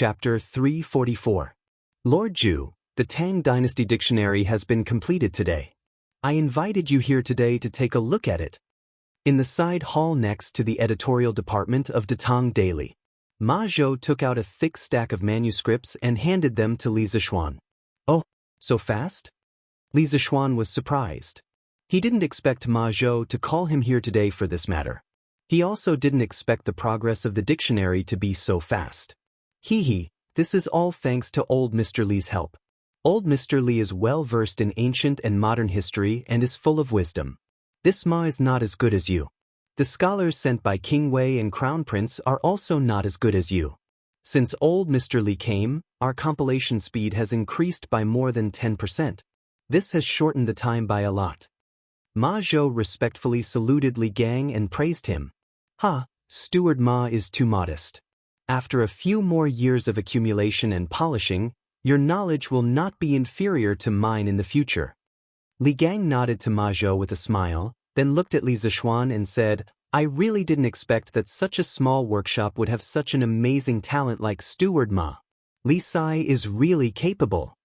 Chapter 344. Lord Zhu, the Tang Dynasty Dictionary has been completed today. I invited you here today to take a look at it. In the side hall next to the editorial department of Datang Daily, Ma Zhou took out a thick stack of manuscripts and handed them to Li Zixuan. Oh, so fast? Li Zixuan was surprised. He didn't expect Ma Zhou to call him here today for this matter. He also didn't expect the progress of the dictionary to be so fast. This is all thanks to old Mr. Li's help. Old Mr. Li is well versed in ancient and modern history and is full of wisdom. This Ma is not as good as you. The scholars sent by King Wei and Crown Prince are also not as good as you. Since old Mr. Li came, our compilation speed has increased by more than 10%. This has shortened the time by a lot. Ma Zhou respectfully saluted Li Gang and praised him. Steward Ma is too modest. After a few more years of accumulation and polishing, your knowledge will not be inferior to mine in the future. Li Gang nodded to Ma Zhou with a smile, then looked at Li Zixuan and said, I really didn't expect that such a small workshop would have such an amazing talent like Steward Ma. Li Sai is really capable.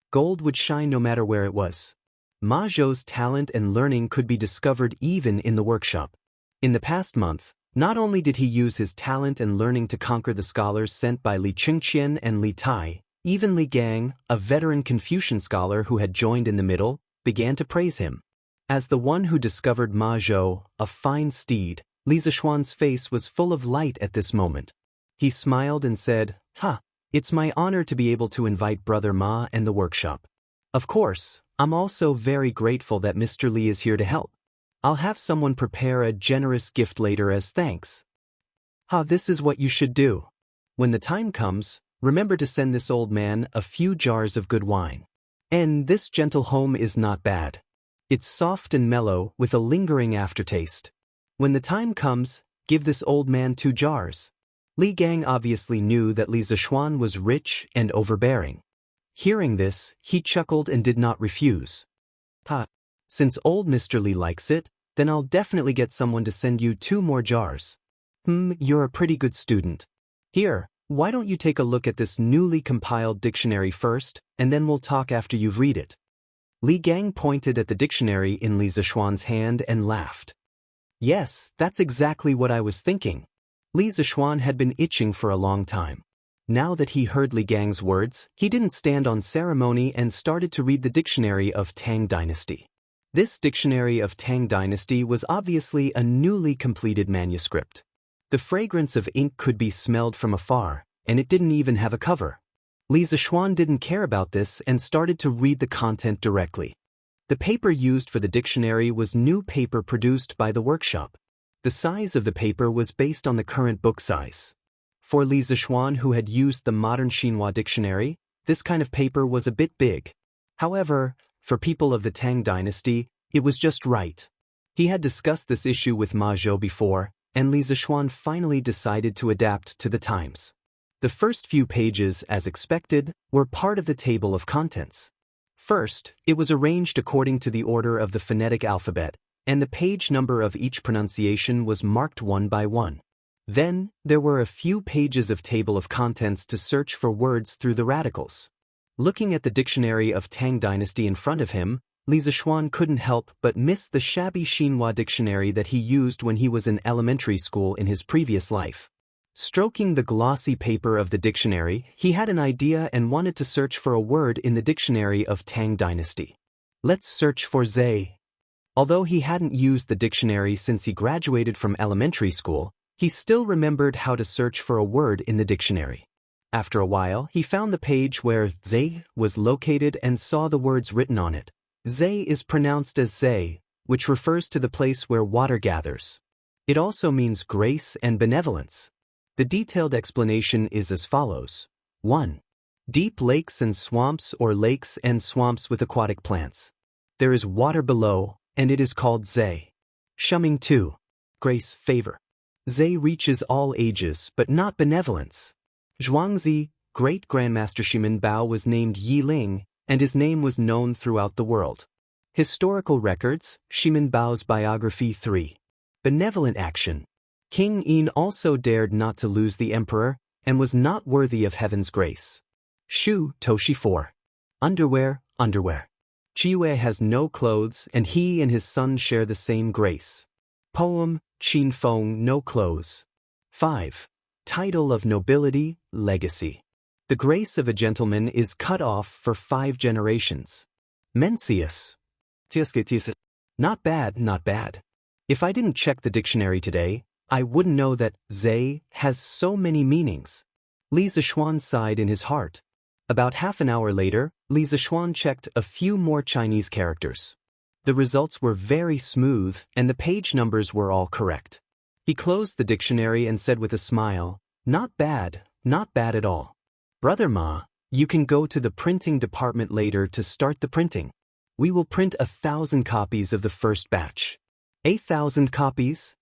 Gold would shine no matter where it was. Ma Zhou's talent and learning could be discovered even in the workshop. In the past month, not only did he use his talent and learning to conquer the scholars sent by Li Qingqian and Li Tai, even Li Gang, a veteran Confucian scholar who had joined in the middle, began to praise him. As the one who discovered Ma Zhou, a fine steed, Li Zixuan's face was full of light at this moment. He smiled and said, It's my honor to be able to invite Brother Ma and the workshop. Of course, I'm also very grateful that Mr. Li is here to help. I'll have someone prepare a generous gift later as thanks. This is what you should do. When the time comes, remember to send this old man a few jars of good wine. And this gentle home is not bad. It's soft and mellow with a lingering aftertaste. When the time comes, give this old man 2 jars. Li Gang obviously knew that Li Zixuan was rich and overbearing. Hearing this, he chuckled and did not refuse. Since old Mr. Li likes it, then I'll definitely get someone to send you 2 more jars. You're a pretty good student. Here, why don't you take a look at this newly compiled dictionary first, and then we'll talk after you've read it. Li Gang pointed at the dictionary in Li Zixuan's hand and laughed. Yes, that's exactly what I was thinking. Li Zixuan had been itching for a long time. Now that he heard Li Gang's words, he didn't stand on ceremony and started to read the dictionary of Tang Dynasty. This dictionary of Tang Dynasty was obviously a newly completed manuscript. The fragrance of ink could be smelled from afar, and it didn't even have a cover. Li Zixuan didn't care about this and started to read the content directly. The paper used for the dictionary was new paper produced by the workshop. The size of the paper was based on the current book size. For Li Zixuan, who had used the modern Xinhua dictionary, this kind of paper was a bit big. However, for people of the Tang Dynasty, it was just right. He had discussed this issue with Ma Zhou before, and Li Zixuan finally decided to adapt to the times. The first few pages, as expected, were part of the table of contents. First, it was arranged according to the order of the phonetic alphabet, and the page number of each pronunciation was marked one by one. Then, there were a few pages of table of contents to search for words through the radicals. Looking at the dictionary of Tang Dynasty in front of him, Li Zixuan couldn't help but miss the shabby Xinhua dictionary that he used when he was in elementary school in his previous life. Stroking the glossy paper of the dictionary, he had an idea and wanted to search for a word in the dictionary of Tang Dynasty. Let's search for Zai. Although he hadn't used the dictionary since he graduated from elementary school, he still remembered how to search for a word in the dictionary. After a while, he found the page where Zai was located and saw the words written on it. Zai is pronounced as Zai, which refers to the place where water gathers. It also means grace and benevolence. The detailed explanation is as follows. 1. Deep lakes and swamps or lakes and swamps with aquatic plants. There is water below, and it is called Zai. Shuming 2. Grace, favor. Zai reaches all ages, but not benevolence. Zhuangzi, great Grandmaster Shimin Bao was named Yi Ling, and his name was known throughout the world. Historical records, Shimin Bao's biography 3. Benevolent action. King Yin also dared not to lose the emperor, and was not worthy of heaven's grace. Shu Toshi 4. Underwear, underwear. Chiwei has no clothes and he and his son share the same grace. Poem, Qin Feng no clothes. 5. Title of nobility, legacy. The grace of a gentleman is cut off for 5 generations. Mencius. Not bad, not bad. If I didn't check the dictionary today, I wouldn't know that Zhe has so many meanings. Li Zishuan sighed in his heart. About half an hour later, Li Zishuan checked a few more Chinese characters. The results were very smooth and the page numbers were all correct. He closed the dictionary and said with a smile, not bad at all. Brother Ma, you can go to the printing department later to start the printing. We will print 1,000 copies of the first batch. 1,000 copies?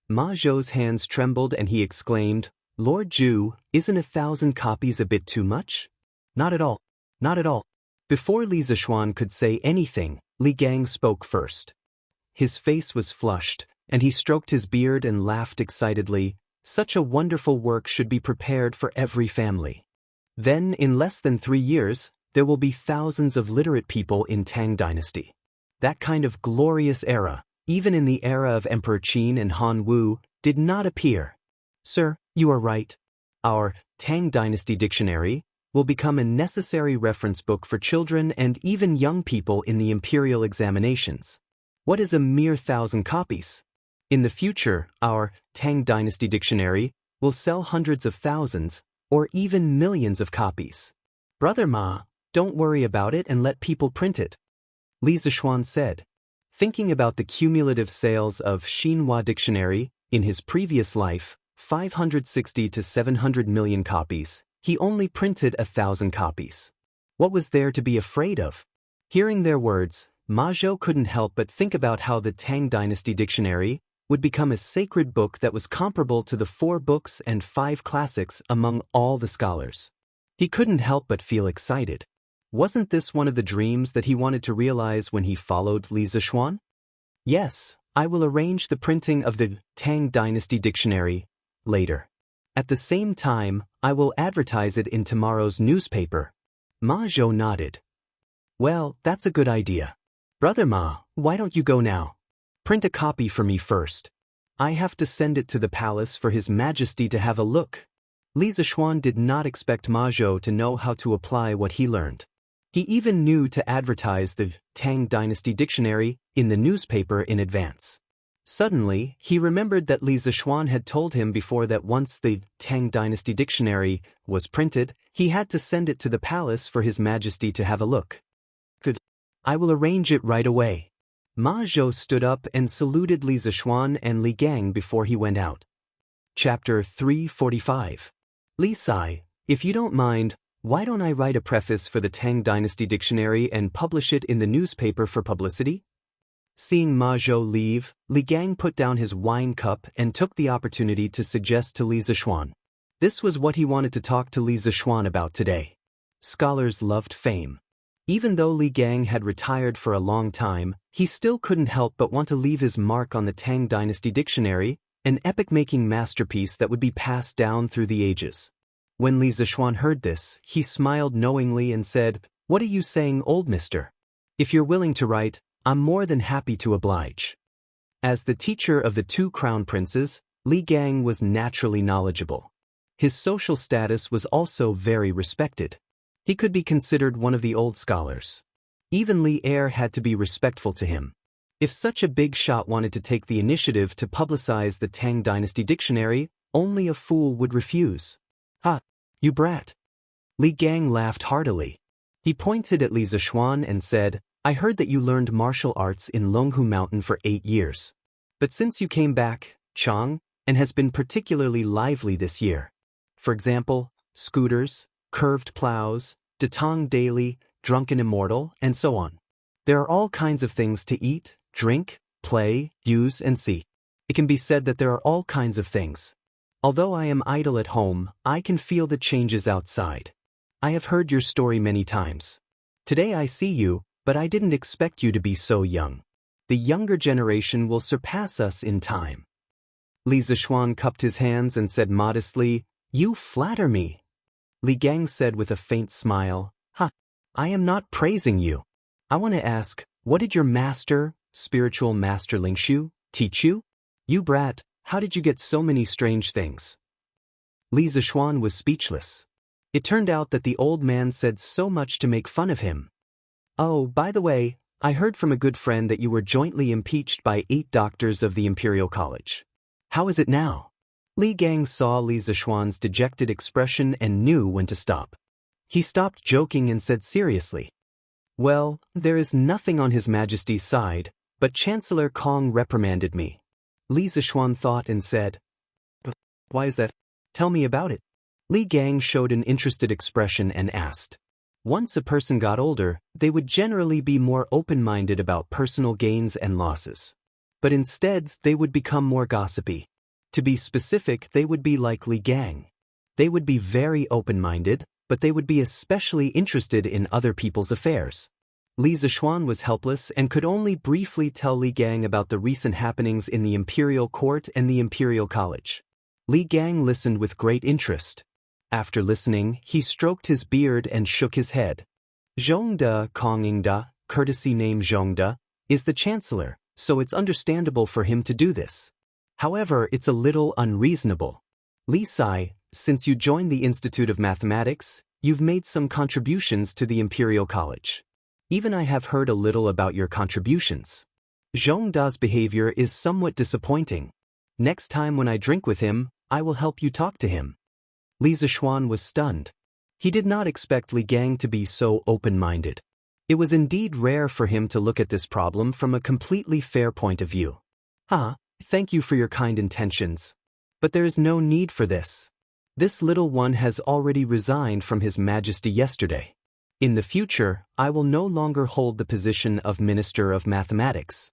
Ma Zhou's hands trembled and he exclaimed, Lord Zhu, isn't 1,000 copies a bit too much? Not at all, not at all. Before Li Zishuan could say anything, Li Gang spoke first. His face was flushed, and he stroked his beard and laughed excitedly. Such a wonderful work should be prepared for every family. Then, in less than 3 years, there will be thousands of literate people in Tang Dynasty. That kind of glorious era, even in the era of Emperor Qin and Han Wu, did not appear. Sir, you are right. Our Tang Dynasty Dictionary will become a necessary reference book for children and even young people in the imperial examinations. What is a mere 1,000 copies? In the future, our Tang Dynasty Dictionary will sell hundreds of thousands, or even millions of copies. Brother Ma, don't worry about it and let people print it. Li Zishuan said. Thinking about the cumulative sales of Xinhua Dictionary in his previous life, 560 to 700 million copies, he only printed 1,000 copies. What was there to be afraid of? Hearing their words, Ma Zhou couldn't help but think about how the Tang Dynasty Dictionary would become a sacred book that was comparable to the 4 books and 5 classics among all the scholars. He couldn't help but feel excited. Wasn't this one of the dreams that he wanted to realize when he followed Li Zishuan? Yes, I will arrange the printing of the Tang Dynasty Dictionary later. At the same time, I will advertise it in tomorrow's newspaper. Ma Zhou nodded. Well, that's a good idea. Brother Ma, why don't you go now? Print a copy for me first. I have to send it to the palace for His Majesty to have a look. Li Zishuan did not expect Ma Zhou to know how to apply what he learned. He even knew to advertise the Tang Dynasty Dictionary in the newspaper in advance. Suddenly, he remembered that Li Zishuan had told him before that once the Tang Dynasty Dictionary was printed, he had to send it to the palace for His Majesty to have a look. Good. I will arrange it right away. Ma Zhou stood up and saluted Li Zishuan and Li Gang before he went out. Chapter 345. Li Sai, if you don't mind, why don't I write a preface for the Tang Dynasty Dictionary and publish it in the newspaper for publicity? Seeing Ma Zhou leave, Li Gang put down his wine cup and took the opportunity to suggest to Li Zishuan. This was what he wanted to talk to Li Zishuan about today. Scholars loved fame. Even though Li Gang had retired for a long time, he still couldn't help but want to leave his mark on the Tang Dynasty Dictionary, an epic-making masterpiece that would be passed down through the ages. When Li Zishuan heard this, he smiled knowingly and said, "What are you saying, old mister? If you're willing to write, I'm more than happy to oblige." As the teacher of the 2 crown princes, Li Gang was naturally knowledgeable. His social status was also very respected. He could be considered one of the old scholars. Even Li Er had to be respectful to him. If such a big shot wanted to take the initiative to publicize the Tang Dynasty Dictionary, only a fool would refuse. "Ha, you brat." Li Gang laughed heartily. He pointed at Li Zishuan and said, "I heard that you learned martial arts in Longhu Mountain for 8 years. But since you came back, Chang, and has been particularly lively this year. For example, scooters, curved plows, Datong Daily, Drunken Immortal, and so on. There are all kinds of things to eat, drink, play, use, and see. It can be said that there are all kinds of things. Although I am idle at home, I can feel the changes outside. I have heard your story many times. Today I see you, but I didn't expect you to be so young. The younger generation will surpass us in time." Li Zishuan cupped his hands and said modestly, You flatter me, Li Gang said with a faint smile. Ha! I am not praising you. I want to ask, what did your master, spiritual master Lingshu, teach you? You brat, how did you get so many strange things? Li Zishuan was speechless. It turned out that the old man said so much to make fun of him. Oh, by the way, I heard from a good friend that you were jointly impeached by 8 doctors of the Imperial College. How is it now? Li Gang saw Li Zishuan's dejected expression and knew when to stop. He stopped joking and said seriously, well, there is nothing on His Majesty's side, but Chancellor Kong reprimanded me. Li Zishuan thought and said, why is that? Tell me about it. Li Gang showed an interested expression and asked. Once a person got older, they would generally be more open-minded about personal gains and losses. But instead, they would become more gossipy. To be specific, they would be like Li Gang. They would be very open-minded, but they would be especially interested in other people's affairs. Li Zishuan was helpless and could only briefly tell Li Gang about the recent happenings in the Imperial Court and the Imperial College. Li Gang listened with great interest. After listening, he stroked his beard and shook his head. Zhongde Kongingda, courtesy name Zhongde, is the chancellor, so it's understandable for him to do this. However, it's a little unreasonable. Li Sai, since you joined the Institute of Mathematics, you've made some contributions to the Imperial College. Even I have heard a little about your contributions. Zhongda's behavior is somewhat disappointing. Next time when I drink with him, I will help you talk to him. Li Zishuan was stunned. He did not expect Li Gang to be so open-minded. It was indeed rare for him to look at this problem from a completely fair point of view. Thank you for your kind intentions. But there is no need for this. This little one has already resigned from His Majesty yesterday. In the future, I will no longer hold the position of Minister of Mathematics.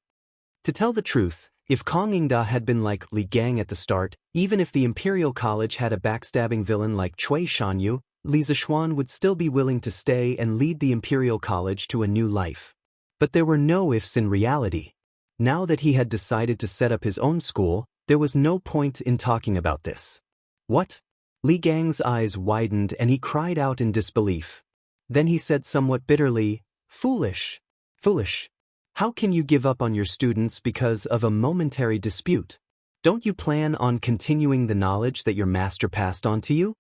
To tell the truth, if Kongingda had been like Li Gang at the start, even if the Imperial College had a backstabbing villain like Cui Shanyu, Li Zishuan would still be willing to stay and lead the Imperial College to a new life. But there were no ifs in reality. Now that he had decided to set up his own school, there was no point in talking about this. What? Li Gang's eyes widened and he cried out in disbelief. Then he said somewhat bitterly, Foolish. Foolish. How can you give up on your students because of a momentary dispute? Don't you plan on continuing the knowledge that your master passed on to you?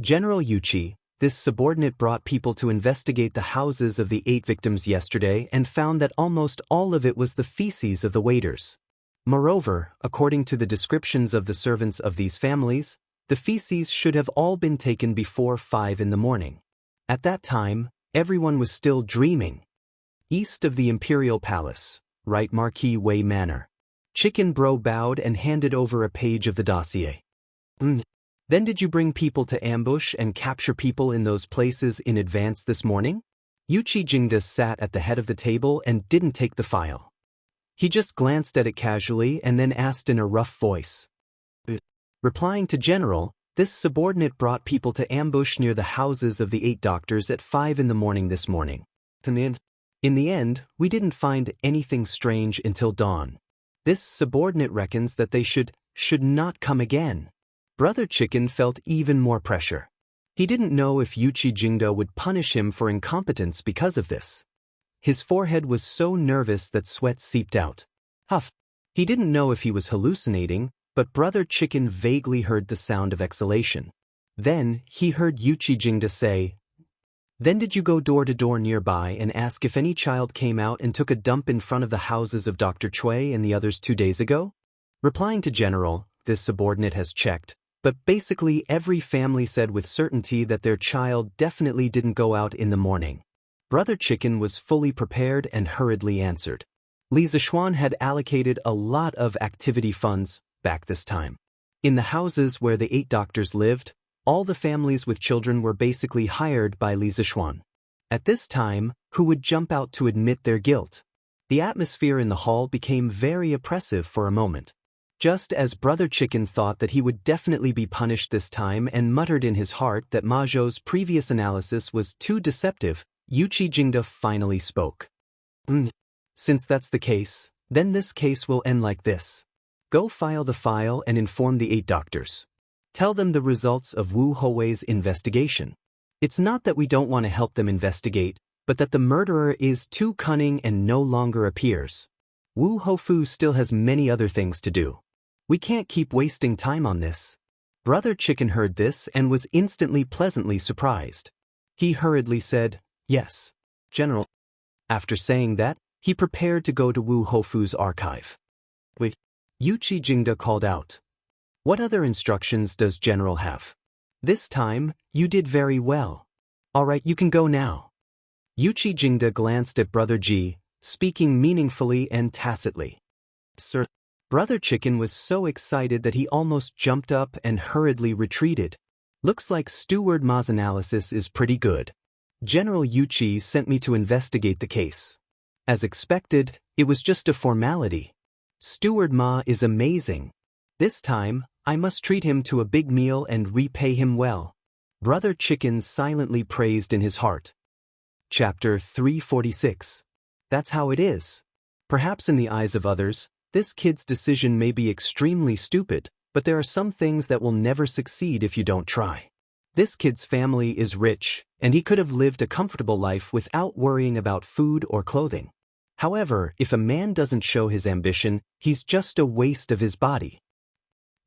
General Yuchi, this subordinate brought people to investigate the houses of the 8 victims yesterday and found that almost all of it was the feces of the waiters. Moreover, according to the descriptions of the servants of these families, the feces should have all been taken before 5 in the morning. At that time, everyone was still dreaming. East of the Imperial Palace, right Marquis Wei Manor. Chicken Bro bowed and handed over a page of the dossier. Then did you bring people to ambush and capture people in those places in advance this morning? Yuchi Jingda sat at the head of the table and didn't take the file. He just glanced at it casually and then asked in a rough voice. Replying to General, this subordinate brought people to ambush near the houses of the 8 doctors at 5 in the morning this morning. In the end, we didn't find anything strange until dawn. This subordinate reckons that they should not come again. Brother Chicken felt even more pressure. He didn't know if Yuchi Jingda would punish him for incompetence because of this. His forehead was so nervous that sweat seeped out. Huff. He didn't know if he was hallucinating, but Brother Chicken vaguely heard the sound of exhalation. Then, he heard Yuchi Jingda say, Then did you go door to door nearby and ask if any child came out and took a dump in front of the houses of Dr. Cui and the others 2 days ago? Replying to General, this subordinate has checked, but basically every family said with certainty that their child definitely didn't go out in the morning. Brother Chicken was fully prepared and hurriedly answered. Li Zishuan had allocated a lot of activity funds back this time. In the houses where the 8 doctors lived, all the families with children were basically hired by Li Zishuan. At this time, who would jump out to admit their guilt? The atmosphere in the hall became very oppressive for a moment. Just as Brother Chicken thought that he would definitely be punished this time and muttered in his heart that Ma Zhou's previous analysis was too deceptive, Yuchi Jingda finally spoke. Since that's the case, then this case will end like this. Go file the file and inform the 8 doctors. Tell them the results of Wu Houwei's investigation. It's not that we don't want to help them investigate, but that the murderer is too cunning and no longer appears. Wu Houfu still has many other things to do. We can't keep wasting time on this. Brother Chicken heard this and was instantly pleasantly surprised. He hurriedly said, "Yes, General." After saying that, he prepared to go to Wu Houfu's archive. Wait, Yuqi Jingde called out. "What other instructions does General have?" "This time, you did very well. All right, you can go now." Yuqi Jingde glanced at Brother Ji, speaking meaningfully and tacitly. "Sir." Brother Chicken was so excited that he almost jumped up and hurriedly retreated. "Looks like Steward Ma's analysis is pretty good. General Yuqi sent me to investigate the case. As expected, it was just a formality. Steward Ma is amazing. This time, I must treat him to a big meal and repay him well." Brother Chicken silently praised in his heart. Chapter 346. That's how it is. Perhaps in the eyes of others, this kid's decision may be extremely stupid, but there are some things that will never succeed if you don't try. This kid's family is rich, and he could have lived a comfortable life without worrying about food or clothing. However, if a man doesn't show his ambition, he's just a waste of his body.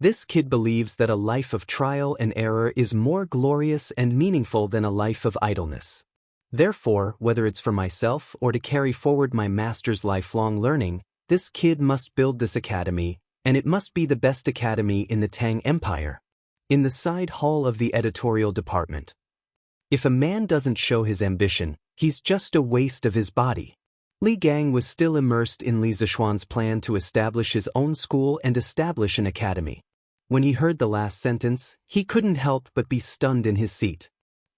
This kid believes that a life of trial and error is more glorious and meaningful than a life of idleness. Therefore, whether it's for myself or to carry forward my master's lifelong learning, this kid must build this academy, and it must be the best academy in the Tang Empire. In the side hall of the editorial department. If a man doesn't show his ambition, he's just a waste of his body. Li Gang was still immersed in Li Zishuan's plan to establish his own school and establish an academy. When he heard the last sentence, he couldn't help but be stunned in his seat.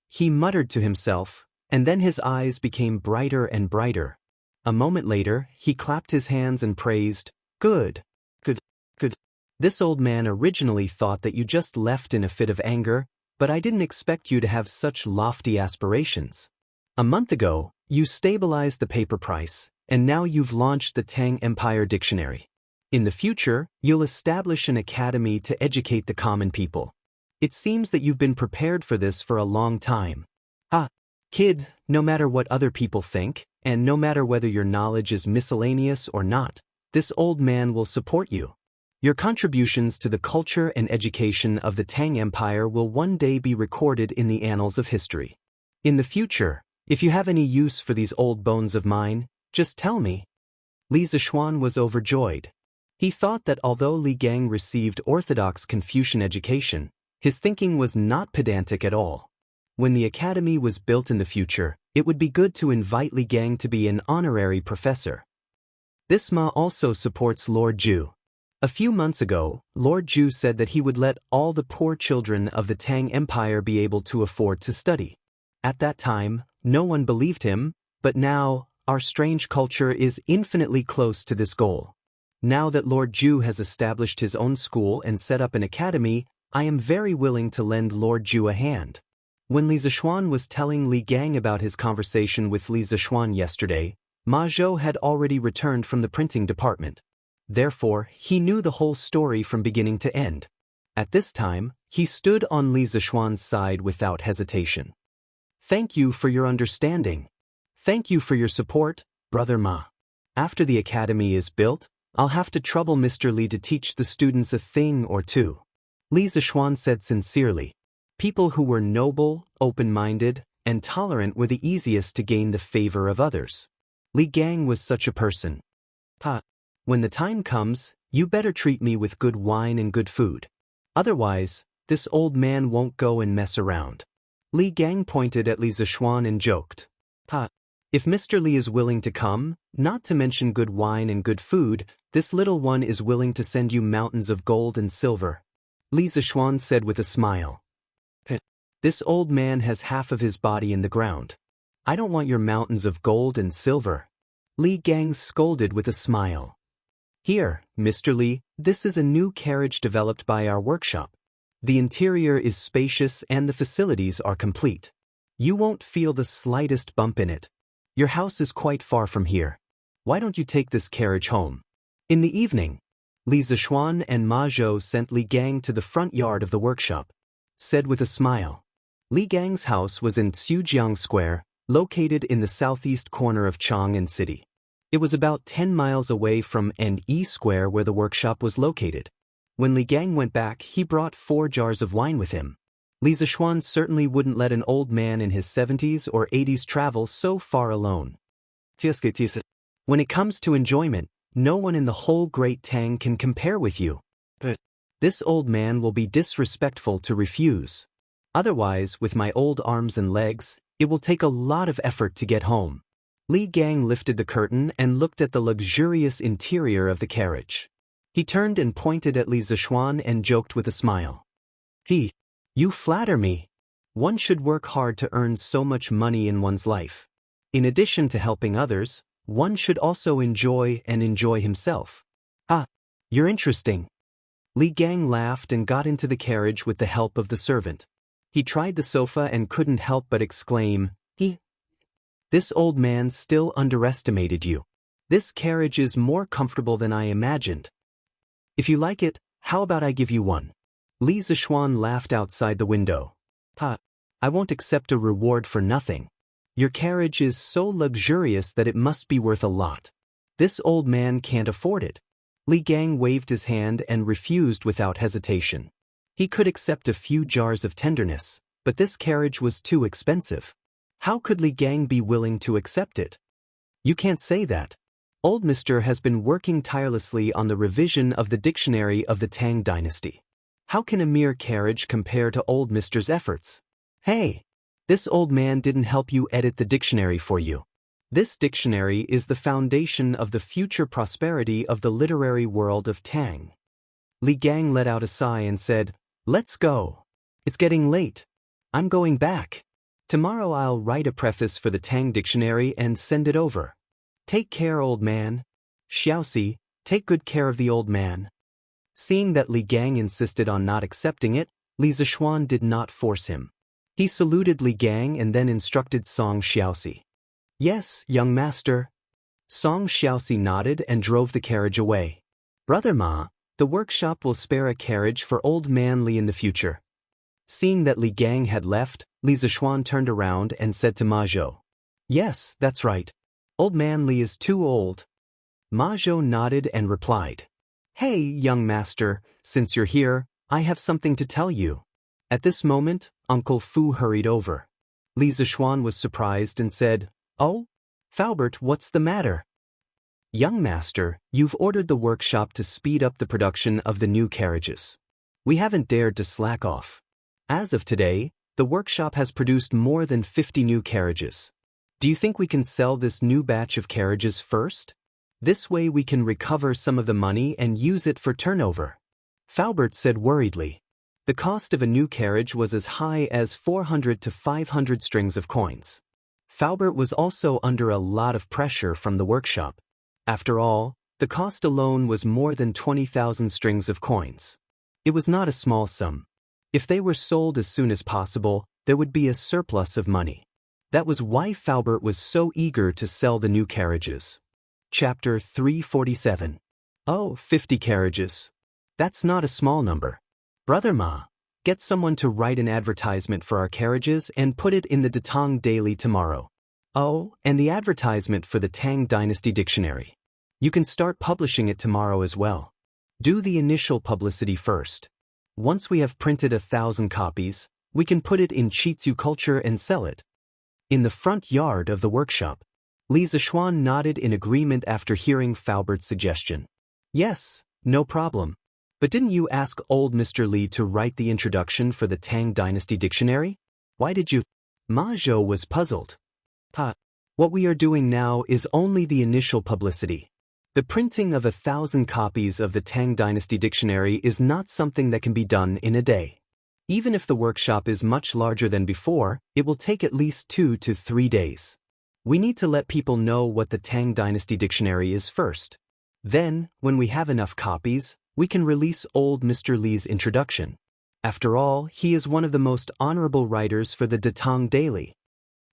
He muttered to himself, and then his eyes became brighter and brighter. A moment later, he clapped his hands and praised, "Good, good, good. This old man originally thought that you just left in a fit of anger, but I didn't expect you to have such lofty aspirations. A month ago, you stabilized the paper price, and now you've launched the Tang Empire Dictionary. In the future, you'll establish an academy to educate the common people. It seems that you've been prepared for this for a long time. Kid, no matter what other people think, and no matter whether your knowledge is miscellaneous or not, this old man will support you. Your contributions to the culture and education of the Tang Empire will one day be recorded in the annals of history. In the future, if you have any use for these old bones of mine, just tell me." Li Zishuan was overjoyed. He thought that although Li Gang received orthodox Confucian education, his thinking was not pedantic at all. When the academy was built in the future, it would be good to invite Li Gang to be an honorary professor. This Ma also supports Lord Zhu. A few months ago, Lord Zhu said that he would let all the poor children of the Tang Empire be able to afford to study. At that time, no one believed him, but now, our strange culture is infinitely close to this goal. Now that Lord Zhu has established his own school and set up an academy, I am very willing to lend Lord Zhu a hand. When Li Zishuan was telling Li Gang about his conversation with Li Zishuan yesterday, Ma Zhou had already returned from the printing department. Therefore, he knew the whole story from beginning to end. At this time, he stood on Li Zishuan's side without hesitation. "Thank you for your understanding. Thank you for your support, Brother Ma. After the academy is built, I'll have to trouble Mr. Li to teach the students a thing or two." Li Zishuan said sincerely. People who were noble, open-minded, and tolerant were the easiest to gain the favor of others. Li Gang was such a person. When the time comes, you better treat me with good wine and good food. Otherwise, this old man won't go and mess around. Li Gang pointed at Li Zishuan and joked. If Mr. Li is willing to come, not to mention good wine and good food, this little one is willing to send you mountains of gold and silver. Li Zishuan said with a smile. This old man has half of his body in the ground. I don't want your mountains of gold and silver. Li Gang scolded with a smile. Here, Mr. Li, this is a new carriage developed by our workshop. The interior is spacious and the facilities are complete. You won't feel the slightest bump in it. Your house is quite far from here. Why don't you take this carriage home? In the evening, Li Zishuan and Ma Zhou sent Li Gang to the front yard of the workshop. Said with a smile. Li Gang's house was in Xujiang Square, located in the southeast corner of Chang'an City. It was about 10 miles away from N.E. Square where the workshop was located. When Li Gang went back, he brought 4 jars of wine with him. Li Zishuan certainly wouldn't let an old man in his 70s or 80s travel so far alone. When it comes to enjoyment, no one in the whole Great Tang can compare with you. But this old man will be disrespectful to refuse. Otherwise, with my old arms and legs, it will take a lot of effort to get home. Li Gang lifted the curtain and looked at the luxurious interior of the carriage. He turned and pointed at Li Zishuan and joked with a smile. You flatter me. One should work hard to earn so much money in one's life. In addition to helping others, one should also enjoy himself. You're interesting. Li Gang laughed and got into the carriage with the help of the servant. He tried the sofa and couldn't help but exclaim, This old man still underestimated you. This carriage is more comfortable than I imagined. If you like it, how about I give you one? Li Zishuan laughed outside the window. I won't accept a reward for nothing. Your carriage is so luxurious that it must be worth a lot. This old man can't afford it. Li Gang waved his hand and refused without hesitation. He could accept a few jars of tenderness, but this carriage was too expensive. How could Li Gang be willing to accept it? You can't say that. Old Mr. has been working tirelessly on the revision of the dictionary of the Tang dynasty. How can a mere carriage compare to old Mr.'s efforts? Hey! This old man didn't help you edit the dictionary for you. This dictionary is the foundation of the future prosperity of the literary world of Tang. Li Gang let out a sigh and said, Let's go. It's getting late. I'm going back. Tomorrow I'll write a preface for the Tang dictionary and send it over. Take care, old man. Xiaoxi, take good care of the old man. Seeing that Li Gang insisted on not accepting it, Li Zishuan did not force him. He saluted Li Gang and then instructed Song Xiaoxi. Yes, young master. Song Xiaoxi nodded and drove the carriage away. Brother Ma, the workshop will spare a carriage for old man Li in the future. Seeing that Li Gang had left, Li Zishuan turned around and said to Ma Zhou. Yes, that's right. Old man Li is too old. Ma Zhou nodded and replied. Hey, young master, since you're here, I have something to tell you. At this moment, Uncle Fu hurried over. Li Zishuan was surprised and said, Oh? Faubert, what's the matter? Young master, you've ordered the workshop to speed up the production of the new carriages. We haven't dared to slack off. As of today, the workshop has produced more than 50 new carriages. Do you think we can sell this new batch of carriages first? This way we can recover some of the money and use it for turnover. Faubert said worriedly. The cost of a new carriage was as high as 400 to 500 strings of coins. Faubert was also under a lot of pressure from the workshop. After all, the cost alone was more than 20,000 strings of coins. It was not a small sum. If they were sold as soon as possible, there would be a surplus of money. That was why Faubert was so eager to sell the new carriages. Chapter 347. 50 carriages. That's not a small number. Brother Ma, get someone to write an advertisement for our carriages and put it in the Datang Daily tomorrow. And the advertisement for the Tang Dynasty Dictionary. You can start publishing it tomorrow as well. Do the initial publicity first. Once we have printed 1,000 copies, we can put it in Chitsu culture and sell it. In the front yard of the workshop, Li Zishuan nodded in agreement after hearing Faubert's suggestion. Yes, no problem. But didn't you ask old Mr. Li to write the introduction for the Tang Dynasty Dictionary? Why did you? Ma Zhou was puzzled. What we are doing now is only the initial publicity. The printing of 1,000 copies of the Tang Dynasty Dictionary is not something that can be done in a day. Even if the workshop is much larger than before, it will take at least 2 to 3 days. We need to let people know what the Tang Dynasty Dictionary is first. Then, when we have enough copies, we can release old Mr. Li's introduction. After all, he is one of the most honorable writers for the Datang Daily.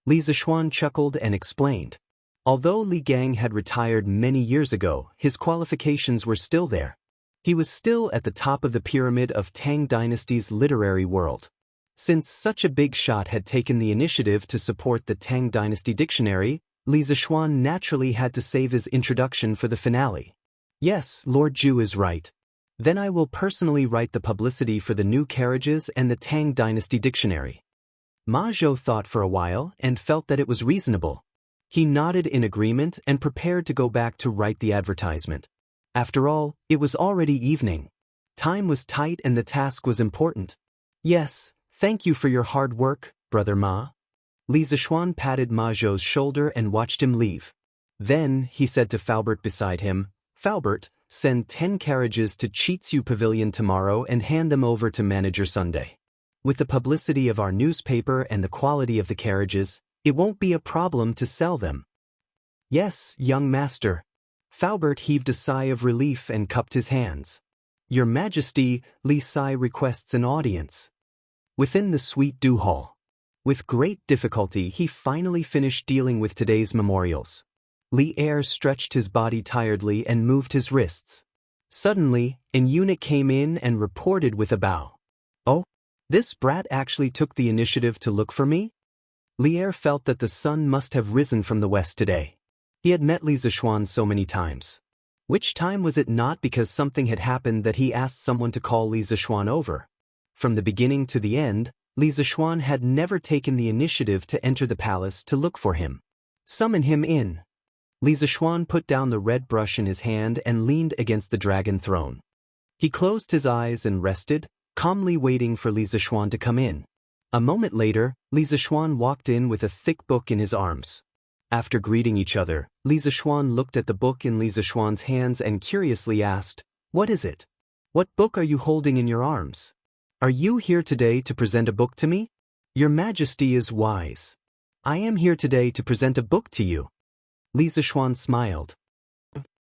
Li Zishuan chuckled and explained. Although Li Gang had retired many years ago, his qualifications were still there. He was still at the top of the pyramid of Tang Dynasty's literary world. Since such a big shot had taken the initiative to support the Tang Dynasty dictionary, Li Zishuan naturally had to save his introduction for the finale. Yes, Lord Zhu is right. Then I will personally write the publicity for the new carriages and the Tang Dynasty dictionary. Ma Zhou thought for a while and felt that it was reasonable. He nodded in agreement and prepared to go back to write the advertisement. After all, it was already evening. Time was tight and the task was important. Yes, thank you for your hard work, Brother Ma. Li Zishuan patted Ma Zhou's shoulder and watched him leave. Then, he said to Faubert beside him, Faubert, send 10 carriages to Chiziu Pavilion tomorrow and hand them over to Manager Sunday. With the publicity of our newspaper and the quality of the carriages, it won't be a problem to sell them. Yes, young master. Faubert heaved a sigh of relief and cupped his hands. Your Majesty, Li Sai requests an audience. Within the Sweet Dew Hall. With great difficulty he finally finished dealing with today's memorials. Li Er stretched his body tiredly and moved his wrists. Suddenly, an eunuch came in and reported with a bow. Oh, this brat actually took the initiative to look for me? Li Er felt that the sun must have risen from the west today. He had met Li Zishuan so many times. Which time was it not because something had happened that he asked someone to call Li Zishuan over? From the beginning to the end, Li Zishuan had never taken the initiative to enter the palace to look for him. Summon him in. Li Zishuan put down the red brush in his hand and leaned against the dragon throne. He closed his eyes and rested, calmly waiting for Li Zishuan to come in. A moment later, Li Zishuan walked in with a thick book in his arms. After greeting each other, Li Zishuan looked at the book in Li Zishuan's hands and curiously asked, What is it? What book are you holding in your arms? Are you here today to present a book to me? Your Majesty is wise. I am here today to present a book to you. Li Zishuan smiled.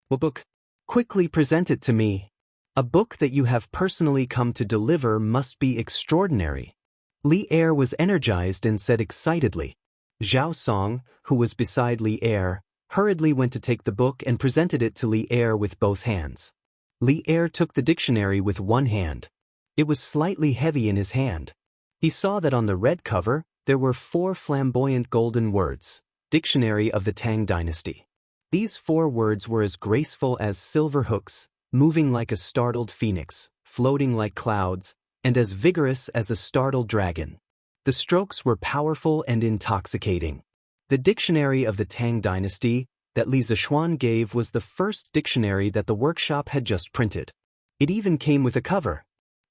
What book? Quickly present it to me. A book that you have personally come to deliver must be extraordinary. Li Er was energized and said excitedly. Zhao Song, who was beside Li Er, hurriedly went to take the book and presented it to Li Er with both hands. Li Er took the dictionary with one hand. It was slightly heavy in his hand. He saw that on the red cover, there were 4 flamboyant golden words, Dictionary of the Tang Dynasty. These 4 words were as graceful as silver hooks, moving like a startled phoenix, floating like clouds, and as vigorous as a startled dragon. The strokes were powerful and intoxicating. The Dictionary of the Tang Dynasty that Li Zishuan gave was the first dictionary that the workshop had just printed. It even came with a cover.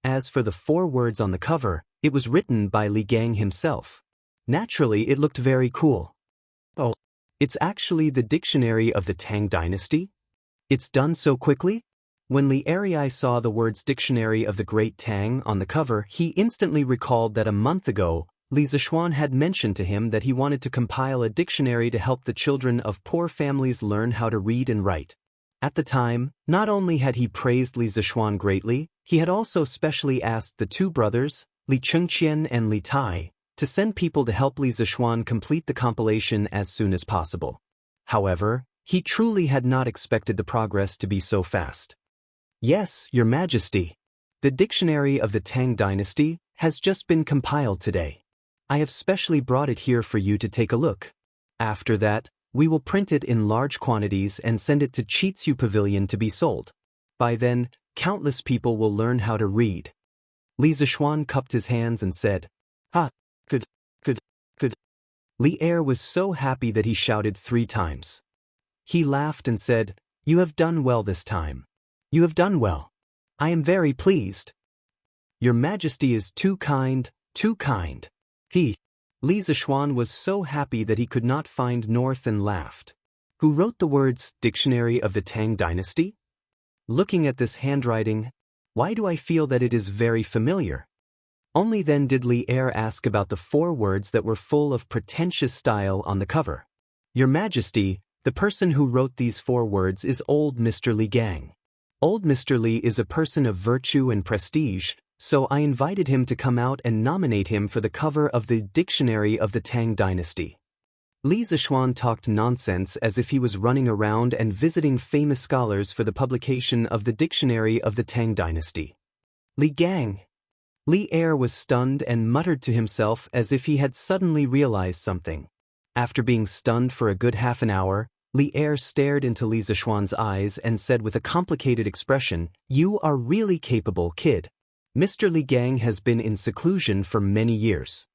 As for the 4 words on the cover, it was written by Li Gang himself. Naturally, it looked very cool. Oh, it's actually the Dictionary of the Tang Dynasty? It's done so quickly? When Li Erei saw the words Dictionary of the Great Tang on the cover, he instantly recalled that a month ago, Li Zishuan had mentioned to him that he wanted to compile a dictionary to help the children of poor families learn how to read and write. At the time, not only had he praised Li Zishuan greatly, he had also specially asked the 2 brothers, Li Chengqian and Li Tai, to send people to help Li Zishuan complete the compilation as soon as possible. However, he truly had not expected the progress to be so fast. Yes, Your Majesty. The Dictionary of the Tang Dynasty has just been compiled today. I have specially brought it here for you to take a look. After that, we will print it in large quantities and send it to Chiziu Pavilion to be sold. By then, countless people will learn how to read. Li Zishuan cupped his hands and said, "Ha, good. Li Er was so happy that he shouted 3 times. He laughed and said, You have done well this time. You have done well. I am very pleased. Your Majesty is too kind, too kind. Li Zishuan was so happy that he could not find north and laughed. Who wrote the words Dictionary of the Tang Dynasty? Looking at this handwriting, why do I feel that it is very familiar? Only then did Li Er ask about the 4 words that were full of pretentious style on the cover. Your Majesty, the person who wrote these 4 words is old Mr. Li Gang. Old Mr. Li is a person of virtue and prestige, so I invited him to come out and nominate him for the cover of the Dictionary of the Tang Dynasty. Li Zishuan talked nonsense as if he was running around and visiting famous scholars for the publication of the Dictionary of the Tang Dynasty. Li Gang. Li Er was stunned and muttered to himself as if he had suddenly realized something. After being stunned for a good half an hour, Li Er stared into Li Zishuan's eyes and said with a complicated expression, "You are really capable, kid. Mr. Li Gang has been in seclusion for many years.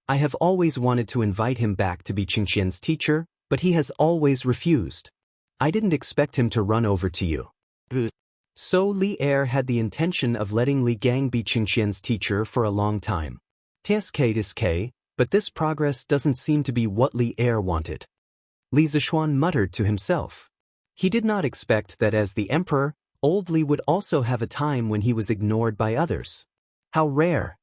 I have always wanted to invite him back to be Qingqian's teacher, but he has always refused. I didn't expect him to run over to you." So Li Er had the intention of letting Li Gang be Qingqian's teacher for a long time. Tsk, but this progress doesn't seem to be what Li Er wanted. Li Zishuan muttered to himself. He did not expect that as the emperor, old Li would also have a time when he was ignored by others. How rare.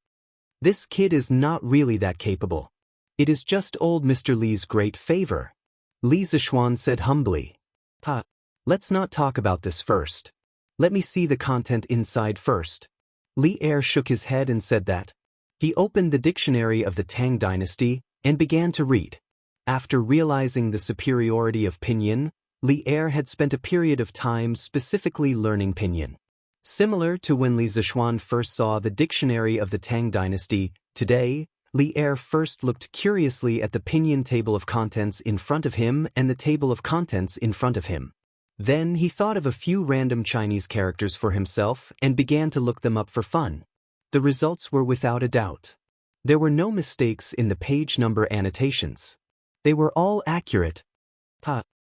This kid is not really that capable. It is just old Mr. Li's great favor. Li Zishuan said humbly. Let's not talk about this first. Let me see the content inside first. Li Er shook his head and said that. He opened the Dictionary of the Tang Dynasty and began to read. After realizing the superiority of Pinyin, Li Er had spent a period of time specifically learning Pinyin. Similar to when Li Zishuan first saw the Dictionary of the Tang Dynasty, today, Li Er first looked curiously at the Pinyin table of contents in front of him and the table of contents in front of him. Then he thought of a few random Chinese characters for himself and began to look them up for fun. The results were without a doubt. There were no mistakes in the page number annotations. They were all accurate.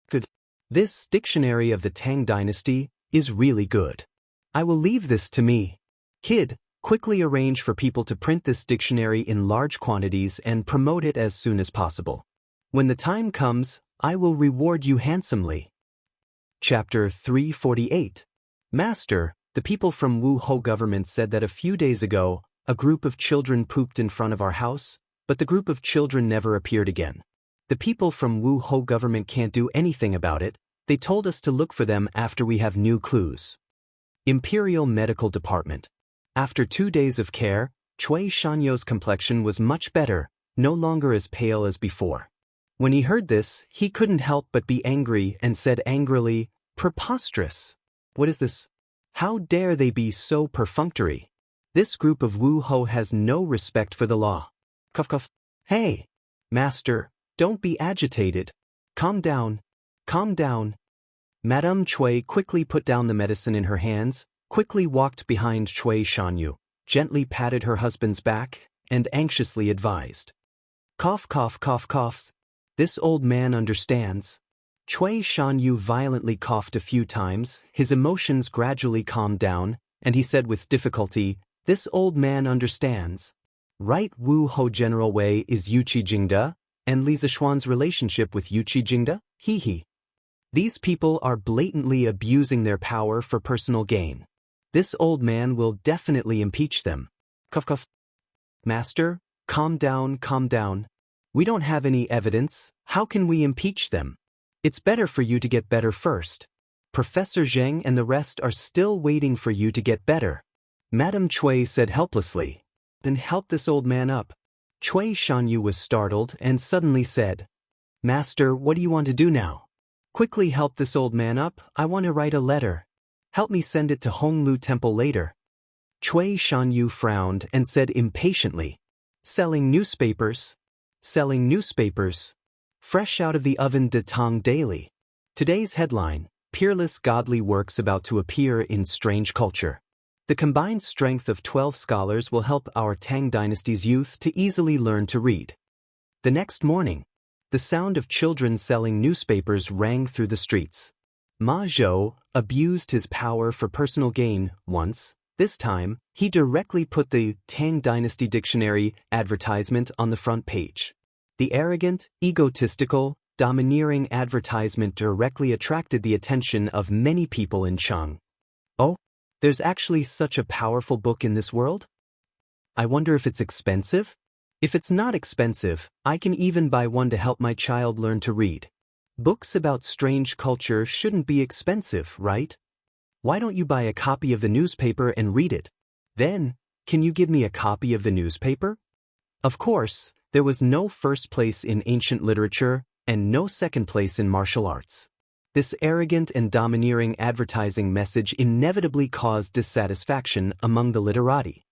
Good. This Dictionary of the Tang Dynasty is really good. I will leave this to me. Kid, quickly arrange for people to print this dictionary in large quantities and promote it as soon as possible. When the time comes, I will reward you handsomely. Chapter 348. Master, the people from Wu Ho government said that a few days ago, a group of children pooped in front of our house, but the group of children never appeared again. The people from Wu Ho government can't do anything about it. They told us to look for them after we have new clues. Imperial Medical Department. After 2 days of care, Cui Shanyo's complexion was much better, no longer as pale as before. When he heard this, he couldn't help but be angry and said angrily, "Preposterous! What is this? How dare they be so perfunctory? This group of Wu Ho has no respect for the law." Cuff cuff. Hey! Master, don't be agitated. Calm down. Calm down. Madame Cui quickly put down the medicine in her hands, quickly walked behind Cui Shanyu, gently patted her husband's back, and anxiously advised. Cough cough cough coughs. This old man understands. Cui Shanyu violently coughed a few times, his emotions gradually calmed down, and he said with difficulty, "This old man understands. Right Wu Ho General Wei is Yuqi Jingda, and Li Zishuan's relationship with Yuqi Jingda? Hee. These people are blatantly abusing their power for personal gain. This old man will definitely impeach them." Cuff cuff. Master, calm down, calm down. We don't have any evidence. How can we impeach them? It's better for you to get better first. Professor Zheng and the rest are still waiting for you to get better. Madame Cui said helplessly. Then help this old man up. Cui Shanyu was startled and suddenly said, "Master, what do you want to do now?" "Quickly help this old man up. I want to write a letter. Help me send it to Honglu Temple later." Cui Shanyu frowned and said impatiently, "Selling newspapers? Selling newspapers. Fresh out of the oven de Tong Daily. Today's headline, Peerless Godly Works about to appear in Strange Culture. The combined strength of 12 scholars will help our Tang Dynasty's youth to easily learn to read." The next morning, the sound of children selling newspapers rang through the streets. Ma Zhou abused his power for personal gain once. This time, he directly put the Tang Dynasty Dictionary advertisement on the front page. The arrogant, egotistical, domineering advertisement directly attracted the attention of many people in Cheng. Oh, there's actually such a powerful book in this world? I wonder if it's expensive? If it's not expensive, I can even buy one to help my child learn to read. Books about strange culture shouldn't be expensive, right? Why don't you buy a copy of the newspaper and read it? Then, can you give me a copy of the newspaper? Of course, there was no first place in ancient literature, and no second place in martial arts. This arrogant and domineering advertising message inevitably caused dissatisfaction among the literati.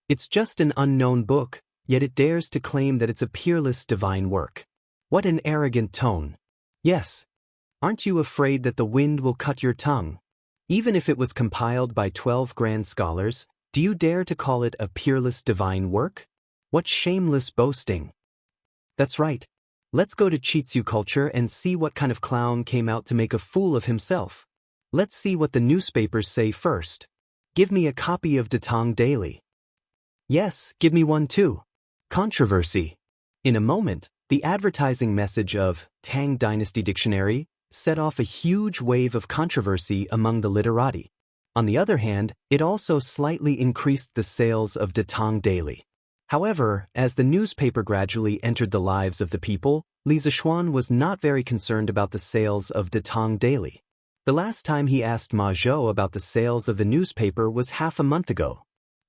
It's just an unknown book, yet it dares to claim that it's a peerless divine work. What an arrogant tone. Yes. Aren't you afraid that the wind will cut your tongue? Even if it was compiled by 12 grand scholars, do you dare to call it a peerless divine work? What shameless boasting. That's right. Let's go to Chitsu culture and see what kind of clown came out to make a fool of himself. Let's see what the newspapers say first. Give me a copy of Datang Daily. Yes, give me one too. Controversy. In a moment, the advertising message of Tang Dynasty Dictionary set off a huge wave of controversy among the literati. On the other hand, it also slightly increased the sales of Datang Daily. However, as the newspaper gradually entered the lives of the people, Li Zixuan was not very concerned about the sales of Datang Daily. The last time he asked Ma Zhou about the sales of the newspaper was half a month ago.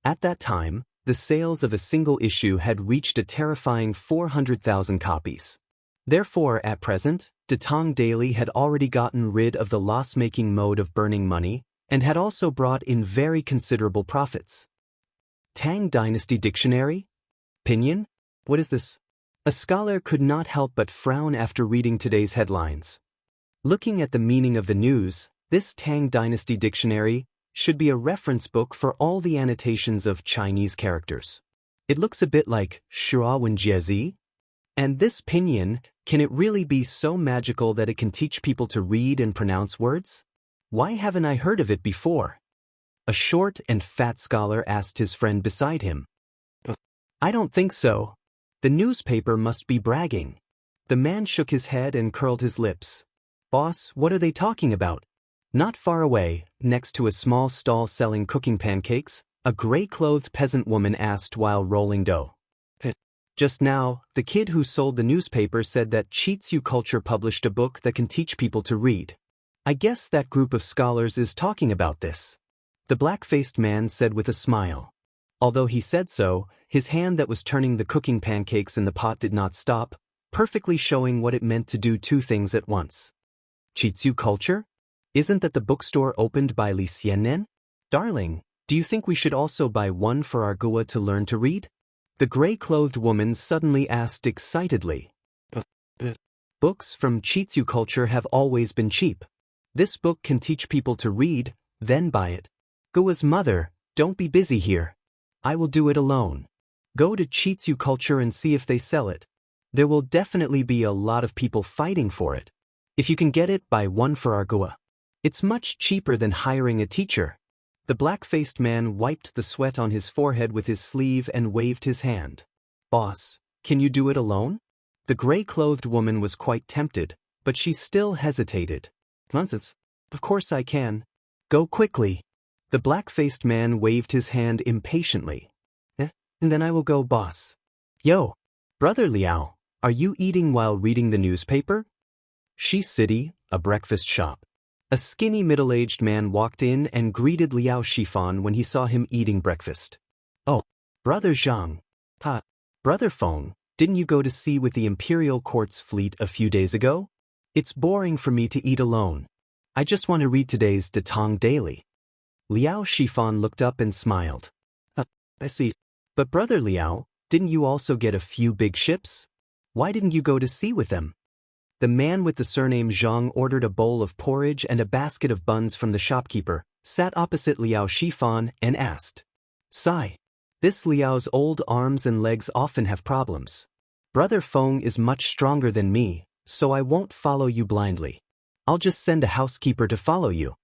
At that time, the sales of a single issue had reached a terrifying 400,000 copies. Therefore, at present, Datang Daily had already gotten rid of the loss-making mode of burning money and had also brought in very considerable profits. Tang Dynasty Dictionary? Pinyin? What is this? A scholar could not help but frown after reading today's headlines. Looking at the meaning of the news, this Tang Dynasty Dictionary should be a reference book for all the annotations of Chinese characters. It looks a bit like Shua Wen Jiezi. And this pinyin, can it really be so magical that it can teach people to read and pronounce words? Why haven't I heard of it before? A short and fat scholar asked his friend beside him. I don't think so. The newspaper must be bragging. The man shook his head and curled his lips. Boss, what are they talking about? Not far away, next to a small stall selling cooking pancakes, a gray-clothed peasant woman asked while rolling dough. Just now, the kid who sold the newspaper said that Chitsu Culture published a book that can teach people to read. I guess that group of scholars is talking about this. The black-faced man said with a smile. Although he said so, his hand that was turning the cooking pancakes in the pot did not stop, perfectly showing what it meant to do two things at once. Chitsu Culture? Isn't that the bookstore opened by Li Xiannen? Darling, do you think we should also buy one for our Gua to learn to read? The gray-clothed woman suddenly asked excitedly. Books from Chitsu Culture have always been cheap. This book can teach people to read, then buy it. Gua's mother, don't be busy here. I will do it alone. Go to Chitsu Culture and see if they sell it. There will definitely be a lot of people fighting for it. If you can get it, buy one for our Gua. It's much cheaper than hiring a teacher. The black-faced man wiped the sweat on his forehead with his sleeve and waved his hand. Boss, can you do it alone? The gray-clothed woman was quite tempted, but she still hesitated. Nonsense. Of course I can. Go quickly. The black-faced man waved his hand impatiently. And then I will go, boss. Yo, Brother Liao, are you eating while reading the newspaper? Shi City, a breakfast shop. A skinny middle-aged man walked in and greeted Liao Shifan when he saw him eating breakfast. Oh, Brother Zhang. Brother Feng, didn't you go to sea with the Imperial Court's fleet a few days ago? It's boring for me to eat alone. I just want to read today's Datang Daily. Liao Shifan looked up and smiled. I see. But Brother Liao, didn't you also get a few big ships? Why didn't you go to sea with them? The man with the surname Zhang ordered a bowl of porridge and a basket of buns from the shopkeeper, sat opposite Liao Shifan, and asked. Sigh. This Liao's old arms and legs often have problems. Brother Feng is much stronger than me, so I won't follow you blindly. I'll just send a housekeeper to follow you.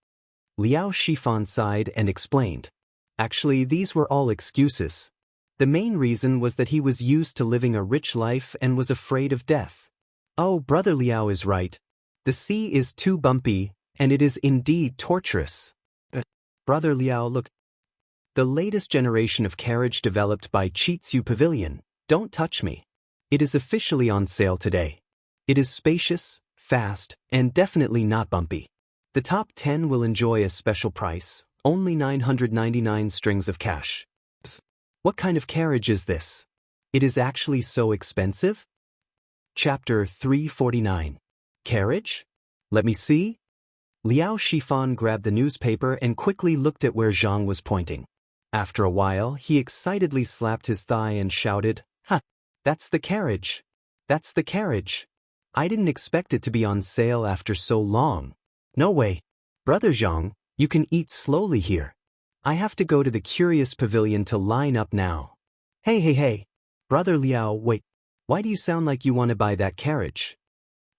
Liao Shifan sighed and explained. Actually, these were all excuses. The main reason was that he was used to living a rich life and was afraid of death. Oh, Brother Liao is right. The sea is too bumpy, and it is indeed torturous. Brother Liao, look. The latest generation of carriage developed by Chitsu Pavilion, don't touch me. It is officially on sale today. It is spacious, fast, and definitely not bumpy. The top 10 will enjoy a special price, only 999 strings of cash. What kind of carriage is this? It is actually so expensive? Chapter 349. Carriage? Let me see. Liao Shifan grabbed the newspaper and quickly looked at where Zhang was pointing. After a while, he excitedly slapped his thigh and shouted, "Ha! That's the carriage! That's the carriage! I didn't expect it to be on sale after so long. No way! Brother Zhang, you can eat slowly here. I have to go to the Curious Pavilion to line up now." Hey! Brother Liao, wait. Why do you sound like you want to buy that carriage?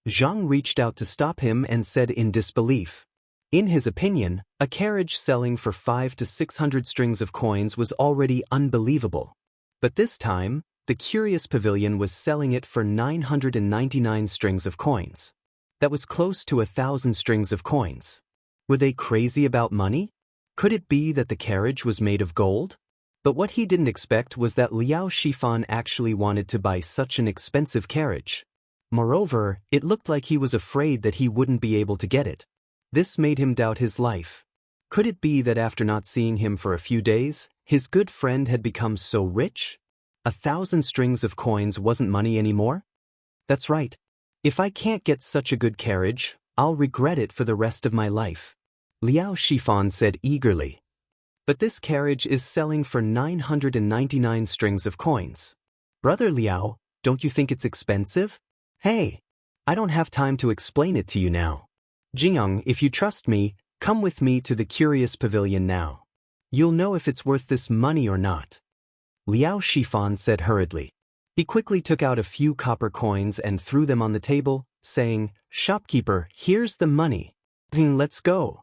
Zhang reached out to stop him and said in disbelief. In his opinion, a carriage selling for 500 to 600 strings of coins was already unbelievable. But this time, the Curious Pavilion was selling it for 999 strings of coins. That was close to 1,000 strings of coins. Were they crazy about money? Could it be that the carriage was made of gold? But what he didn't expect was that Liao Shifan actually wanted to buy such an expensive carriage. Moreover, it looked like he was afraid that he wouldn't be able to get it. This made him doubt his life. Could it be that after not seeing him for a few days, his good friend had become so rich? 1,000 strings of coins wasn't money anymore? That's right. If I can't get such a good carriage, I'll regret it for the rest of my life. Liao Shifan said eagerly. But this carriage is selling for 999 strings of coins. Brother Liao, don't you think it's expensive? Hey, I don't have time to explain it to you now. Jingyang, if you trust me, come with me to the Curious Pavilion now. You'll know if it's worth this money or not. Liao Shifan said hurriedly. He quickly took out a few copper coins and threw them on the table, saying, "Shopkeeper, here's the money. Then let's go."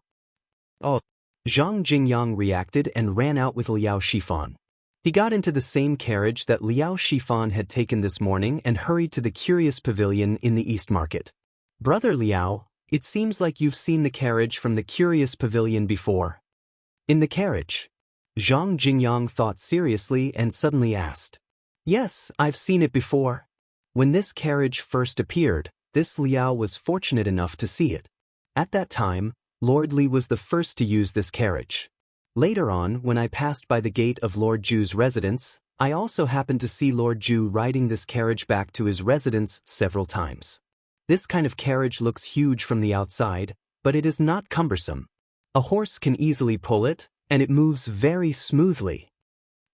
Oh. Zhang Jingyang reacted and ran out with Liao Shifan. He got into the same carriage that Liao Shifan had taken this morning and hurried to the Curious Pavilion in the East Market. Brother Liao, it seems like you've seen the carriage from the Curious Pavilion before. In the carriage? Zhang Jingyang thought seriously and suddenly asked. Yes, I've seen it before. When this carriage first appeared, this Liao was fortunate enough to see it. At that time, Lord Li was the first to use this carriage. Later on, when I passed by the gate of Lord Ju's residence, I also happened to see Lord Ju riding this carriage back to his residence several times. This kind of carriage looks huge from the outside, but it is not cumbersome. A horse can easily pull it, and it moves very smoothly.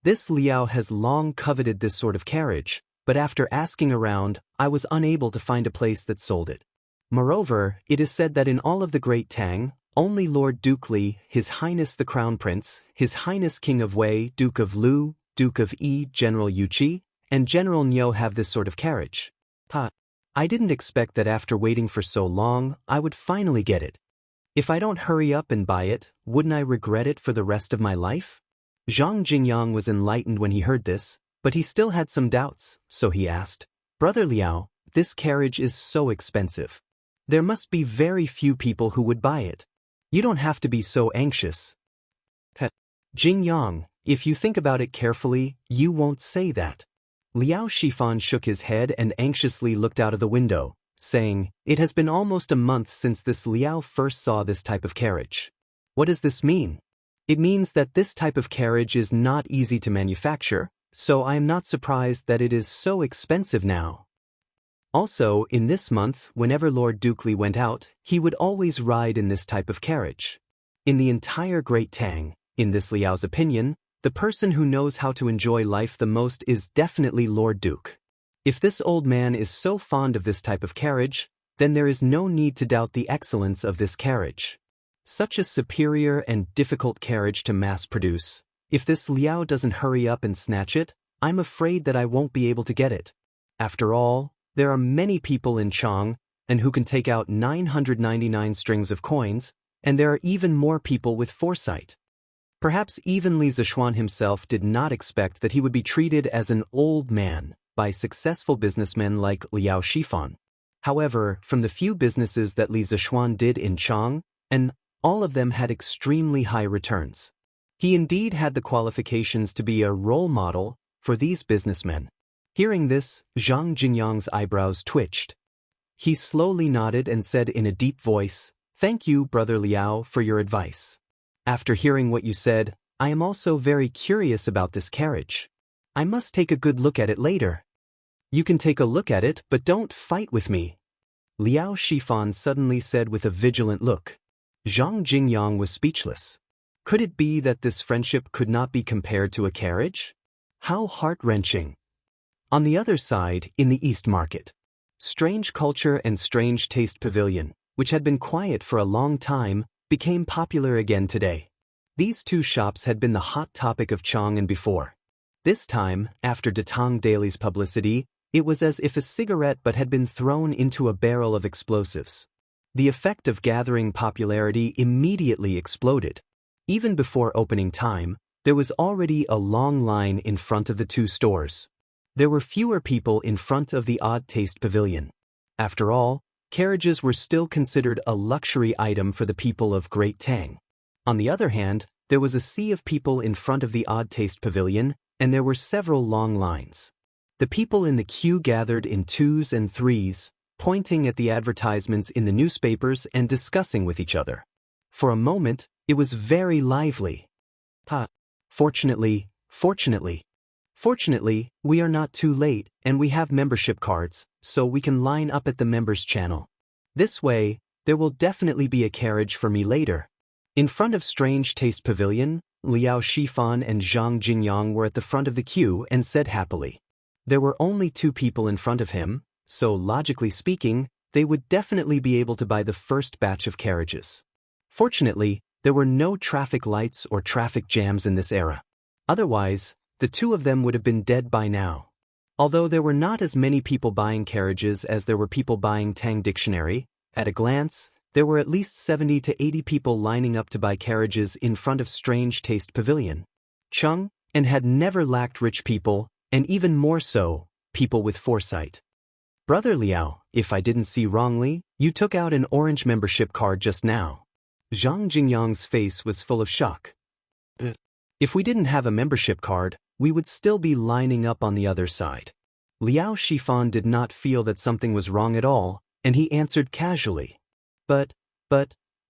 This Liao has long coveted this sort of carriage, but after asking around, I was unable to find a place that sold it. Moreover, it is said that in all of the Great Tang, only Lord Duke Li, His Highness the Crown Prince, His Highness King of Wei, Duke of Lu, Duke of Yi, General Yuqi, and General Niu have this sort of carriage. I didn't expect that after waiting for so long, I would finally get it. If I don't hurry up and buy it, wouldn't I regret it for the rest of my life? Zhang Jingyang was enlightened when he heard this, but he still had some doubts, so he asked, Brother Liao, this carriage is so expensive. There must be very few people who would buy it. You don't have to be so anxious. Jingyang, if you think about it carefully, you won't say that. Liao Shifan shook his head and anxiously looked out of the window, saying, It has been almost a month since this Liao first saw this type of carriage. What does this mean? It means that this type of carriage is not easy to manufacture, so I am not surprised that it is so expensive now. Also, in this month, whenever Lord Duke Li went out, he would always ride in this type of carriage. In the entire Great Tang, in this Liao's opinion, the person who knows how to enjoy life the most is definitely Lord Duke. If this old man is so fond of this type of carriage, then there is no need to doubt the excellence of this carriage. Such a superior and difficult carriage to mass produce. If this Liao doesn't hurry up and snatch it, I'm afraid that I won't be able to get it. After all, there are many people in Chang, and who can take out 999 strings of coins, and there are even more people with foresight. Perhaps even Li Zishuan himself did not expect that he would be treated as an old man by successful businessmen like Liao Shifan. However, from the few businesses that Li Zishuan did in Chang, and all of them had extremely high returns. He indeed had the qualifications to be a role model for these businessmen. Hearing this, Zhang Jingyang's eyebrows twitched. He slowly nodded and said in a deep voice, Thank you, Brother Liao, for your advice. After hearing what you said, I am also very curious about this carriage. I must take a good look at it later. You can take a look at it, but don't fight with me. Liao Shifan suddenly said with a vigilant look. Zhang Jingyang was speechless. Could it be that this friendship could not be compared to a carriage? How heart-wrenching. On the other side, in the East Market, Strange Culture and Strange Taste Pavilion, which had been quiet for a long time, became popular again today. These two shops had been the hot topic of Chang'an before. This time, after Datang Daily's publicity, it was as if a cigarette butt had been thrown into a barrel of explosives. The effect of gathering popularity immediately exploded. Even before opening time, there was already a long line in front of the two stores. There were fewer people in front of the Odd Taste Pavilion. After all, carriages were still considered a luxury item for the people of Great Tang. On the other hand, there was a sea of people in front of the Odd Taste Pavilion, and there were several long lines. The people in the queue gathered in twos and threes, pointing at the advertisements in the newspapers and discussing with each other. For a moment, it was very lively. Fortunately, we are not too late, and we have membership cards, so we can line up at the members channel. This way, there will definitely be a carriage for me later. In front of Strange Taste Pavilion, Liao Shifan and Zhang Jingyang were at the front of the queue and said happily. There were only two people in front of him, so logically speaking, they would definitely be able to buy the first batch of carriages. Fortunately, there were no traffic lights or traffic jams in this era. Otherwise, the two of them would have been dead by now. Although there were not as many people buying carriages as there were people buying Tang Dictionary, at a glance, there were at least 70 to 80 people lining up to buy carriages in front of Strange Taste Pavilion. Chang'an had never lacked rich people, and even more so, people with foresight. Brother Liao, if I didn't see wrongly, you took out an orange membership card just now. Zhang Jingyang's face was full of shock. If we didn't have a membership card, we would still be lining up on the other side. Liao Shifan did not feel that something was wrong at all, and he answered casually. But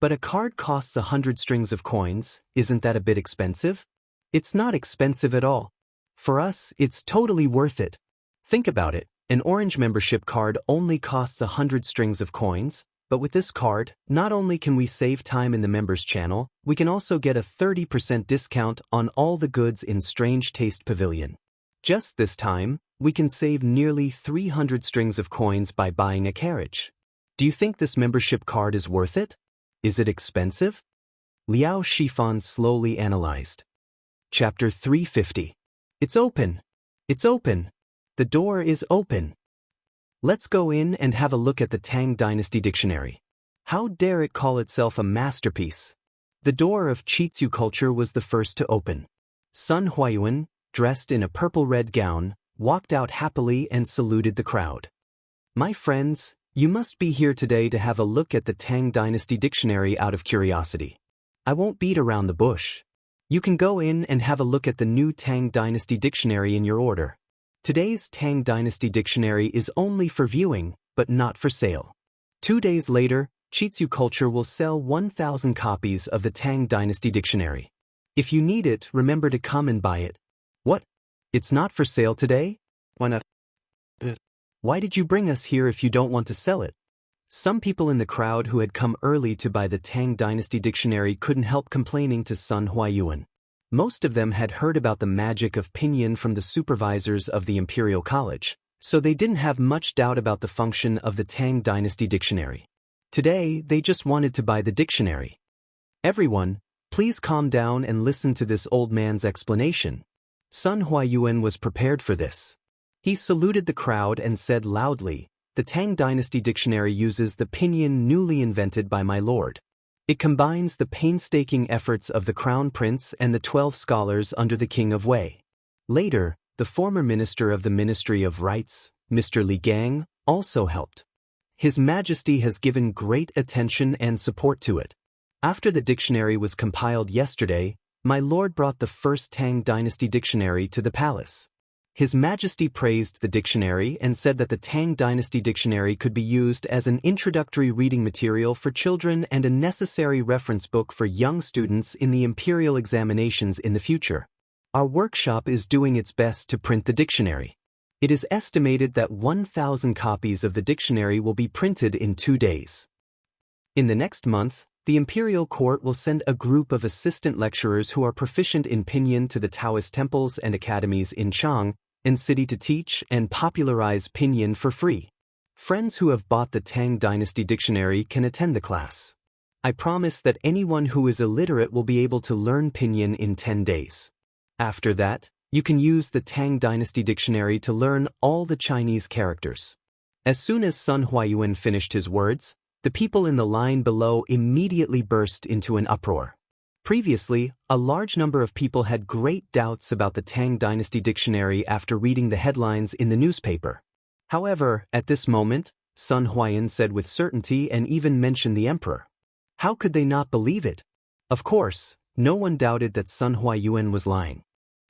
a card costs 100 strings of coins, isn't that a bit expensive? It's not expensive at all. For us, it's totally worth it. Think about it, an orange membership card only costs 100 strings of coins, but with this card, not only can we save time in the members channel, we can also get a 30% discount on all the goods in Strange Taste Pavilion. Just this time, we can save nearly 300 strings of coins by buying a carriage. Do you think this membership card is worth it? Is it expensive? Liao Shifan slowly analyzed. Chapter 350. It's open. It's open. The door is open. Let's go in and have a look at the Tang Dynasty Dictionary. How dare it call itself a masterpiece? The door of Chitsu culture was the first to open. Sun Huayuan, dressed in a purple-red gown, walked out happily and saluted the crowd. My friends, you must be here today to have a look at the Tang Dynasty Dictionary out of curiosity. I won't beat around the bush. You can go in and have a look at the new Tang Dynasty Dictionary in your order. Today's Tang Dynasty Dictionary is only for viewing, but not for sale. 2 days later, Chitsu Culture will sell 1,000 copies of the Tang Dynasty Dictionary. If you need it, remember to come and buy it. What? It's not for sale today? Why not? Why did you bring us here if you don't want to sell it? Some people in the crowd who had come early to buy the Tang Dynasty Dictionary couldn't help complaining to Sun Huayuan. Most of them had heard about the magic of pinyin from the supervisors of the Imperial College, so they didn't have much doubt about the function of the Tang Dynasty Dictionary. Today, they just wanted to buy the dictionary. Everyone, please calm down and listen to this old man's explanation. Sun Huayuan was prepared for this. He saluted the crowd and said loudly, "The Tang Dynasty Dictionary uses the pinyin newly invented by my lord. It combines the painstaking efforts of the Crown Prince and the 12 scholars under the King of Wei. Later, the former Minister of the Ministry of Rights, Mr. Li Gang, also helped. His Majesty has given great attention and support to it. After the dictionary was compiled yesterday, my lord brought the first Tang Dynasty Dictionary to the palace. His Majesty praised the dictionary and said that the Tang Dynasty Dictionary could be used as an introductory reading material for children and a necessary reference book for young students in the imperial examinations in the future. Our workshop is doing its best to print the dictionary. It is estimated that 1,000 copies of the dictionary will be printed in 2 days. In the next month, the imperial court will send a group of assistant lecturers who are proficient in pinyin to the Daoist temples and academies in Chang and city to teach and popularize pinyin for free. Friends who have bought the Tang Dynasty Dictionary can attend the class. I promise that anyone who is illiterate will be able to learn pinyin in 10 days. After that, you can use the Tang Dynasty Dictionary to learn all the Chinese characters. As soon as Sun Huayuan finished his words, the people in the line below immediately burst into an uproar. Previously, a large number of people had great doubts about the Tang Dynasty Dictionary after reading the headlines in the newspaper. However, at this moment, Sun Huayuan said with certainty and even mentioned the emperor. How could they not believe it? Of course, no one doubted that Sun Huayuan was lying.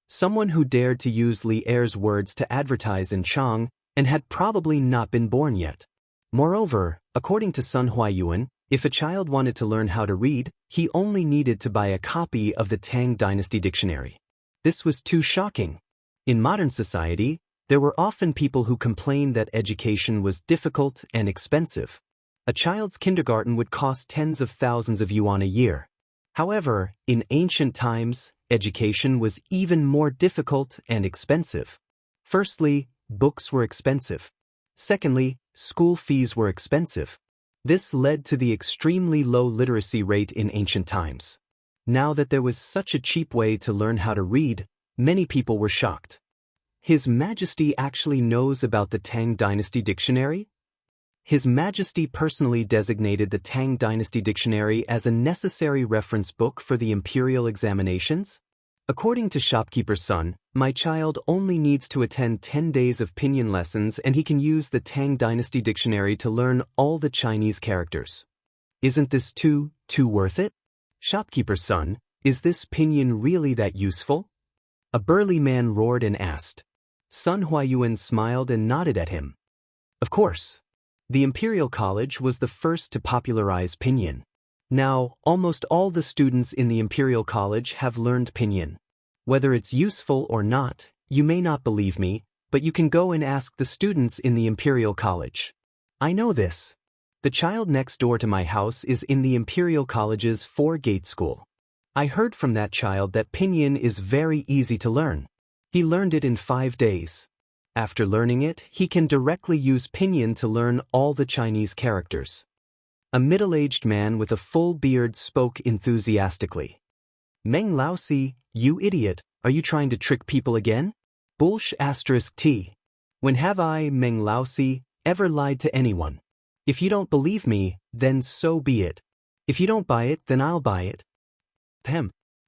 Someone who dared to use Li Er's words to advertise in Chang and had probably not been born yet. Moreover, according to Sun Huayuan, if a child wanted to learn how to read, he only needed to buy a copy of the Tang Dynasty Dictionary. This was too shocking. In modern society, there were often people who complained that education was difficult and expensive. A child's kindergarten would cost tens of thousands of yuan a year. However, in ancient times, education was even more difficult and expensive. Firstly, books were expensive. Secondly, school fees were expensive. This led to the extremely low literacy rate in ancient times. Now that there was such a cheap way to learn how to read, many people were shocked. His Majesty actually knows about the Tang Dynasty Dictionary? His Majesty personally designated the Tang Dynasty Dictionary as a necessary reference book for the imperial examinations? According to Shopkeeper's Son, my child only needs to attend 10 days of pinyin lessons and he can use the Tang Dynasty Dictionary to learn all the Chinese characters. Isn't this too worth it? Shopkeeper's Son, is this pinyin really that useful? A burly man roared and asked. Sun Huayuan smiled and nodded at him. Of course. The Imperial College was the first to popularize pinyin. Now, almost all the students in the Imperial College have learned pinyin. Whether it's useful or not, you may not believe me, but you can go and ask the students in the Imperial College. I know this. The child next door to my house is in the Imperial College's 4-gate school. I heard from that child that pinyin is very easy to learn. He learned it in 5 days. After learning it, he can directly use pinyin to learn all the Chinese characters. A middle-aged man with a full beard spoke enthusiastically. Meng Laosi, you idiot, are you trying to trick people again? *T. When have I, Meng Laosi, ever lied to anyone? If you don't believe me, then so be it. If you don't buy it, then I'll buy it.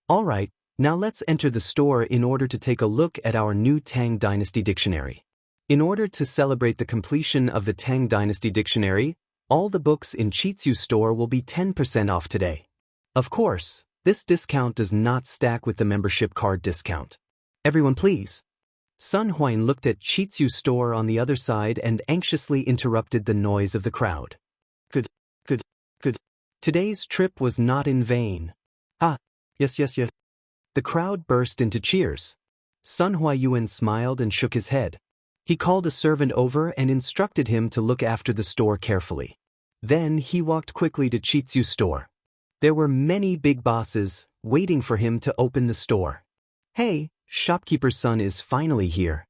All right, now let's enter the store in order to take a look at our new Tang Dynasty Dictionary. In order to celebrate the completion of the Tang Dynasty Dictionary, all the books in Chitsu's store will be 10% off today. Of course, this discount does not stack with the membership card discount. Everyone please. Sun Huayuan looked at Chitsu's store on the other side and anxiously interrupted the noise of the crowd. Good. Today's trip was not in vain. Yes. The crowd burst into cheers. Sun Huayuan smiled and shook his head. He called a servant over and instructed him to look after the store carefully. Then he walked quickly to Chitsu's store. There were many big bosses waiting for him to open the store. Hey, Shopkeeper's Son is finally here.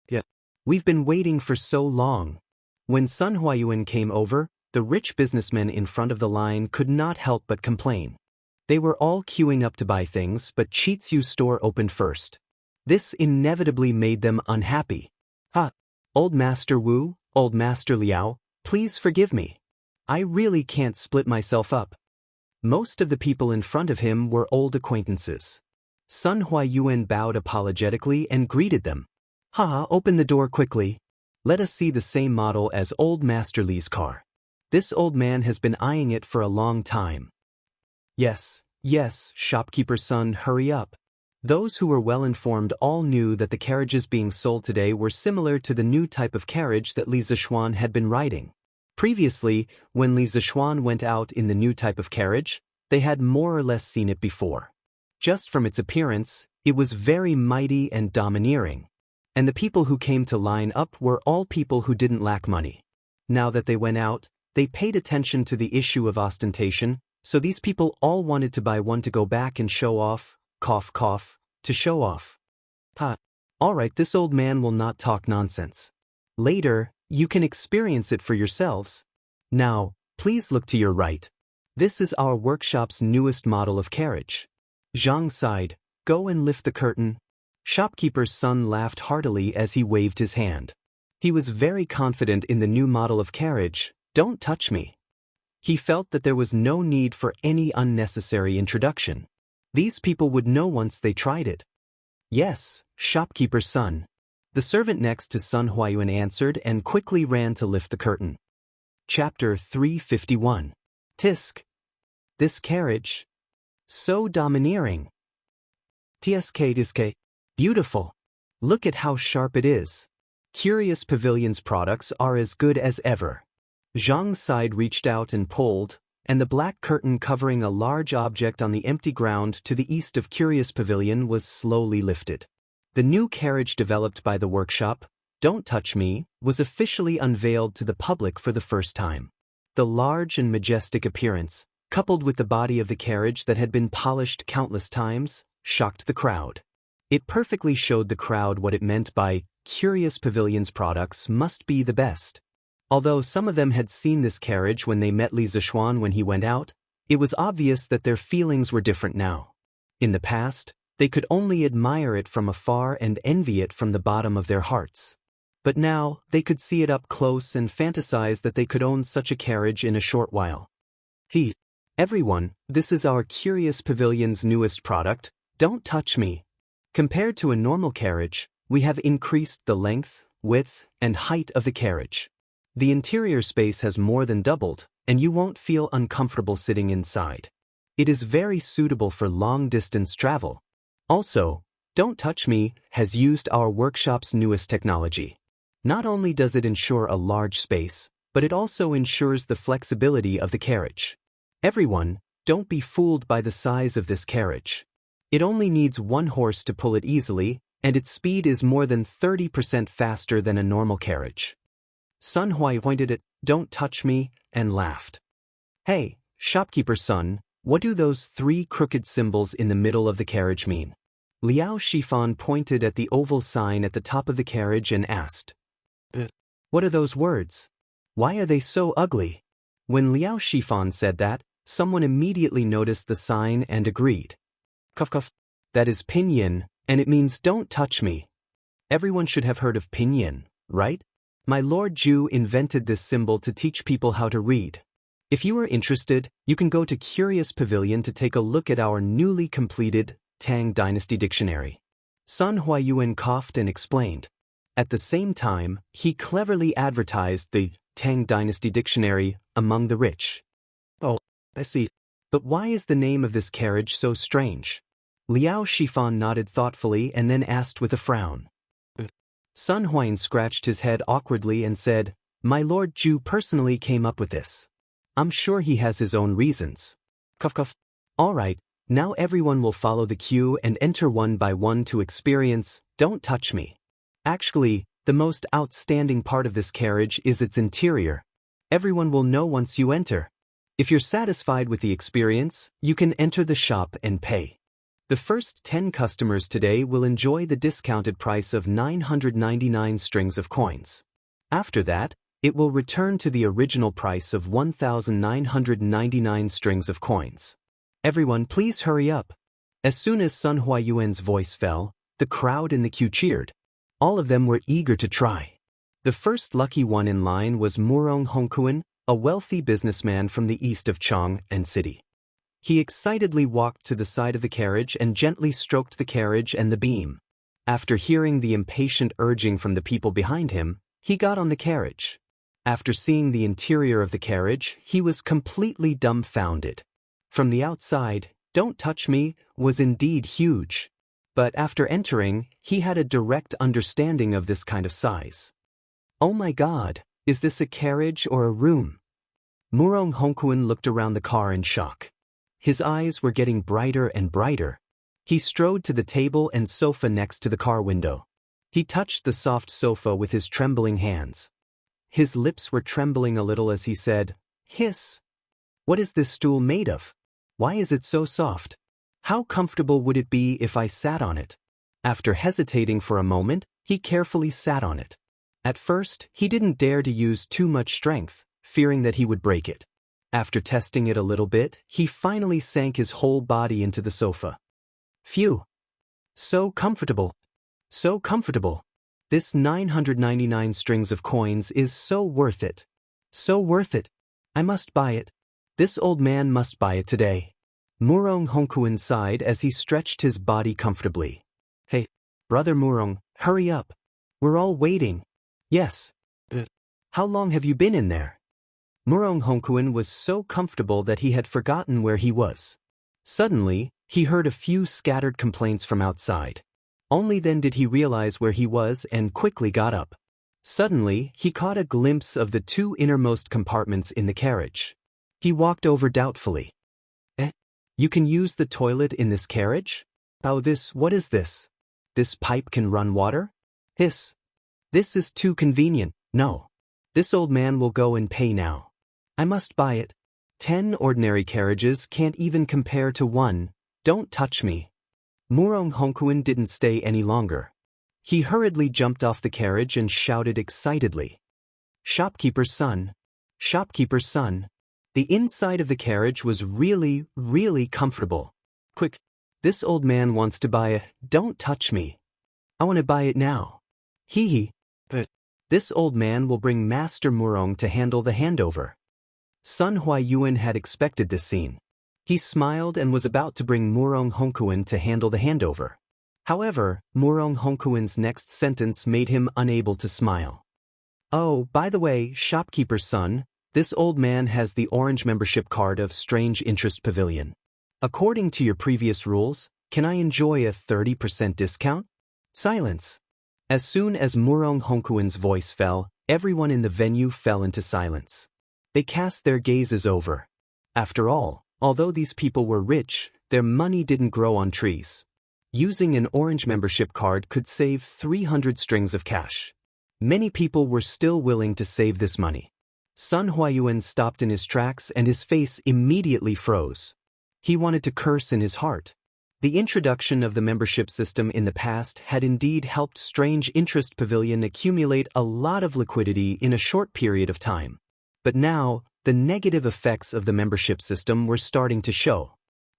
Yeah, we've been waiting for so long. When Sun Huayuan came over, the rich businessmen in front of the line could not help but complain. They were all queuing up to buy things, but Chitsu's store opened first. This inevitably made them unhappy. Old Master Wu, Old Master Liao, please forgive me. I really can't split myself up. Most of the people in front of him were old acquaintances. Sun Huayuan bowed apologetically and greeted them. Open the door quickly. Let us see the same model as Old Master Li's car. This old man has been eyeing it for a long time. Yes, Shopkeeper's Son, hurry up. Those who were well informed all knew that the carriages being sold today were similar to the new type of carriage that Li Zishuan had been riding. Previously, when Li Zishuan went out in the new type of carriage, they had more or less seen it before. Just from its appearance, it was very mighty and domineering. and the people who came to line up were all people who didn't lack money. Now that they went out, they paid attention to the issue of ostentation, so these people all wanted to buy one to go back and show off, cough cough, to show off. Ha. Alright, this old man will not talk nonsense. Later, you can experience it for yourselves. Now, please look to your right. This is our workshop's newest model of carriage. Zhang sighed. Go and lift the curtain. Shopkeeper's son laughed heartily as he waved his hand. He was very confident in the new model of carriage. Don't touch me. He felt that there was no need for any unnecessary introduction. These people would know once they tried it. Yes, shopkeeper's son. The servant next to Sun Huayuan answered and quickly ran to lift the curtain. Chapter 351. Tisk. This carriage. So domineering. Tiske. Beautiful. Look at how sharp it is. Curious Pavilion's products are as good as ever. Zhang's side reached out and pulled, and the black curtain covering a large object on the empty ground to the east of Curious Pavilion was slowly lifted. The new carriage developed by the workshop, Don't Touch Me, was officially unveiled to the public for the first time. The large and majestic appearance, coupled with the body of the carriage that had been polished countless times, shocked the crowd. It perfectly showed the crowd what it meant by Curious Pavilion's products must be the best. Although some of them had seen this carriage when they met Li Zishuan when he went out, it was obvious that their feelings were different now. In the past, they could only admire it from afar and envy it from the bottom of their hearts. But now, they could see it up close and fantasize that they could own such a carriage in a short while. Everyone, this is our Curious Pavilion's newest product, Don't Touch Me. Compared to a normal carriage, we have increased the length, width, and height of the carriage. The interior space has more than doubled, and you won't feel uncomfortable sitting inside. It is very suitable for long-distance travel. Also, Don't Touch Me has used our workshop's newest technology. Not only does it ensure a large space, but it also ensures the flexibility of the carriage. Everyone, don't be fooled by the size of this carriage. It only needs 1 horse to pull it easily, and its speed is more than 30% faster than a normal carriage. Sun Huai pointed at Don't Touch Me and laughed. Hey, shopkeeper's son, what do those 3 crooked symbols in the middle of the carriage mean? Liao Shifan pointed at the oval sign at the top of the carriage and asked. What are those words? Why are they so ugly? When Liao Shifan said that, someone immediately noticed the sign and agreed. Cuff. That is pinyin, and it means don't touch me. Everyone should have heard of pinyin, right? My Lord Zhu invented this symbol to teach people how to read. If you are interested, you can go to Curious Pavilion to take a look at our newly completed Tang Dynasty Dictionary. Sun Huayuan coughed and explained. At the same time, he cleverly advertised the Tang Dynasty Dictionary among the rich. Oh, I see. But why is the name of this carriage so strange? Liao Shifan nodded thoughtfully and then asked with a frown. Sun Huayan scratched his head awkwardly and said, My Lord Zhu personally came up with this. I'm sure he has his own reasons. Cuff. All right, now everyone will follow the queue and enter one by one to experience Don't Touch Me. Actually, the most outstanding part of this carriage is its interior. Everyone will know once you enter. If you're satisfied with the experience, you can enter the shop and pay. The first 10 customers today will enjoy the discounted price of 999 strings of coins. After that, it will return to the original price of 1,999 strings of coins. Everyone please hurry up. As soon as Sun Huayuan's voice fell, the crowd in the queue cheered. All of them were eager to try. The first lucky one in line was Murong Hongkuan, a wealthy businessman from the east of Chang'an City. He excitedly walked to the side of the carriage and gently stroked the carriage and the beam. After hearing the impatient urging from the people behind him, he got on the carriage. After seeing the interior of the carriage, he was completely dumbfounded. From the outside, Don't Touch Me was indeed huge. But after entering, he had a direct understanding of this kind of size. Oh my God, is this a carriage or a room? Murong Hongkuan looked around the car in shock. His eyes were getting brighter and brighter. He strode to the table and sofa next to the car window. He touched the soft sofa with his trembling hands. His lips were trembling a little as he said, "Hiss! What is this stool made of? Why is it so soft? How comfortable would it be if I sat on it?" After hesitating for a moment, he carefully sat on it. At first, he didn't dare to use too much strength, fearing that he would break it. After testing it a little bit, he finally sank his whole body into the sofa. Phew! So comfortable! So comfortable! This 999 strings of coins is so worth it. So worth it. I must buy it. This old man must buy it today. Murong Hongkuan sighed as he stretched his body comfortably. Hey, brother Murong, hurry up. We're all waiting. Yes. But how long have you been in there? Murong Hongkuan was so comfortable that he had forgotten where he was. Suddenly, he heard a few scattered complaints from outside. Only then did he realize where he was and quickly got up. Suddenly, he caught a glimpse of the two innermost compartments in the carriage. He walked over doubtfully. You can use the toilet in this carriage? Oh, what is this? This pipe can run water? This is too convenient. No. This old man will go and pay now. I must buy it. 10 ordinary carriages can't even compare to one. Don't touch me. Murong Hongkuan didn't stay any longer. He hurriedly jumped off the carriage and shouted excitedly. Shopkeeper's son! Shopkeeper's son! The inside of the carriage was really, really comfortable. Quick! This old man wants to buy it. Don't touch me. I want to buy it now. Hee. But this old man will bring Master Murong to handle the handover. Sun Huayuan had expected this scene. He smiled and was about to bring Murong Hongkuan to handle the handover. However, Murong Hongkuan's next sentence made him unable to smile. Oh, by the way, shopkeeper's son, this old man has the orange membership card of Strange Interest Pavilion. According to your previous rules, can I enjoy a 30% discount? Silence. As soon as Murong Hongkuan's voice fell, everyone in the venue fell into silence. They cast their gazes over. After all, although these people were rich, their money didn't grow on trees. Using an orange membership card could save 300 strings of cash. Many people were still willing to save this money. Sun Huayuan stopped in his tracks and his face immediately froze. He wanted to curse in his heart. The introduction of the membership system in the past had indeed helped Strange Interest Pavilion accumulate a lot of liquidity in a short period of time. But now, the negative effects of the membership system were starting to show.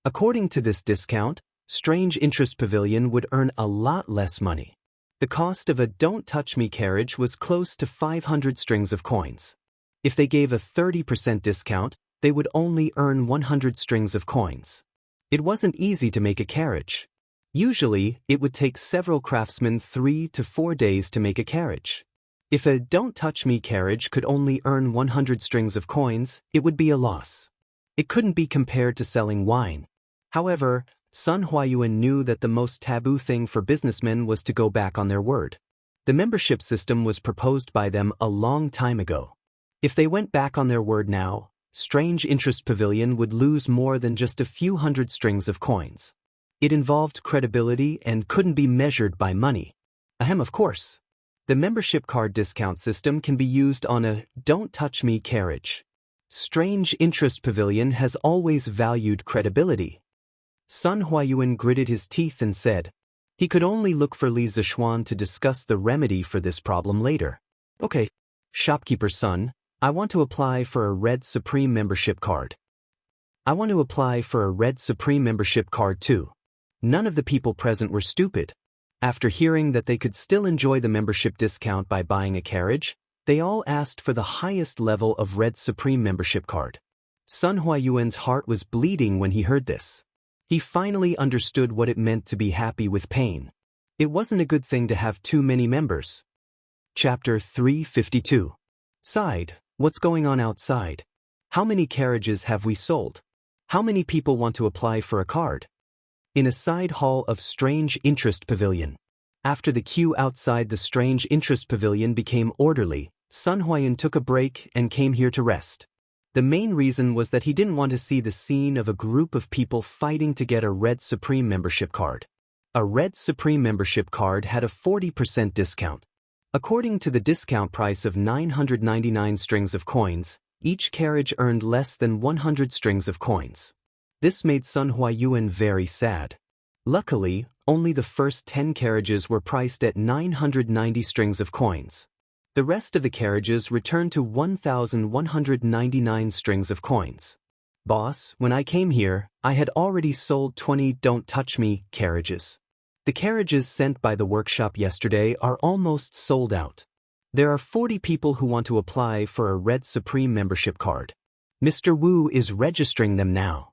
According to this discount, Strange Interest Pavilion would earn a lot less money. The cost of a Don't Touch Me carriage was close to 500 strings of coins. If they gave a 30% discount, they would only earn 100 strings of coins. It wasn't easy to make a carriage. Usually, it would take several craftsmen 3 to 4 days to make a carriage. If a Don't Touch Me carriage could only earn 100 strings of coins, it would be a loss. It couldn't be compared to selling wine. However, Sun Huayuan knew that the most taboo thing for businessmen was to go back on their word. The membership system was proposed by them a long time ago. If they went back on their word now, Strange Interest Pavilion would lose more than just a few hundred strings of coins. It involved credibility and couldn't be measured by money. Of course. The membership card discount system can be used on a Don't Touch Me carriage. Strange Interest Pavilion has always valued credibility. Sun Huayuan gritted his teeth and said, he could only look for Li Zishuan to discuss the remedy for this problem later. Okay, shopkeeper's son, I want to apply for a Red Supreme membership card. I want to apply for a Red Supreme membership card too. None of the people present were stupid. After hearing that they could still enjoy the membership discount by buying a carriage, they all asked for the highest level of Red Supreme membership card. Sun Huayuan's heart was bleeding when he heard this. He finally understood what it meant to be happy with pain. It wasn't a good thing to have too many members. Chapter 352. Side, what's going on outside? How many carriages have we sold? How many people want to apply for a card? In a side hall of Strange Interest Pavilion. After the queue outside the Strange Interest Pavilion became orderly, Sun Huayuan took a break and came here to rest. The main reason was that he didn't want to see the scene of a group of people fighting to get a Red Supreme membership card. A Red Supreme membership card had a 40% discount. According to the discount price of 999 strings of coins, each carriage earned less than 100 strings of coins. This made Sun Huayuan very sad. Luckily, only the first 10 carriages were priced at 990 strings of coins. The rest of the carriages returned to 1,199 strings of coins. Boss, when I came here, I had already sold 20 Don't Touch Me carriages. The carriages sent by the workshop yesterday are almost sold out. There are 40 people who want to apply for a Red Supreme membership card. Mr. Wu is registering them now.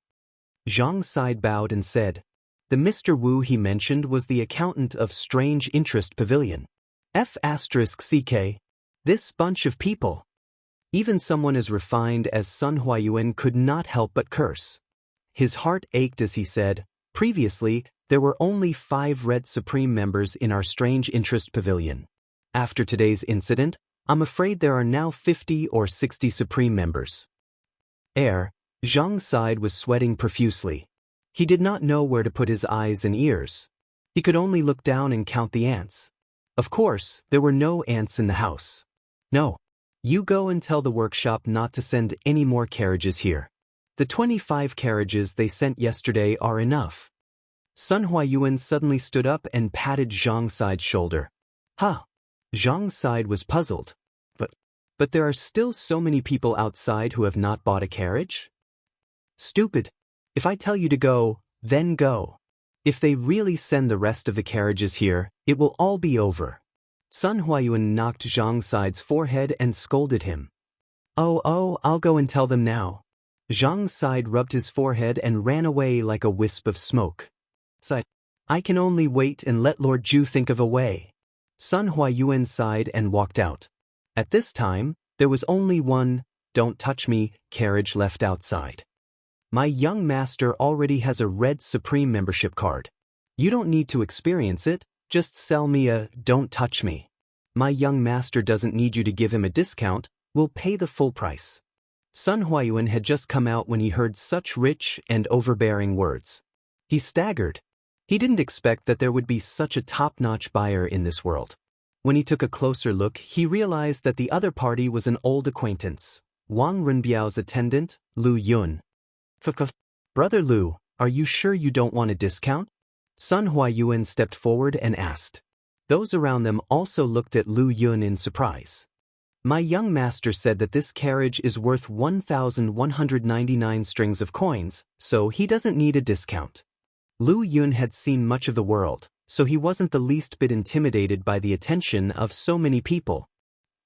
Xianxia bowed and said, the Mr. Wu he mentioned was the accountant of Strange Interest Pavilion. F***CK. This bunch of people. Even someone as refined as Sun Huayuan could not help but curse. His heart ached as he said, previously, there were only 5 Red Supreme members in our Strange Interest Pavilion. After today's incident, I'm afraid there are now 50 or 60 Supreme members. Xianxia was sweating profusely. He did not know where to put his eyes and ears. He could only look down and count the ants. Of course, there were no ants in the house. No. You go and tell the workshop not to send any more carriages here. The 25 carriages they sent yesterday are enough. Sun Huayuan suddenly stood up and patted Xianxia's shoulder. Huh. Xianxia was puzzled. But there are still so many people outside who have not bought a carriage? Stupid. If I tell you to go, then go. If they really send the rest of the carriages here, it will all be over. Sun Huayuan knocked Xianxia's forehead and scolded him. Oh, I'll go and tell them now. Xianxia rubbed his forehead and ran away like a wisp of smoke. I can only wait and let Lord Zhu think of a way. Sun Huayuan sighed and walked out. At this time, there was only one Don't Touch Me carriage left outside. My young master already has a Red Supreme membership card. You don't need to experience it, just sell me a Don't Touch Me. My young master doesn't need you to give him a discount, we'll pay the full price. Sun Huayuan had just come out when he heard such rich and overbearing words. He staggered. He didn't expect that there would be such a top-notch buyer in this world. When he took a closer look, he realized that the other party was an old acquaintance, Wang Renbiao's attendant, Lu Yun. Brother Lu, are you sure you don't want a discount? Sun Huayuan stepped forward and asked. Those around them also looked at Lu Yun in surprise. My young master said that this carriage is worth 1,199 strings of coins, so he doesn't need a discount. Lu Yun had seen much of the world, so he wasn't the least bit intimidated by the attention of so many people.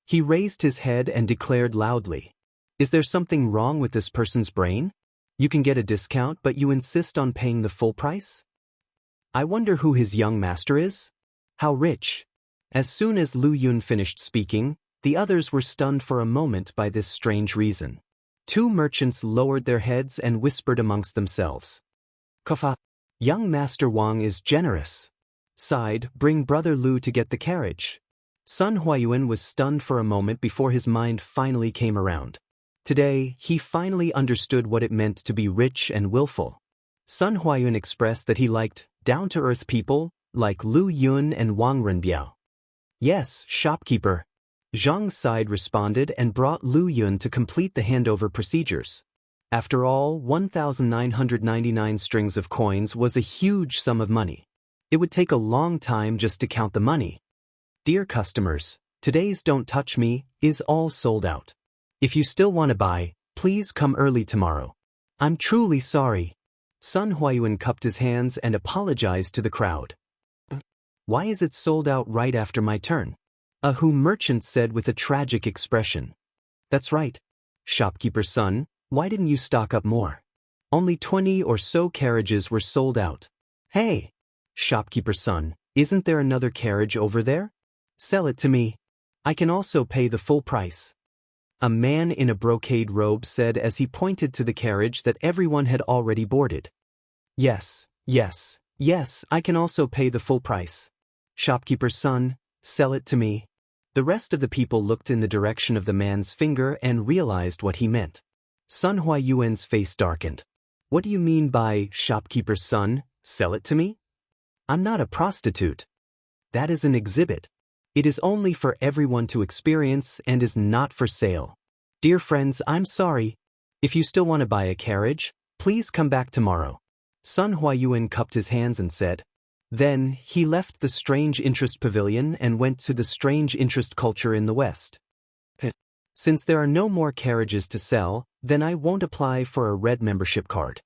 He raised his head and declared loudly, is there something wrong with this person's brain? You can get a discount but you insist on paying the full price? I wonder who his young master is? How rich? As soon as Lu Yun finished speaking, the others were stunned for a moment by this strange reason. 2 merchants lowered their heads and whispered amongst themselves. Young Master Wang is generous. Sighed, bring Brother Lu to get the carriage. Sun Huayuan was stunned for a moment before his mind finally came around. Today, he finally understood what it meant to be rich and willful. Sun Huayuan expressed that he liked down-to-earth people like Lu Yun and Wang Renbiao. Yes, shopkeeper. Xianxia responded and brought Lu Yun to complete the handover procedures. After all, 1,999 strings of coins was a huge sum of money. It would take a long time just to count the money. Dear customers, today's Don't Touch Me is all sold out. If you still want to buy, please come early tomorrow. I'm truly sorry. Sun Huayuan cupped his hands and apologized to the crowd. Why is it sold out right after my turn? A merchant said with a tragic expression. That's right. Shopkeeper's son, why didn't you stock up more? Only 20 or so carriages were sold out. Hey! Shopkeeper's son, isn't there another carriage over there? Sell it to me. I can also pay the full price. A man in a brocade robe said as he pointed to the carriage that everyone had already boarded. Yes, I can also pay the full price. Shopkeeper's son, sell it to me. The rest of the people looked in the direction of the man's finger and realized what he meant. Sun Huayuan's face darkened. What do you mean by, shopkeeper's son, sell it to me? I'm not a prostitute. That is an exhibit. It is only for everyone to experience and is not for sale. Dear friends, I'm sorry. If you still want to buy a carriage, please come back tomorrow. Sun Huayuan cupped his hands and said. Then, he left the Strange Interest Pavilion and went to the Strange Interest Culture in the West. Since there are no more carriages to sell, then I won't apply for a red membership card.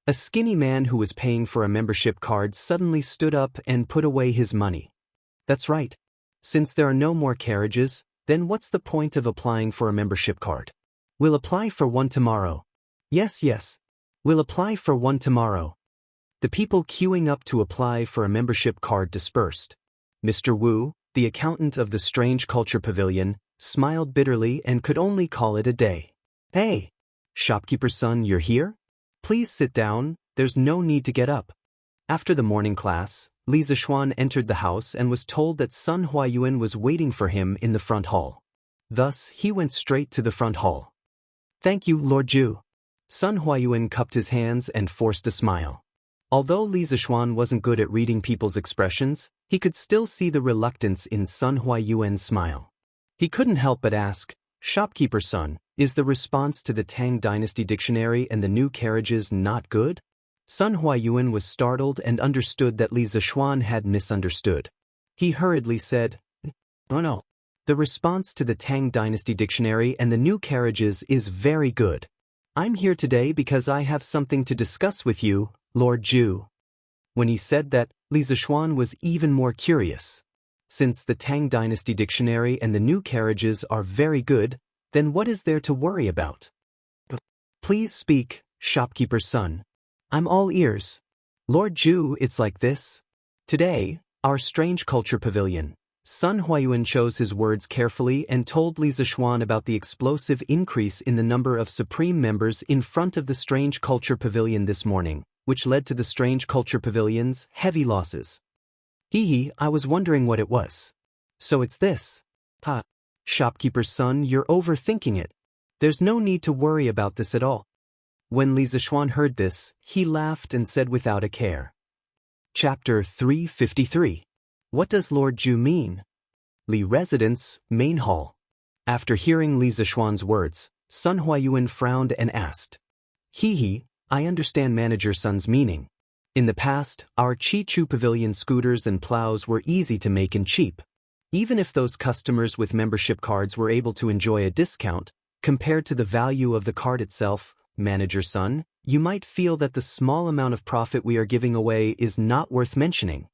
A skinny man who was paying for a membership card suddenly stood up and put away his money. That's right. Since there are no more carriages, then what's the point of applying for a membership card? We'll apply for one tomorrow. Yes. We'll apply for one tomorrow. The people queuing up to apply for a membership card dispersed. Mr. Wu, the accountant of the Strange Culture Pavilion, smiled bitterly and could only call it a day. Hey, shopkeeper's son, you're here? Please sit down, there's no need to get up. After the morning class, Li Zishuan entered the house and was told that Sun Huayuan was waiting for him in the front hall. Thus, he went straight to the front hall. Thank you, Lord Zhu. Sun Huayuan cupped his hands and forced a smile. Although Li Zishuan wasn't good at reading people's expressions, he could still see the reluctance in Sun Huayuan's smile. He couldn't help but ask, Shopkeeper's son, is the response to the Tang Dynasty dictionary and the new carriages not good? Sun Huayuan was startled and understood that Li Zishuan had misunderstood. He hurriedly said, Oh no. The response to the Tang Dynasty dictionary and the new carriages is very good. I'm here today because I have something to discuss with you, Lord Zhu. When he said that, Li Zishuan was even more curious. Since the Tang Dynasty dictionary and the new carriages are very good, then what is there to worry about? Please speak, shopkeeper's son. I'm all ears. Lord Zhu, it's like this. Today, our Strange Culture Pavilion. Sun Huayuan chose his words carefully and told Li Zishuan about the explosive increase in the number of supreme members in front of the Strange Culture Pavilion this morning, which led to the Strange Culture Pavilion's heavy losses. I was wondering what it was. So it's this. Shopkeeper's son, you're overthinking it. There's no need to worry about this at all. When Li Zishuan heard this, he laughed and said without a care. Chapter 353. What does Lord Zhu mean? Li Residence, Main Hall. After hearing Li Zishuan's words, Sun Huayuan frowned and asked. I understand Manager Sun's meaning. In the past, our Chi-Chu Pavilion scooters and plows were easy to make and cheap. Even if those customers with membership cards were able to enjoy a discount, compared to the value of the card itself, Manager Sun, you might feel that the small amount of profit we are giving away is not worth mentioning.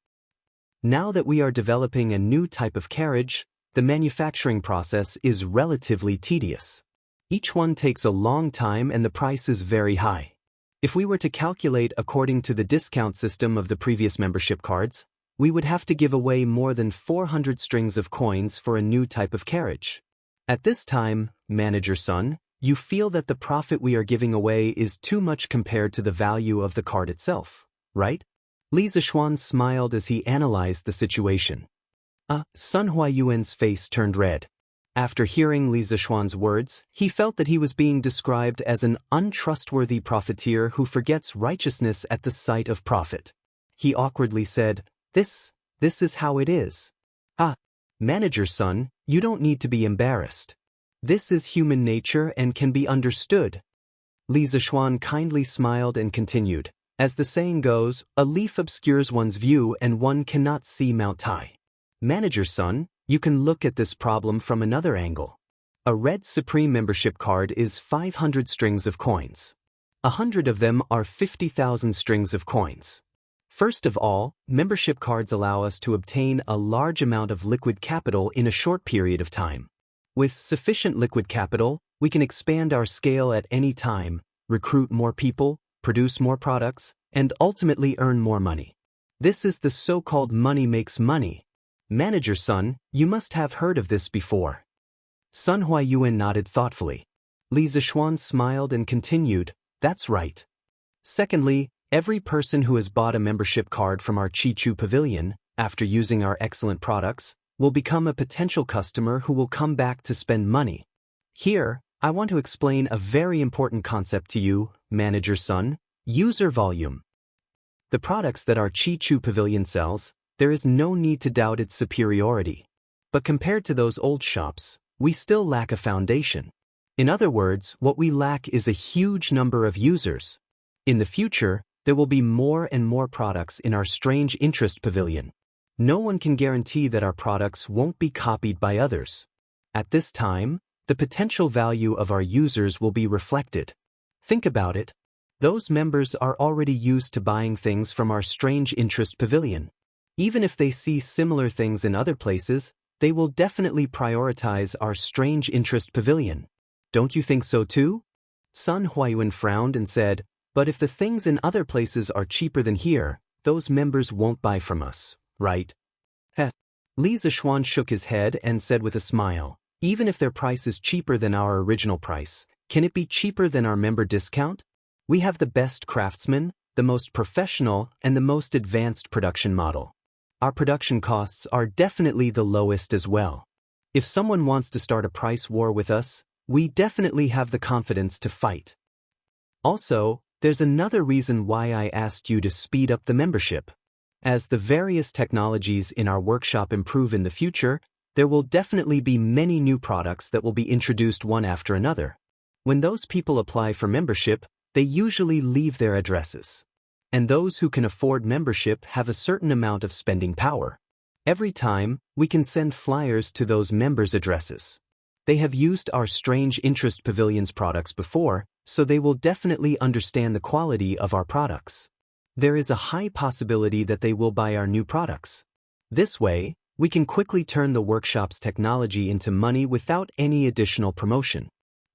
Now that we are developing a new type of carriage, the manufacturing process is relatively tedious. Each one takes a long time and the price is very high. If we were to calculate according to the discount system of the previous membership cards, we would have to give away more than 400 strings of coins for a new type of carriage. At this time, Manager Sun, you feel that the profit we are giving away is too much compared to the value of the card itself, right? Li Zishuan smiled as he analyzed the situation. Sun Huayuan's face turned red. After hearing Li Zishuan's words, he felt that he was being described as an untrustworthy profiteer who forgets righteousness at the sight of profit. He awkwardly said, This is how it is. Manager son, you don't need to be embarrassed. This is human nature and can be understood. Li Zishuan kindly smiled and continued, as the saying goes, a leaf obscures one's view and one cannot see Mount Tai. Manager son, you can look at this problem from another angle. A red Supreme membership card is 500 strings of coins. 100 of them are 50,000 strings of coins. First of all, membership cards allow us to obtain a large amount of liquid capital in a short period of time. With sufficient liquid capital, we can expand our scale at any time, recruit more people, produce more products, and ultimately earn more money. This is the so-called money makes money. Manager son, you must have heard of this before. Sun Huayuan nodded thoughtfully. Li Zishuan smiled and continued, that's right. Secondly, every person who has bought a membership card from our Chi-Chu Pavilion, after using our excellent products, will become a potential customer who will come back to spend money. Here, I want to explain a very important concept to you, Manager son, user volume. The products that our Chi-Chu Pavilion sells, there is no need to doubt its superiority. But compared to those old shops, we still lack a foundation. In other words, what we lack is a huge number of users. In the future, there will be more and more products in our strange interest pavilion. No one can guarantee that our products won't be copied by others. At this time, the potential value of our users will be reflected. Think about it. Those members are already used to buying things from our strange interest pavilion. Even if they see similar things in other places, they will definitely prioritize our strange interest pavilion. Don't you think so too? Sun Huayuan frowned and said, but if the things in other places are cheaper than here, those members won't buy from us, right? Heh. Li Zishuan shook his head and said with a smile, even if their price is cheaper than our original price, can it be cheaper than our member discount? We have the best craftsmen, the most professional, and the most advanced production model. Our production costs are definitely the lowest as well. If someone wants to start a price war with us, we definitely have the confidence to fight. Also, there's another reason why I asked you to speed up the membership. As the various technologies in our workshop improve in the future, there will definitely be many new products that will be introduced one after another. When those people apply for membership, they usually leave their addresses. And those who can afford membership have a certain amount of spending power. Every time, we can send flyers to those members' addresses. They have used our Strange Interest Pavilion's products before, so they will definitely understand the quality of our products. There is a high possibility that they will buy our new products. This way, we can quickly turn the workshop's technology into money without any additional promotion.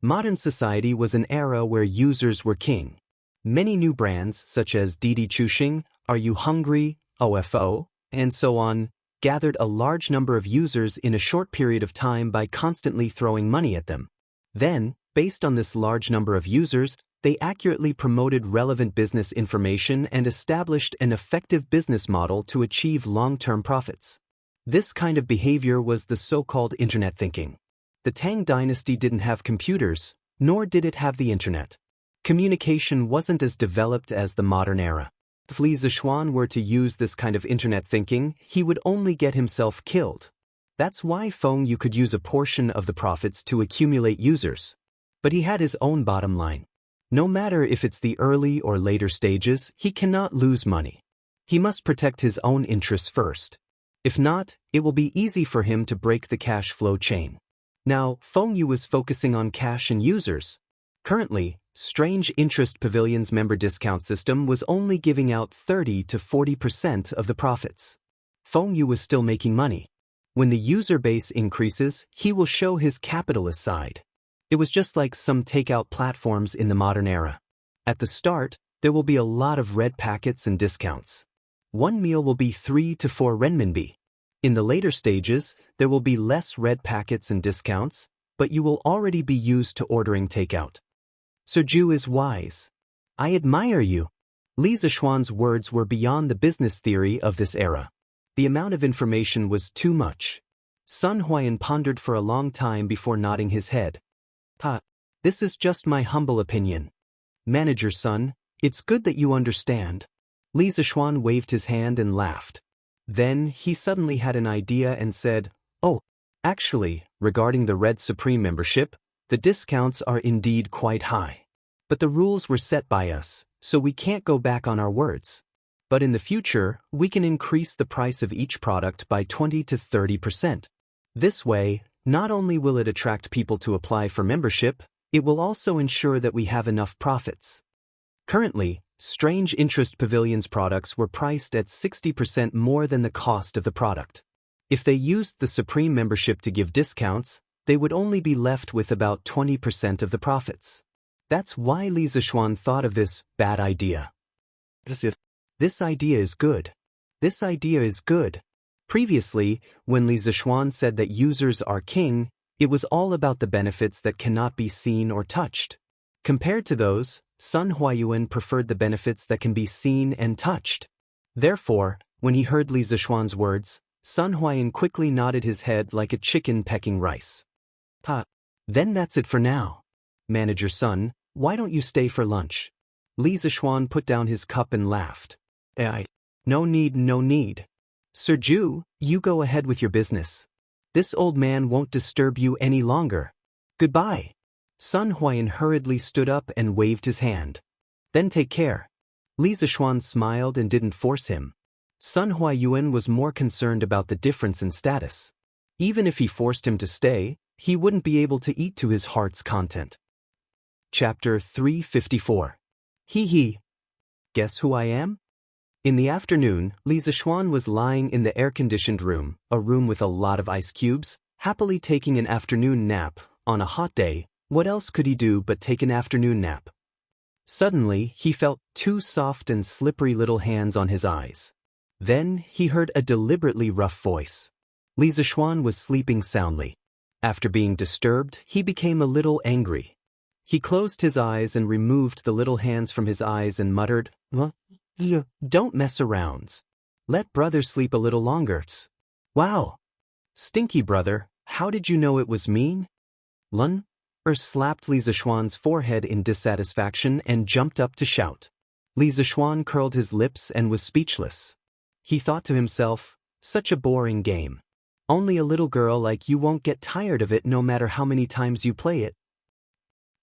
Modern society was an era where users were king. Many new brands, such as Didi Chuxing, Are You Hungry, OFO, and so on, gathered a large number of users in a short period of time by constantly throwing money at them. Then, based on this large number of users, they accurately promoted relevant business information and established an effective business model to achieve long-term profits. This kind of behavior was the so-called internet thinking. The Tang dynasty didn't have computers, nor did it have the internet. Communication wasn't as developed as the modern era. If Li Zishuan were to use this kind of internet thinking, he would only get himself killed. That's why Feng Yu could use a portion of the profits to accumulate users. But he had his own bottom line. No matter if it's the early or later stages, he cannot lose money. He must protect his own interests first. If not, it will be easy for him to break the cash flow chain. Now, Feng Yu was focusing on cash and users. Currently, Strange Interest Pavilion's member discount system was only giving out 30 to 40% of the profits. Feng Yu was still making money. When the user base increases, he will show his capitalist side. It was just like some takeout platforms in the modern era. At the start, there will be a lot of red packets and discounts. One meal will be 3 to 4 renminbi. In the later stages, there will be less red packets and discounts, but you will already be used to ordering takeout. Sir Ju is wise. I admire you. Li Zishuan's words were beyond the business theory of this era. The amount of information was too much. Sun Huayan pondered for a long time before nodding his head. This is just my humble opinion. Manager son, it's good that you understand. Li Zishuan waved his hand and laughed. Then he suddenly had an idea and said, oh, actually, regarding the Red Supreme membership, the discounts are indeed quite high. But the rules were set by us, so we can't go back on our words. But in the future, we can increase the price of each product by 20 to 30%. This way, not only will it attract people to apply for membership, it will also ensure that we have enough profits. Currently, Strange Interest Pavilion's products were priced at 60% more than the cost of the product. If they used the Supreme membership to give discounts, they would only be left with about 20% of the profits. That's why Li Zishuan thought of this bad idea. This idea is good. This idea is good. Previously, when Li Zishuan said that users are king, it was all about the benefits that cannot be seen or touched. Compared to those, Sun Huayuan preferred the benefits that can be seen and touched. Therefore, when he heard Li Zishuan's words, Sun Huayan quickly nodded his head like a chicken pecking rice. Then that's it for now. Manager Sun, why don't you stay for lunch? Li Zishuan put down his cup and laughed. No need, no need. Sir Ju, you go ahead with your business. This old man won't disturb you any longer. Goodbye. Sun Huayan hurriedly stood up and waved his hand. Then take care. Li Zishuan smiled and didn't force him. Sun Huayuan was more concerned about the difference in status. Even if he forced him to stay, he wouldn't be able to eat to his heart's content. Chapter 354. Hee. Guess who I am? In the afternoon, Li Zishuan was lying in the air-conditioned room, a room with a lot of ice cubes, happily taking an afternoon nap. On a hot day, what else could he do but take an afternoon nap? Suddenly, he felt two soft and slippery little hands on his eyes. Then, he heard a deliberately rough voice. Li Zishuan was sleeping soundly. After being disturbed, he became a little angry. He closed his eyes and removed the little hands from his eyes and muttered, Don't mess around. Let brother sleep a little longer. Wow. Stinky brother, how did you know it was mean? Lun slapped Li Zishuan's forehead in dissatisfaction and jumped up to shout. Li Zishuan curled his lips and was speechless. He thought to himself, such a boring game. Only a little girl like you won't get tired of it no matter how many times you play it.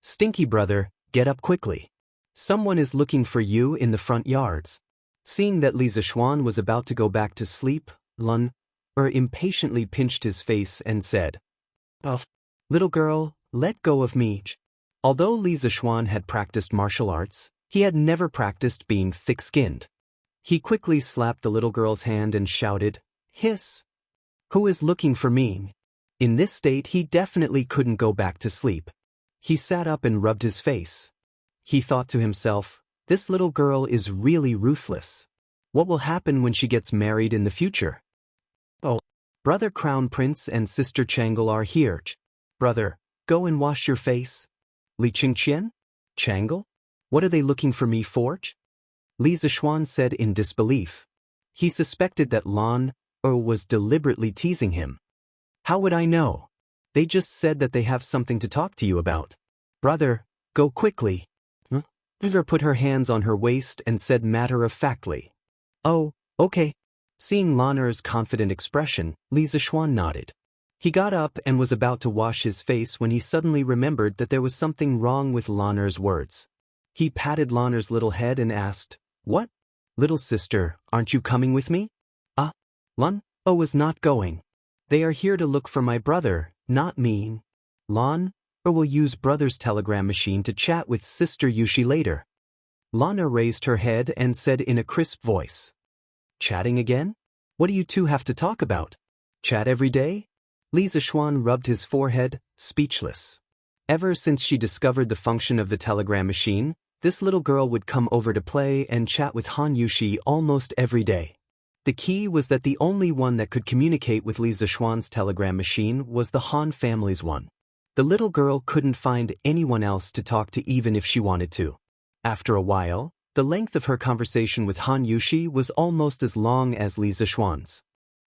Stinky brother, get up quickly. Someone is looking for you in the front yards. Seeing that Li Zishuan was about to go back to sleep, Lun impatiently pinched his face and said, Little girl, let go of me. Although Li Zishuan had practiced martial arts, he had never practiced being thick-skinned. He quickly slapped the little girl's hand and shouted, Hiss! Who is looking for me? In this state, he definitely couldn't go back to sleep. He sat up and rubbed his face. He thought to himself, this little girl is really ruthless. What will happen when she gets married in the future? Oh, brother Crown Prince and sister Changle are here. Brother, go and wash your face. Li Qingqian? Changle? What are they looking for me for? Li Zishuan said in disbelief. He suspected that Lan was deliberately teasing him. How would I know? They just said that they have something to talk to you about. Brother, go quickly. Eva put her hands on her waist and said matter-of-factly. Oh, okay. Seeing Lan'er's confident expression, Li Zishuan nodded. He got up and was about to wash his face when he suddenly remembered that there was something wrong with Lan'er's words. He patted Lan'er's little head and asked, What? Little sister, aren't you coming with me? Lan is not going. They are here to look for my brother, not me. Lan will use brother's telegram machine to chat with sister Yushi later. Lana raised her head and said in a crisp voice. Chatting again? What do you two have to talk about? Chat every day? Li Zishuan rubbed his forehead, speechless. Ever since she discovered the function of the telegram machine, this little girl would come over to play and chat with Han Yushi almost every day. The key was that the only one that could communicate with Li Zishuan's telegram machine was the Han family's one. The little girl couldn't find anyone else to talk to even if she wanted to. After a while, the length of her conversation with Han Yushi was almost as long as Li Zishuan's.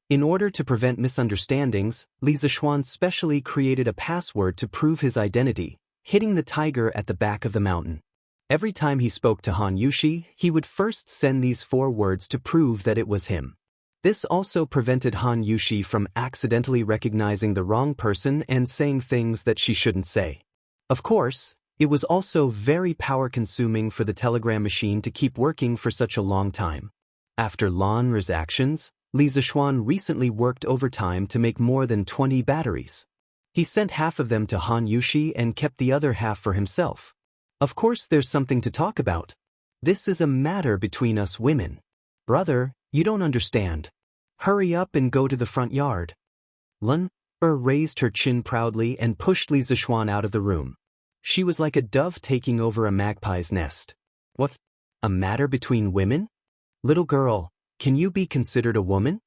In order to prevent misunderstandings, Li Zishuan specially created a password to prove his identity, hitting the tiger at the back of the mountain. Every time he spoke to Han Yushi, he would first send these 4 words to prove that it was him. This also prevented Han Yushi from accidentally recognizing the wrong person and saying things that she shouldn't say. Of course, it was also very power-consuming for the telegram machine to keep working for such a long time. After Lan'er's actions, Li Zishuan recently worked overtime to make more than 20 batteries. He sent half of them to Han Yushi and kept the other half for himself. Of course there's something to talk about. This is a matter between us women. Brother, you don't understand. Hurry up and go to the front yard. Lan raised her chin proudly and pushed Li Zishuan out of the room. She was like a dove taking over a magpie's nest. What? A matter between women? Little girl, can you be considered a woman?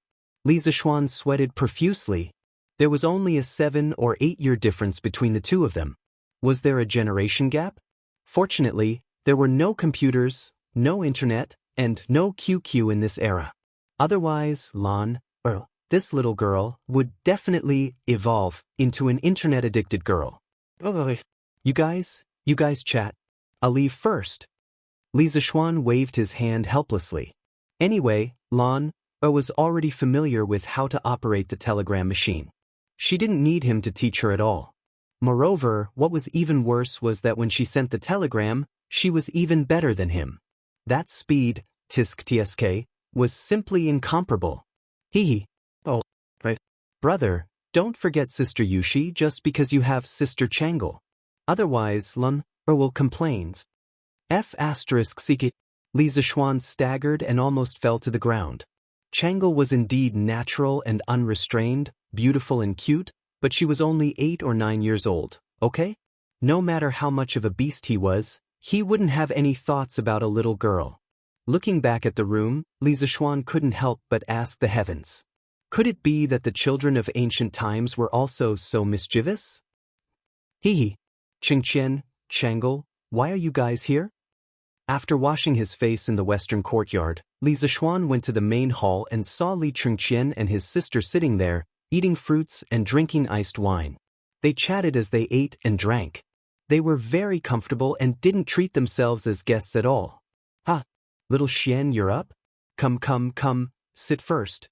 Li Zishuan sweated profusely. There was only a 7 or 8 year difference between the two of them. Was there a generation gap? Fortunately, there were no computers, no internet, and no QQ in this era. Otherwise, Lan, this little girl, would definitely evolve into an internet-addicted girl. You guys chat. I'll leave first. Li Zishuan waved his hand helplessly. Anyway, Lan was already familiar with how to operate the telegram machine. She didn't need him to teach her at all. Moreover, what was even worse was that when she sent the telegram, she was even better than him. That speed, tsk, was simply incomparable. Hee. Oh, right. Brother, don't forget Sister Yushi just because you have Sister Changle. Otherwise, Lun will complains. F***. Li Zishuan staggered and almost fell to the ground. Changle was indeed natural and unrestrained, beautiful and cute, but she was only 8 or 9 years old, okay? No matter how much of a beast he wouldn't have any thoughts about a little girl. Looking back at the room, Li Zishuan couldn't help but ask the heavens. Could it be that the children of ancient times were also so mischievous? Hee. Qingqian, Changle, why are you guys here? After washing his face in the western courtyard, Li Zishuan went to the main hall and saw Li Chengqian and his sister sitting there, eating fruits and drinking iced wine. They chatted as they ate and drank. They were very comfortable and didn't treat themselves as guests at all. Ah, little Xian, you're up? Come, sit first.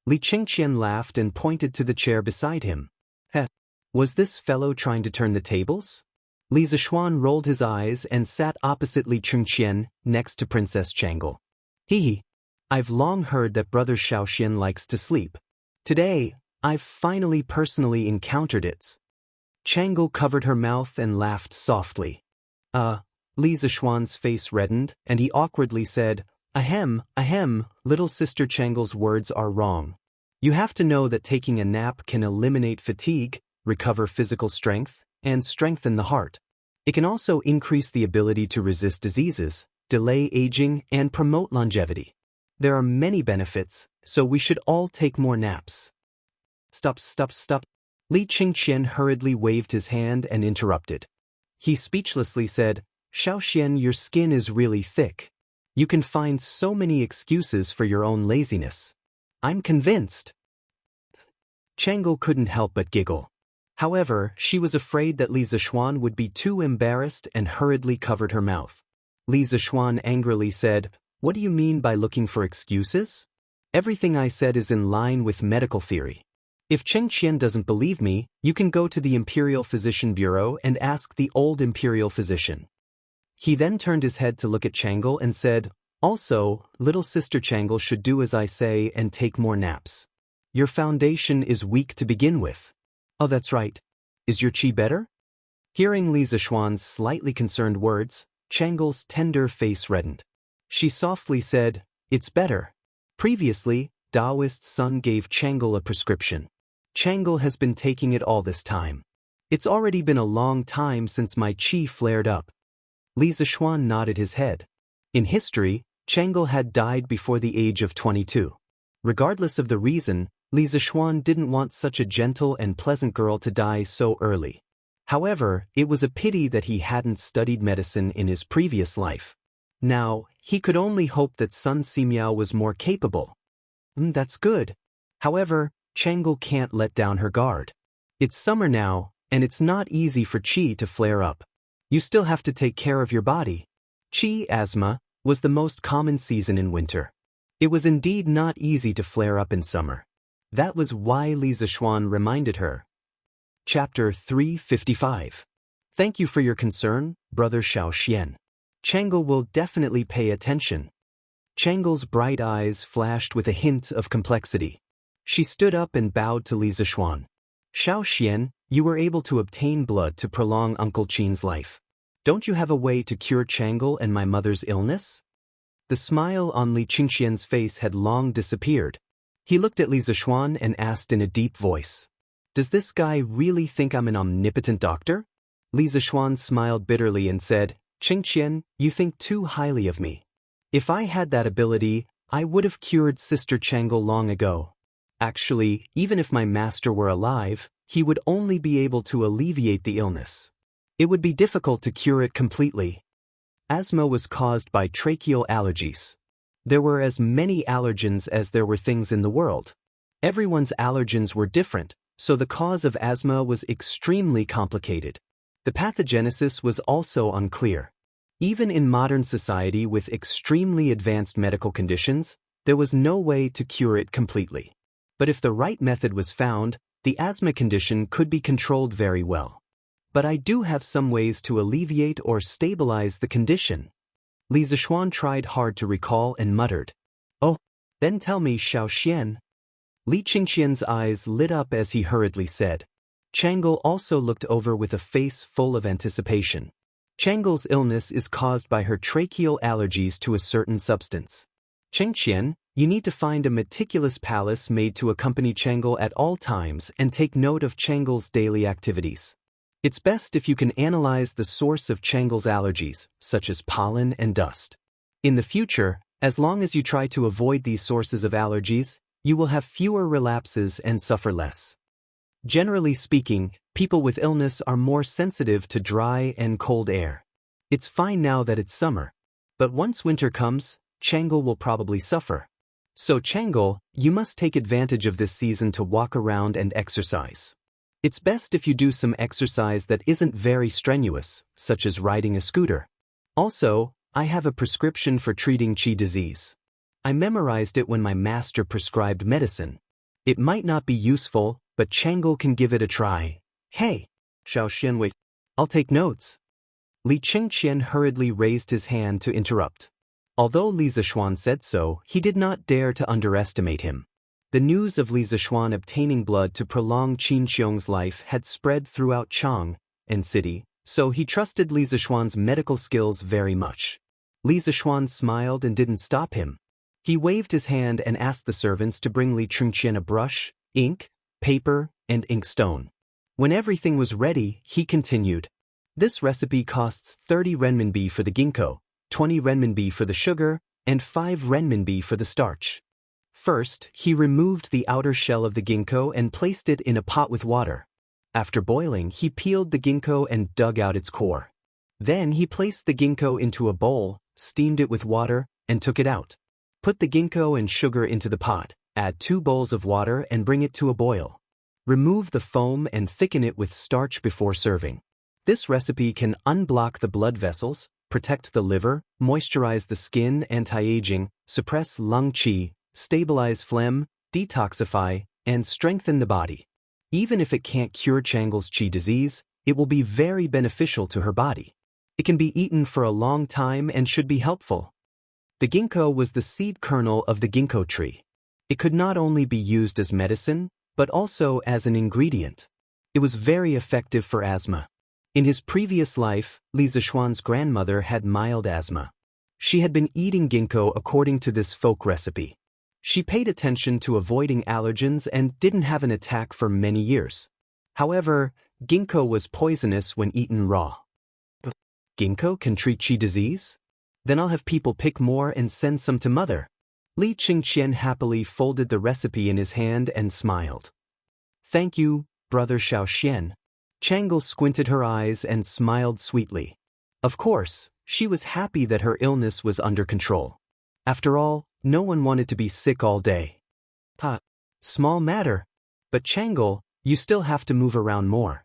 Li Chengqian laughed and pointed to the chair beside him. Heh, was this fellow trying to turn the tables? Li Zishuan rolled his eyes and sat opposite Li Chengqian, next to Princess Changle. Hee. I've long heard that Brother Xiaoxian likes to sleep. Today, I've finally personally encountered it. Changle covered her mouth and laughed softly. Li Zishuan's face reddened, and he awkwardly said, Ahem, little Sister Changle's words are wrong. You have to know that taking a nap can eliminate fatigue, recover physical strength, and strengthen the heart. It can also increase the ability to resist diseases, delay aging, and promote longevity. There are many benefits, so we should all take more naps. Stop. Li Chengqian hurriedly waved his hand and interrupted. He speechlessly said, Xiaoxian, your skin is really thick. You can find so many excuses for your own laziness. I'm convinced. Changle couldn't help but giggle. However, she was afraid that Li Zishuan would be too embarrassed and hurriedly covered her mouth. Li Zishuan angrily said, What do you mean by looking for excuses? Everything I said is in line with medical theory. If Chengqian doesn't believe me, you can go to the Imperial Physician Bureau and ask the old Imperial Physician. He then turned his head to look at Changle and said, Also, little Sister Changle should do as I say and take more naps. Your foundation is weak to begin with. Oh, that's right. Is your qi better? Hearing Li Zishuan's slightly concerned words, Changle's tender face reddened. She softly said, It's better. Previously, Daoist's son gave Changle a prescription. Changle has been taking it all this time. It's already been a long time since my qi flared up. Li Zishuan nodded his head. In history, Changle had died before the age of 22. Regardless of the reason, Li Zishuan didn't want such a gentle and pleasant girl to die so early. However, it was a pity that he hadn't studied medicine in his previous life. Now, he could only hope that Sun Simiao was more capable. That's good. However, Changle can't let down her guard. It's summer now, and it's not easy for qi to flare up. You still have to take care of your body. Qi asthma was the most common season in winter. It was indeed not easy to flare up in summer. That was why Li Zishuan reminded her. Chapter 355. Thank you for your concern, Brother Xiaoxian. Changle will definitely pay attention. Changle's bright eyes flashed with a hint of complexity. She stood up and bowed to Li Zishuan. Xiaoxian, you were able to obtain blood to prolong Uncle Qin's life. Don't you have a way to cure Changle and my mother's illness? The smile on Li Chengqian's face had long disappeared. He looked at Li Zishuan and asked in a deep voice, Does this guy really think I'm an omnipotent doctor? Li Zishuan smiled bitterly and said, Chengqian, you think too highly of me. If I had that ability, I would have cured Sister Changle long ago. Actually, even if my master were alive, he would only be able to alleviate the illness. It would be difficult to cure it completely. Asthma was caused by tracheal allergies. There were as many allergens as there were things in the world. Everyone's allergens were different, so the cause of asthma was extremely complicated. The pathogenesis was also unclear. Even in modern society with extremely advanced medical conditions, there was no way to cure it completely. But if the right method was found, the asthma condition could be controlled very well. But I do have some ways to alleviate or stabilize the condition. Li Zishuan tried hard to recall and muttered, "Oh, then tell me, Xiaoxian." Li Qingqian's eyes lit up as he hurriedly said. Chang'e also looked over with a face full of anticipation. Chang'e's illness is caused by her tracheal allergies to a certain substance. Qingqian, you need to find a meticulous palace made to accompany Chang'e at all times and take note of Chang'e's daily activities. It's best if you can analyze the source of Chang'e's allergies, such as pollen and dust. In the future, as long as you try to avoid these sources of allergies, you will have fewer relapses and suffer less. Generally speaking, people with illness are more sensitive to dry and cold air. It's fine now that it's summer. But once winter comes, Chang'e will probably suffer. So Chang'e, you must take advantage of this season to walk around and exercise. It's best if you do some exercise that isn't very strenuous, such as riding a scooter. Also, I have a prescription for treating qi disease. I memorized it when my master prescribed medicine. It might not be useful, but Chang'e can give it a try. Hey, Xiaoxian, wait. I'll take notes. Li Qingqian hurriedly raised his hand to interrupt. Although Li Zishuan said so, he did not dare to underestimate him. The news of Li Zishuan obtaining blood to prolong Qin Xiong's life had spread throughout Chang and city, so he trusted Li Zishuan's medical skills very much. Li Zishuan smiled and didn't stop him. He waved his hand and asked the servants to bring Li Qingqian a brush, ink, paper, and inkstone. When everything was ready, he continued. This recipe costs 30 renminbi for the ginkgo, 20 renminbi for the sugar, and 5 renminbi for the starch. First, he removed the outer shell of the ginkgo and placed it in a pot with water. After boiling, he peeled the ginkgo and dug out its core. Then he placed the ginkgo into a bowl, steamed it with water, and took it out. Put the ginkgo and sugar into the pot, add 2 bowls of water and bring it to a boil. Remove the foam and thicken it with starch before serving. This recipe can unblock the blood vessels, protect the liver, moisturize the skin, anti-aging, suppress lung qi, stabilize phlegm, detoxify, and strengthen the body. Even if it can't cure Chang'e's qi disease, it will be very beneficial to her body. It can be eaten for a long time and should be helpful. The ginkgo was the seed kernel of the ginkgo tree. It could not only be used as medicine, but also as an ingredient. It was very effective for asthma. In his previous life, Li Zishuan's grandmother had mild asthma. She had been eating ginkgo according to this folk recipe. She paid attention to avoiding allergens and didn't have an attack for many years. However, ginkgo was poisonous when eaten raw. Ginkgo can treat qi disease? Then I'll have people pick more and send some to mother. Li Qingqian happily folded the recipe in his hand and smiled. Thank you, brother Xiaoxian. Chang'e squinted her eyes and smiled sweetly. Of course, she was happy that her illness was under control. After all, no one wanted to be sick all day. Small matter. But Chang'e, you still have to move around more.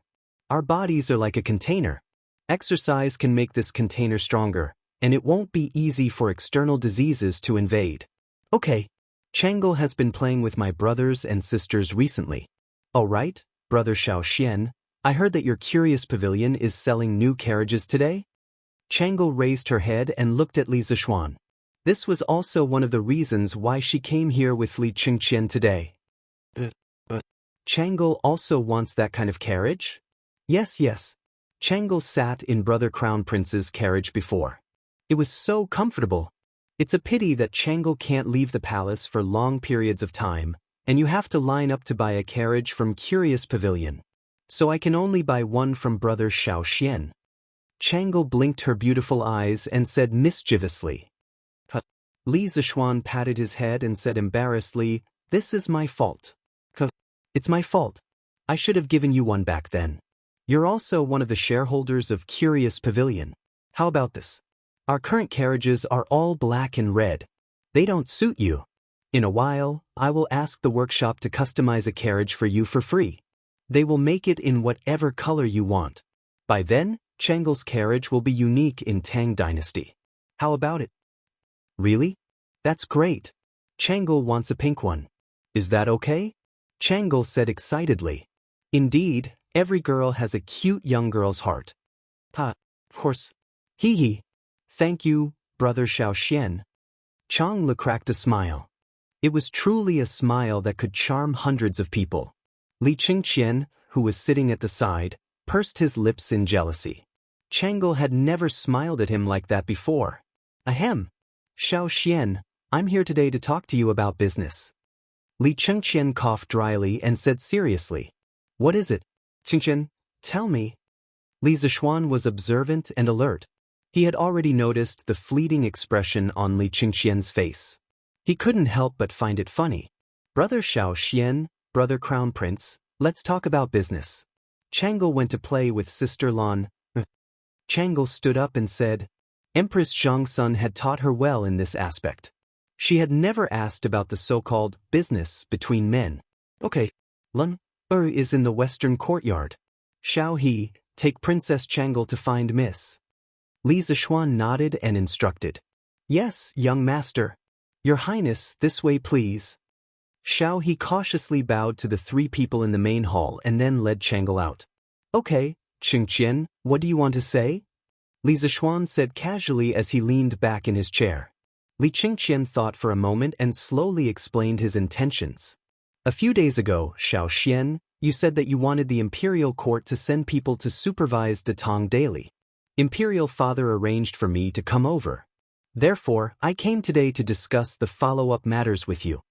Our bodies are like a container. Exercise can make this container stronger, and it won't be easy for external diseases to invade. Okay. Chang'e has been playing with my brothers and sisters recently. All right, brother Xiaoxian, I heard that your Curious Pavilion is selling new carriages today? Chang'e raised her head and looked at Li Zishuan. This was also one of the reasons why she came here with Li Qingqian today. Chang'e also wants that kind of carriage? Yes. Chang'e sat in Brother Crown Prince's carriage before. It was so comfortable. It's a pity that Chang'e can't leave the palace for long periods of time, and you have to line up to buy a carriage from Curious Pavilion. So I can only buy one from Brother Xiaoxian. Chang'e blinked her beautiful eyes and said mischievously. Li Zishuan patted his head and said embarrassedly, "This is my fault. It's my fault. I should have given you one back then. You're also one of the shareholders of Curious Pavilion. How about this? Our current carriages are all black and red. They don't suit you. In a while, I will ask the workshop to customize a carriage for you for free. They will make it in whatever color you want. By then, Changle's carriage will be unique in Tang Dynasty. How about it? Really? That's great. Changle wants a pink one. Is that okay? Changle said excitedly. Indeed, every girl has a cute young girl's heart. Of course. Hee hee. Thank you, brother Xiaoxian. Chang Le cracked a smile. It was truly a smile that could charm hundreds of people. Li Qingqian, who was sitting at the side, pursed his lips in jealousy. Changle had never smiled at him like that before. Ahem. Xiaoxian, I'm here today to talk to you about business. Li Qingqian coughed dryly and said seriously. What is it? Qingqian, tell me. Li Zishuan was observant and alert. He had already noticed the fleeting expression on Li Qingqian's face. He couldn't help but find it funny. Brother Xiaoxian, brother Crown Prince, let's talk about business. Changle went to play with Sister Lan. Changle stood up and said, Empress Zhangsun had taught her well in this aspect. She had never asked about the so-called business between men. Okay, Lan is in the western courtyard. Xiao He, take Princess Changle to find Miss. Li Zishuan nodded and instructed. Yes, young master. Your Highness, this way please. Xiao He cautiously bowed to the three people in the main hall and then led Changle out. Okay, Qingqian, what do you want to say? Li Zishuan said casually as he leaned back in his chair. Li Qingqian thought for a moment and slowly explained his intentions. A few days ago, Xiaoxian, you said that you wanted the imperial court to send people to supervise Datong daily. Imperial father arranged for me to come over. Therefore, I came today to discuss the follow-up matters with you.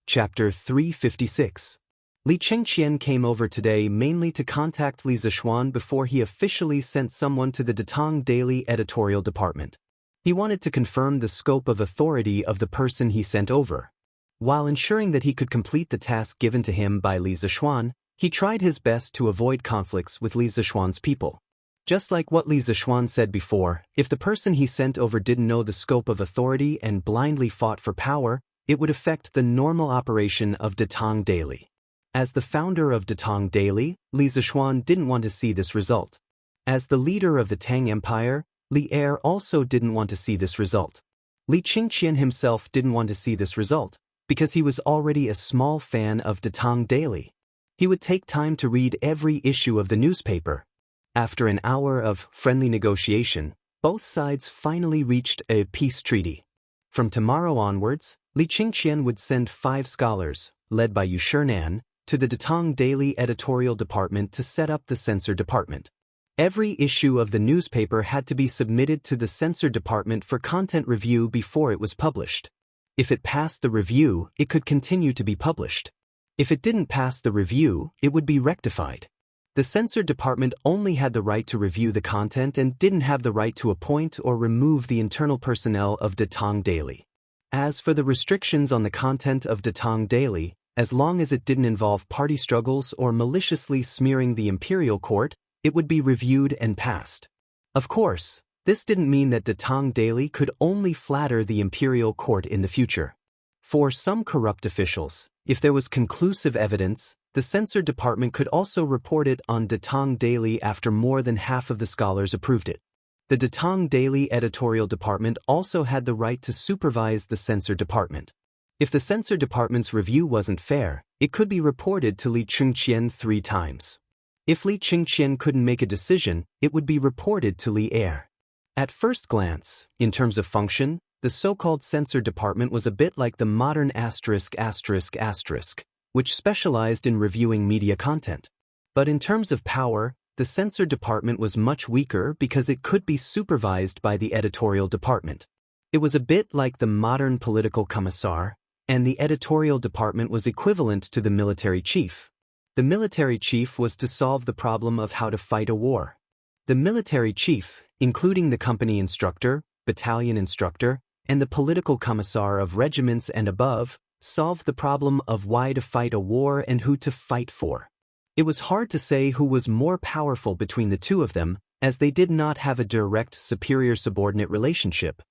Chapter 356. Li Qingqian came over today mainly to contact Li Zishuan before he officially sent someone to the Datong Daily editorial department. He wanted to confirm the scope of authority of the person he sent over. While ensuring that he could complete the task given to him by Li Zishuan, he tried his best to avoid conflicts with Li Zishuan's people. Just like what Li Zishuan said before, if the person he sent over didn't know the scope of authority and blindly fought for power, it would affect the normal operation of Datong Daily. As the founder of Datong Daily, Li Zishuan didn't want to see this result. As the leader of the Tang Empire, Li Er also didn't want to see this result. Li Qingqian himself didn't want to see this result, because he was already a small fan of Datong Daily. He would take time to read every issue of the newspaper. After an hour of friendly negotiation, both sides finally reached a peace treaty. From tomorrow onwards, Li Qingqian would send 5 scholars, led by Yu Shinan, to the Datong Daily editorial department to set up the censor department. Every issue of the newspaper had to be submitted to the censor department for content review before it was published. If it passed the review, it could continue to be published. If it didn't pass the review, it would be rectified. The censor department only had the right to review the content and didn't have the right to appoint or remove the internal personnel of Datong Daily. As for the restrictions on the content of Datong Daily, as long as it didn't involve party struggles or maliciously smearing the imperial court, it would be reviewed and passed. Of course, this didn't mean that Datong Daily could only flatter the imperial court in the future. For some corrupt officials, if there was conclusive evidence, the censor department could also report it on Datong Daily after more than half of the scholars approved it. The Datong Daily editorial department also had the right to supervise the censor department. If the censor department's review wasn't fair, it could be reported to Li Qingqian 3 times. If Li Qingqian couldn't make a decision, it would be reported to Li Er. At first glance, in terms of function, the so-called censor department was a bit like the modern ****, which specialized in reviewing media content. But in terms of power, the censor department was much weaker because it could be supervised by the editorial department. It was a bit like the modern political commissar, and the editorial department was equivalent to the military chief. The military chief was to solve the problem of how to fight a war. The military chief, including the company instructor, battalion instructor, and the political commissar of regiments and above, solved the problem of why to fight a war and who to fight for. It was hard to say who was more powerful between the two of them, as they did not have a direct superior-subordinate relationship.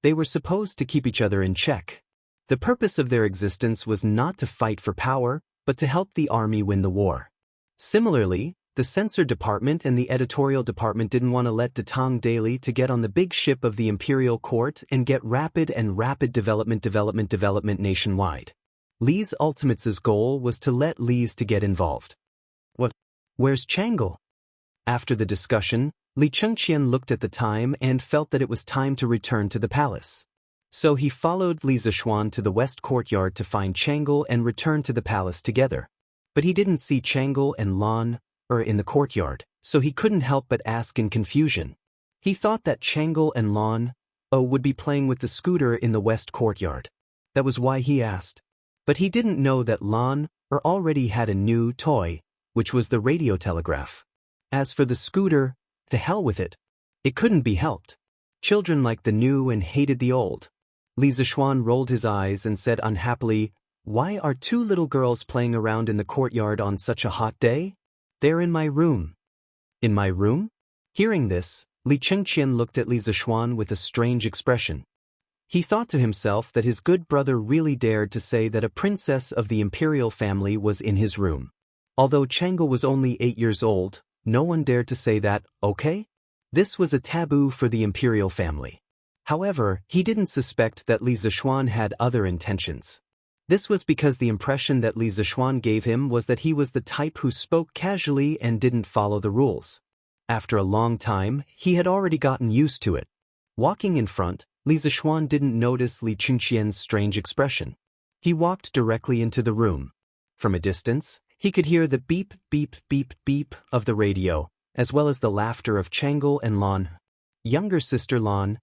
They were supposed to keep each other in check. The purpose of their existence was not to fight for power, but to help the army win the war. Similarly, The censor department and the editorial department didn't want to let Datang Daily to get on the big ship of the imperial court and get rapid development nationwide. Li's Ultimates' goal was to let Li's to get involved. What? Where's Changle? After the discussion, Li Chengqian looked at the time and felt that it was time to return to the palace. So he followed Li Zishuan to the west courtyard to find Changle and return to the palace together. But he didn't see Changle and Lan in the courtyard, so he couldn't help but ask in confusion. He thought that Changle and Lan would be playing with the scooter in the west courtyard. That was why he asked. But he didn't know that Lan already had a new toy, which was the radio telegraph. As for the scooter, to hell with it. It couldn't be helped. Children liked the new and hated the old. Li Zishuan rolled his eyes and said unhappily, "Why are two little girls playing around in the courtyard on such a hot day? They're in my room." In my room? Hearing this, Li Chengqian looked at Li Zishuan with a strange expression. He thought to himself that his good brother really dared to say that a princess of the imperial family was in his room. Although Changle was only 8 years old, no one dared to say that, okay? This was a taboo for the imperial family. However, he didn't suspect that Li Zishuan had other intentions. This was because the impression that Li Zishuan gave him was that he was the type who spoke casually and didn't follow the rules. After a long time, he had already gotten used to it. Walking in front, Li Zishuan didn't notice Li Chengqian's strange expression. He walked directly into the room. From a distance, he could hear the beep, beep, beep, beep of the radio, as well as the laughter of Changle and Lan. Younger sister Lan,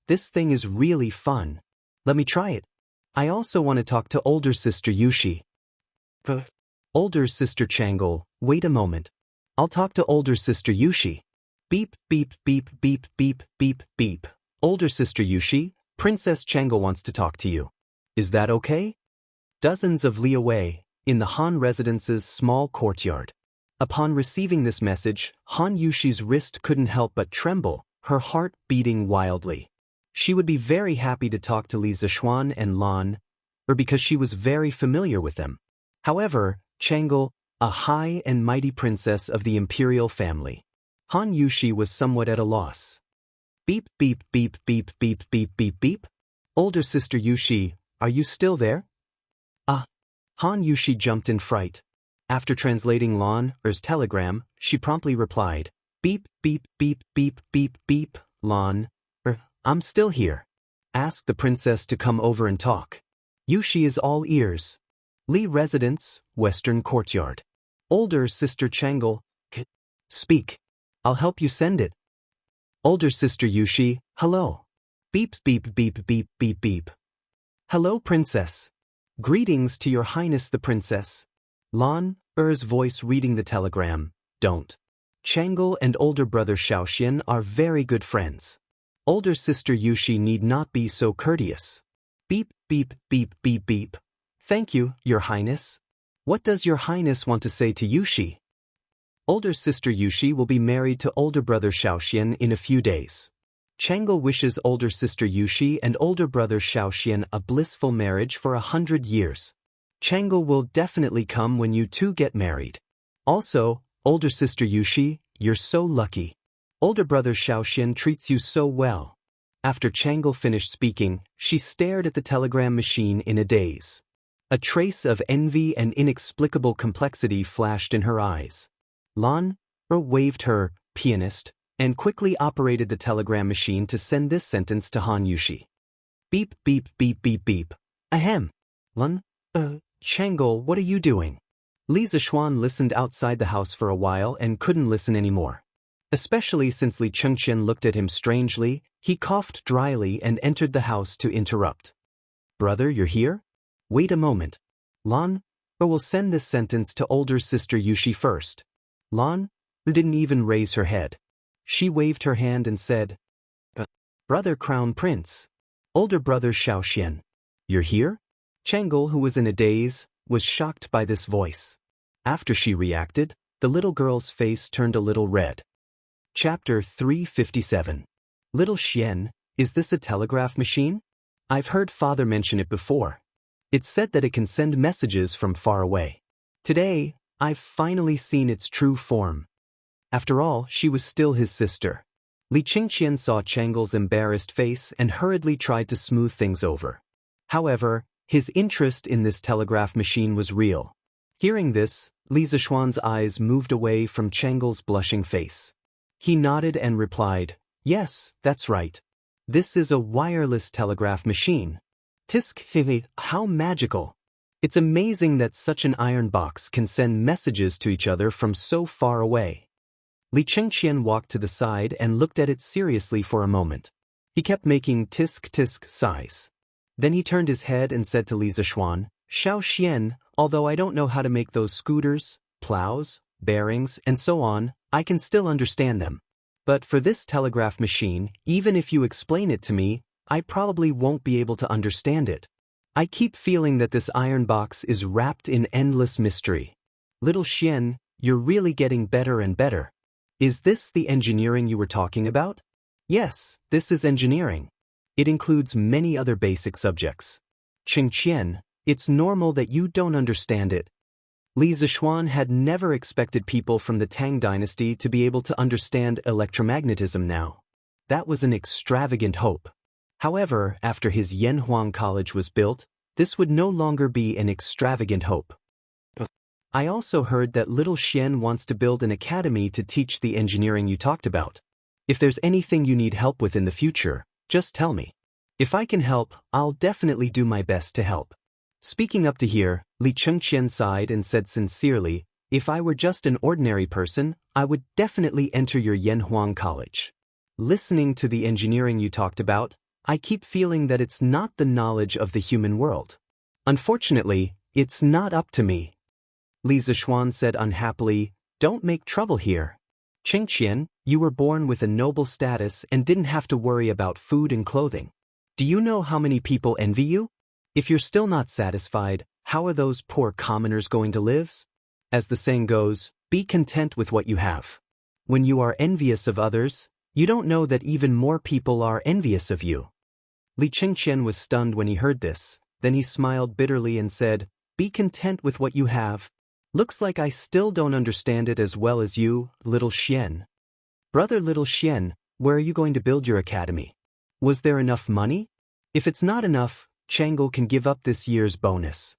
this thing is really fun. Let me try it. I also want to talk to older sister Yushi. Older sister Changle, wait a moment. I'll talk to older sister Yushi. Beep, beep, beep, beep, beep, beep, beep. Older sister Yushi, Princess Changle wants to talk to you. Is that okay? Dozens of li away, in the Han residence's small courtyard. Upon receiving this message, Han Yushi's wrist couldn't help but tremble, her heart beating wildly. She would be very happy to talk to Li Zishuan and Lan, because she was very familiar with them. However, Changle, a high and mighty princess of the imperial family. Han Yushi was somewhat at a loss. Beep, beep, beep, beep, beep, beep, beep, beep. Older sister Yushi, are you still there? Han Yushi jumped in fright. After translating Lan's telegram, she promptly replied, beep, beep, beep, beep, beep, beep, Lan. I'm still here. Ask the princess to come over and talk. Yushi is all ears. Li Residence, Western Courtyard. Older sister Changle, speak. I'll help you send it. Older sister Yushi, hello. Beep, beep, beep, beep, beep, beep. Hello, princess. Greetings to your highness the princess. Lan's voice reading the telegram, don't. Changle and older brother Xiaoxian are very good friends. Older sister Yushi need not be so courteous. Beep, beep, beep, beep, beep. Thank you, your highness. What does your highness want to say to Yushi? Older sister Yushi will be married to older brother Xiaoxian in a few days. Changle wishes older sister Yushi and older brother Xiaoxian a blissful marriage for 100 years. Changle will definitely come when you two get married. Also, older sister Yushi, you're so lucky. Older brother Xiaoxian treats you so well. After Changle finished speaking, she stared at the telegram machine in a daze. A trace of envy and inexplicable complexity flashed in her eyes. Lan waved her pianist and quickly operated the telegram machine to send this sentence to Han Yushi. Beep, beep, beep, beep, beep. Ahem. Lan, Changle, what are you doing? Li Zishuan listened outside the house for a while and couldn't listen anymore. Especially since Li Chengqian looked at him strangely, he coughed dryly and entered the house to interrupt. Brother, you're here? Wait a moment. Lan will send this sentence to older sister Yushi first. Lan didn't even raise her head. She waved her hand and said, Brother Crown Prince. Older brother Xiaoxian. You're here? Changle, who was in a daze, was shocked by this voice. After she reacted, the little girl's face turned a little red. Chapter 357. Little Xian, is this a telegraph machine? I've heard father mention it before. It's said that it can send messages from far away. Today, I've finally seen its true form. After all, she was still his sister. Li Qingqian saw Changle's embarrassed face and hurriedly tried to smooth things over. However, his interest in this telegraph machine was real. Hearing this, Li Zishuan's eyes moved away from Changle's blushing face. He nodded and replied, "Yes, that's right. This is a wireless telegraph machine." Tisk, how magical! It's amazing that such an iron box can send messages to each other from so far away. Li Qingqian walked to the side and looked at it seriously for a moment. He kept making tisk-tisk sighs. Then he turned his head and said to Li Zishuan, "Xiao Xian, although I don't know how to make those scooters, plows, bearings, and so on, I can still understand them. But for this telegraph machine, even if you explain it to me, I probably won't be able to understand it. I keep feeling that this iron box is wrapped in endless mystery. Little Xian, you're really getting better and better. Is this the engineering you were talking about?" "Yes, this is engineering. It includes many other basic subjects. Qingqian, it's normal that you don't understand it." Li Zishuan had never expected people from the Tang dynasty to be able to understand electromagnetism now. That was an extravagant hope. However, after his Yanhuang College was built, this would no longer be an extravagant hope. "I also heard that little Xian wants to build an academy to teach the engineering you talked about. If there's anything you need help with in the future, just tell me. If I can help, I'll definitely do my best to help." Speaking up to here, Li Qingqian sighed and said sincerely, "If I were just an ordinary person, I would definitely enter your Yanhuang College. Listening to the engineering you talked about, I keep feeling that it's not the knowledge of the human world. Unfortunately, it's not up to me." Li Zishuan said unhappily, "Don't make trouble here. Qingqian, you were born with a noble status and didn't have to worry about food and clothing. Do you know how many people envy you? If you're still not satisfied, how are those poor commoners going to live? As the saying goes, be content with what you have. When you are envious of others, you don't know that even more people are envious of you." Li Qingqian was stunned when he heard this. Then he smiled bitterly and said, "Be content with what you have. Looks like I still don't understand it as well as you, little Xian. Brother little Xian, where are you going to build your academy? Was there enough money? If it's not enough, Changle can give up this year's bonus."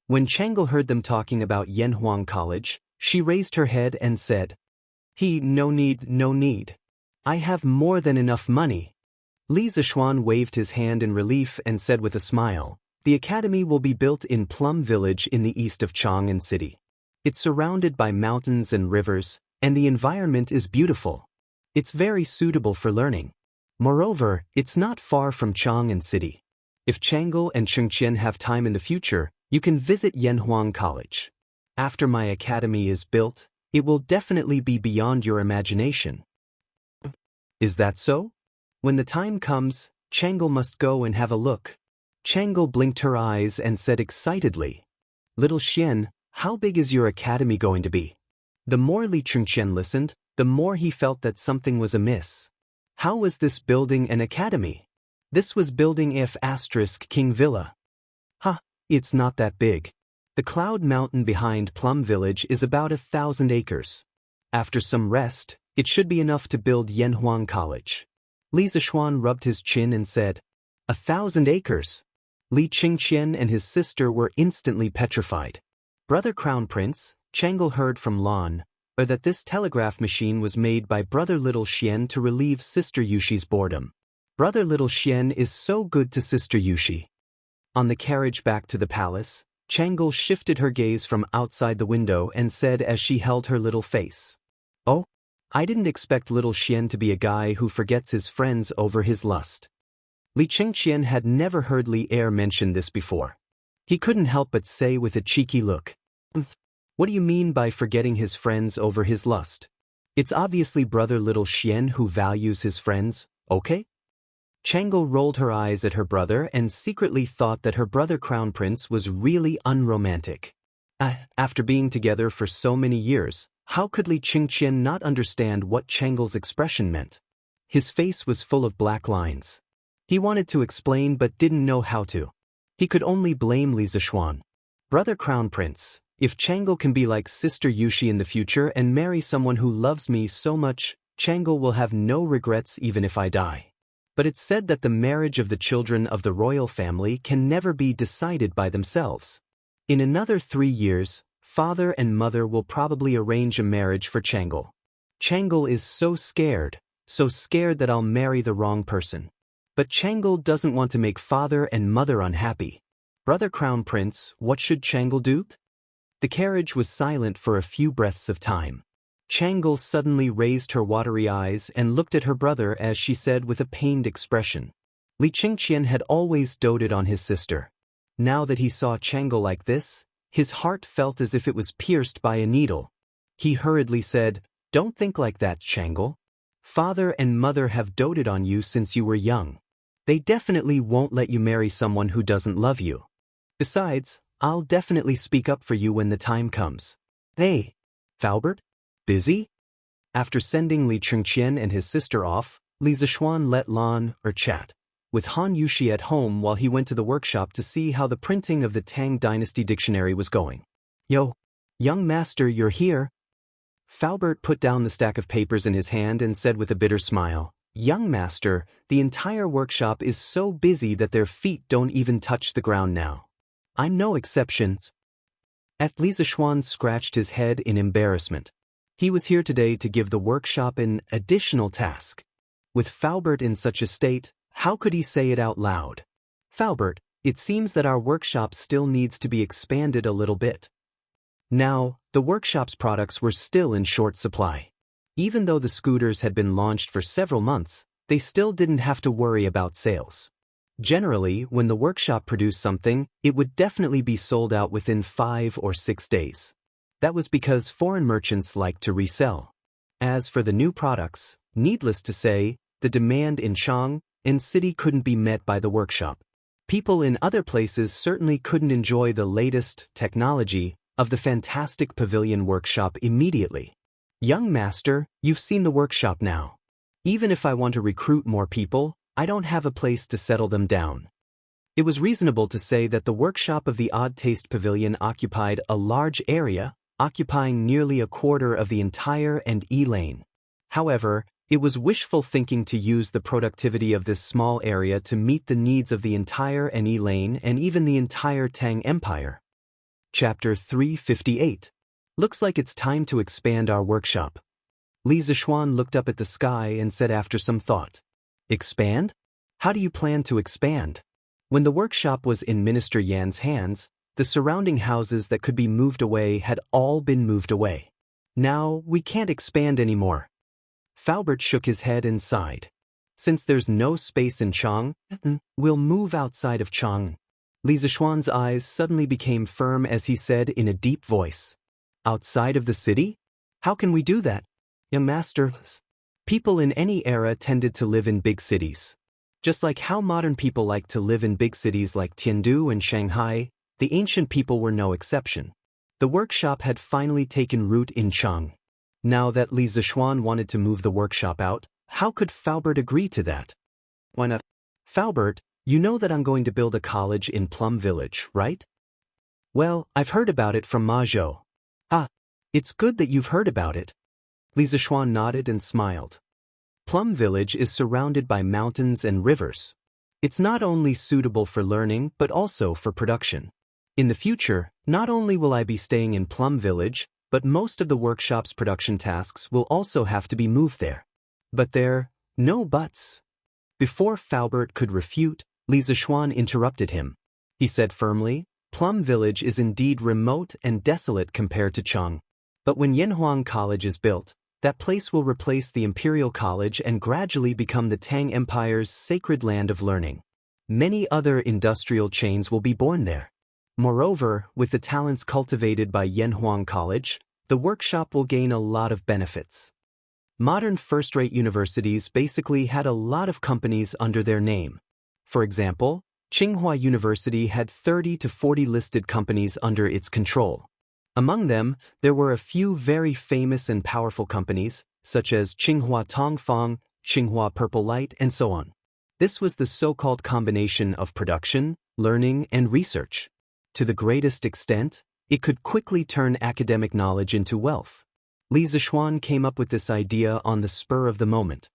When Changle heard them talking about Yanhuang College, she raised her head and said, No need, no need. I have more than enough money." Li Zishuan waved his hand in relief and said with a smile, "The academy will be built in Plum Village in the east of Chang'an City. It's surrounded by mountains and rivers, and the environment is beautiful. It's very suitable for learning. Moreover, it's not far from Chang'an City. If Changle and Qingqian have time in the future, you can visit Yanhuang College. After my academy is built, it will definitely be beyond your imagination." "Is that so? When the time comes, Changle must go and have a look." Changle blinked her eyes and said excitedly, "Little Xian, how big is your academy going to be?" The more Li Qingqian listened, the more he felt that something was amiss. How was this building an academy? This was building F** King Villa. It's not that big. The Cloud Mountain behind Plum Village is about 1,000 acres. After some rest, it should be enough to build Yanhuang College." Li Zishuan rubbed his chin and said, 1,000 acres. Li Qingqian and his sister were instantly petrified. Brother Crown Prince, Changle heard from Lan, that this telegraph machine was made by Brother Little Xian to relieve Sister Yushi's boredom. Brother Little Xian is so good to Sister Yushi. On the carriage back to the palace, Changle shifted her gaze from outside the window and said as she held her little face, "Oh, I didn't expect Little Xian to be a guy who forgets his friends over his lust." Li Qingqian had never heard Li Er mention this before. He couldn't help but say with a cheeky look, "What do you mean by forgetting his friends over his lust? It's obviously Brother Little Xian who values his friends, okay?" Changle rolled her eyes at her brother and secretly thought that her brother Crown Prince was really unromantic. After being together for so many years, how could Li Qingqian not understand what Changle's expression meant? His face was full of black lines. He wanted to explain but didn't know how to. He could only blame Li Zishuan. "Brother Crown Prince, If Chang'e can be like Sister Yushi in the future and marry someone who loves me so much, Chang'e will have no regrets even if I die. But it's said that the marriage of the children of the royal family can never be decided by themselves. In another 3 years, father and mother will probably arrange a marriage for Chang'e. Chang'e is so scared that I'll marry the wrong person. But Chang'e doesn't want to make father and mother unhappy. Brother Crown Prince, what should Chang'e do? The carriage was silent for a few breaths of time. Chang'e suddenly raised her watery eyes and looked at her brother as she said with a pained expression. Li Qingqian had always doted on his sister. Now that he saw Chang'e like this, his heart felt as if it was pierced by a needle. He hurriedly said, "Don't think like that, Chang'e. Father and mother have doted on you since you were young. They definitely won't let you marry someone who doesn't love you. Besides, I'll definitely speak up for you when the time comes." "Hey, Faubert? Busy?" After sending Li Qingqian and his sister off, Li Zishuan let Lan chat with Han Yushi at home while he went to the workshop to see how the printing of the Tang Dynasty dictionary was going. "Yo, young master, you're here." Faubert put down the stack of papers in his hand and said with a bitter smile, "Young master, the entire workshop is so busy that their feet don't even touch the ground now. I'm no exception." Li Zishuan scratched his head in embarrassment. He was here today to give the workshop an additional task. With Faubert in such a state, how could he say it out loud? "Faubert, it seems that our workshop still needs to be expanded a little bit." Now, the workshop's products were still in short supply. Even though the scooters had been launched for several months, they still didn't have to worry about sales. Generally, when the workshop produced something, it would definitely be sold out within 5 or 6 days. That was because foreign merchants liked to resell. As for the new products, needless to say, the demand in Chang'e and city couldn't be met by the workshop. People in other places certainly couldn't enjoy the latest technology of the fantastic pavilion workshop immediately. "Young master, you've seen the workshop now. Even if I want to recruit more people, I don't have a place to settle them down." It was reasonable to say that the workshop of the Odd Taste Pavilion occupied a large area, occupying nearly a quarter of the entire E lane. However, it was wishful thinking to use the productivity of this small area to meet the needs of the entire E lane and even the entire Tang Empire. Chapter 358. Looks like it's time to expand our workshop. Li Zishuan looked up at the sky and said after some thought, "Expand? How do you plan to expand?" When the workshop was in Minister Yan's hands, the surrounding houses that could be moved away had all been moved away. "Now, we can't expand anymore." Faubert shook his head and sighed. "Since there's no space in Chang'e, we'll move outside of Chang'e." Li Zishuan's eyes suddenly became firm as he said in a deep voice, "Outside of the city? How can we do that?" "Young master, people in any era tended to live in big cities. Just like how modern people like to live in big cities like Tiandu and Shanghai, the ancient people were no exception. The workshop had finally taken root in Chang'e. Now that Li Zishuan wanted to move the workshop out, how could Faubert agree to that? "Why not?" "Faubert, you know that I'm going to build a college in Plum Village, right?" "Well, I've heard about it from Ma Zhou." "Ah, it's good that you've heard about it." Li Zishuan nodded and smiled. Plum Village is surrounded by mountains and rivers. It's not only suitable for learning but also for production. In the future, not only will I be staying in Plum Village, but most of the workshop's production tasks will also have to be moved there. But there, no buts. Before Faubert could refute, Li Zishuan interrupted him. He said firmly, "Plum Village is indeed remote and desolate compared to Chang'e. But when Yanhuang College is built, that place will replace the Imperial College and gradually become the Tang Empire's sacred land of learning. Many other industrial chains will be born there. Moreover, with the talents cultivated by Yanhuang College, the workshop will gain a lot of benefits." Modern first-rate universities basically had a lot of companies under their name. For example, Tsinghua University had 30 to 40 listed companies under its control. Among them, there were a few very famous and powerful companies, such as Tsinghua Tongfang, Tsinghua Purple Light, and so on. This was the so-called combination of production, learning, and research. To the greatest extent, It could quickly turn academic knowledge into wealth. Li Zishuan came up with this idea on the spur of the moment.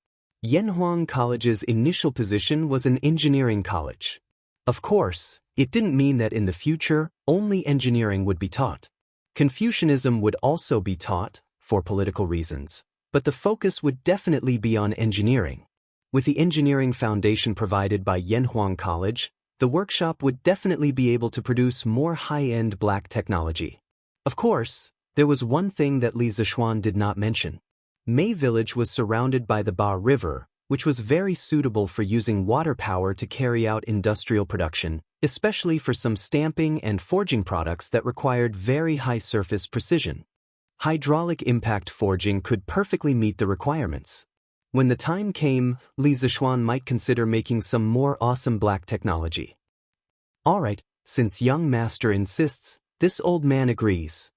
Yanhuang College's initial position was an engineering college. Of course, it didn't mean that in the future, only engineering would be taught. Confucianism would also be taught, for political reasons, but the focus would definitely be on engineering. With the engineering foundation provided by Yanhuang College, the workshop would definitely be able to produce more high-end black technology. Of course, there was one thing that Li Zishuan did not mention. Mei Village was surrounded by the Ba River, which was very suitable for using water power to carry out industrial production, especially for some stamping and forging products that required very high surface precision. Hydraulic impact forging could perfectly meet the requirements. When the time came, Li Zishuan might consider making some more awesome black technology. Alright, since young master insists, this old man agrees.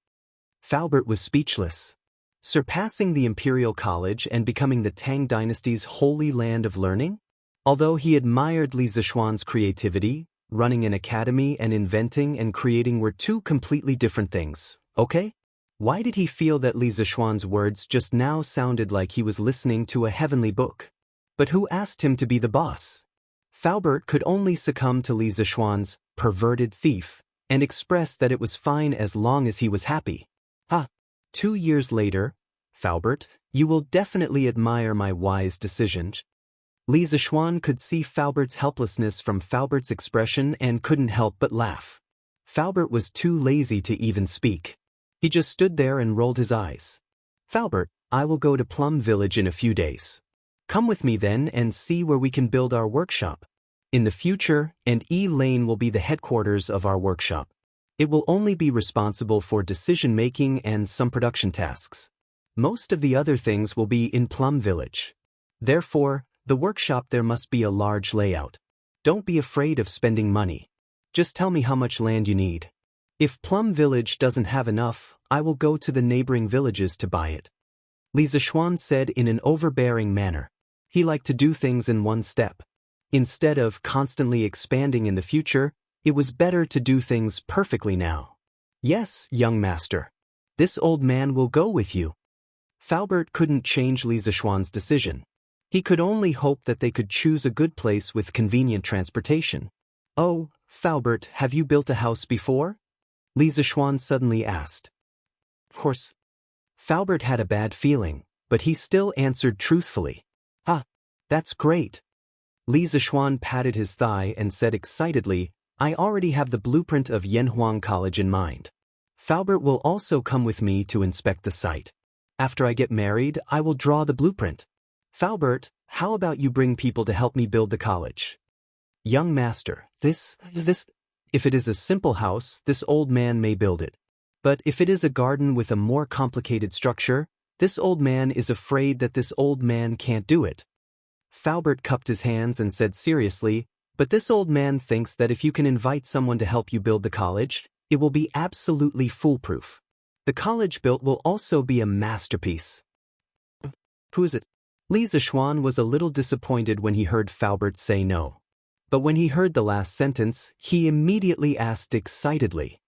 Faubert was speechless. Surpassing the Imperial College and becoming the Tang Dynasty's holy land of learning? Although he admired Li Zishuan's creativity, running an academy and inventing and creating were two completely different things, okay? Why did he feel that Li Zishuan's words just now sounded like he was listening to a heavenly book? But who asked him to be the boss? Faubert could only succumb to Li Zishuan's perverted thief and express that it was fine as long as he was happy. 2 years later, Faubert, you will definitely admire my wise decision. Li Zishuan could see Faubert's helplessness from Faubert's expression and couldn't help but laugh. Faubert was too lazy to even speak. He just stood there and rolled his eyes. Faubert, I will go to Plum Village in a few days. Come with me then and see where we can build our workshop. In the future, and E Lane will be the headquarters of our workshop. It will only be responsible for decision-making and some production tasks. Most of the other things will be in Plum Village. Therefore, the workshop there must be a large layout. Don't be afraid of spending money. Just tell me how much land you need. If Plum Village doesn't have enough, I will go to the neighboring villages to buy it. Li Zishuan said in an overbearing manner. He liked to do things in one step. Instead of constantly expanding in the future, it was better to do things perfectly now. Yes, young master. This old man will go with you. Faubert couldn't change Li Zishuan's decision. He could only hope that they could choose a good place with convenient transportation. Oh, Faubert, have you built a house before? Li Zishuan suddenly asked. Of course. Faubert had a bad feeling, but he still answered truthfully. That's great. Li Zishuan patted his thigh and said excitedly, I already have the blueprint of Yanhuang College in mind. Faubert will also come with me to inspect the site. After I get married, I will draw the blueprint. Faubert, how about you bring people to help me build the college? Young master, if it is a simple house, this old man may build it. But if it is a garden with a more complicated structure, this old man is afraid that this old man can't do it. Faubert cupped his hands and said seriously, but this old man thinks that if you can invite someone to help you build the college, it will be absolutely foolproof. The college built will also be a masterpiece. Who is it? Li Zishuan was a little disappointed when he heard Faubert say no. But when he heard the last sentence, he immediately asked excitedly.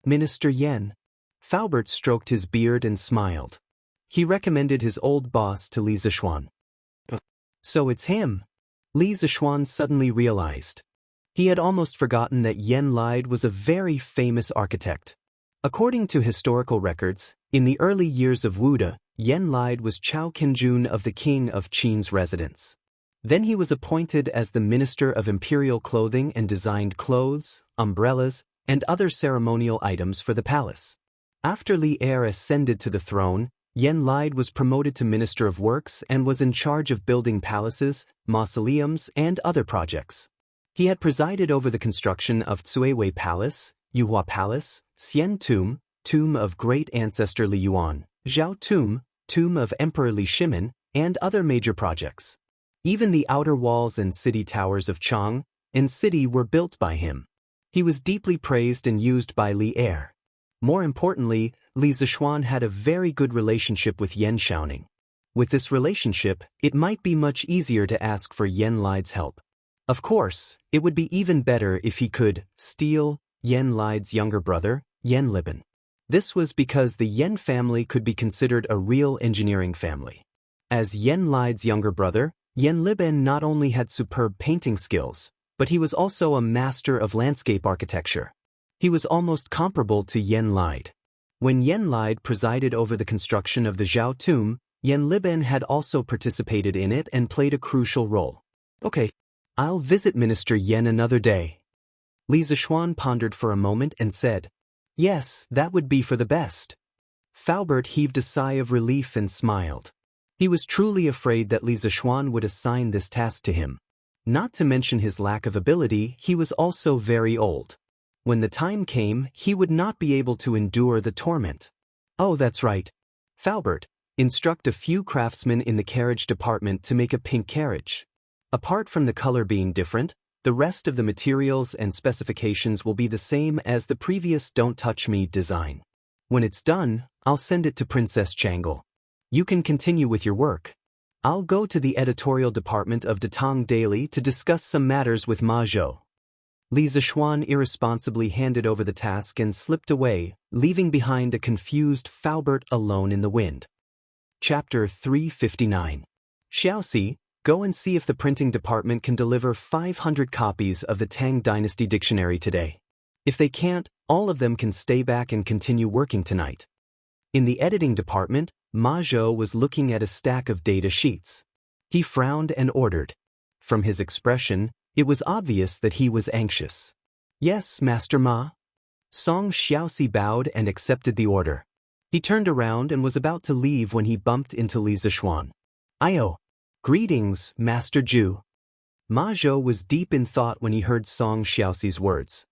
Minister Yan. Faubert stroked his beard and smiled. He recommended his old boss to Li Zishuan. So it's him. Li Zishuan suddenly realized. He had almost forgotten that Yan Lide was a very famous architect. According to historical records, in the early years of Wuda, Yan Lide was Chao Kenjun of the king of Qin's residence. Then he was appointed as the Minister of Imperial Clothing and designed clothes, umbrellas, and other ceremonial items for the palace. After Li Er ascended to the throne, Yan Lide was promoted to Minister of Works and was in charge of building palaces, mausoleums, and other projects. He had presided over the construction of Tsuewei Palace, Yuhua Palace, Xian Tomb, Tomb of Great Ancestor Li Yuan, Zhao Tomb, Tomb of Emperor Li Shimin, and other major projects. Even the outer walls and city towers of Chang and city were built by him. He was deeply praised and used by Li Er. More importantly, Li Zishuan had a very good relationship with Yan Xiaoning. With this relationship, it might be much easier to ask for Yan Lide's help. Of course, it would be even better if he could steal Yan Lide's younger brother, Yan Liban. This was because the Yan family could be considered a real engineering family. As Yan Li's younger brother, Yan Liben not only had superb painting skills, but he was also a master of landscape architecture. He was almost comparable to Yan Li. When Yan Li presided over the construction of the Zhao tomb, Yan Liben had also participated in it and played a crucial role. Okay, I'll visit Minister Yan another day. Li Zishuan pondered for a moment and said, Yes, that would be for the best. Faubert heaved a sigh of relief and smiled. He was truly afraid that Li Zishuan would assign this task to him. Not to mention his lack of ability, he was also very old. When the time came, he would not be able to endure the torment. Oh, that's right. Faubert, instruct a few craftsmen in the carriage department to make a pink carriage. Apart from the color being different, the rest of the materials and specifications will be the same as the previous Don't Touch Me design. When it's done, I'll send it to Princess Changle. You can continue with your work. I'll go to the editorial department of Datang Daily to discuss some matters with Ma Zhou. Li Zishuan irresponsibly handed over the task and slipped away, leaving behind a confused Faubert alone in the wind. Chapter 359. Xiaoxi, go and see if the printing department can deliver 500 copies of the Tang Dynasty Dictionary today. If they can't, all of them can stay back and continue working tonight. In the editing department, Ma Zhou was looking at a stack of data sheets. He frowned and ordered. From his expression, it was obvious that he was anxious. Yes, Master Ma. Song Xiaoxi bowed and accepted the order. He turned around and was about to leave when he bumped into Li Zishuan. Ayo. Greetings, Master Zhu. Ma Zhou was deep in thought when he heard Song Xiaoxi's words.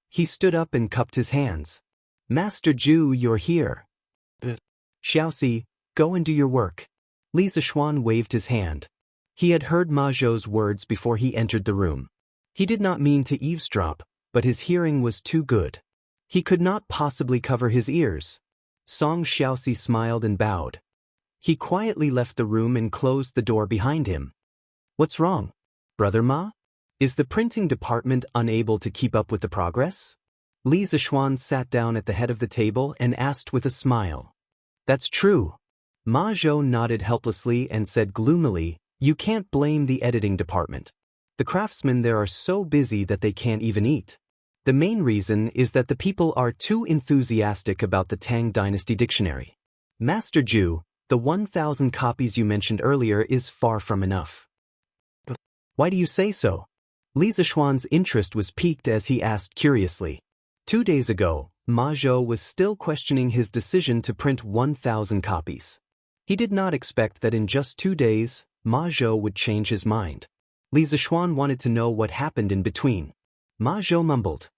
He stood up and cupped his hands. Master Zhu, you're here. Xiaoxi, go and do your work. Li Zishuan waved his hand. He had heard Ma Zhou's words before he entered the room. He did not mean to eavesdrop, but his hearing was too good. He could not possibly cover his ears. Song Xiaoxi smiled and bowed. He quietly left the room and closed the door behind him. What's wrong, Brother Ma? Is the printing department unable to keep up with the progress? Li Zishuan sat down at the head of the table and asked with a smile. That's true. Ma Zhou nodded helplessly and said gloomily, You can't blame the editing department. The craftsmen there are so busy that they can't even eat. The main reason is that the people are too enthusiastic about the Tang Dynasty Dictionary. Master Zhu, the 1,000 copies you mentioned earlier is far from enough. Why do you say so? Li Zishuan's interest was piqued as he asked curiously. 2 days ago, Ma Zhou was still questioning his decision to print 1,000 copies. He did not expect that in just 2 days, Ma Zhou would change his mind. Li Zishuan wanted to know what happened in between. Ma Zhou mumbled.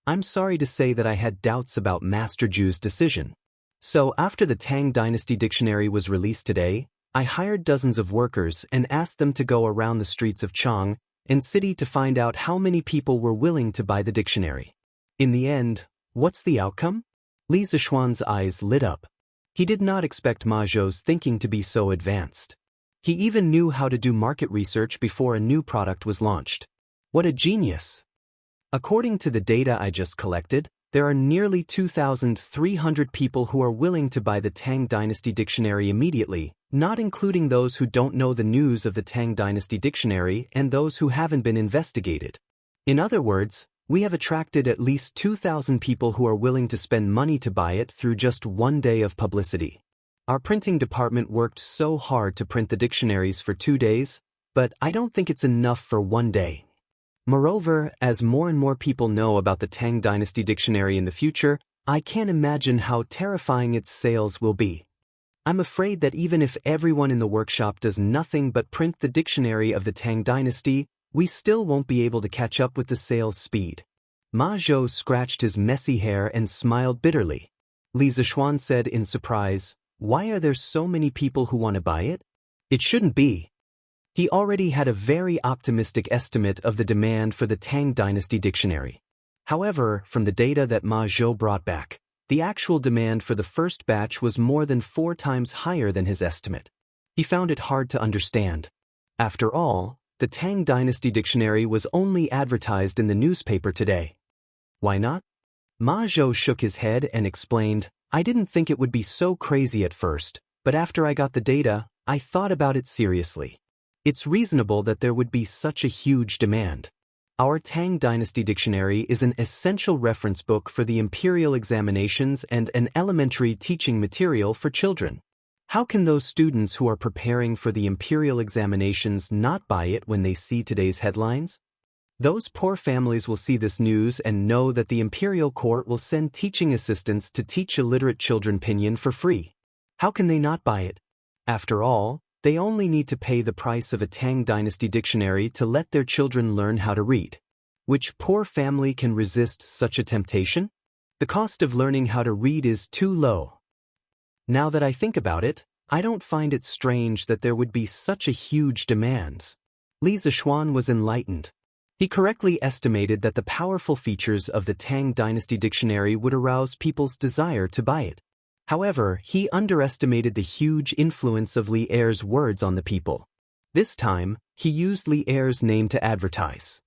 I'm sorry to say that I had doubts about Master Zhu's decision. So after the Tang Dynasty Dictionary was released today, I hired dozens of workers and asked them to go around the streets of Chang and city to find out how many people were willing to buy the dictionary. In the end, what's the outcome? Li Zishuan's eyes lit up. He did not expect Ma Zhou's thinking to be so advanced. He even knew how to do market research before a new product was launched. What a genius! According to the data I just collected, there are nearly 2,300 people who are willing to buy the Tang Dynasty Dictionary immediately, not including those who don't know the news of the Tang Dynasty Dictionary and those who haven't been investigated. In other words, we have attracted at least 2,000 people who are willing to spend money to buy it through just 1 day of publicity. Our printing department worked so hard to print the dictionaries for 2 days, but I don't think it's enough for 1 day. Moreover, as more and more people know about the Tang Dynasty Dictionary in the future, I can't imagine how terrifying its sales will be. I'm afraid that even if everyone in the workshop does nothing but print the dictionary of the Tang Dynasty, we still won't be able to catch up with the sales speed. Ma Zhou scratched his messy hair and smiled bitterly. Li Zishuan said in surprise, Why are there so many people who want to buy it? It shouldn't be. He already had a very optimistic estimate of the demand for the Tang Dynasty Dictionary. However, from the data that Ma Zhou brought back, the actual demand for the first batch was more than 4 times higher than his estimate. He found it hard to understand. After all, the Tang Dynasty Dictionary was only advertised in the newspaper today. Why not? Ma Zhou shook his head and explained, I didn't think it would be so crazy at first, but after I got the data, I thought about it seriously. It's reasonable that there would be such a huge demand. Our Tang Dynasty Dictionary is an essential reference book for the imperial examinations and an elementary teaching material for children. How can those students who are preparing for the imperial examinations not buy it when they see today's headlines? Those poor families will see this news and know that the imperial court will send teaching assistants to teach illiterate children pinyin for free. How can they not buy it? After all, they only need to pay the price of a Tang Dynasty dictionary to let their children learn how to read. Which poor family can resist such a temptation? The cost of learning how to read is too low. Now that I think about it, I don't find it strange that there would be such a huge demand. Li Zixuan was enlightened. He correctly estimated that the powerful features of the Tang Dynasty Dictionary would arouse people's desire to buy it. However, he underestimated the huge influence of Li Er's words on the people. This time, he used Li Er's name to advertise.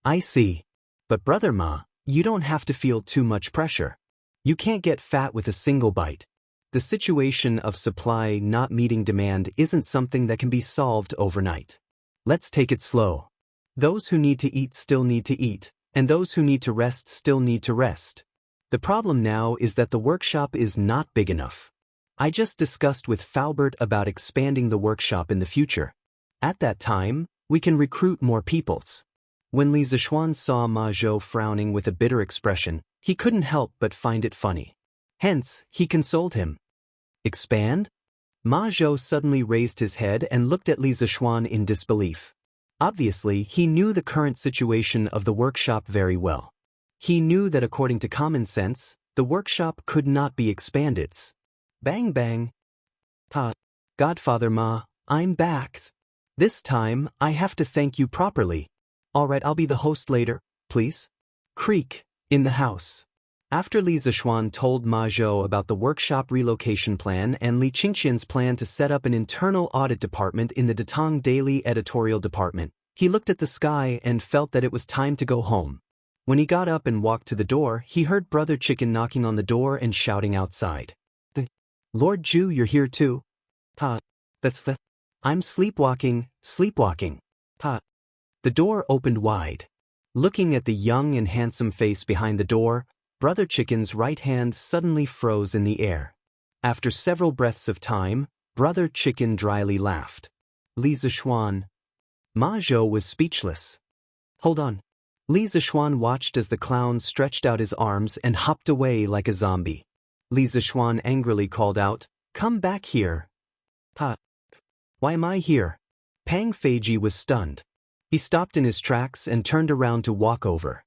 I see. But Brother Ma, you don't have to feel too much pressure. You can't get fat with a single bite. The situation of supply not meeting demand isn't something that can be solved overnight. Let's take it slow. Those who need to eat still need to eat, and those who need to rest still need to rest. The problem now is that the workshop is not big enough. I just discussed with Faubert about expanding the workshop in the future. At that time, we can recruit more peoples. When Li Zixuan saw Ma Zhou frowning with a bitter expression, he couldn't help but find it funny. Hence, he consoled him. Expand? Ma Zhou suddenly raised his head and looked at Li Zixuan in disbelief. Obviously, he knew the current situation of the workshop very well. He knew that according to common sense, the workshop could not be expanded. Bang bang. Ta. Godfather Ma, I'm back. This time, I have to thank you properly. Alright, I'll be the host later, please. Creak, in the house. After Li Zixuan told Ma Zhou about the workshop relocation plan and Li Qingxian's plan to set up an internal audit department in the Datang Daily editorial department, he looked at the sky and felt that it was time to go home. When he got up and walked to the door, he heard Brother Chicken knocking on the door and shouting outside. Lord Zhu, you're here too? Ta. That's the. I'm sleepwalking. Ta. The door opened wide. Looking at the young and handsome face behind the door, Brother Chicken's right hand suddenly froze in the air. After several breaths of time, Brother Chicken dryly laughed. Li Zixuan. Ma Zhou was speechless. Hold on. Li Zixuan watched as the clown stretched out his arms and hopped away like a zombie. Li Zixuan angrily called out, "Come back here." Ta. Why am I here? Pang Feiji was stunned. He stopped in his tracks and turned around to walk over.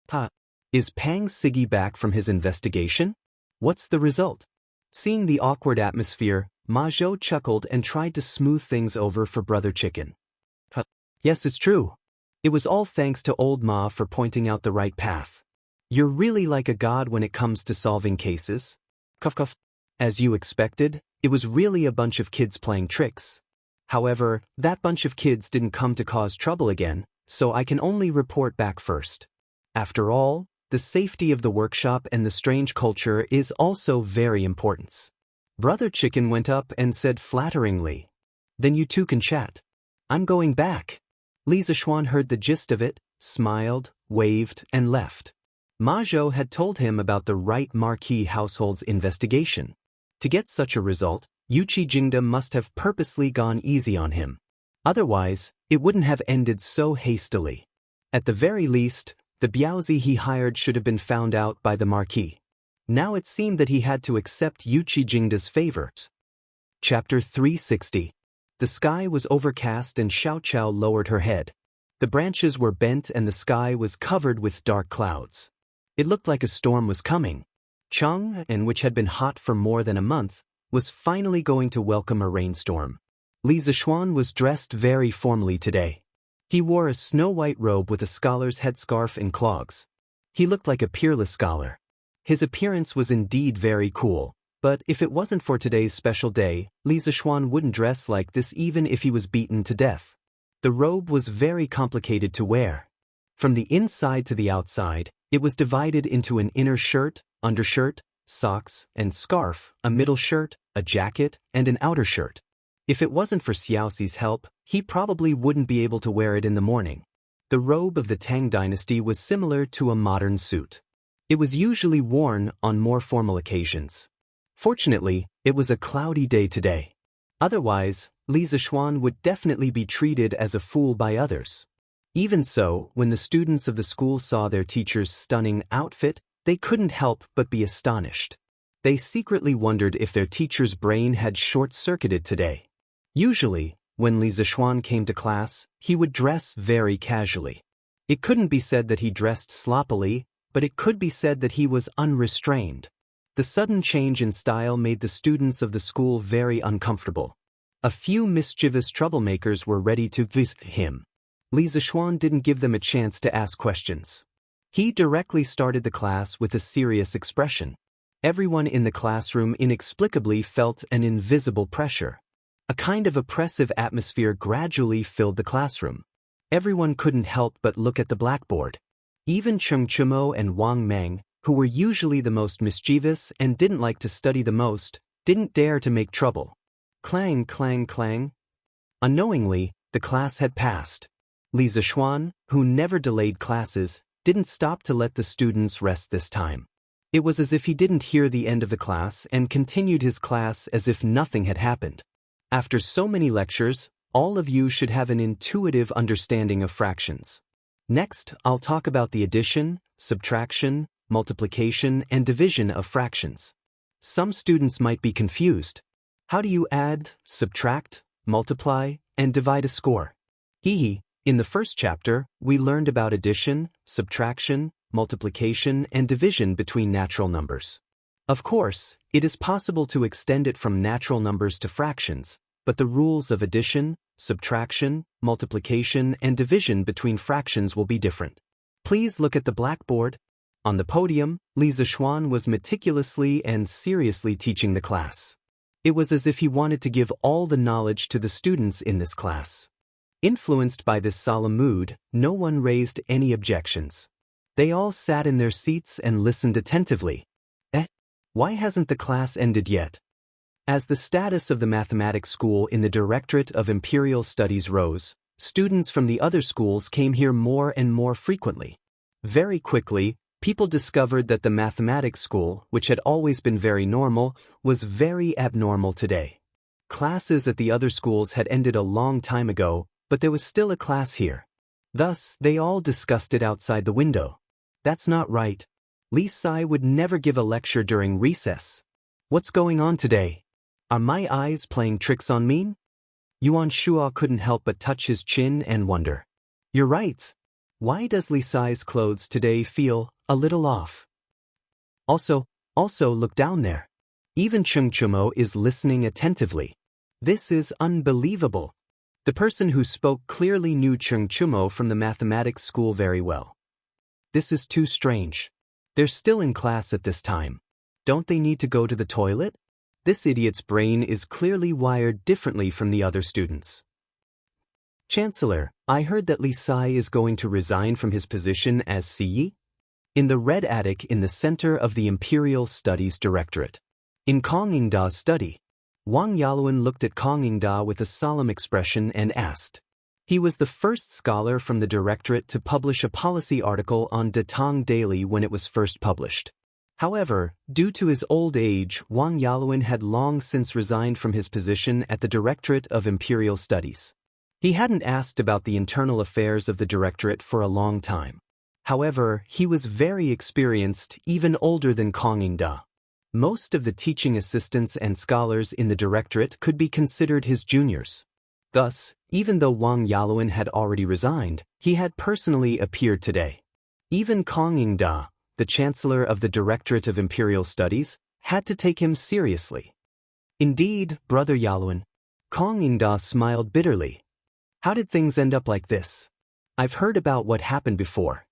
Ta. Is Pang Siggy back from his investigation? What's the result? Seeing the awkward atmosphere, Ma Zhou chuckled and tried to smooth things over for Brother Chicken. Yes, it's true. It was all thanks to old Ma for pointing out the right path. You're really like a god when it comes to solving cases. Cuff cuff. As you expected, it was really a bunch of kids playing tricks. However, that bunch of kids didn't come to cause trouble again, so I can only report back first. After all, the safety of the workshop and the strange culture is also very important. Brother Chicken went up and said flatteringly, "Then you two can chat. I'm going back." Li Zixuan heard the gist of it, smiled, waved, and left. Ma Zhou had told him about the right marquee household's investigation. To get such a result, Yuqi Jingda must have purposely gone easy on him. Otherwise, it wouldn't have ended so hastily. At the very least, the Biaozi he hired should have been found out by the marquis. Now it seemed that he had to accept Yuqi Jingda's favors. Chapter 360. The sky was overcast and Xiao Qiao lowered her head. The branches were bent and the sky was covered with dark clouds. It looked like a storm was coming. Chang'an, which had been hot for more than a month, was finally going to welcome a rainstorm. Li Zixuan was dressed very formally today. He wore a snow-white robe with a scholar's headscarf and clogs. He looked like a peerless scholar. His appearance was indeed very cool, but if it wasn't for today's special day, Li Zixuan wouldn't dress like this even if he was beaten to death. The robe was very complicated to wear. From the inside to the outside, it was divided into an inner shirt, undershirt, socks, and scarf, a middle shirt, a jacket, and an outer shirt. If it wasn't for Xiaoxi's help, he probably wouldn't be able to wear it in the morning. The robe of the Tang dynasty was similar to a modern suit. It was usually worn on more formal occasions. Fortunately, it was a cloudy day today. Otherwise, Li Zixuan would definitely be treated as a fool by others. Even so, when the students of the school saw their teacher's stunning outfit, they couldn't help but be astonished. They secretly wondered if their teacher's brain had short-circuited today. Usually, when Li Zixuan came to class, he would dress very casually. It couldn't be said that he dressed sloppily, but it could be said that he was unrestrained. The sudden change in style made the students of the school very uncomfortable. A few mischievous troublemakers were ready to visit him. Li Zixuan didn't give them a chance to ask questions. He directly started the class with a serious expression. Everyone in the classroom inexplicably felt an invisible pressure. A kind of oppressive atmosphere gradually filled the classroom. Everyone couldn't help but look at the blackboard. Even Cheng Chumo and Wang Meng, who were usually the most mischievous and didn't like to study the most, didn't dare to make trouble. Clang, clang, clang. Unknowingly, the class had passed. Li Zixuan, who never delayed classes, didn't stop to let the students rest this time. It was as if he didn't hear the end of the class and continued his class as if nothing had happened. After so many lectures, all of you should have an intuitive understanding of fractions. Next, I'll talk about the addition, subtraction, multiplication, and division of fractions. Some students might be confused. How do you add, subtract, multiply, and divide a score? In the first chapter, we learned about addition, subtraction, multiplication, and division between natural numbers. Of course, it is possible to extend it from natural numbers to fractions, but the rules of addition, subtraction, multiplication, and division between fractions will be different. Please look at the blackboard. On the podium, Li Zixuan was meticulously and seriously teaching the class. It was as if he wanted to give all the knowledge to the students in this class. Influenced by this solemn mood, no one raised any objections. They all sat in their seats and listened attentively. Why hasn't the class ended yet? As the status of the mathematics school in the Directorate of Imperial Studies rose, students from the other schools came here more and more frequently. Very quickly, people discovered that the mathematics school, which had always been very normal, was very abnormal today. Classes at the other schools had ended a long time ago, but there was still a class here. Thus, they all discussed it outside the window. That's not right. Li Sai would never give a lecture during recess. What's going on today? Are my eyes playing tricks on me? Yuan Shuo couldn't help but touch his chin and wonder. You're right. Why does Li Sai's clothes today feel a little off? Also look down there. Even Cheng Chumo is listening attentively. This is unbelievable. The person who spoke clearly knew Cheng Chumo from the mathematics school very well. This is too strange. They're still in class at this time. Don't they need to go to the toilet? This idiot's brain is clearly wired differently from the other students. Chancellor, I heard that Li Sai is going to resign from his position as CE? In the red attic in the center of the Imperial Studies Directorate. In Kong Yingda's study, Wang Yaluan looked at Kong Yingda with a solemn expression and asked. He was the first scholar from the directorate to publish a policy article on Datang Daily when it was first published. However, due to his old age, Wang Yaluan had long since resigned from his position at the Directorate of Imperial Studies. He hadn't asked about the internal affairs of the directorate for a long time. However, he was very experienced, even older than Kong Yingda. Most of the teaching assistants and scholars in the directorate could be considered his juniors. Thus, even though Wang Yaluan had already resigned, he had personally appeared today. Even Kong Yingda, the Chancellor of the Directorate of Imperial Studies, had to take him seriously. Indeed, Brother Yaluan. Kong Yingda smiled bitterly. How did things end up like this? I've heard about what happened before.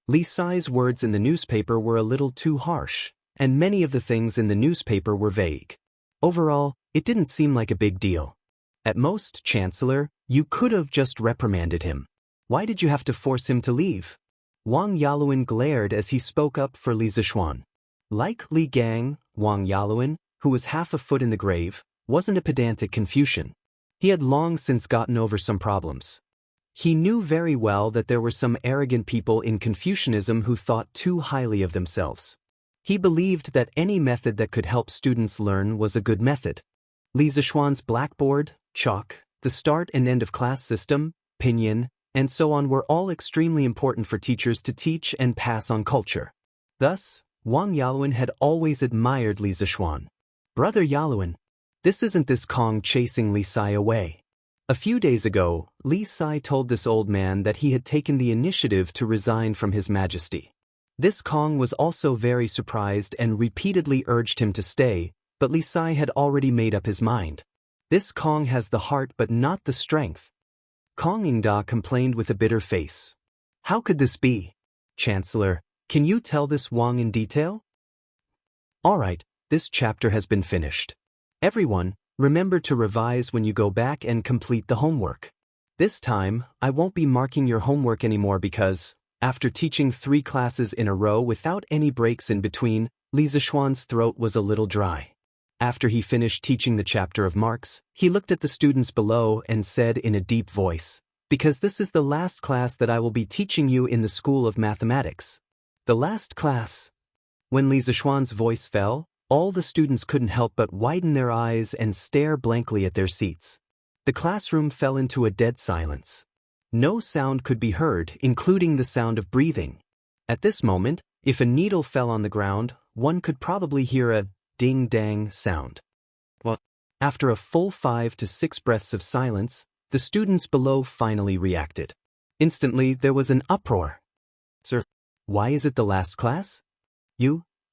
Li Sai's words in the newspaper were a little too harsh, and many of the things in the newspaper were vague. Overall, it didn't seem like a big deal. At most, Chancellor, you could have just reprimanded him. Why did you have to force him to leave? Wang Yaluan glared as he spoke up for Li Zixuan. Like Li Gang, Wang Yaluan, who was half a foot in the grave, wasn't a pedantic Confucian. He had long since gotten over some problems. He knew very well that there were some arrogant people in Confucianism who thought too highly of themselves. He believed that any method that could help students learn was a good method. Li Zishuan's blackboard, chalk, the start and end of class system, pinyin, and so on were all extremely important for teachers to teach and pass on culture. Thus, Wang Yaluan had always admired Li Zishuan. "Brother Yaluan, this isn't this Kong chasing Li Sai away." A few days ago, Li Sai told this old man that he had taken the initiative to resign from His Majesty. This Kong was also very surprised and repeatedly urged him to stay, but Li Sai had already made up his mind. "This Kong has the heart but not the strength." Kong Ingda complained with a bitter face. "How could this be? Chancellor, can you tell this Wang in detail?" "Alright, this chapter has been finished. Everyone, remember to revise when you go back and complete the homework. This time, I won't be marking your homework anymore because, after teaching 3 classes in a row without any breaks in between, Li Zishuan's throat was a little dry. After he finished teaching the chapter of marks, he looked at the students below and said in a deep voice, "Because this is the last class that I will be teaching you in the School of Mathematics." The last class. When Li Zishuan's voice fell, all the students couldn't help but widen their eyes and stare blankly at their seats. The classroom fell into a dead silence. No sound could be heard, including the sound of breathing. At this moment, if a needle fell on the ground, one could probably hear a ding-dang sound. Well, after a full 5 to 6 breaths of silence, the students below finally reacted. Instantly, there was an uproar. "Sir, why is it the last class?"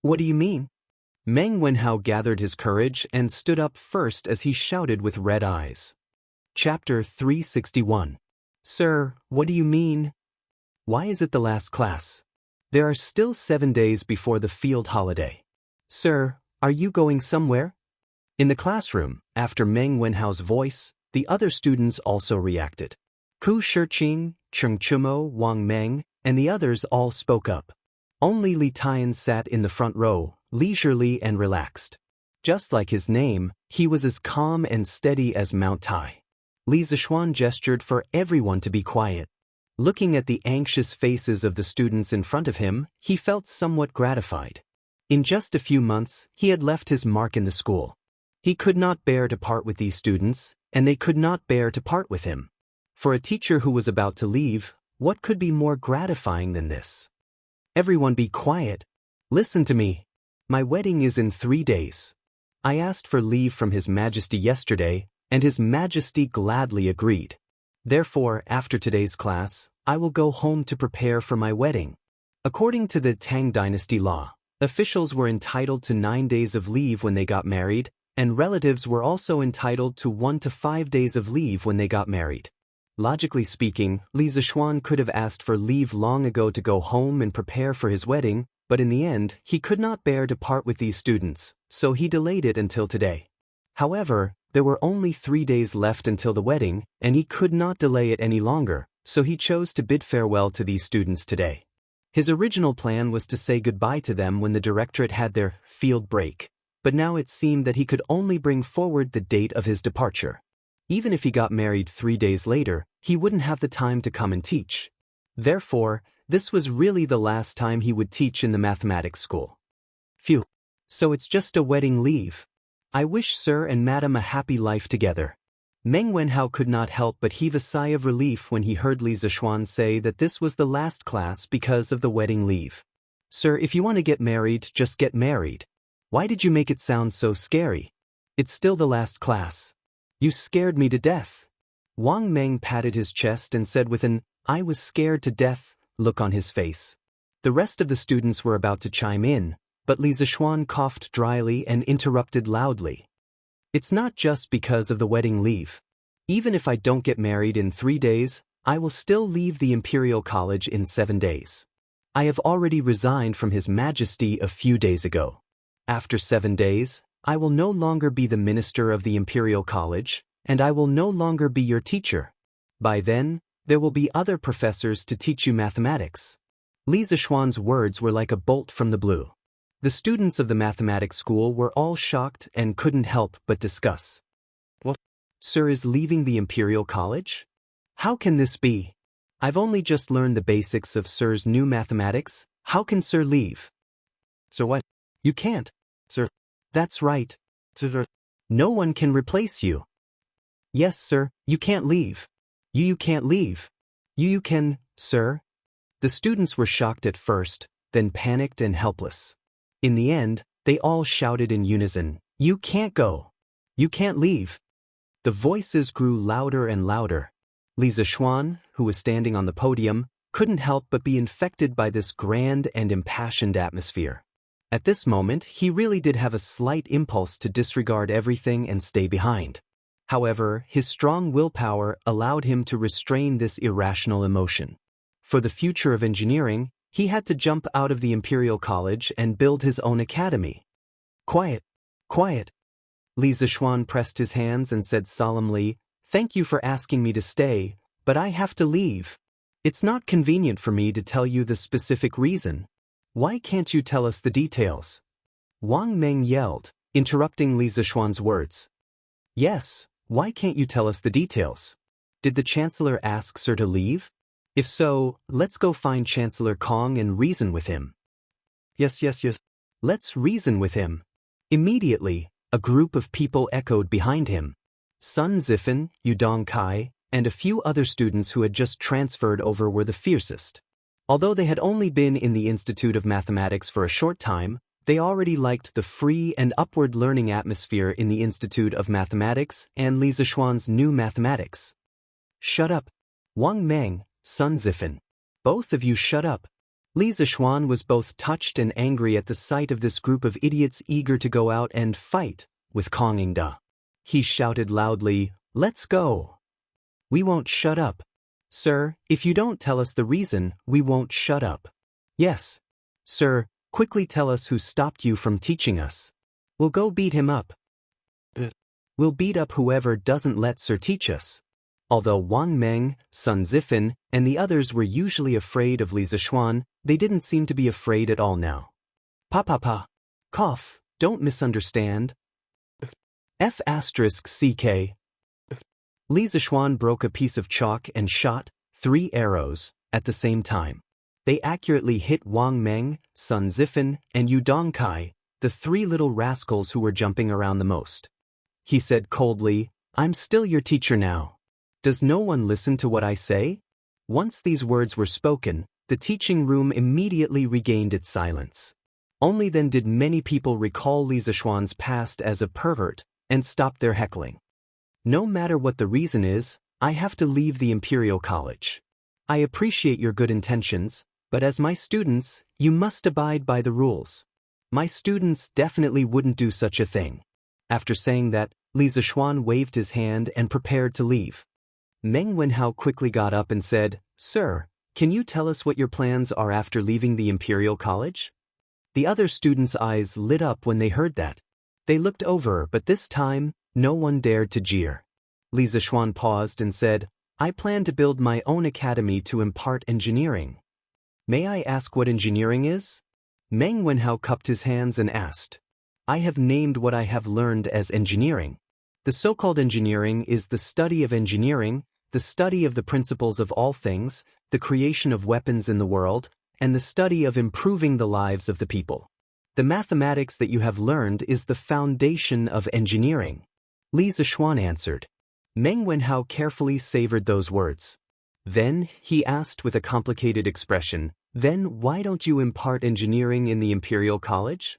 What do you mean?" Meng Wenhao gathered his courage and stood up first as he shouted with red eyes. Chapter 361. "Sir, what do you mean? Why is it the last class? There are still 7 days before the field holiday. Sir, are you going somewhere?" In the classroom, after Meng Wenhao's voice, the other students also reacted. Ku Shiqing, Cheng Chumo, Wang Meng, and the others all spoke up. Only Li Tian sat in the front row, leisurely and relaxed. Just like his name, he was as calm and steady as Mount Tai. Li Zishuan gestured for everyone to be quiet. Looking at the anxious faces of the students in front of him, he felt somewhat gratified. In just a few months, he had left his mark in the school. He could not bear to part with these students, and they could not bear to part with him. For a teacher who was about to leave, what could be more gratifying than this? "Everyone be quiet. Listen to me. My wedding is in 3 days. I asked for leave from His Majesty yesterday, and His Majesty gladly agreed. Therefore, after today's class, I will go home to prepare for my wedding." According to the Tang Dynasty law, officials were entitled to 9 days of leave when they got married, and relatives were also entitled to 1 to 5 days of leave when they got married. Logically speaking, Li Zishuan could have asked for leave long ago to go home and prepare for his wedding, but in the end, he could not bear to part with these students, so he delayed it until today. However, there were only 3 days left until the wedding, and he could not delay it any longer, so he chose to bid farewell to these students today. His original plan was to say goodbye to them when the directorate had their field break, but now it seemed that he could only bring forward the date of his departure. Even if he got married 3 days later, he wouldn't have the time to come and teach. Therefore, this was really the last time he would teach in the mathematics school. Phew. So it's just a wedding leave. I wish Sir and Madam a happy life together. Meng Wenhao could not help but heave a sigh of relief when he heard Li Zishuan say that this was the last class because of the wedding leave. "Sir, if you want to get married, just get married. Why did you make it sound so scary? It's still the last class. You scared me to death." Wang Meng patted his chest and said with an "I was scared to death" look on his face. The rest of the students were about to chime in, but Li Zishuan coughed dryly and interrupted loudly. "It's not just because of the wedding leave. Even if I don't get married in 3 days, I will still leave the Imperial College in 7 days. I have already resigned from His Majesty a few days ago. After 7 days, I will no longer be the minister of the Imperial College, and I will no longer be your teacher. By then, there will be other professors to teach you mathematics." Li Zishuan's words were like a bolt from the blue. The students of the mathematics school were all shocked and couldn't help but discuss. What? Sir is leaving the Imperial College? How can this be? I've only just learned the basics of Sir's new mathematics. How can Sir leave? Sir what? You can't. Sir. That's right. Sir. No one can replace you. Yes, sir, you can't leave. You can't leave. You can, sir. The students were shocked at first, then panicked and helpless. In the end, they all shouted in unison, you can't go. You can't leave. The voices grew louder and louder. Li Zishuan, who was standing on the podium, couldn't help but be infected by this grand and impassioned atmosphere. At this moment, he really did have a slight impulse to disregard everything and stay behind. However, his strong willpower allowed him to restrain this irrational emotion. For the future of engineering, he had to jump out of the Imperial College and build his own academy. Quiet, quiet. Li Zishuan pressed his hands and said solemnly, "Thank you for asking me to stay, but I have to leave. It's not convenient for me to tell you the specific reason. Why can't you tell us the details?" Wang Meng yelled, interrupting Li Zishuan's words. Yes, why can't you tell us the details? Did the Chancellor ask Sir to leave? If so, let's go find Chancellor Kong and reason with him. Yes. Let's reason with him. Immediately, a group of people echoed behind him. Sun Zifan, Yudong Kai, and a few other students who had just transferred over were the fiercest. Although they had only been in the Institute of Mathematics for a short time, they already liked the free and upward learning atmosphere in the Institute of Mathematics and Li Zishuan's new mathematics. Shut up. Wang Meng, Sun Zifan. Both of you shut up. Li Zishuan was both touched and angry at the sight of this group of idiots eager to go out and fight with Kong Yingda. He shouted loudly, "Let's go." We won't shut up. Sir, if you don't tell us the reason, we won't shut up. Yes. Sir, quickly tell us who stopped you from teaching us. We'll go beat him up. We'll beat up whoever doesn't let Sir teach us. Although Wang Meng, Sun Zifan, and the others were usually afraid of Li Zishuan, they didn't seem to be afraid at all now. Pa. Cough, don't misunderstand. F***CK. Li Zishuan broke a piece of chalk and shot 3 arrows at the same time. They accurately hit Wang Meng, Sun Zifan, and Yudong Kai, the 3 little rascals who were jumping around the most. He said coldly, "I'm still your teacher now. Does no one listen to what I say?" Once these words were spoken, the teaching room immediately regained its silence. Only then did many people recall Li Zishuan's past as a pervert and stop their heckling. No matter what the reason is, I have to leave the Imperial College. I appreciate your good intentions, but as my students, you must abide by the rules. My students definitely wouldn't do such a thing. After saying that, Li Zishuan waved his hand and prepared to leave. Meng Wenhao quickly got up and said, "Sir, can you tell us what your plans are after leaving the Imperial College?" The other students' eyes lit up when they heard that. They looked over, but this time, no one dared to jeer. Li Zishuan paused and said, "I plan to build my own academy to impart engineering." May I ask what engineering is? Meng Wenhao cupped his hands and asked. I have named what I have learned as engineering. The so-called engineering is the study of engineering, the study of the principles of all things, the creation of weapons in the world, and the study of improving the lives of the people. The mathematics that you have learned is the foundation of engineering. Li Zishuan answered. Meng Wenhao carefully savored those words. Then, he asked with a complicated expression, "Then why don't you impart engineering in the Imperial College?"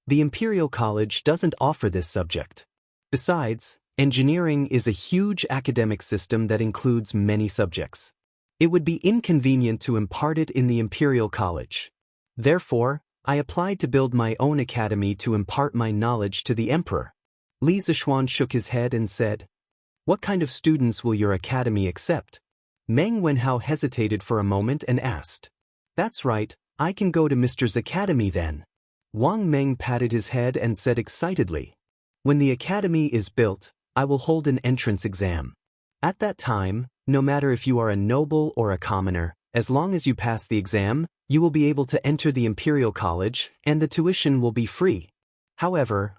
The Imperial College doesn't offer this subject. Besides, engineering is a huge academic system that includes many subjects. It would be inconvenient to impart it in the Imperial College. Therefore, I applied to build my own academy to impart my knowledge to the Emperor. Li Zishuan shook his head and said, "What kind of students will your academy accept?" Meng Wenhao hesitated for a moment and asked, "That's right, I can go to Mr.'s academy then." Wang Meng patted his head and said excitedly, "When the academy is built, I will hold an entrance exam. At that time, no matter if you are a noble or a commoner, As long as you pass the exam, you will be able to enter the Imperial College, and the tuition will be free. However,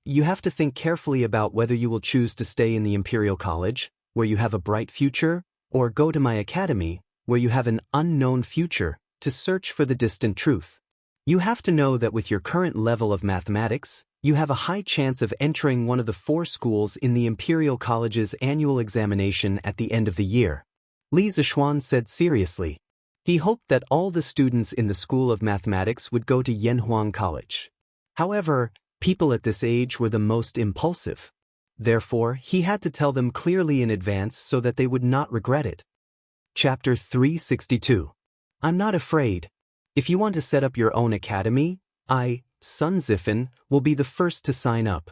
you have to think carefully about whether you will choose to stay in the Imperial College, where you have a bright future, or go to my academy, where you have an unknown future, to search for the distant truth. You have to know that with your current level of mathematics, you have a high chance of entering one of the 4 schools in the Imperial College's annual examination at the end of the year. Li Zishuan said seriously. He hoped that all the students in the School of Mathematics would go to Yanhuang College. However, people at this age were the most impulsive. Therefore, he had to tell them clearly in advance so that they would not regret it. Chapter 362. I'm not afraid. If you want to set up your own academy, Sun Zifan, will be the first to sign up.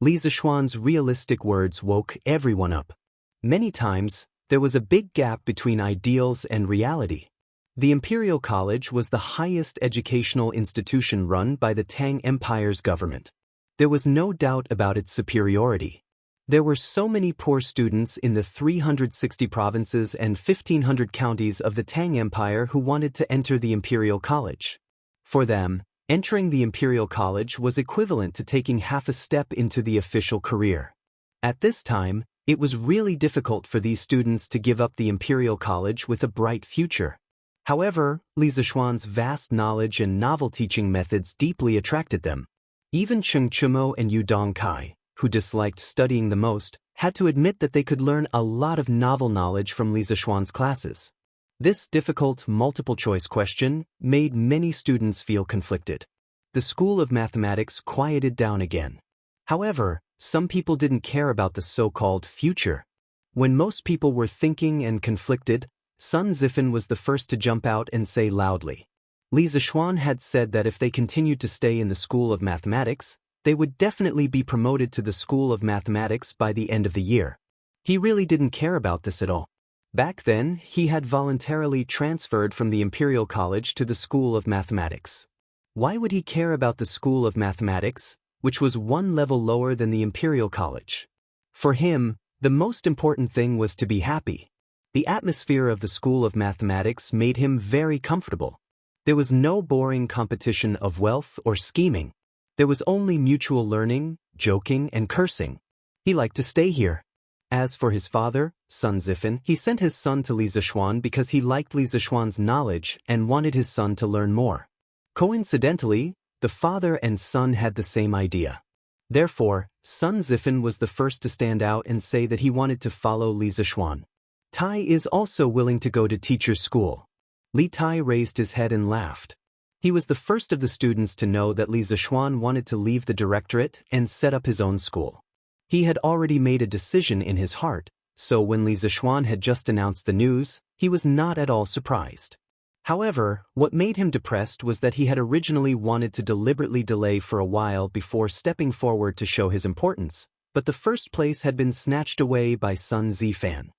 Li Zishuan's realistic words woke everyone up. Many times, there was a big gap between ideals and reality. The Imperial College was the highest educational institution run by the Tang Empire's government. There was no doubt about its superiority. There were so many poor students in the 360 provinces and 1,500 counties of the Tang Empire who wanted to enter the Imperial College. For them, entering the Imperial College was equivalent to taking half a step into the official career. At this time, it was really difficult for these students to give up the Imperial College with a bright future. However, Li Zishuan's vast knowledge and novel teaching methods deeply attracted them. Even Cheng Chumo and Yu Dongkai, who disliked studying the most, had to admit that they could learn a lot of novel knowledge from Li Zishuan's classes. This difficult multiple-choice question made many students feel conflicted. The School of Mathematics quieted down again. However, some people didn't care about the so-called future. When most people were thinking and conflicted, Sun Zifan was the first to jump out and say loudly. Li Zishuan had said that if they continued to stay in the School of Mathematics, they would definitely be promoted to the School of Mathematics by the end of the year. He really didn't care about this at all. Back then, he had voluntarily transferred from the Imperial College to the School of Mathematics. Why would he care about the School of Mathematics, which was 1 level lower than the Imperial College? For him, the most important thing was to be happy. The atmosphere of the School of Mathematics made him very comfortable. There was no boring competition of wealth or scheming. There was only mutual learning, joking, and cursing. He liked to stay here. As for his father, Sun Zifan, he sent his son to Li Zishuan because he liked Li Zishuan's knowledge and wanted his son to learn more. Coincidentally, the father and son had the same idea. Therefore, Sun Zifan was the first to stand out and say that he wanted to follow Li Zishuan. Tai is also willing to go to teacher's school. Li Tai raised his head and laughed. He was the first of the students to know that Li Zishuan wanted to leave the directorate and set up his own school. He had already made a decision in his heart, so when Li Zishuan had just announced the news, he was not at all surprised. However, what made him depressed was that he had originally wanted to deliberately delay for a while before stepping forward to show his importance, but the first place had been snatched away by Sun Zifan.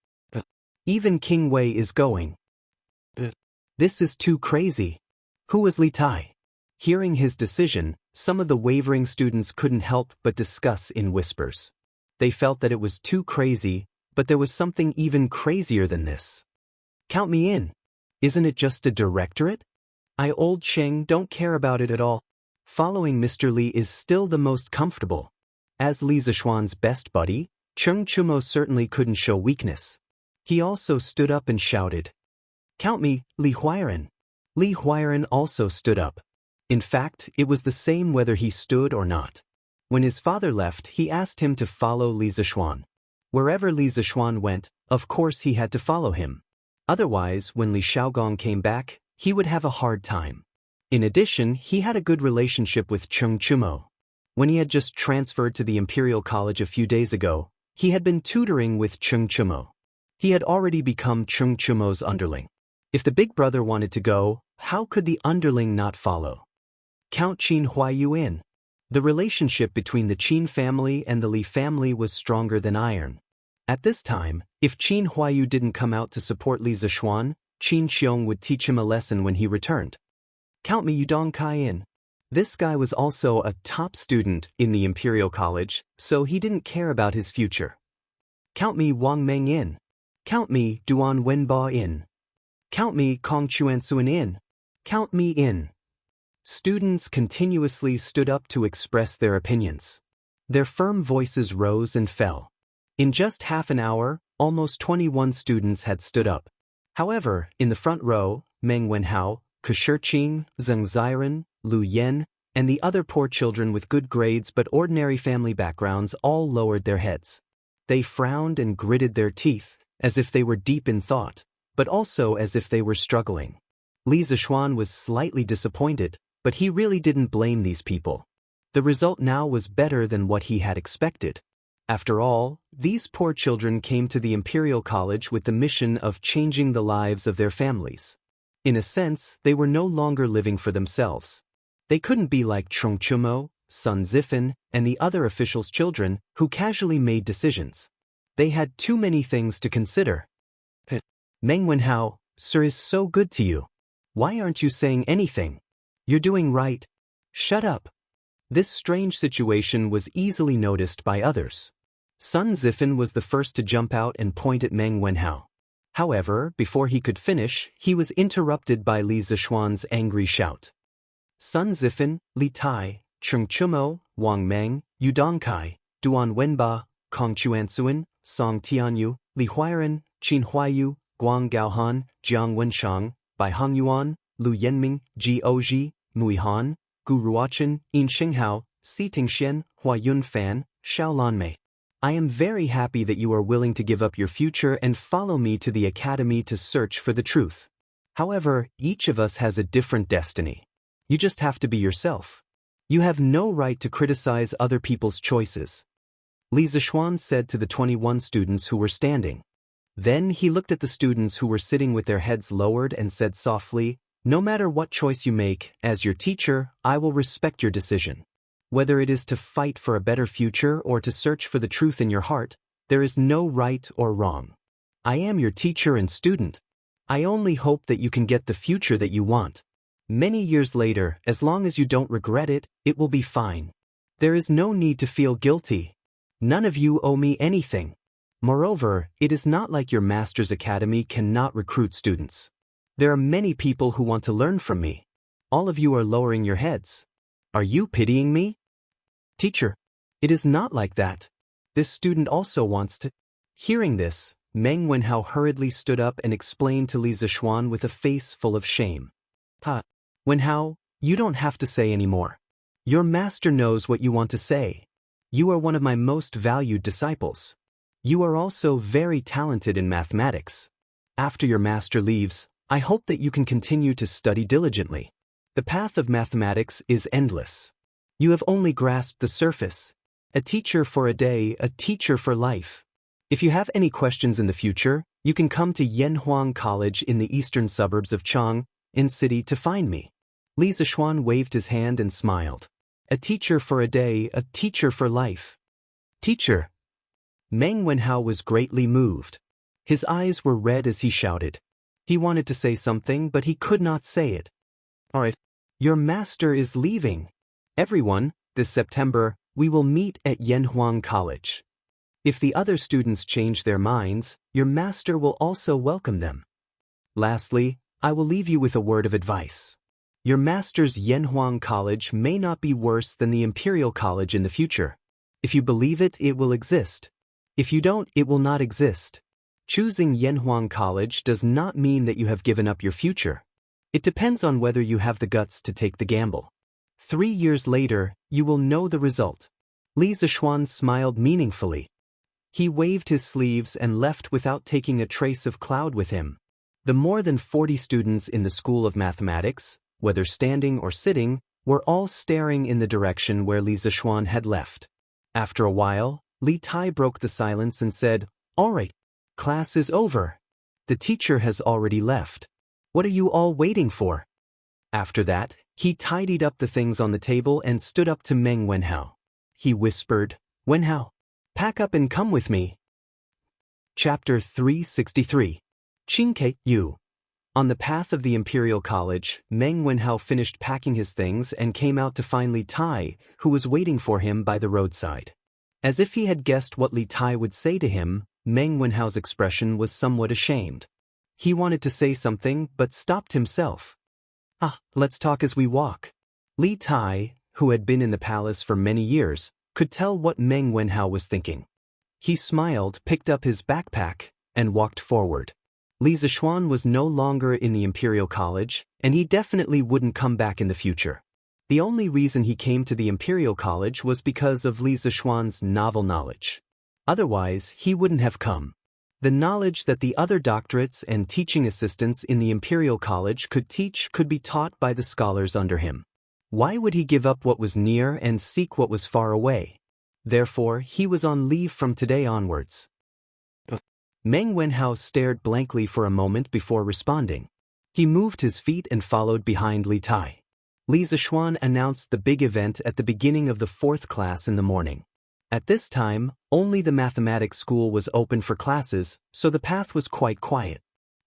Even King Wei is going. This is too crazy. Who was Li Tai? Hearing his decision, some of the wavering students couldn't help but discuss in whispers. They felt that it was too crazy, but there was something even crazier than this. Count me in. Isn't it just a directorate? Old Cheng don't care about it at all. Following Mr. Li is still the most comfortable. As Li Zishuan's best buddy, Cheng Chumo certainly couldn't show weakness. He also stood up and shouted, "Count me, Li Huairan." Li Huairan also stood up. In fact, it was the same whether he stood or not. When his father left, he asked him to follow Li Zishuan. Wherever Li Zishuan went, of course he had to follow him. Otherwise, when Li Shaogong came back, he would have a hard time. In addition, he had a good relationship with Cheng Chumo. When he had just transferred to the Imperial College a few days ago, he had been tutoring with Cheng Chumo. He had already become Cheng Chumo's underling. If the big brother wanted to go, how could the underling not follow? Count Qin Huayu in. The relationship between the Qin family and the Li family was stronger than iron. At this time, if Qin Huayu didn't come out to support Li Zishuan, Qin Xiong would teach him a lesson when he returned. Count me Yu Dongkai in. This guy was also a top student in the Imperial College, so he didn't care about his future. Count me Wang Meng in. Count me Duan Wenba in. Count me Kongchuansuan in. Count me in. Students continuously stood up to express their opinions. Their firm voices rose and fell. In just half an hour, almost 21 students had stood up. However, in the front row, Meng Wenhao, Kershiqing, Zheng Ziren, Lu Yan, and the other poor children with good grades but ordinary family backgrounds all lowered their heads. They frowned and gritted their teeth, as if they were deep in thought, but also as if they were struggling. Li Zishuan was slightly disappointed, but he really didn't blame these people. The result now was better than what he had expected. After all, these poor children came to the Imperial College with the mission of changing the lives of their families. In a sense, they were no longer living for themselves. They couldn't be like Chongchumo, Sun Zifan, and the other officials' children who casually made decisions. They had too many things to consider. Meng Wenhao, sir is so good to you. Why aren't you saying anything? You're doing right. Shut up. This strange situation was easily noticed by others. Sun Zifan was the first to jump out and point at Meng Wenhao. However, before he could finish, he was interrupted by Li Zishuan's angry shout. Sun Zifan, Li Tai, Chengchumo, Wang Meng, Yu Dongkai, Duan Wenba, Kongchuansuan, Song Tianyu, Li Huairan, Qin Huaiyu, Guang Gaohan, Jiang Wenshang, Bai Hongyuan, Lu Yanming, Ji Oji, Mui Han, Gu Ruochen, Yin Xinghao, Si Tingxian, Hua Yunfan, Xiao Lanmei. I am very happy that you are willing to give up your future and follow me to the academy to search for the truth. However, each of us has a different destiny. You just have to be yourself. You have no right to criticize other people's choices. Li Zishuan said to the 21 students who were standing. Then he looked at the students who were sitting with their heads lowered and said softly, "No matter what choice you make, as your teacher, I will respect your decision. Whether it is to fight for a better future or to search for the truth in your heart, there is no right or wrong. I am your teacher and student. I only hope that you can get the future that you want. Many years later, as long as you don't regret it, it will be fine. There is no need to feel guilty. None of you owe me anything. Moreover, it is not like your master's academy cannot recruit students. There are many people who want to learn from me. All of you are lowering your heads. Are you pitying me? Teacher, it is not like that. This student also wants to." Hearing this, Meng Wenhao hurriedly stood up and explained to Li Zishuan with a face full of shame. Wenhao, you don't have to say anymore. Your master knows what you want to say. You are one of my most valued disciples. You are also very talented in mathematics. After your master leaves, I hope that you can continue to study diligently. The path of mathematics is endless. You have only grasped the surface. A teacher for a day, a teacher for life. If you have any questions in the future, you can come to Yanhuang College in the eastern suburbs of Chang, in city to find me. Li Zishuan waved his hand and smiled. A teacher for a day, a teacher for life. Teacher. Meng Wenhao was greatly moved. His eyes were red as he shouted. He wanted to say something, but he could not say it. All right. Your master is leaving. Everyone, this September, we will meet at Yanhuang College. If the other students change their minds, your master will also welcome them. Lastly, I will leave you with a word of advice. Your master's Yanhuang College may not be worse than the Imperial College in the future. If you believe it, it will exist. If you don't, it will not exist. Choosing Yanhuang College does not mean that you have given up your future. It depends on whether you have the guts to take the gamble. 3 years later, you will know the result. Li Zishuan smiled meaningfully. He waved his sleeves and left without taking a trace of cloud with him. The more than 40 students in the School of Mathematics, whether standing or sitting, were all staring in the direction where Li Zishuan had left. After a while, Li Tai broke the silence and said, "All right, class is over. The teacher has already left. What are you all waiting for?" After that, he tidied up the things on the table and stood up to Meng Wenhao. He whispered, "Wenhao, pack up and come with me." Chapter 363. Qingke Yu. On the path of the Imperial College, Meng Wenhao finished packing his things and came out to find Li Tai, who was waiting for him by the roadside. As if he had guessed what Li Tai would say to him, Meng Wenhao's expression was somewhat ashamed. He wanted to say something but stopped himself. Let's talk as we walk. Li Tai, who had been in the palace for many years, could tell what Meng Wenhao was thinking. He smiled, picked up his backpack, and walked forward. Li Zishuan was no longer in the Imperial College, and he definitely wouldn't come back in the future. The only reason he came to the Imperial College was because of Li Zishuan's novel knowledge. Otherwise, he wouldn't have come. The knowledge that the other doctorates and teaching assistants in the Imperial College could teach could be taught by the scholars under him. Why would he give up what was near and seek what was far away? Therefore, he was on leave from today onwards. Meng Wenhao stared blankly for a moment before responding. He moved his feet and followed behind Li Tai. Li Zishuan announced the big event at the beginning of the 4th class in the morning. At this time, only the mathematics school was open for classes, so the path was quite quiet.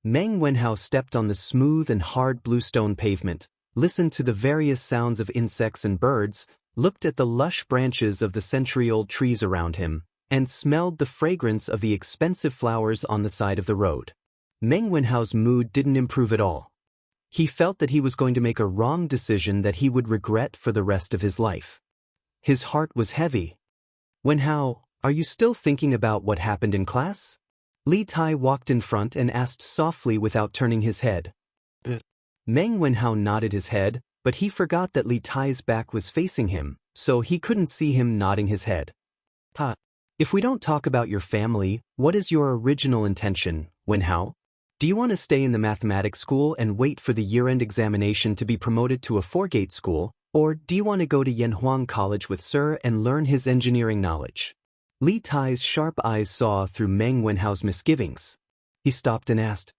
Meng Wenhao stepped on the smooth and hard bluestone pavement, listened to the various sounds of insects and birds, looked at the lush branches of the century-old trees around him, and smelled the fragrance of the expensive flowers on the side of the road. Meng Wenhao's mood didn't improve at all. He felt that he was going to make a wrong decision that he would regret for the rest of his life. His heart was heavy. Wenhao, are you still thinking about what happened in class? Li Tai walked in front and asked softly without turning his head. Meng Wenhao nodded his head, but he forgot that Li Tai's back was facing him, so he couldn't see him nodding his head. If we don't talk about your family, what is your original intention, Wenhao? Do you want to stay in the mathematics school and wait for the year-end examination to be promoted to a 4-gate school, or do you want to go to Yanhuang College with Sir and learn his engineering knowledge? Li Tai's sharp eyes saw through Meng Wenhao's misgivings. He stopped and asked,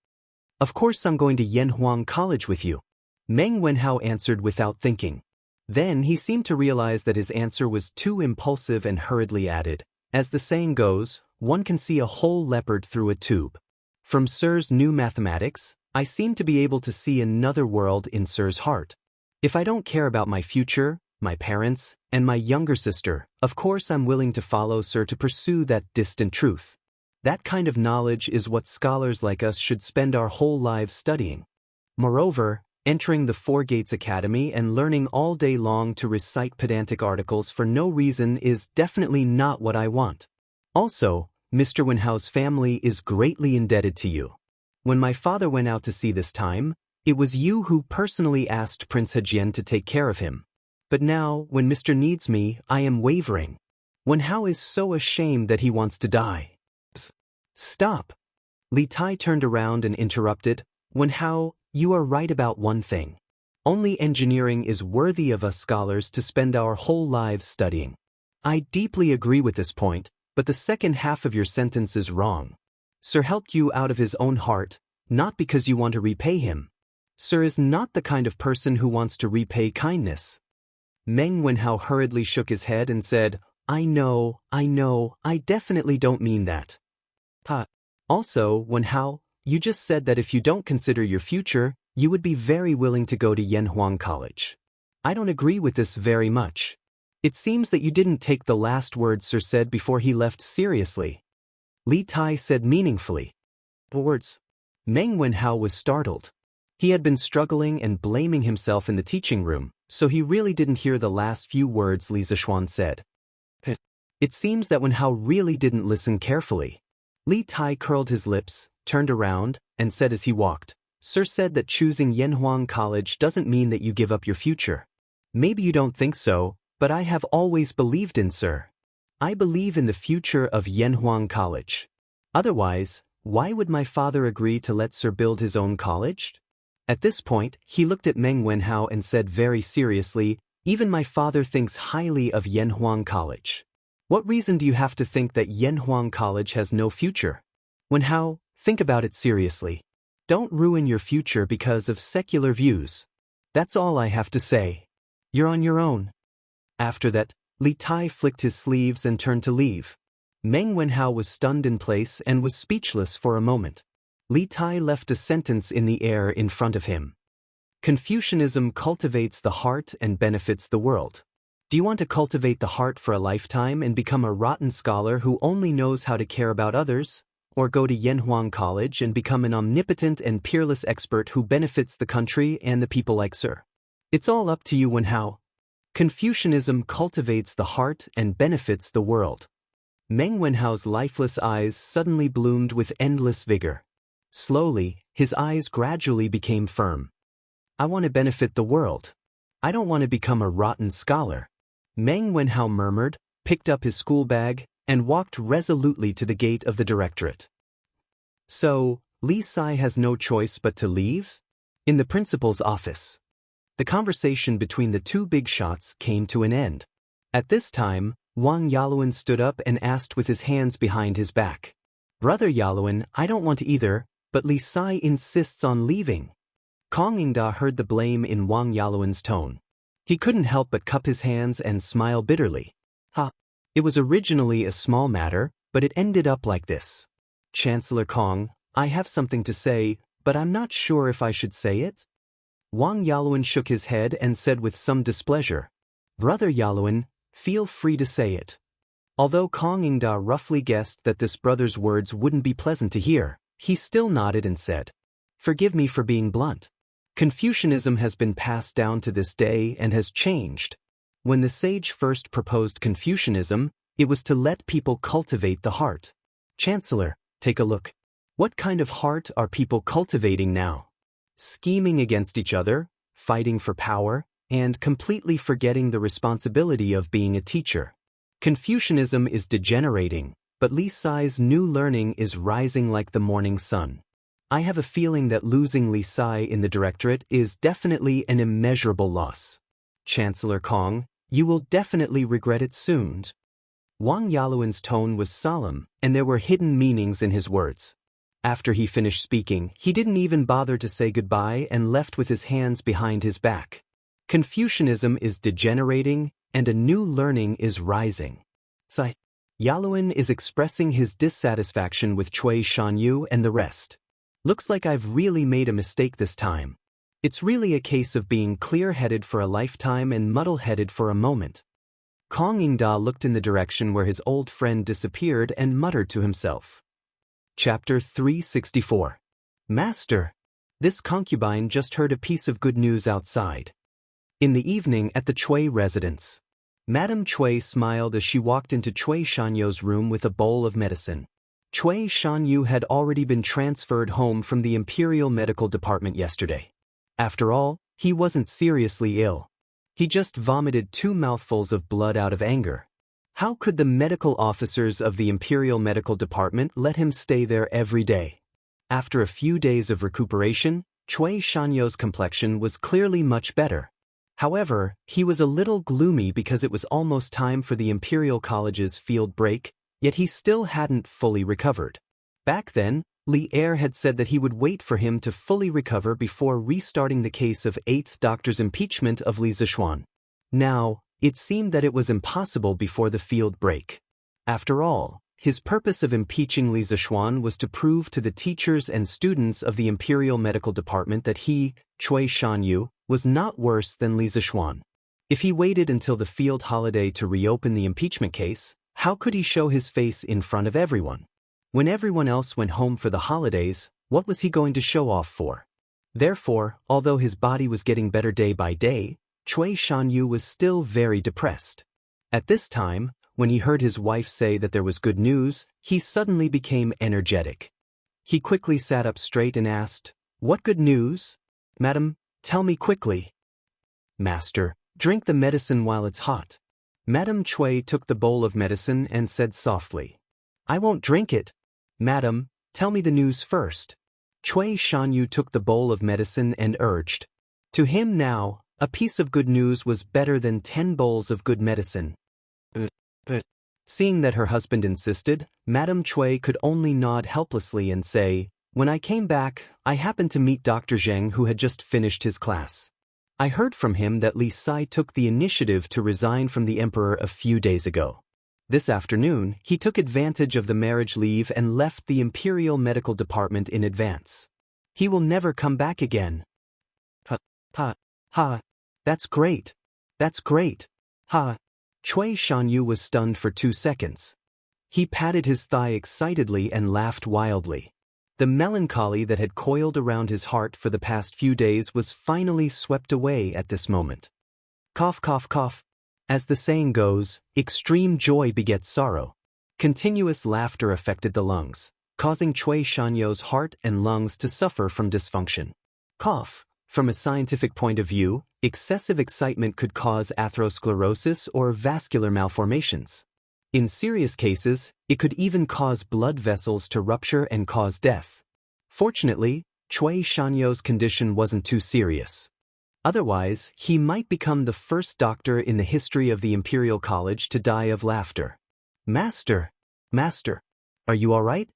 Of course I'm going to Yanhuang College with you. Meng Wenhao answered without thinking. Then he seemed to realize that his answer was too impulsive and hurriedly added, As the saying goes, one can see a whole leopard through a tube. From Sir's new mathematics, I seem to be able to see another world in Sir's heart. If I don't care about my future, my parents, and my younger sister, of course I'm willing to follow Sir to pursue that distant truth. That kind of knowledge is what scholars like us should spend our whole lives studying. Moreover, entering the 4 Gates Academy and learning all day long to recite pedantic articles for no reason is definitely not what I want. Also, Mr. Wenhao's family is greatly indebted to you. When my father went out to sea this time, it was you who personally asked Prince Hejian to take care of him. But now, when Mr. needs me, I am wavering. Wenhao is so ashamed that he wants to die. Stop! Li Tai turned around and interrupted. Wenhao, you are right about one thing. Only engineering is worthy of us scholars to spend our whole lives studying. I deeply agree with this point, but the second half of your sentence is wrong. Sir helped you out of his own heart, not because you want to repay him. Sir is not the kind of person who wants to repay kindness. Meng Wenhao hurriedly shook his head and said, I know, I definitely don't mean that. Also, Wenhao, you just said that if you don't consider your future, you would be very willing to go to Yanhuang College. I don't agree with this very much. It seems that you didn't take the last words Sir said before he left seriously. Li Tai said meaningfully. Words? Meng Wenhao was startled. He had been struggling and blaming himself in the teaching room, so he really didn't hear the last few words Li Zishuan said. It seems that Wenhao really didn't listen carefully. Li Tai curled his lips, turned around, and said as he walked, Sir said that choosing Yanhuang College doesn't mean that you give up your future. Maybe you don't think so, but I have always believed in Sir. I believe in the future of Yanhuang College. Otherwise, why would my father agree to let Sir build his own college? At this point, he looked at Meng Wenhao and said very seriously, Even my father thinks highly of Yanhuang College. What reason do you have to think that Yanhuang College has no future? Wenhao, think about it seriously. Don't ruin your future because of secular views. That's all I have to say. You're on your own. After that, Li Tai flicked his sleeves and turned to leave. Meng Wenhao was stunned in place and was speechless for a moment. Li Tai left a sentence in the air in front of him. Confucianism cultivates the heart and benefits the world. Do you want to cultivate the heart for a lifetime and become a rotten scholar who only knows how to care about others? or go to Yanhuang College and become an omnipotent and peerless expert who benefits the country and the people like Sir. It's all up to you Wenhao. Confucianism cultivates the heart and benefits the world. Meng Wenhao's lifeless eyes suddenly bloomed with endless vigor. Slowly, his eyes gradually became firm. I want to benefit the world. I don't want to become a rotten scholar. Meng Wenhao murmured, picked up his school bag, and walked resolutely to the gate of the directorate. So, Li Sai has no choice but to leave? In the principal's office. The conversation between the two big shots came to an end. At this time, Wang Yaluan stood up and asked with his hands behind his back. Brother Yaluan, I don't want to either, but Li Sai insists on leaving. Kong Yingda heard the blame in Wang Yaluan's tone. He couldn't help but cup his hands and smile bitterly. It was originally a small matter, but it ended up like this. Chancellor Kong, I have something to say, but I'm not sure if I should say it. Wang Yaluan shook his head and said with some displeasure, Brother Yaluan, feel free to say it. Although Kong Yingda roughly guessed that this brother's words wouldn't be pleasant to hear, he still nodded and said, Forgive me for being blunt. Confucianism has been passed down to this day and has changed. When the sage first proposed Confucianism, it was to let people cultivate the heart. Chancellor, take a look. What kind of heart are people cultivating now? Scheming against each other, fighting for power, and completely forgetting the responsibility of being a teacher. Confucianism is degenerating, but Li Sai's new learning is rising like the morning sun. I have a feeling that losing Li Sai in the directorate is definitely an immeasurable loss. Chancellor Kong, you will definitely regret it soon. Wang Yaluan's tone was solemn, and there were hidden meanings in his words. After he finished speaking, he didn't even bother to say goodbye and left with his hands behind his back. Confucianism is degenerating, and a new learning is rising. Yaluan is expressing his dissatisfaction with Cui Shanyu and the rest. Looks like I've really made a mistake this time. It's really a case of being clear-headed for a lifetime and muddle-headed for a moment. Kong Yingda looked in the direction where his old friend disappeared and muttered to himself. Chapter 364. Master, this concubine just heard a piece of good news outside. In the evening at the Cui residence, Madame Cui smiled as she walked into Cui Shanyu's room with a bowl of medicine. Cui Shanyu had already been transferred home from the Imperial Medical Department yesterday. After all, he wasn't seriously ill. He just vomited 2 mouthfuls of blood out of anger. How could the medical officers of the Imperial Medical Department let him stay there every day? After a few days of recuperation, Cui Shanyu's complexion was clearly much better. However, he was a little gloomy because it was almost time for the Imperial College's field break, yet he still hadn't fully recovered. Back then, Li Er had said that he would wait for him to fully recover before restarting the case of 8th Doctor's impeachment of Li Zishuan. Now, it seemed that it was impossible before the field break. After all, his purpose of impeaching Li Zishuan was to prove to the teachers and students of the Imperial Medical Department that he, Cui Shanyu, was not worse than Li Zishuan. If he waited until the field holiday to reopen the impeachment case, how could he show his face in front of everyone? When everyone else went home for the holidays, what was he going to show off for? Therefore, although his body was getting better day by day, Cui Shanyu was still very depressed. At this time, when he heard his wife say that there was good news, he suddenly became energetic. He quickly sat up straight and asked, What good news? Madam, tell me quickly. Master, drink the medicine while it's hot. Madame Cui took the bowl of medicine and said softly, I won't drink it. Madam, tell me the news first. Cui Shanyu took the bowl of medicine and urged. To him now, a piece of good news was better than 10 bowls of good medicine. But seeing that her husband insisted, Madame Cui could only nod helplessly and say, When I came back, I happened to meet Dr. Zheng who had just finished his class. I heard from him that Li Sai took the initiative to resign from the emperor a few days ago. This afternoon, he took advantage of the marriage leave and left the Imperial Medical Department in advance. He will never come back again. Ha. That's great. That's great. Ha. Cui Shanyu was stunned for 2 seconds. He patted his thigh excitedly and laughed wildly. The melancholy that had coiled around his heart for the past few days was finally swept away at this moment. Cough, cough, cough. As the saying goes, extreme joy begets sorrow. Continuous laughter affected the lungs, causing Cui Shanyo's heart and lungs to suffer from dysfunction. Cough. From a scientific point of view, excessive excitement could cause atherosclerosis or vascular malformations. In serious cases, it could even cause blood vessels to rupture and cause death. Fortunately, Cui Shanyo's condition wasn't too serious. Otherwise, he might become the first doctor in the history of the Imperial College to die of laughter. Master, are you all right?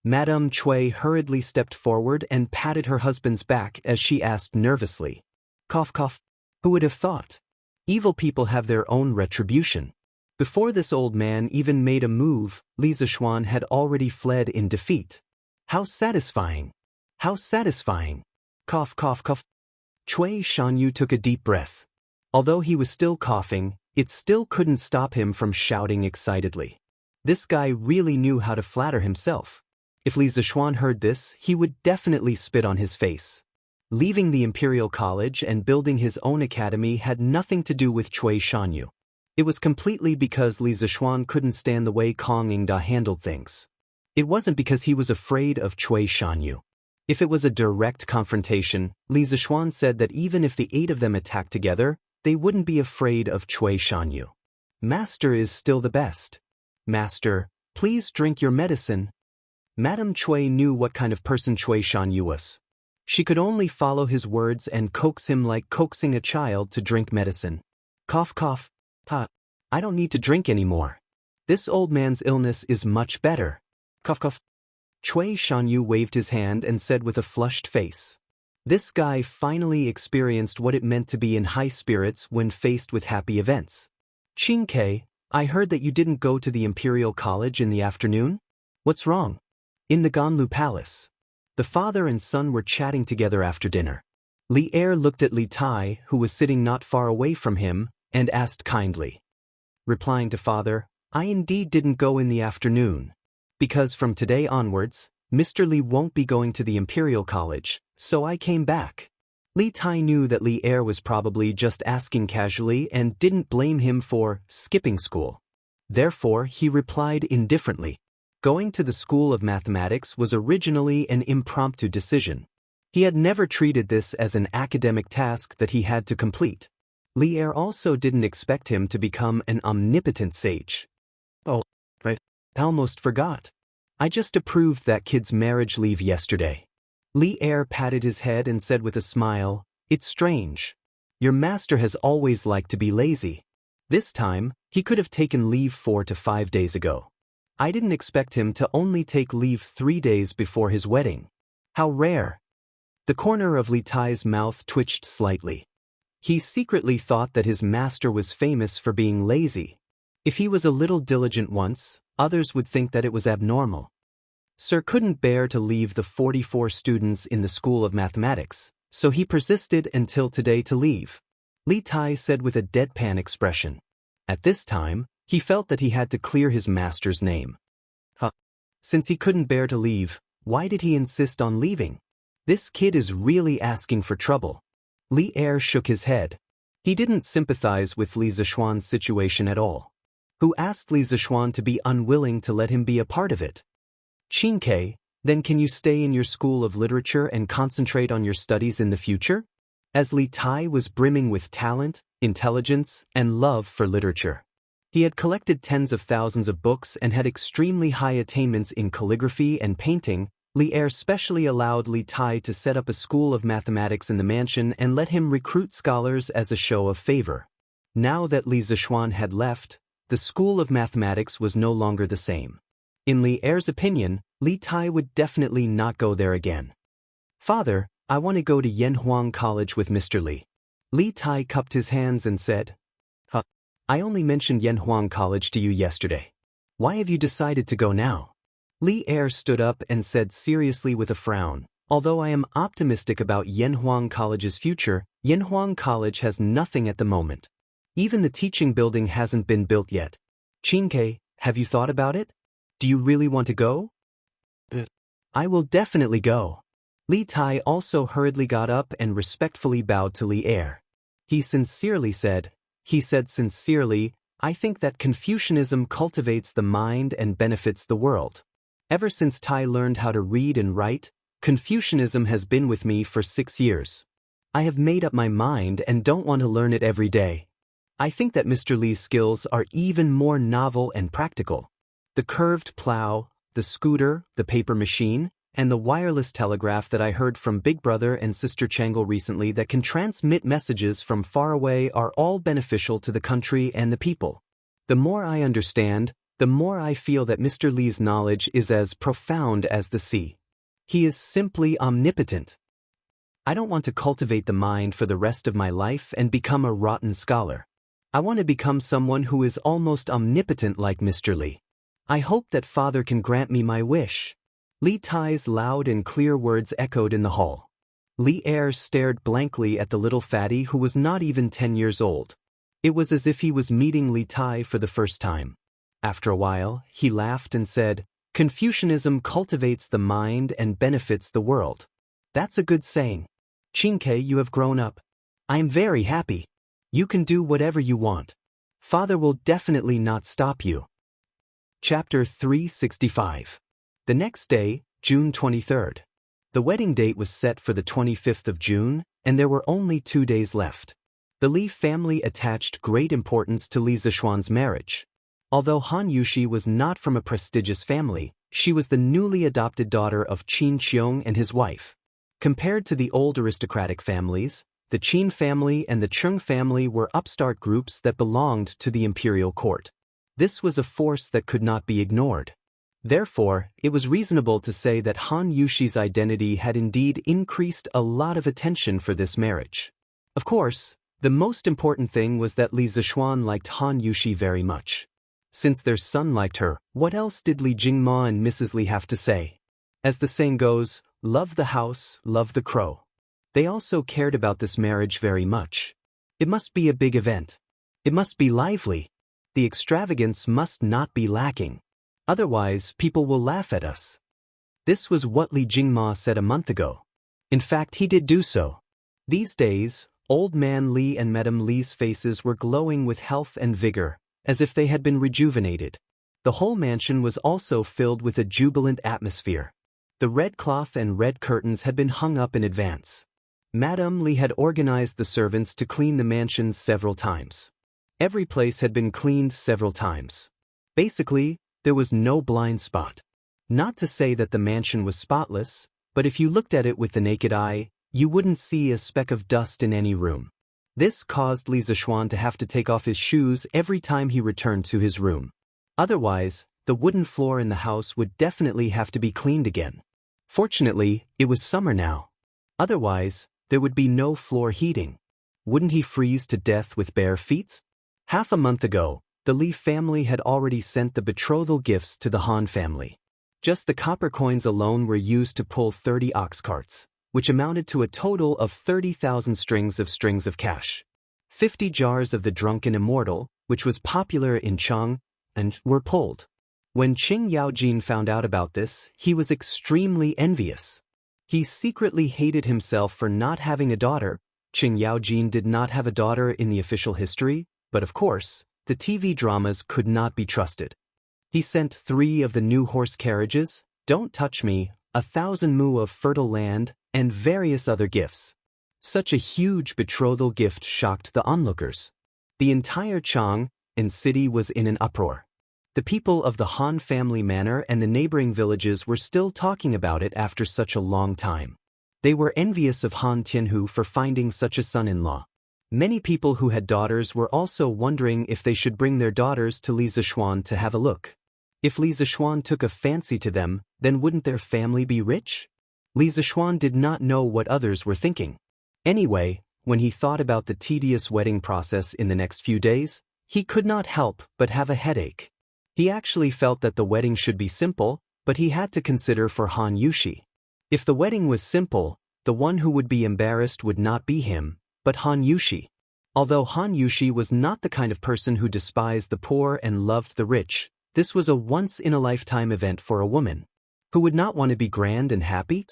Madame Cui hurriedly stepped forward and patted her husband's back as she asked nervously. Cough, cough. Who would have thought? Evil people have their own retribution. Before this old man even made a move, Li Zishuan had already fled in defeat. How satisfying! How satisfying! Cough, cough, cough. Cui Shanyu took a deep breath. Although he was still coughing, it still couldn't stop him from shouting excitedly. This guy really knew how to flatter himself. If Li Zishuan heard this, he would definitely spit on his face. Leaving the Imperial College and building his own academy had nothing to do with Cui Shanyu. It was completely because Li Zishuan couldn't stand the way Kong Ingda handled things. It wasn't because he was afraid of Cui Shanyu. If it was a direct confrontation, Li Zishuan said that even if the 8 of them attacked together, they wouldn't be afraid of Cui Shanyu. Master is still the best. Master, please drink your medicine. Madame Cui knew what kind of person Cui Shanyu was. She could only follow his words and coax him like coaxing a child to drink medicine. Cough, cough. Ha. I don't need to drink anymore. This old man's illness is much better. Cough, cough. Cui Shanyu waved his hand and said with a flushed face. This guy finally experienced what it meant to be in high spirits when faced with happy events. Qingke, I heard that you didn't go to the Imperial College in the afternoon? What's wrong? In the Ganlu Palace. The father and son were chatting together after dinner. Li Er looked at Li Tai, who was sitting not far away from him, and asked kindly. Replying to father, I indeed didn't go in the afternoon. Because from today onwards, Mr. Li won't be going to the Imperial College, so I came back. Li Tai knew that Li Er was probably just asking casually and didn't blame him for skipping school. Therefore, he replied indifferently. Going to the School of Mathematics was originally an impromptu decision. He had never treated this as an academic task that he had to complete. Li Er also didn't expect him to become an omnipotent sage. Oh, right. Almost forgot. I just approved that kid's marriage leave yesterday. Li Er patted his head and said with a smile, It's strange. Your master has always liked to be lazy. This time, he could have taken leave 4 to 5 days ago. I didn't expect him to only take leave 3 days before his wedding. How rare. The corner of Li Tai's mouth twitched slightly. He secretly thought that his master was famous for being lazy. If he was a little diligent once, others would think that it was abnormal. Sir couldn't bear to leave the 44 students in the School of Mathematics, so he persisted until today to leave. Li Tai said with a deadpan expression. At this time, he felt that he had to clear his master's name. Since he couldn't bear to leave, why did he insist on leaving? This kid is really asking for trouble. Li Er shook his head. He didn't sympathize with Li Zishuan's situation at all. Who asked Li Zishuan to be unwilling to let him be a part of it? Qingke, then can you stay in your school of literature and concentrate on your studies in the future? As Li Tai was brimming with talent, intelligence, and love for literature. He had collected tens of thousands of books and had extremely high attainments in calligraphy and painting. Li Er specially allowed Li Tai to set up a school of mathematics in the mansion and let him recruit scholars as a show of favor. Now that Li Zishuan had left, the school of mathematics was no longer the same. In Li Er's opinion, Li Tai would definitely not go there again. Father, I want to go to Yanhuang College with Mr. Li. Li Tai cupped his hands and said, I only mentioned Yanhuang College to you yesterday. Why have you decided to go now? Li Er stood up and said seriously with a frown, although I am optimistic about Yanhuang College's future, Yanhuang College has nothing at the moment. Even the teaching building hasn't been built yet. Qingke, have you thought about it? Do you really want to go? I will definitely go. Li Tai also hurriedly got up and respectfully bowed to Li Er. He said sincerely, I think that Confucianism cultivates the mind and benefits the world. Ever since Tai learned how to read and write, Confucianism has been with me for 6 years. I have made up my mind and don't want to learn it every day. I think that Mr. Li's skills are even more novel and practical. The curved plow, the scooter, the paper machine, and the wireless telegraph that I heard from Big Brother and Sister Changle recently that can transmit messages from far away are all beneficial to the country and the people. The more I understand, the more I feel that Mr. Li's knowledge is as profound as the sea. He is simply omnipotent. I don't want to cultivate the mind for the rest of my life and become a rotten scholar. I want to become someone who is almost omnipotent like Mr. Li. I hope that Father can grant me my wish. Li Tai's loud and clear words echoed in the hall. Li Er stared blankly at the little fatty who was not even 10 years old. It was as if he was meeting Li Tai for the first time. After a while, he laughed and said, Confucianism cultivates the mind and benefits the world. That's a good saying. Qingke, you have grown up. I am very happy. You can do whatever you want. Father will definitely not stop you. Chapter 365. The next day, June 23rd. The wedding date was set for the 25th of June, and there were only 2 days left. The Li family attached great importance to Li Zishuan's marriage. Although Han Yushi was not from a prestigious family, she was the newly adopted daughter of Qin Qiong and his wife. Compared to the old aristocratic families, the Qin family and the Chung family were upstart groups that belonged to the imperial court. This was a force that could not be ignored. Therefore, it was reasonable to say that Han Yushi's identity had indeed increased a lot of attention for this marriage. Of course, the most important thing was that Li Zishuan liked Han Yushi very much. Since their son liked her, what else did Li Jingma and Mrs. Li have to say? As the saying goes, love the house, love the crow. They also cared about this marriage very much. It must be a big event. It must be lively. The extravagance must not be lacking. Otherwise, people will laugh at us. This was what Li Jingma said a month ago. In fact, he did do so. These days, Old Man Li and Madame Li's faces were glowing with health and vigor, as if they had been rejuvenated. The whole mansion was also filled with a jubilant atmosphere. The red cloth and red curtains had been hung up in advance. Madame Li had organized the servants to clean the mansion several times. Every place had been cleaned several times. Basically, there was no blind spot. Not to say that the mansion was spotless, but if you looked at it with the naked eye, you wouldn't see a speck of dust in any room. This caused Li Zishuan to have to take off his shoes every time he returned to his room. Otherwise, the wooden floor in the house would definitely have to be cleaned again. Fortunately, it was summer now. Otherwise, there would be no floor heating. Wouldn't he freeze to death with bare feet? Half a month ago, the Li family had already sent the betrothal gifts to the Han family. Just the copper coins alone were used to pull 30 ox carts, which amounted to a total of 30,000 strings of cash. 50 jars of the drunken Immortal, which was popular in Chang, and were pulled. When Qing Yaojin found out about this, he was extremely envious. He secretly hated himself for not having a daughter. Qing Yaojin did not have a daughter in the official history, but of course, the TV dramas could not be trusted. He sent 3 of the new horse carriages, Don't Touch Me, 1,000 mu of fertile land, and various other gifts. Such a huge betrothal gift shocked the onlookers. The entire Chang and city was in an uproar. The people of the Han family manor and the neighboring villages were still talking about it after such a long time. They were envious of Han Tianhu for finding such a son-in-law. Many people who had daughters were also wondering if they should bring their daughters to Li Zishuan to have a look. If Li Zishuan took a fancy to them, then wouldn't their family be rich? Li Zishuan did not know what others were thinking. Anyway, when he thought about the tedious wedding process in the next few days, he could not help but have a headache. He actually felt that the wedding should be simple, but he had to consider for Han Yushi. If the wedding was simple, the one who would be embarrassed would not be him, but Han Yushi. Although Han Yushi was not the kind of person who despised the poor and loved the rich, This was a once-in-a-lifetime event for a woman. Who would not want to be grand and happy?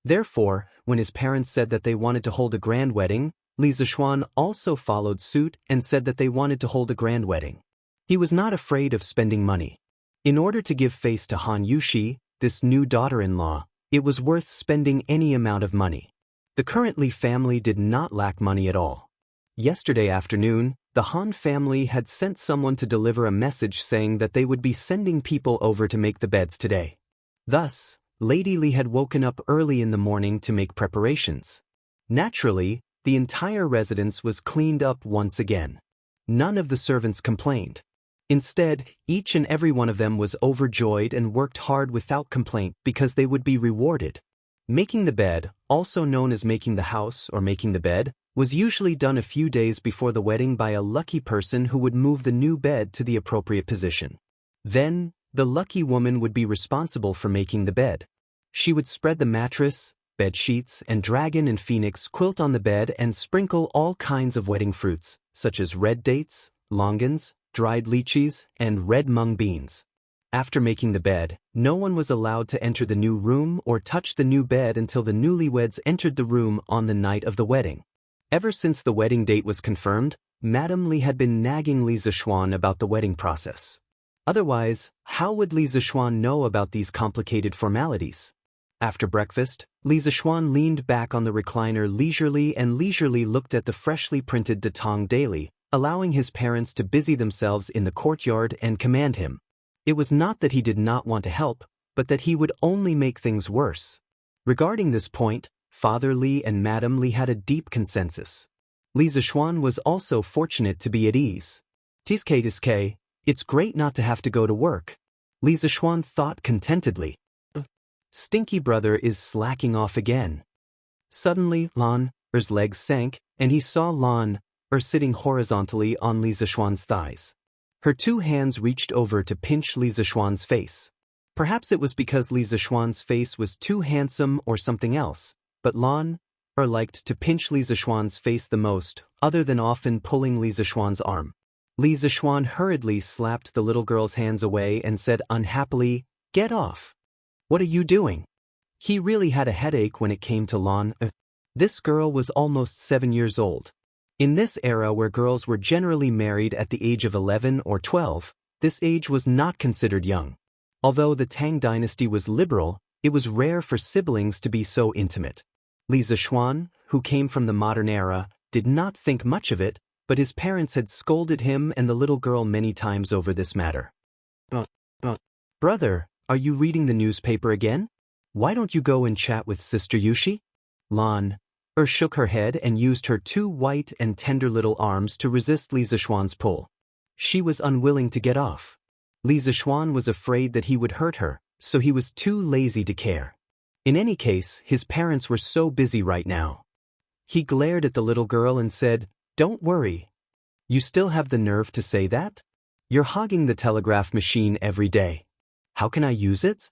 Therefore, when his parents said that they wanted to hold a grand wedding, Li Zixuan also followed suit and said that they wanted to hold a grand wedding. He was not afraid of spending money. In order to give face to Han Yuxi, this new daughter-in-law, it was worth spending any amount of money. The current Li family did not lack money at all. Yesterday afternoon, the Han family had sent someone to deliver a message saying that they would be sending people over to make the beds today. Thus, Lady Li had woken up early in the morning to make preparations. Naturally, the entire residence was cleaned up once again. None of the servants complained. Instead, each and every one of them was overjoyed and worked hard without complaint because they would be rewarded. Making the bed, also known as making the house or making the bed, was usually done a few days before the wedding by a lucky person who would move the new bed to the appropriate position. Then, the lucky woman would be responsible for making the bed. She would spread the mattress, bed sheets, and dragon and phoenix quilt on the bed and sprinkle all kinds of wedding fruits, such as red dates, longans, dried lychees, and red mung beans. After making the bed, no one was allowed to enter the new room or touch the new bed until the newlyweds entered the room on the night of the wedding. Ever since the wedding date was confirmed, Madame Li had been nagging Li Zixuan about the wedding process. Otherwise, how would Li Zixuan know about these complicated formalities? After breakfast, Li Zixuan leaned back on the recliner leisurely looked at the freshly printed Datong Daily, allowing his parents to busy themselves in the courtyard and command him. It was not that he did not want to help, but that he would only make things worse. Regarding this point, Father Li and Madame Li had a deep consensus. Li Zixuan was also fortunate to be at ease. Tiske, it's great not to have to go to work. Li Zixuan thought contentedly. Stinky brother is slacking off again. Suddenly, Lan Er's legs sank, and he saw Lan Er sitting horizontally on Li Zixuan's thighs. Her two hands reached over to pinch Li Zixuan's face. Perhaps it was because Li Zixuan's face was too handsome or something else, but Lan Er liked to pinch Li Zixuan's face the most, other than often pulling Li Zixuan's arm. Li Zixuan hurriedly slapped the little girl's hands away and said unhappily, "Get off. What are you doing?" He really had a headache when it came to Lan Er. This girl was almost 7 years old. In this era where girls were generally married at the age of 11 or 12, this age was not considered young. Although the Tang dynasty was liberal, it was rare for siblings to be so intimate. Li Zixuan, who came from the modern era, did not think much of it, but his parents had scolded him and the little girl many times over this matter. Brother, are you reading the newspaper again? Why don't you go and chat with Sister Yuxi? Lan Er shook her head and used her two white and tender little arms to resist Li Zixuan's pull. She was unwilling to get off. Li Zixuan was afraid that he would hurt her, so he was too lazy to care. In any case, his parents were so busy right now. He glared at the little girl and said, "Don't worry. You still have the nerve to say that? You're hogging the telegraph machine every day. How can I use it?"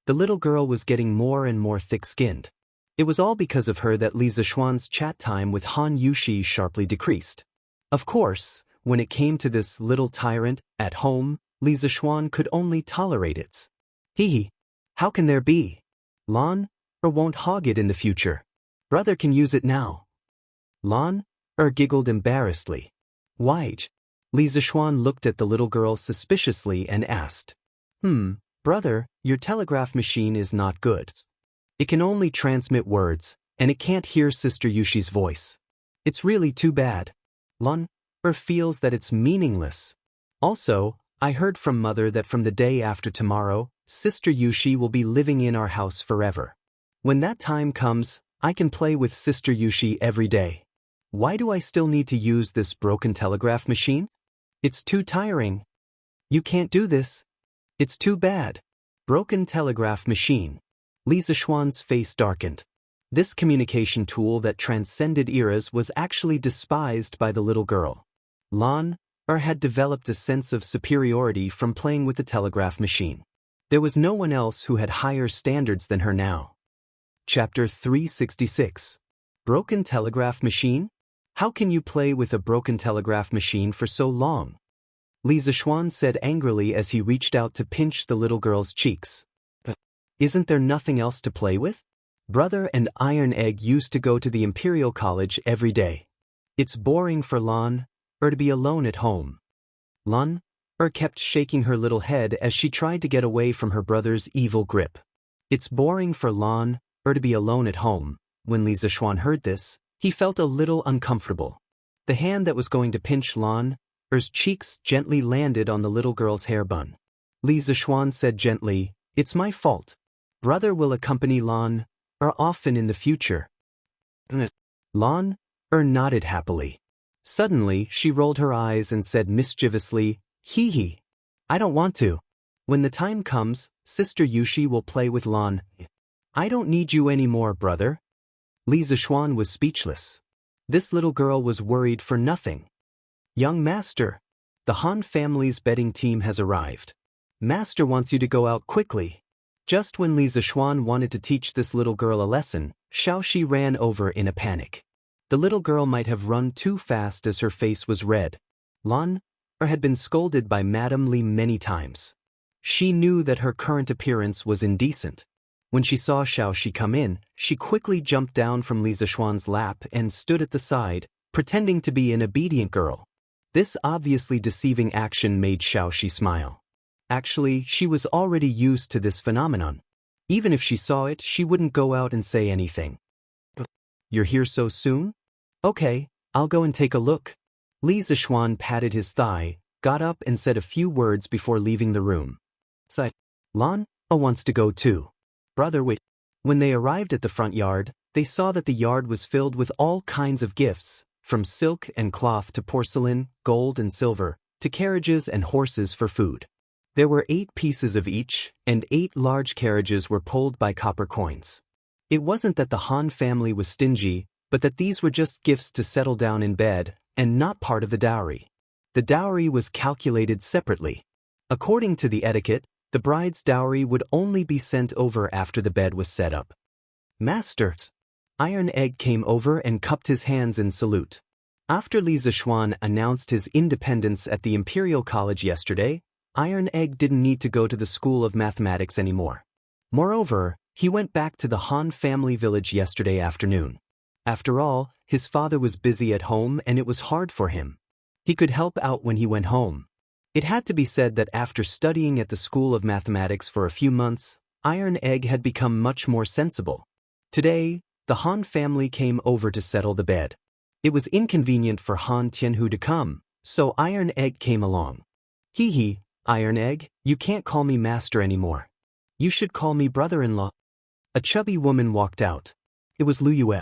The little girl was getting more and more thick-skinned. It was all because of her that Li Zixuan's chat time with Han Yuxi sharply decreased. Of course, when it came to this little tyrant at home, Li Zixuan could only tolerate it. Hee, how can there be? Lan Er won't hog it in the future. Brother can use it now. Lan Er giggled embarrassedly. Why? Li Zixuan looked at the little girl suspiciously and asked. Brother, your telegraph machine is not good. It can only transmit words, and it can't hear Sister Yuxi's voice. It's really too bad. Lan Er feels that it's meaningless. Also, I heard from Mother that from the day after tomorrow, Sister Yuxi will be living in our house forever. When that time comes, I can play with Sister Yuxi every day. Why do I still need to use this broken telegraph machine? It's too tiring. You can't do this. It's too bad. Broken telegraph machine. Li Zixuan's face darkened. This communication tool that transcended eras was actually despised by the little girl. Lan Er had developed a sense of superiority from playing with the telegraph machine. There was no one else who had higher standards than her now. Chapter 366. Broken telegraph machine? How can you play with a broken telegraph machine for so long? Li Zixuan said angrily as he reached out to pinch the little girl's cheeks. But isn't there nothing else to play with? Brother and Iron Egg used to go to the Imperial College every day. It's boring for Lan to be alone at home. Lan kept shaking her little head as she tried to get away from her brother's evil grip. It's boring for Lan to be alone at home. When Li Zixuan heard this, he felt a little uncomfortable. The hand that was going to pinch Lan's cheeks gently landed on the little girl's hair bun. Li Zixuan said gently, "It's my fault. Brother will accompany Lan often in the future." Lan nodded happily. Suddenly, she rolled her eyes and said mischievously, "Hee hee. I don't want to. When the time comes, Sister Yushi will play with Lan. I don't need you anymore, brother." Li Zixuan was speechless. This little girl was worried for nothing. "Young master, the Han family's betting team has arrived. Master wants you to go out quickly." Just when Li Zixuan wanted to teach this little girl a lesson, Xiaoxi ran over in a panic. The little girl might have run too fast as her face was red. Lan had been scolded by Madame Li many times. She knew that her current appearance was indecent. When she saw Xiaoxi come in, she quickly jumped down from Li Zixuan's lap and stood at the side, pretending to be an obedient girl. This obviously deceiving action made Xiaoxi smile. Actually, she was already used to this phenomenon. Even if she saw it, she wouldn't go out and say anything. "You're here so soon? Okay, I'll go and take a look." Li Zixuan patted his thigh, got up and said a few words before leaving the room. Lan wants to go too. Brother, wait. When they arrived at the front yard, they saw that the yard was filled with all kinds of gifts, from silk and cloth to porcelain, gold and silver, to carriages and horses for food. There were 8 pieces of each, and 8 large carriages were pulled by copper coins. It wasn't that the Han family was stingy, but that these were just gifts to settle down in bed, and not part of the dowry. The dowry was calculated separately. According to the etiquette, the bride's dowry would only be sent over after the bed was set up. "Masters." Iron Egg came over and cupped his hands in salute. After Li Zixuan announced his independence at the Imperial College yesterday, Iron Egg didn't need to go to the School of Mathematics anymore. Moreover, he went back to the Han family village yesterday afternoon. After all, his father was busy at home and it was hard for him. He could help out when he went home. It had to be said that after studying at the School of Mathematics for a few months, Iron Egg had become much more sensible. Today, the Han family came over to settle the bed. It was inconvenient for Han Tianhu to come, so Iron Egg came along. "Hee hee, Iron Egg, you can't call me master anymore. You should call me brother-in-law." A chubby woman walked out. It was Lu Yue.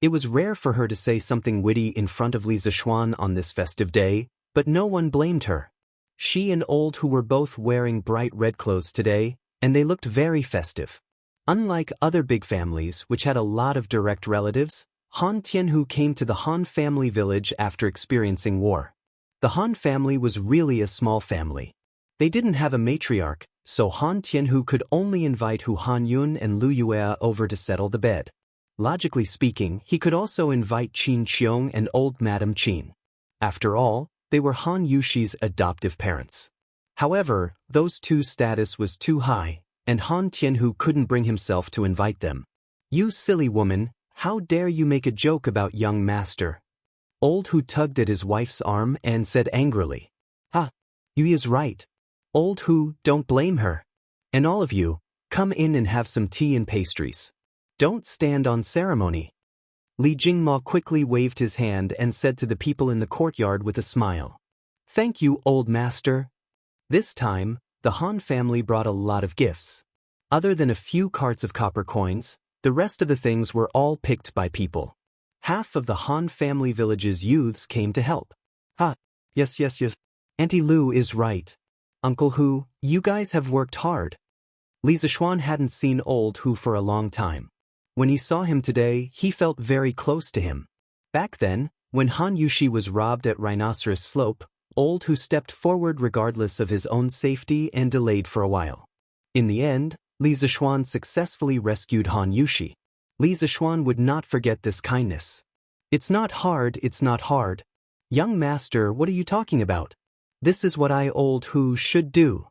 It was rare for her to say something witty in front of Li Zixuan on this festive day, but no one blamed her. She and Old Hu were both wearing bright red clothes today, and they looked very festive. Unlike other big families which had a lot of direct relatives, Han Tianhu came to the Han family village after experiencing war. The Han family was really a small family. They didn't have a matriarch, so Han Tianhu could only invite Hu Hanyun and Lu Yue over to settle the bed. Logically speaking, he could also invite Qin Qiong and old Madame Qin. After all, they were Han Yushi's adoptive parents. However, those two's status was too high, and Han Tianhu couldn't bring himself to invite them. "You silly woman, how dare you make a joke about young master?" Old Hu tugged at his wife's arm and said angrily. "You is right. Old Hu, don't blame her. And all of you, come in and have some tea and pastries. Don't stand on ceremony." Li Jingma quickly waved his hand and said to the people in the courtyard with a smile, "Thank you, old master." This time, the Han family brought a lot of gifts. Other than a few carts of copper coins, the rest of the things were all picked by people. Half of the Han family village's youths came to help. Yes. Auntie Lu is right. Uncle Hu, you guys have worked hard." Li Zixuan hadn't seen Old Hu for a long time. When he saw him today, he felt very close to him. Back then, when Han Yushi was robbed at Rhinoceros Slope, Old Hu stepped forward regardless of his own safety and delayed for a while. In the end, Li Zixuan successfully rescued Han Yushi. Li Zixuan would not forget this kindness. It's not hard. Young master, what are you talking about? This is what I old Hu should do.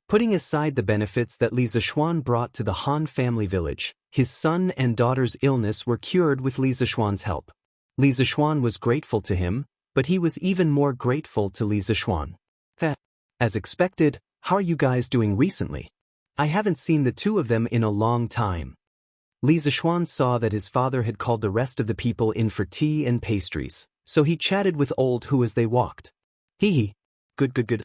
Putting aside the benefits that Li Zishuan brought to the Han family village, his son and daughter's illness were cured with Li Zishuan's help. Li Zishuan was grateful to him, but he was even more grateful to Li Zishuan. As expected, how are you guys doing recently? I haven't seen the two of them in a long time. Li Zishuan saw that his father had called the rest of the people in for tea and pastries, so he chatted with old Hu as they walked. Hee. Good.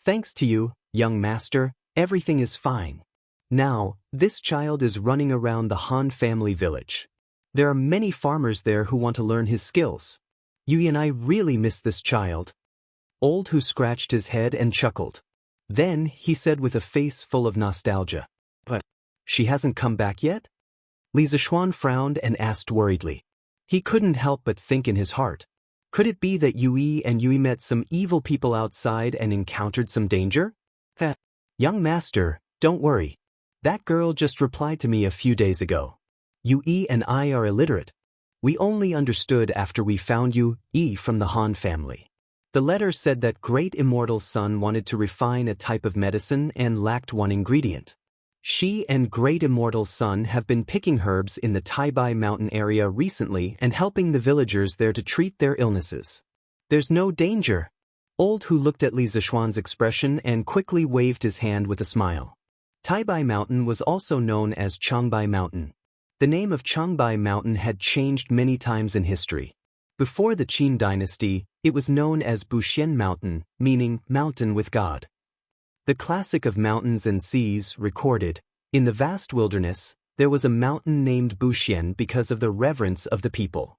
Thanks to you, young master, everything is fine. Now, this child is running around the Han family village. There are many farmers there who want to learn his skills. Yui and I really miss this child. Old Hu scratched his head and chuckled. Then he said with a face full of nostalgia, "But she hasn't come back yet?" Li Zishuan frowned and asked worriedly. He couldn't help but think in his heart. Could it be that Yui met some evil people outside and encountered some danger? Young master, don't worry. That girl just replied to me a few days ago. Yui and I are illiterate. We only understood after we found Yui from the Han family. The letter said that Great Immortal's son wanted to refine a type of medicine and lacked one ingredient. She and Great Immortal's son have been picking herbs in the Taibai mountain area recently and helping the villagers there to treat their illnesses. There's no danger. Old Hu looked at Li Zishuan's expression and quickly waved his hand with a smile. Taibai Mountain was also known as Changbai Mountain. The name of Changbai Mountain had changed many times in history. Before the Qin dynasty, it was known as Buxian Mountain, meaning mountain with God. The classic of mountains and seas recorded, in the vast wilderness, there was a mountain named Buxian because of the reverence of the people.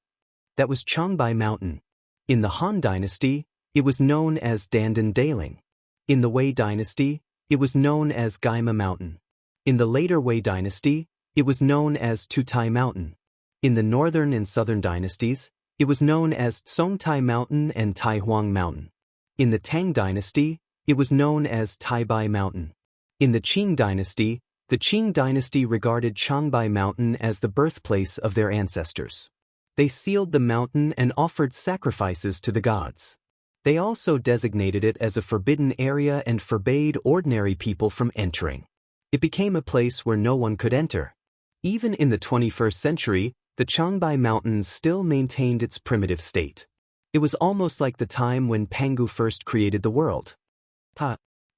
That was Changbai Mountain. In the Han dynasty, it was known as Dandan Daling. In the Wei dynasty, it was known as Gaima Mountain. In the later Wei dynasty, it was known as Tutai Mountain. In the northern and southern dynasties, it was known as Songtai Mountain and Taihuang Mountain. In the Tang dynasty, it was known as Taibai Mountain. In the Qing dynasty, the Qing dynasty regarded Changbai Mountain as the birthplace of their ancestors. They sealed the mountain and offered sacrifices to the gods. They also designated it as a forbidden area and forbade ordinary people from entering. It became a place where no one could enter. Even in the 21st century, the Changbai Mountains still maintained its primitive state. It was almost like the time when Pangu first created the world.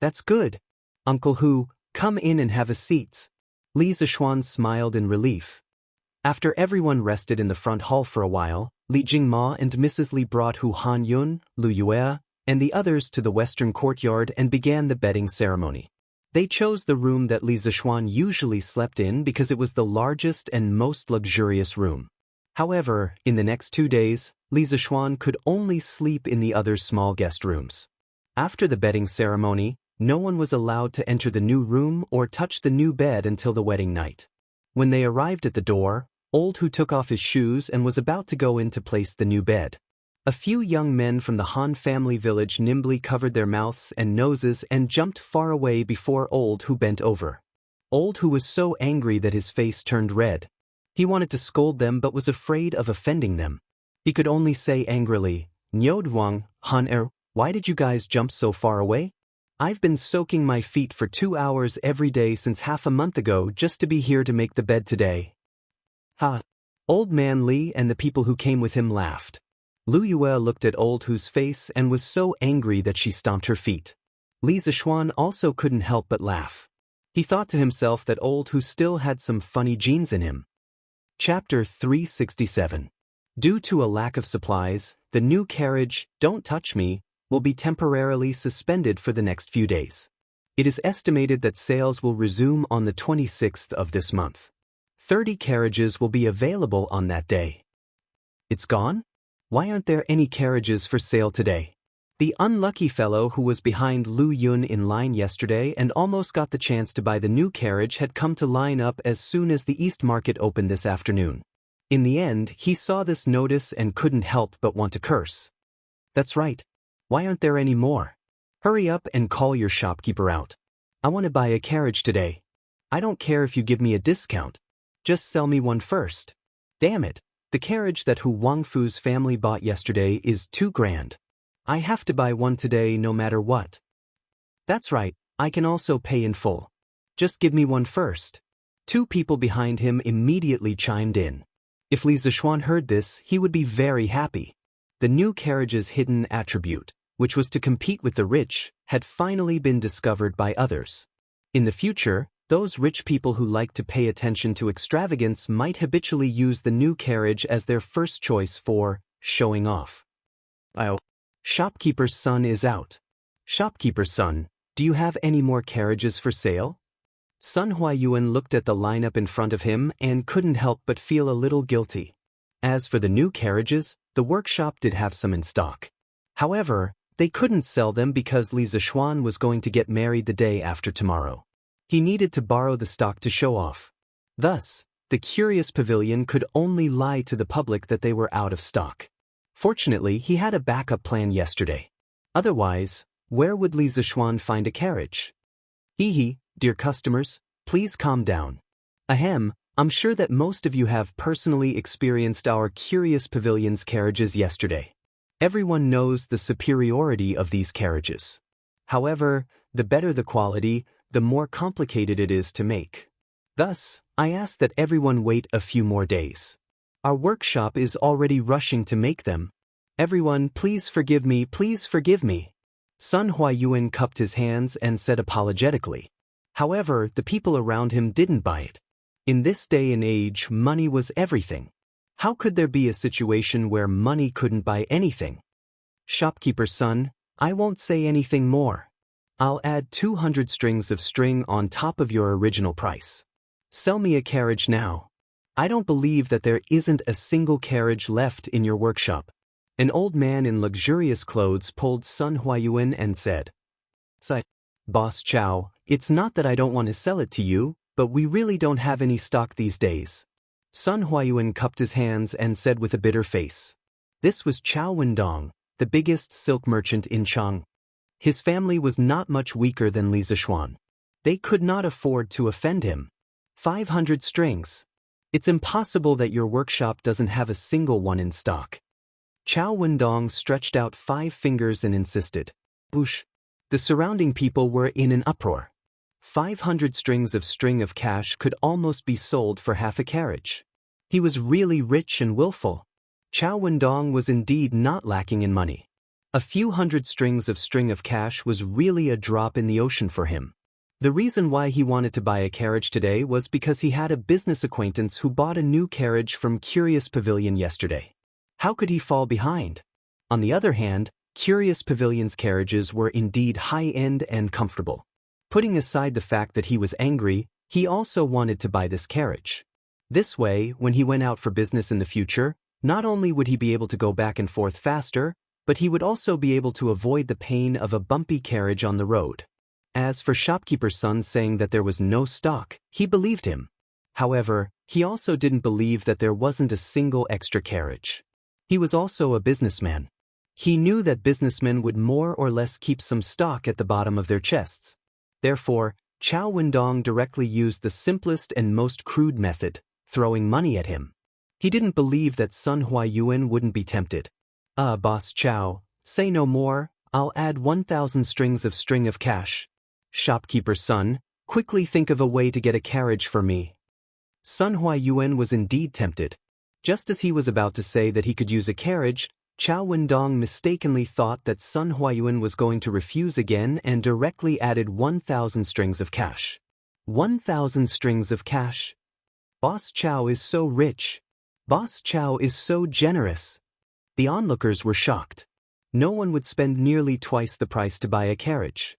That's good. Uncle Hu, come in and have a seat. Li Zishuan smiled in relief. After everyone rested in the front hall for a while, Li Jingma and Mrs. Li brought Hu Hanyun, Lu Yue, and the others to the western courtyard and began the bedding ceremony. They chose the room that Li Zishuan usually slept in because it was the largest and most luxurious room. However, in the next 2 days, Li Zishuan could only sleep in the other small guest rooms. After the bedding ceremony, no one was allowed to enter the new room or touch the new bed until the wedding night. When they arrived at the door, Old Hu took off his shoes and was about to go in to place the new bed. A few young men from the Han family village nimbly covered their mouths and noses and jumped far away before Old Hu bent over. Old Hu was so angry that his face turned red. He wanted to scold them but was afraid of offending them. He could only say angrily, "Nyodwang, Han why did you guys jump so far away? I've been soaking my feet for 2 hours every day since half a month ago just to be here to make the bed today." Old man Li and the people who came with him laughed. Lu Yue looked at Old Hu's face and was so angry that she stomped her feet. Li Zishuan also couldn't help but laugh. He thought to himself that Old Hu still had some funny genes in him. Chapter 367. Due to a lack of supplies, the new carriage, Don't Touch Me, will be temporarily suspended for the next few days. It is estimated that sales will resume on the 26th of this month. 30 carriages will be available on that day. It's gone? Why aren't there any carriages for sale today? The unlucky fellow who was behind Lu Yun in line yesterday and almost got the chance to buy the new carriage had come to line up as soon as the East Market opened this afternoon. In the end, he saw this notice and couldn't help but want to curse. That's right. Why aren't there any more? Hurry up and call your shopkeeper out. I want to buy a carriage today. I don't care if you give me a discount. Just sell me one first. Damn it, the carriage that Hu Wangfu's family bought yesterday is too grand. I have to buy one today no matter what. That's right, I can also pay in full. Just give me one first. Two people behind him immediately chimed in. If Li Zixuan heard this, he would be very happy. The new carriage's hidden attribute, which was to compete with the rich, had finally been discovered by others. In the future, those rich people who like to pay attention to extravagance might habitually use the new carriage as their first choice for showing off. Shopkeeper's son is out. Shopkeeper's son, do you have any more carriages for sale? Sun Huayuan looked at the lineup in front of him and couldn't help but feel a little guilty. As for the new carriages, the workshop did have some in stock. However, they couldn't sell them because Li Zixuan was going to get married the day after tomorrow. He needed to borrow the stock to show off. Thus, the curious pavilion could only lie to the public that they were out of stock. Fortunately, he had a backup plan yesterday. Otherwise, where would Li Zixuan find a carriage? Hee, dear customers, please calm down. Ahem, I'm sure that most of you have personally experienced our curious pavilion's carriages yesterday. Everyone knows the superiority of these carriages. However, the better the quality, the more complicated it is to make. Thus, I ask that everyone wait a few more days. Our workshop is already rushing to make them. Everyone, please forgive me, please forgive me. Sun Huayuan cupped his hands and said apologetically. However, the people around him didn't buy it. In this day and age, money was everything. How could there be a situation where money couldn't buy anything? Shopkeeper's son, I won't say anything more. I'll add 200 strings of string on top of your original price. Sell me a carriage now. I don't believe that there isn't a single carriage left in your workshop. An old man in luxurious clothes pulled Sun Huayuan and said, Boss Chow, it's not that I don't want to sell it to you, but we really don't have any stock these days. Sun Huayuan cupped his hands and said with a bitter face. This was Chow Wendong, the biggest silk merchant in Chang. His family was not much weaker than Li Zixuan. They could not afford to offend him. 500 strings. It's impossible that your workshop doesn't have a single one in stock. Chow Wendong stretched out 5 fingers and insisted. Boosh. The surrounding people were in an uproar. 500 strings of string of cash could almost be sold for half a carriage. He was really rich and willful. Chow Wendong was indeed not lacking in money. A few hundred strings of string of cash was really a drop in the ocean for him. The reason why he wanted to buy a carriage today was because he had a business acquaintance who bought a new carriage from Curious Pavilion yesterday. How could he fall behind? On the other hand, Curious Pavilion's carriages were indeed high-end and comfortable. Putting aside the fact that he was angry, he also wanted to buy this carriage. This way, when he went out for business in the future, not only would he be able to go back and forth faster, but he would also be able to avoid the pain of a bumpy carriage on the road. As for shopkeeper's son saying that there was no stock, he believed him. However, he also didn't believe that there wasn't a single extra carriage. He was also a businessman. He knew that businessmen would more or less keep some stock at the bottom of their chests. Therefore, Chow Wendong directly used the simplest and most crude method, throwing money at him. He didn't believe that Sun Huayuan wouldn't be tempted. Boss Chow, say no more, I'll add 1,000 strings of string of cash. Shopkeeper's son, quickly think of a way to get a carriage for me. Sun Huayuan was indeed tempted. Just as he was about to say that he could use a carriage, Chow Wendong mistakenly thought that Sun Huayuan was going to refuse again and directly added 1,000 strings of cash. 1,000 strings of cash? Boss Chow is so rich. Boss Chow is so generous. The onlookers were shocked. No one would spend nearly twice the price to buy a carriage.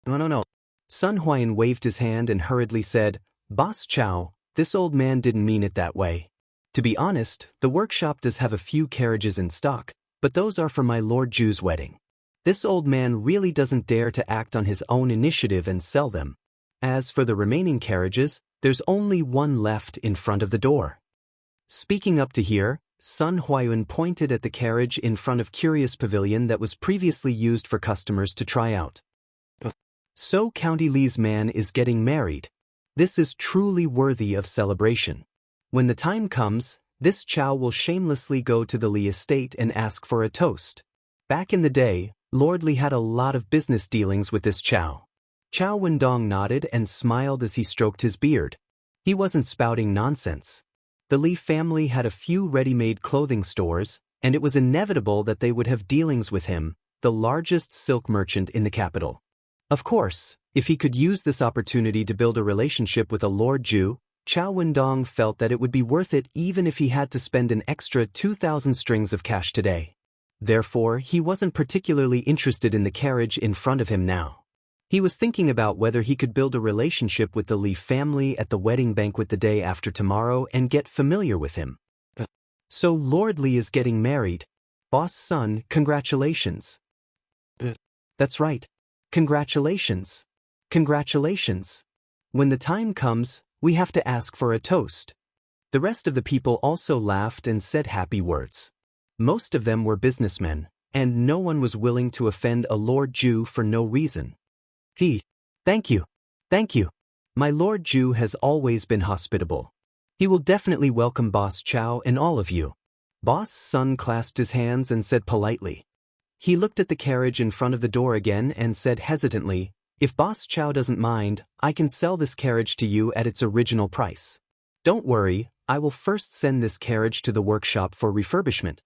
No. Sun Huayuan waved his hand and hurriedly said, Boss Chow, this old man didn't mean it that way. To be honest, the workshop does have a few carriages in stock, but those are for my Lord Ju's wedding. This old man really doesn't dare to act on his own initiative and sell them. As for the remaining carriages, there's only one left in front of the door. Speaking up to here, Sun Huayuan pointed at the carriage in front of Curious Pavilion that was previously used for customers to try out. So County Li's man is getting married. This is truly worthy of celebration. When the time comes, this Chow will shamelessly go to the Li estate and ask for a toast. Back in the day, Lord Li had a lot of business dealings with this Chow. Chow Wendong nodded and smiled as he stroked his beard. He wasn't spouting nonsense. The Li family had a few ready-made clothing stores, and it was inevitable that they would have dealings with him, the largest silk merchant in the capital. Of course, if he could use this opportunity to build a relationship with a Lord Ju, Chow Wendong felt that it would be worth it even if he had to spend an extra 2,000 strings of cash today. Therefore, he wasn't particularly interested in the carriage in front of him now. He was thinking about whether he could build a relationship with the Li family at the wedding banquet the day after tomorrow and get familiar with him. So Lord Li is getting married. Boss son, congratulations. That's right. Congratulations. Congratulations. When the time comes, we have to ask for a toast. The rest of the people also laughed and said happy words. Most of them were businessmen, and no one was willing to offend a Lord Ju for no reason. Thank you. Thank you. My Lord Ju has always been hospitable. He will definitely welcome Boss Chow and all of you. Boss Sun clasped his hands and said politely. He looked at the carriage in front of the door again and said hesitantly, if Boss Chow doesn't mind, I can sell this carriage to you at its original price. Don't worry, I will first send this carriage to the workshop for refurbishment.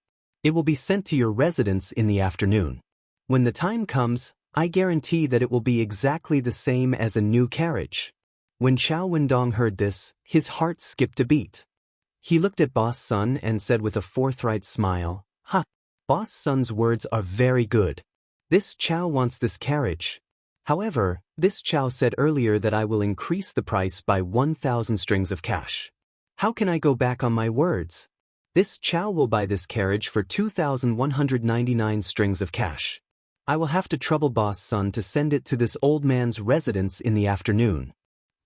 It will be sent to your residence in the afternoon. When the time comes, I guarantee that it will be exactly the same as a new carriage. When Chow Wendong heard this, his heart skipped a beat. He looked at Boss Sun and said with a forthright smile, Boss Sun's words are very good. This Chow wants this carriage. However, this Chow said earlier that I will increase the price by 1,000 strings of cash. How can I go back on my words? This Chow will buy this carriage for 2,199 strings of cash. I will have to trouble Boss Sun to send it to this old man's residence in the afternoon.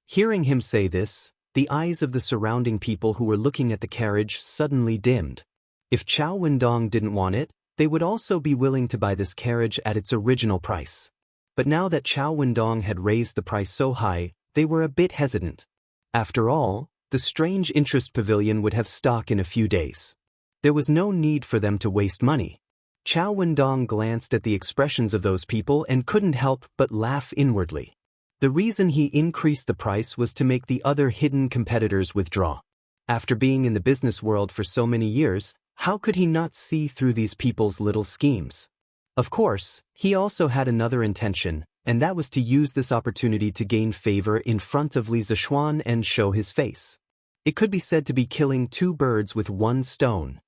Hearing him say this, the eyes of the surrounding people who were looking at the carriage suddenly dimmed. If Chow Wendong didn't want it, they would also be willing to buy this carriage at its original price. But now that Chow Wendong had raised the price so high, they were a bit hesitant. After all, the strange interest pavilion would have stock in a few days. There was no need for them to waste money. Chow Wendong glanced at the expressions of those people and couldn't help but laugh inwardly. The reason he increased the price was to make the other hidden competitors withdraw. After being in the business world for so many years, how could he not see through these people's little schemes? Of course, he also had another intention, and that was to use this opportunity to gain favor in front of Li Zishuan and show his face. It could be said to be killing two birds with one stone.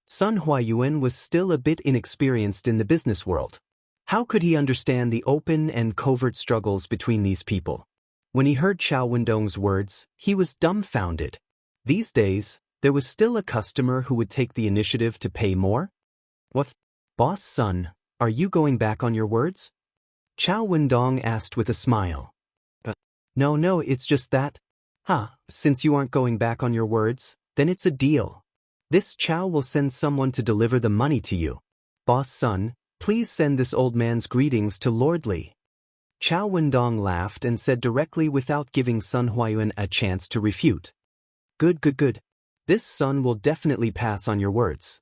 Sun Huayuan was still a bit inexperienced in the business world. How could he understand the open and covert struggles between these people? When he heard Chow Wendong's words, he was dumbfounded. These days, there was still a customer who would take the initiative to pay more? What? Boss Sun, are you going back on your words? Chow Wendong asked with a smile. No, it's just that. Since you aren't going back on your words, then it's a deal. This Chow will send someone to deliver the money to you. Boss Sun, please send this old man's greetings to Lord Li. Chow Wendong laughed and said directly without giving Sun Huayuan a chance to refute. Good. This Sun will definitely pass on your words.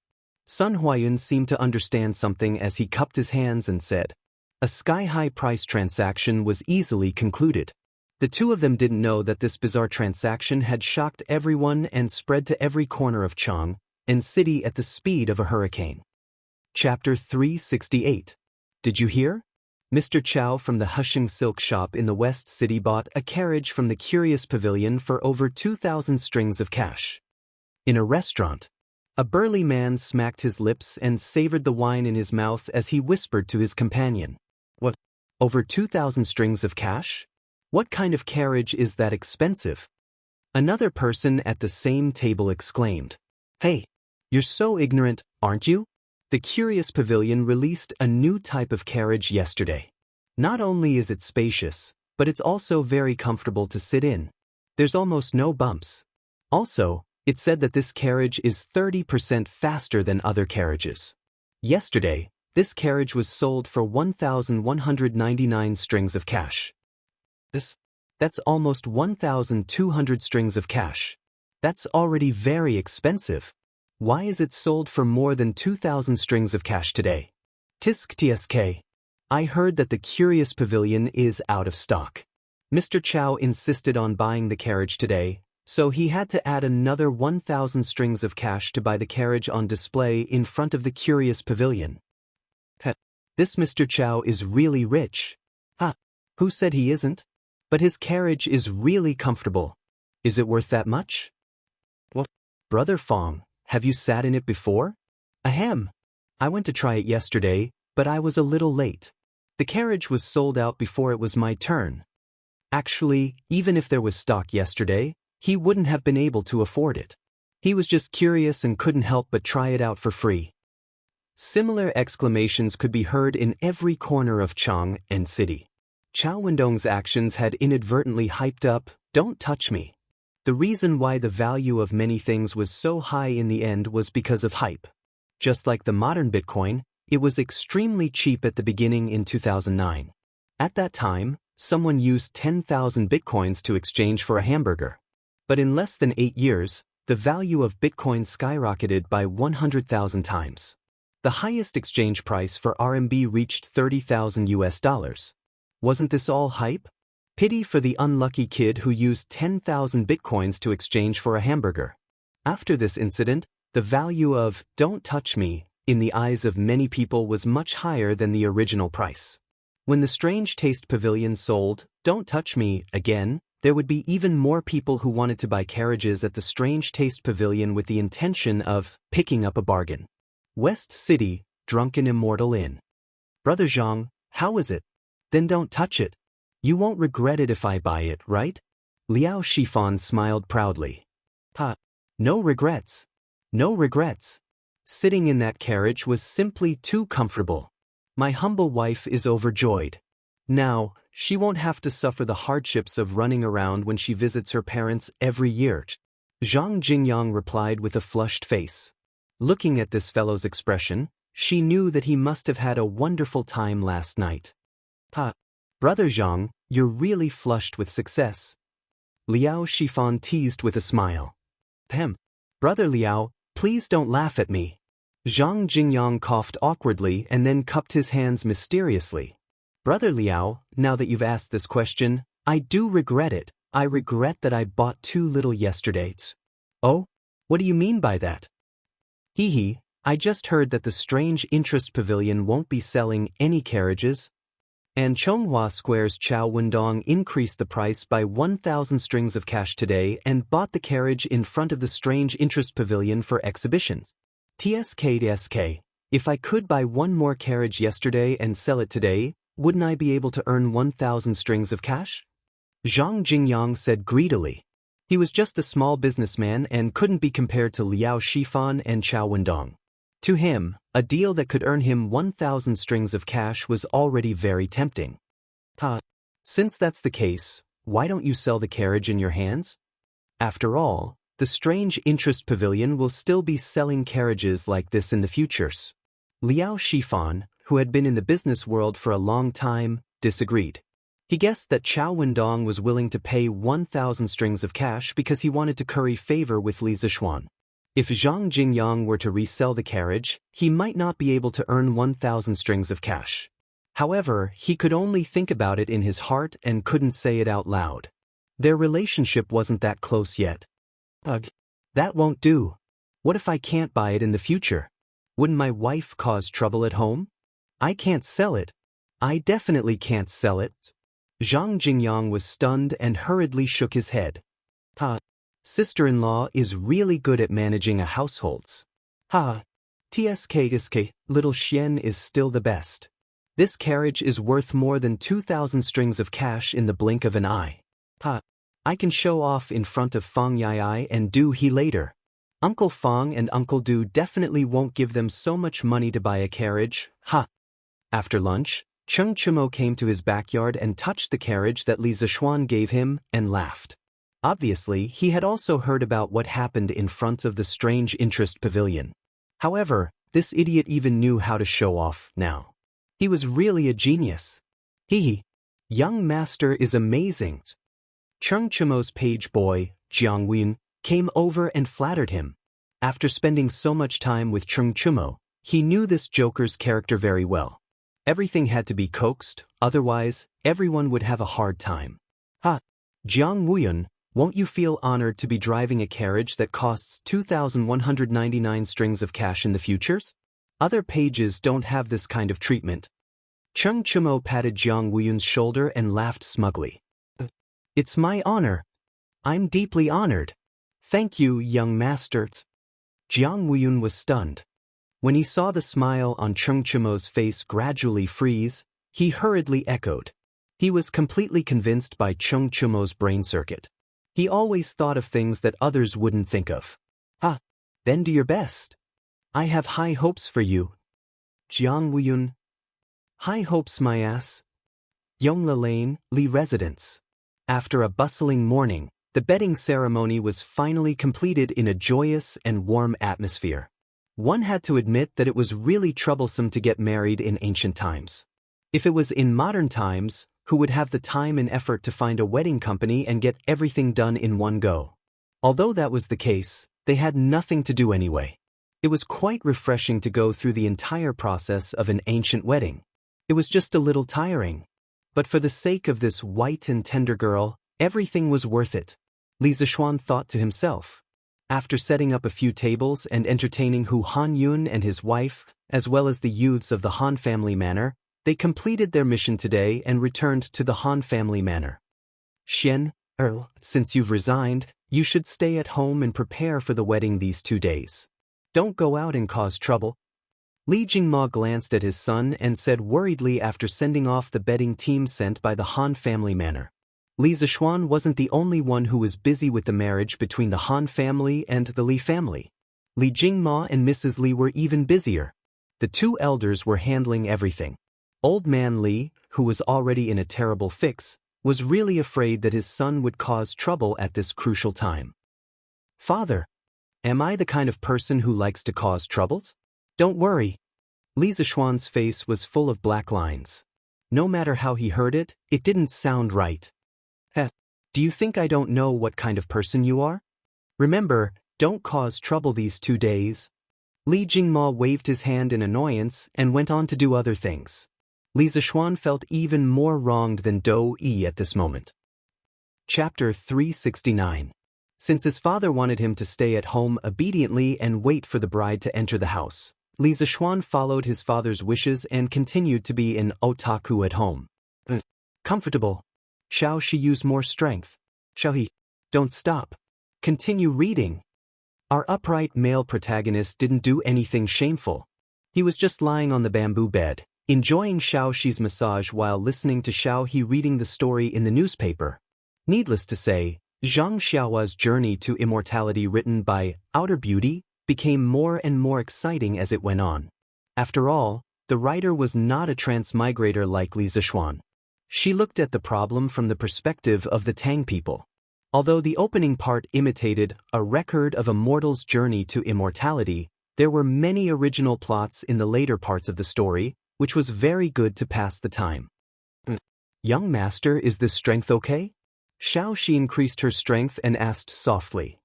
Sun Huayuan seemed to understand something as he cupped his hands and said. A sky-high price transaction was easily concluded. The two of them didn't know that this bizarre transaction had shocked everyone and spread to every corner of Chang and city at the speed of a hurricane. Chapter 368. Did you hear? Mr. Chow from the Husheng Silk Shop in the West City bought a carriage from the Curious Pavilion for over 2,000 strings of cash. In a restaurant, a burly man smacked his lips and savored the wine in his mouth as he whispered to his companion. What? Over 2,000 strings of cash? What kind of carriage is that expensive? Another person at the same table exclaimed. Hey, you're so ignorant, aren't you? The Curious Pavilion released a new type of carriage yesterday. Not only is it spacious, but it's also very comfortable to sit in. There's almost no bumps. Also, it said that this carriage is 30% faster than other carriages. Yesterday, this carriage was sold for 1,199 strings of cash. That's almost 1,200 strings of cash. That's already very expensive. Why is it sold for more than 2,000 strings of cash today? Tisk tsk. I heard that the Curious Pavilion is out of stock. Mr. Chow insisted on buying the carriage today, so he had to add another 1,000 strings of cash to buy the carriage on display in front of the Curious Pavilion. This Mr. Chow is really rich. Who said he isn't? But his carriage is really comfortable. Is it worth that much? What? Brother Fong, have you sat in it before? Ahem. I went to try it yesterday, but I was a little late. The carriage was sold out before it was my turn. Actually, even if there was stock yesterday, he wouldn't have been able to afford it. He was just curious and couldn't help but try it out for free. Similar exclamations could be heard in every corner of Chang and City. Chow Wendong's actions had inadvertently hyped up, "Don't touch me." The reason why the value of many things was so high in the end was because of hype. Just like the modern Bitcoin, it was extremely cheap at the beginning in 2009. At that time, someone used 10,000 Bitcoins to exchange for a hamburger. But in less than 8 years, the value of Bitcoin skyrocketed by 100,000 times. The highest exchange price for RMB reached $30,000. Wasn't this all hype? Pity for the unlucky kid who used 10,000 Bitcoins to exchange for a hamburger. After this incident, the value of "Don't touch me" in the eyes of many people was much higher than the original price. When the Strange Taste Pavilion sold "Don't touch me" again, there would be even more people who wanted to buy carriages at the Strange Taste Pavilion with the intention of picking up a bargain. West City, Drunken Immortal Inn. Brother Zhang, how is it? Then don't touch it. You won't regret it if I buy it, right? Liao Shifan smiled proudly. No regrets. No regrets. Sitting in that carriage was simply too comfortable. My humble wife is overjoyed. Now, she won't have to suffer the hardships of running around when she visits her parents every year. Zhang Jingyang replied with a flushed face. Looking at this fellow's expression, she knew that he must have had a wonderful time last night. Brother Zhang, you're really flushed with success. Liao Shifan teased with a smile. Brother Liao, please don't laugh at me. Zhang Jingyang coughed awkwardly and then cupped his hands mysteriously. Brother Liao, now that you've asked this question, I do regret it. I regret that I bought too little yesterday. Oh? What do you mean by that? I just heard that the Strange Interest Pavilion won't be selling any carriages. And Chonghua Square's Chow Wendong increased the price by 1,000 strings of cash today and bought the carriage in front of the Strange Interest Pavilion for exhibition. TSK, if I could buy one more carriage yesterday and sell it today, wouldn't I be able to earn 1,000 strings of cash? Zhang Jingyang said greedily. He was just a small businessman and couldn't be compared to Liao Shifan and Chow Wendong. To him, a deal that could earn him 1,000 strings of cash was already very tempting. Since that's the case, why don't you sell the carriage in your hands? After all, the Strange Interest Pavilion will still be selling carriages like this in the futures. Liao Shifan, who had been in the business world for a long time, disagreed. He guessed that Chow Wendong was willing to pay 1,000 strings of cash because he wanted to curry favor with Li Zishuan. If Zhang Jingyang were to resell the carriage, he might not be able to earn 1,000 strings of cash. However, he could only think about it in his heart and couldn't say it out loud. Their relationship wasn't that close yet. That won't do. What if I can't buy it in the future? Wouldn't my wife cause trouble at home? I can't sell it. I definitely can't sell it. Zhang Jingyang was stunned and hurriedly shook his head. Sister-in-law is really good at managing a household. TSK, little Xian is still the best. This carriage is worth more than 2,000 strings of cash in the blink of an eye. I can show off in front of Fang Yai and Du He later. Uncle Fang and Uncle Du definitely won't give them so much money to buy a carriage. After lunch, Cheng Chimo came to his backyard and touched the carriage that Li Zishuan gave him and laughed. Obviously, he had also heard about what happened in front of the Strange Interest Pavilion. However, this idiot even knew how to show off now. He was really a genius. Young master is amazing. Cheng Chimo's page boy, Jiang Win, came over and flattered him. After spending so much time with Chung Chumo, he knew this joker's character very well. Everything had to be coaxed, otherwise, everyone would have a hard time. Jiang Wuyun, won't you feel honored to be driving a carriage that costs 2,199 strings of cash in the futures? Other pages don't have this kind of treatment. Chung Chumo patted Jiang Wuyun's shoulder and laughed smugly. It's my honor. I'm deeply honored. Thank you, young masters. Jiang Wuyun was stunned. When he saw the smile on Chung Chumo's face gradually freeze, he hurriedly echoed. He was completely convinced by Chung Chumo's brain circuit. He always thought of things that others wouldn't think of. Then do your best. I have high hopes for you. Jiang Wuyun. High hopes, my ass. Yongla Lane, Li Residence. After a bustling morning, the bedding ceremony was finally completed in a joyous and warm atmosphere. One had to admit that it was really troublesome to get married in ancient times. If it was in modern times, who would have the time and effort to find a wedding company and get everything done in one go? Although that was the case, they had nothing to do anyway. It was quite refreshing to go through the entire process of an ancient wedding. It was just a little tiring. But for the sake of this white and tender girl, everything was worth it, Li Zishuan thought to himself. After setting up a few tables and entertaining Hu Hanyun and his wife, as well as the youths of the Han family manor, they completed their mission today and returned to the Han family manor. Xian, since you've resigned, you should stay at home and prepare for the wedding these 2 days. Don't go out and cause trouble. Li Jingma glanced at his son and said worriedly after sending off the betting team sent by the Han family manor. Li Zishuan wasn't the only one who was busy with the marriage between the Han family and the Li family. Li Jingma and Mrs. Li were even busier. The two elders were handling everything. Old man Li, who was already in a terrible fix, was really afraid that his son would cause trouble at this crucial time. Father, am I the kind of person who likes to cause troubles? Don't worry. Li Zishuan's face was full of black lines. No matter how he heard it, it didn't sound right. Do you think I don't know what kind of person you are? Remember, don't cause trouble these 2 days. Li Jingma waved his hand in annoyance and went on to do other things. Li Zishuan felt even more wronged than Do Yi at this moment. Chapter 369. Since his father wanted him to stay at home obediently and wait for the bride to enter the house, Li Zishuan followed his father's wishes and continued to be an otaku at home. Comfortable. Shall she use more strength? Shall he? Don't stop. Continue reading. Our upright male protagonist didn't do anything shameful. He was just lying on the bamboo bed, enjoying Xiaoxi's massage while listening to Xiaohi reading the story in the newspaper. Needless to say, Zhang Xiaohua's journey to immortality written by Outer Beauty became more and more exciting as it went on. After all, the writer was not a transmigrator like Li Zishuan. She looked at the problem from the perspective of the Tang people. Although the opening part imitated a record of a mortal's journey to immortality, there were many original plots in the later parts of the story, which was very good to pass the time. Young master, is this strength okay? Xiaoxi increased her strength and asked softly.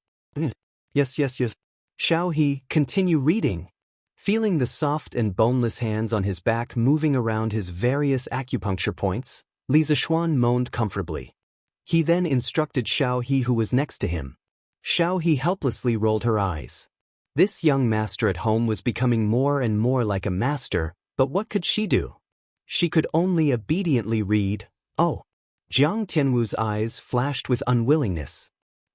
Yes. Xiaohi, continue reading. Feeling the soft and boneless hands on his back moving around his various acupuncture points, Li Zishuan moaned comfortably. He then instructed Xiaohi, who was next to him. Xiaohi helplessly rolled her eyes. This young master at home was becoming more and more like a master, but what could she do? She could only obediently read. Oh. Jiang Tianwu's eyes flashed with unwillingness.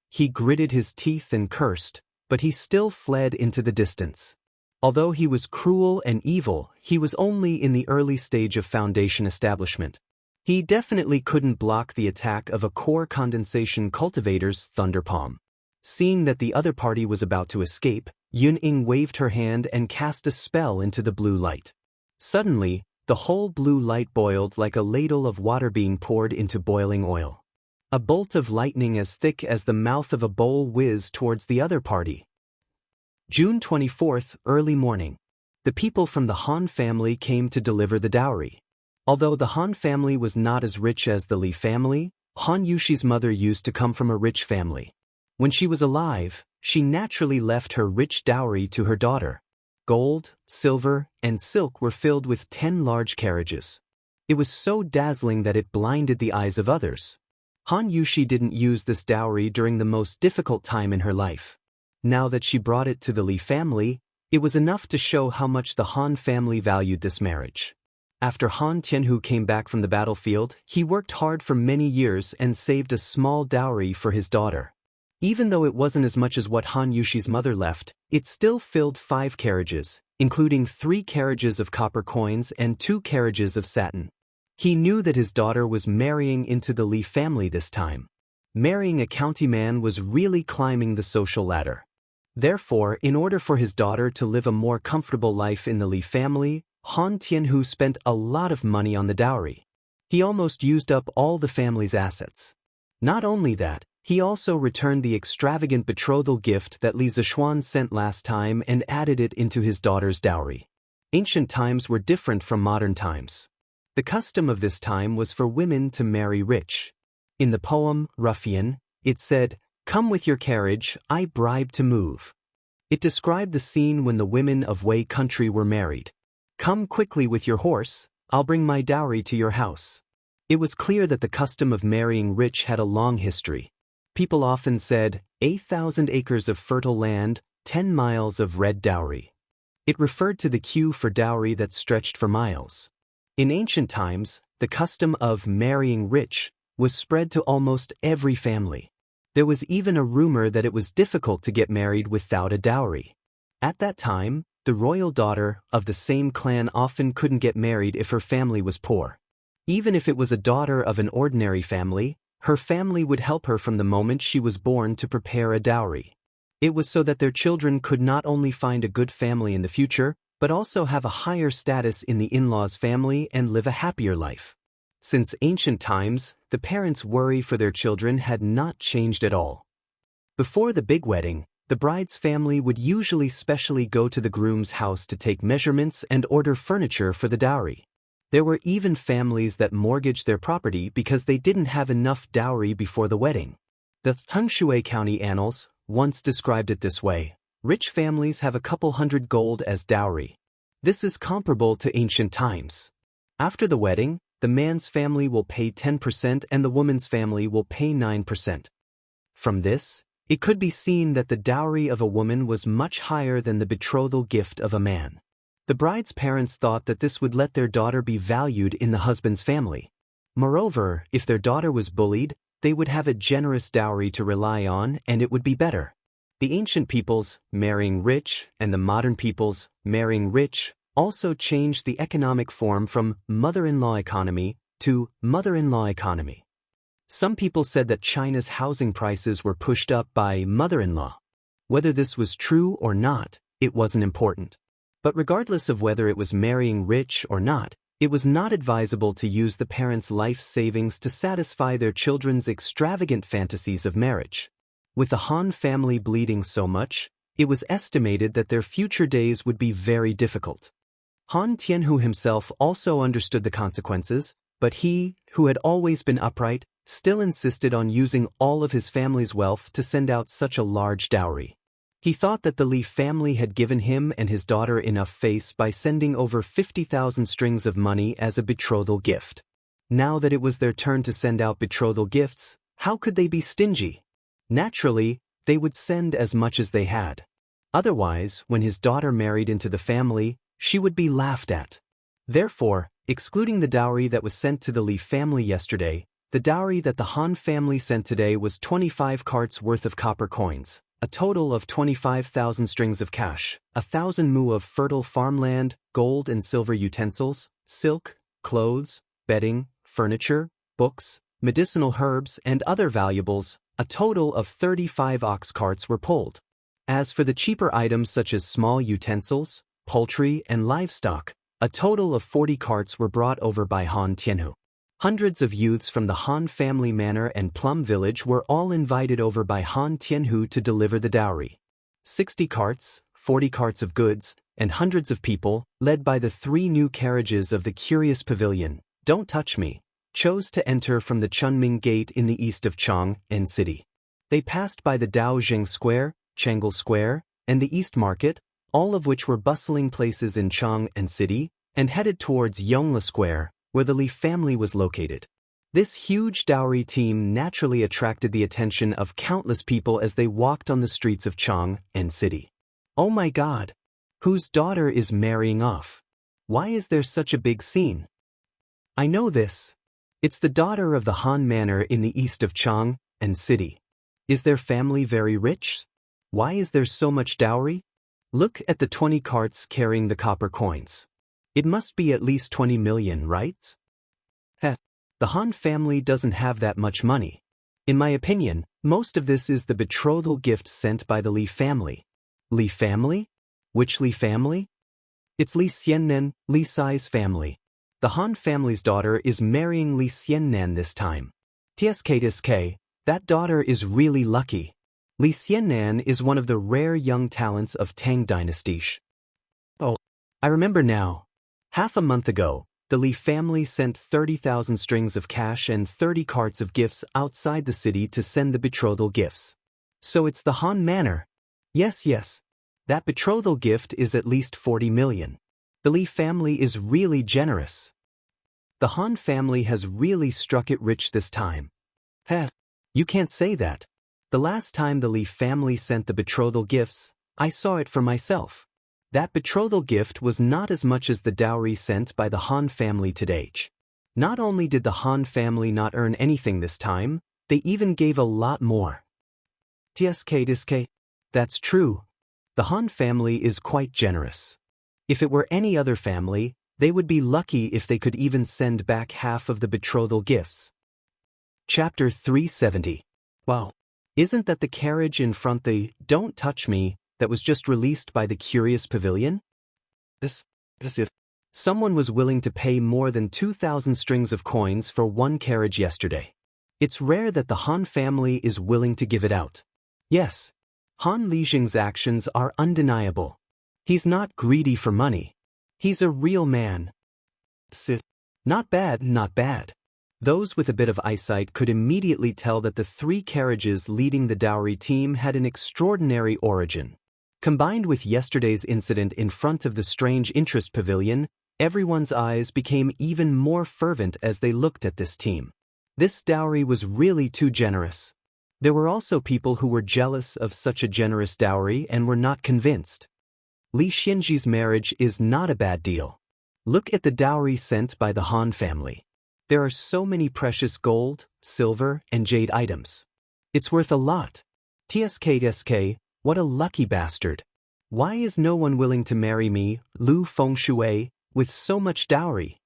He gritted his teeth and cursed, but he still fled into the distance. Although he was cruel and evil, he was only in the early stage of foundation establishment. He definitely couldn't block the attack of a core condensation cultivator's thunder palm. Seeing that the other party was about to escape, Yun-Ing waved her hand and cast a spell into the blue light. Suddenly, the whole blue light boiled like a ladle of water being poured into boiling oil. A bolt of lightning as thick as the mouth of a bowl whizzed towards the other party. June 24th, early morning. The people from the Han family came to deliver the dowry. Although the Han family was not as rich as the Li family, Han Yuxi's mother used to come from a rich family. When she was alive, she naturally left her rich dowry to her daughter. Gold, silver, and silk were filled with 10 large carriages. It was so dazzling that it blinded the eyes of others. Han Yushi didn't use this dowry during the most difficult time in her life. Now that she brought it to the Li family, it was enough to show how much the Han family valued this marriage. After Han Tianhu came back from the battlefield, he worked hard for many years and saved a small dowry for his daughter. Even though it wasn't as much as what Han Yushi's mother left, it still filled 5 carriages, including 3 carriages of copper coins and 2 carriages of satin. He knew that his daughter was marrying into the Li family this time. Marrying a county man was really climbing the social ladder. Therefore, in order for his daughter to live a more comfortable life in the Li family, Han Tianhu spent a lot of money on the dowry. He almost used up all the family's assets. Not only that, he also returned the extravagant betrothal gift that Li Zishuan sent last time and added it into his daughter's dowry. Ancient times were different from modern times. The custom of this time was for women to marry rich. In the poem, Ruffian, it said, "Come with your carriage, I bribe to move." It described the scene when the women of Wei country were married. "Come quickly with your horse, I'll bring my dowry to your house." It was clear that the custom of marrying rich had a long history. People often said, 8,000 acres of fertile land, 10 miles of red dowry. It referred to the queue for dowry that stretched for miles. In ancient times, the custom of marrying rich was spread to almost every family. There was even a rumor that it was difficult to get married without a dowry. At that time, the royal daughter of the same clan often couldn't get married if her family was poor. Even if it was a daughter of an ordinary family, her family would help her from the moment she was born to prepare a dowry. It was so that their children could not only find a good family in the future, but also have a higher status in the in-laws' family and live a happier life. Since ancient times, the parents' worry for their children had not changed at all. Before the big wedding, the bride's family would usually specially go to the groom's house to take measurements and order furniture for the dowry. There were even families that mortgaged their property because they didn't have enough dowry before the wedding. The Hengshui County Annals once described it this way: rich families have a couple hundred gold as dowry. This is comparable to ancient times. After the wedding, the man's family will pay 10% and the woman's family will pay 9%. From this, it could be seen that the dowry of a woman was much higher than the betrothal gift of a man. The bride's parents thought that this would let their daughter be valued in the husband's family. Moreover, if their daughter was bullied, they would have a generous dowry to rely on and it would be better. The ancient peoples, marrying rich, and the modern peoples, marrying rich, also changed the economic form from mother-in-law economy to mother-in-law economy. Some people said that China's housing prices were pushed up by mother-in-law. Whether this was true or not, it wasn't important. But regardless of whether it was marrying rich or not, it was not advisable to use the parents' life savings to satisfy their children's extravagant fantasies of marriage. With the Han family bleeding so much, it was estimated that their future days would be very difficult. Han Tianhu himself also understood the consequences, but he, who had always been upright, still insisted on using all of his family's wealth to send out such a large dowry. He thought that the Li family had given him and his daughter enough face by sending over 50,000 strings of money as a betrothal gift. Now that it was their turn to send out betrothal gifts, how could they be stingy? Naturally, they would send as much as they had. Otherwise, when his daughter married into the family, she would be laughed at. Therefore, excluding the dowry that was sent to the Li family yesterday, the dowry that the Han family sent today was 25 carts worth of copper coins, a total of 25,000 strings of cash, 1,000 mu of fertile farmland, gold and silver utensils, silk, clothes, bedding, furniture, books, medicinal herbs, and other valuables. A total of 35 ox carts were pulled. As for the cheaper items such as small utensils, poultry, and livestock, a total of 40 carts were brought over by Han Tianhu. Hundreds of youths from the Han family manor and Plum village were all invited over by Han Tianhu to deliver the dowry. 60 carts, 40 carts of goods, and hundreds of people, led by the 3 new carriages of the curious pavilion, Don't Touch Me, chose to enter from the Chunming Gate in the east of Chang'an City. They passed by the Daoist Square, Chang'an Square, and the East Market, all of which were bustling places in Chang'an City, and headed towards Yongla Square, where the Li family was located. This huge dowry team naturally attracted the attention of countless people as they walked on the streets of Chang'an City. Oh my God! Whose daughter is marrying off? Why is there such a big scene? I know this. It's the daughter of the Han Manor in the east of Chang'an City. Is their family very rich? Why is there so much dowry? Look at the 20 carts carrying the copper coins. It must be at least 20 million, right? Heh. The Han family doesn't have that much money. In my opinion, most of this is the betrothal gift sent by the Li family. Li family? Which Li family? It's Li Xiannan, Li Sai's family. The Han family's daughter is marrying Li Xiannan this time. TSK, that daughter is really lucky. Li Xiannan is one of the rare young talents of Tang Dynasty. Oh, I remember now. Half a month ago, the Li family sent 30,000 strings of cash and 30 carts of gifts outside the city to send the betrothal gifts. So it's the Han Manor. Yes. That betrothal gift is at least 40 million. The Li family is really generous. The Han family has really struck it rich this time. Heh, you can't say that. The last time the Li family sent the betrothal gifts, I saw it for myself. That betrothal gift was not as much as the dowry sent by the Han family today. Not only did the Han family not earn anything this time, they even gave a lot more. TSK, that's true. The Han family is quite generous. If it were any other family, they would be lucky if they could even send back half of the betrothal gifts. Chapter 370. Wow. Isn't that the carriage in front the Don't Touch Me that was just released by the Curious Pavilion? This is Someone was willing to pay more than 2,000 strings of coins for one carriage yesterday. It's rare that the Han family is willing to give it out. Yes, Han Lijing's actions are undeniable. He's not greedy for money. He's a real man. Not bad. Those with a bit of eyesight could immediately tell that the 3 carriages leading the dowry team had an extraordinary origin. Combined with yesterday's incident in front of the Strange Interest Pavilion, everyone's eyes became even more fervent as they looked at this team. This dowry was really too generous. There were also people who were jealous of such a generous dowry and were not convinced. Li Xinji's marriage is not a bad deal. Look at the dowry sent by the Han family. There are so many precious gold, silver, and jade items. It's worth a lot. TSK, what a lucky bastard. Why is no one willing to marry me, Lu Fengshui, with so much dowry?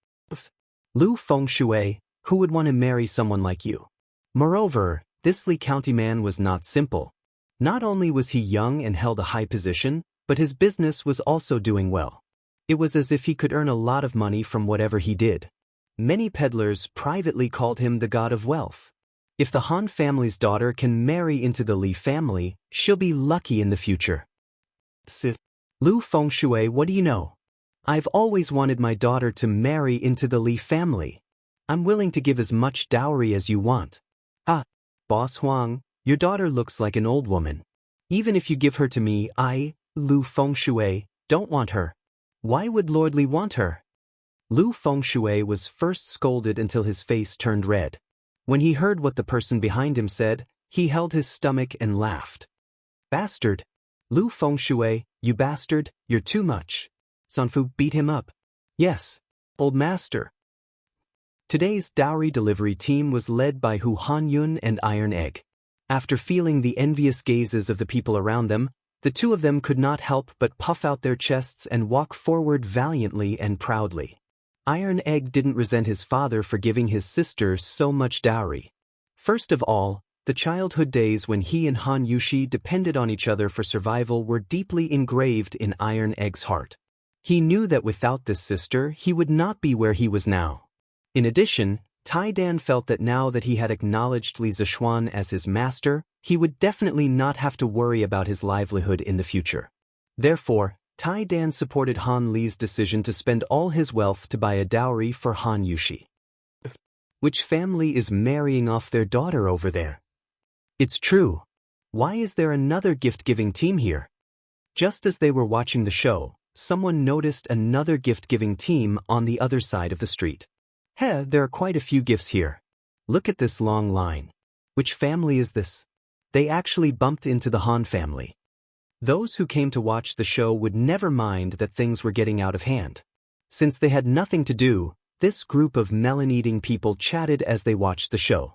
Lu Fengshui, who would want to marry someone like you? Moreover, this Li County man was not simple. Not only was he young and held a high position, but his business was also doing well. It was as if he could earn a lot of money from whatever he did. Many peddlers privately called him the god of wealth. If the Han family's daughter can marry into the Li family, she'll be lucky in the future. Lu Fengshui, what do you know? I've always wanted my daughter to marry into the Li family. I'm willing to give as much dowry as you want. Boss Huang, your daughter looks like an old woman. Even if you give her to me, I, Lu Fengshui, don't want her. Why would Lord Li want her? Lu Fengshui was first scolded until his face turned red. When he heard what the person behind him said, he held his stomach and laughed. Bastard! Lu Fengshui, you bastard, you're too much. Sanfu beat him up. Yes, old master. Today's dowry delivery team was led by Hu Hanyun and Iron Egg. After feeling the envious gazes of the people around them, the two of them could not help but puff out their chests and walk forward valiantly and proudly. Iron Egg didn't resent his father for giving his sister so much dowry. First of all, the childhood days when he and Han Yushi depended on each other for survival were deeply engraved in Iron Egg's heart. He knew that without this sister, he would not be where he was now. In addition, Tai Dan felt that now that he had acknowledged Li Zishuan as his master, he would definitely not have to worry about his livelihood in the future. Therefore, Tai Dan supported Han Li's decision to spend all his wealth to buy a dowry for Han Yushi. Which family is marrying off their daughter over there? It's true. Why is there another gift-giving team here? Just as they were watching the show, someone noticed another gift-giving team on the other side of the street. Hey, there are quite a few gifts here. Look at this long line. Which family is this? They actually bumped into the Han family. Those who came to watch the show would never mind that things were getting out of hand. Since they had nothing to do, this group of melon-eating people chatted as they watched the show.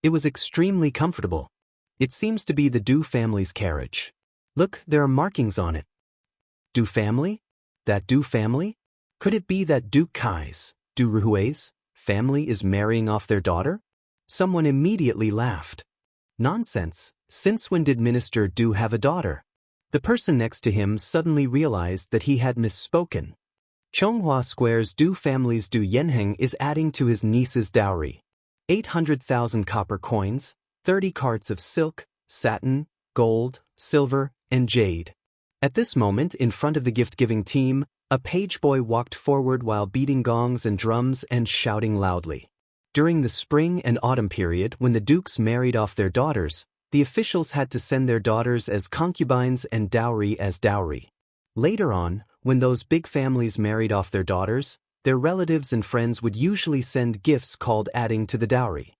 It was extremely comfortable. It seems to be the Du family's carriage. Look, there are markings on it. Du family? That Du family? Could it be that Duke Kai's, Du Ruhui's, family is marrying off their daughter? Someone immediately laughed. Nonsense, since when did Minister Du have a daughter? The person next to him suddenly realized that he had misspoken. Chonghua Square's Du family's Du Yanheng is adding to his niece's dowry. 800,000 copper coins, 30 carts of silk, satin, gold, silver, and jade. At this moment, in front of the gift-giving team, a page boy walked forward while beating gongs and drums and shouting loudly. During the spring and autumn period when the dukes married off their daughters, the officials had to send their daughters as concubines and dowry as dowry. Later on, when those big families married off their daughters, their relatives and friends would usually send gifts called adding to the dowry.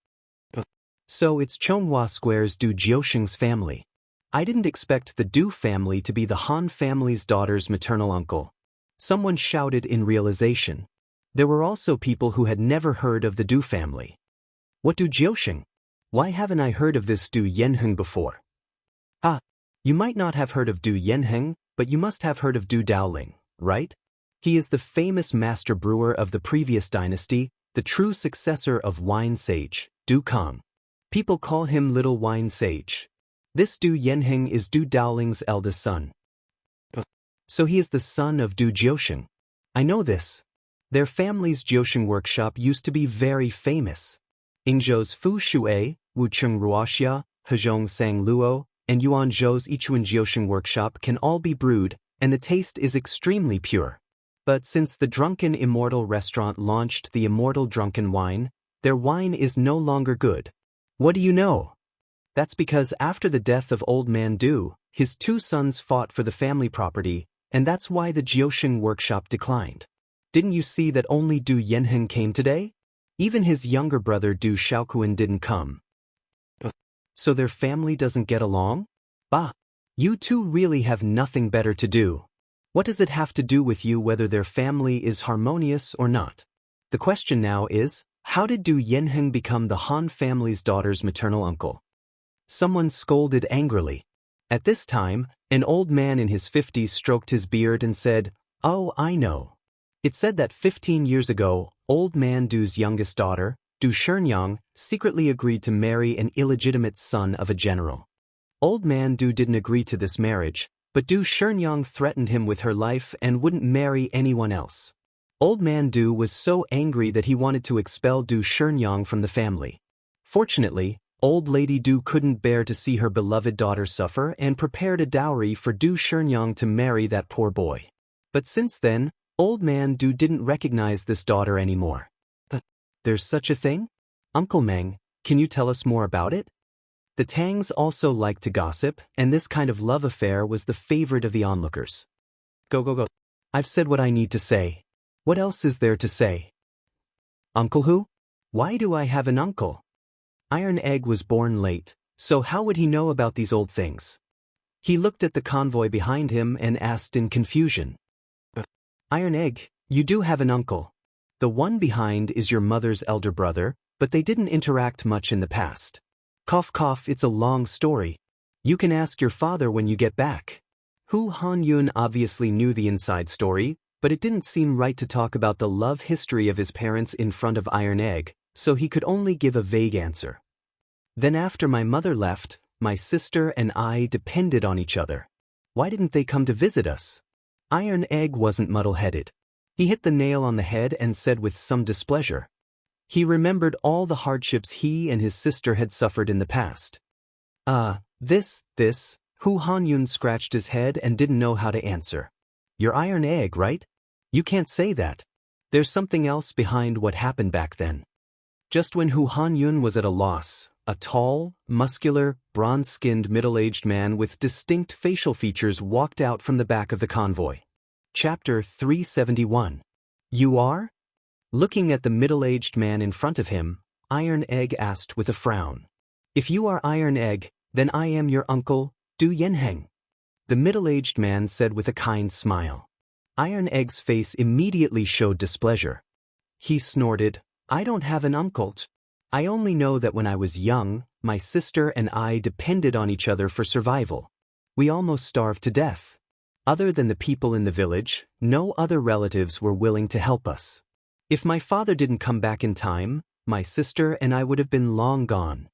So it's Chonghua Square's Du Jiusheng's family. I didn't expect the Du family to be the Han family's daughter's maternal uncle. Someone shouted in realization. There were also people who had never heard of the Du family. What Du Jiusheng? Why haven't I heard of this Du Yanheng before? Ah, you might not have heard of Du Yanheng, but you must have heard of Du Daoling, right? He is the famous master brewer of the previous dynasty, the true successor of wine sage, Du Kang. People call him Little Wine Sage. This Du Yanheng is Du Daoling's eldest son. So he is the son of Du Jiusheng. I know this. Their family's Jiusheng workshop used to be very famous. Yingzhou's Fu Shuai, Wucheng Ruoxia, Hezhong Sang Luo, and Yuanzhou's Ichuan Jiusheng workshop can all be brewed, and the taste is extremely pure. But since the Drunken Immortal restaurant launched the Immortal Drunken Wine, their wine is no longer good. What do you know? That's because after the death of Old Man Du, his two sons fought for the family property, and that's why the Jiusheng workshop declined. Didn't you see that only Du Yanheng came today? Even his younger brother Du Shaoquan didn't come. So their family doesn't get along? Bah! You two really have nothing better to do. What does it have to do with you whether their family is harmonious or not? The question now is, how did Du Yanheng become the Han family's daughter's maternal uncle? Someone scolded angrily. At this time, an old man in his 50s stroked his beard and said, "Oh, I know. It said that 15 years ago, Old Man Du's youngest daughter, Du Xianxia, secretly agreed to marry an illegitimate son of a general. Old Man Du didn't agree to this marriage, but Du Xianxia threatened him with her life and wouldn't marry anyone else. Old Man Du was so angry that he wanted to expel Du Xianxia from the family. Fortunately, Old Lady Du couldn't bear to see her beloved daughter suffer and prepared a dowry for Du Xianxia to marry that poor boy. But since then, Old Man Du didn't recognize this daughter anymore. But there's such a thing? Uncle Meng, can you tell us more about it?" The Tangs also liked to gossip, and this kind of love affair was the favorite of the onlookers. Go. I've said what I need to say. What else is there to say? Uncle who? Why do I have an uncle? Iron Egg was born late, so how would he know about these old things? He looked at the convoy behind him and asked in confusion. Iron Egg, you do have an uncle. The one behind is your mother's elder brother, but they didn't interact much in the past. Cough cough, it's a long story. You can ask your father when you get back. Hu Hanyun obviously knew the inside story, but it didn't seem right to talk about the love history of his parents in front of Iron Egg, so he could only give a vague answer. Then after my mother left, my sister and I depended on each other. Why didn't they come to visit us? Iron Egg wasn't muddle-headed. He hit the nail on the head and said with some displeasure. He remembered all the hardships he and his sister had suffered in the past. This, Hu Hanyun scratched his head and didn't know how to answer. You're Iron Egg, right? You can't say that. There's something else behind what happened back then. Just when Hu Hanyun was at a loss, A tall, muscular, bronze-skinned middle-aged man with distinct facial features walked out from the back of the convoy. Chapter 371. You are? Looking at the middle-aged man in front of him, Iron Egg asked with a frown. If you are Iron Egg, then I am your uncle, Du Yanheng. The middle-aged man said with a kind smile. Iron Egg's face immediately showed displeasure. He snorted, I don't have an uncle. I only know that when I was young, my sister and I depended on each other for survival. We almost starved to death. Other than the people in the village, no other relatives were willing to help us. If my father didn't come back in time, my sister and I would have been long gone.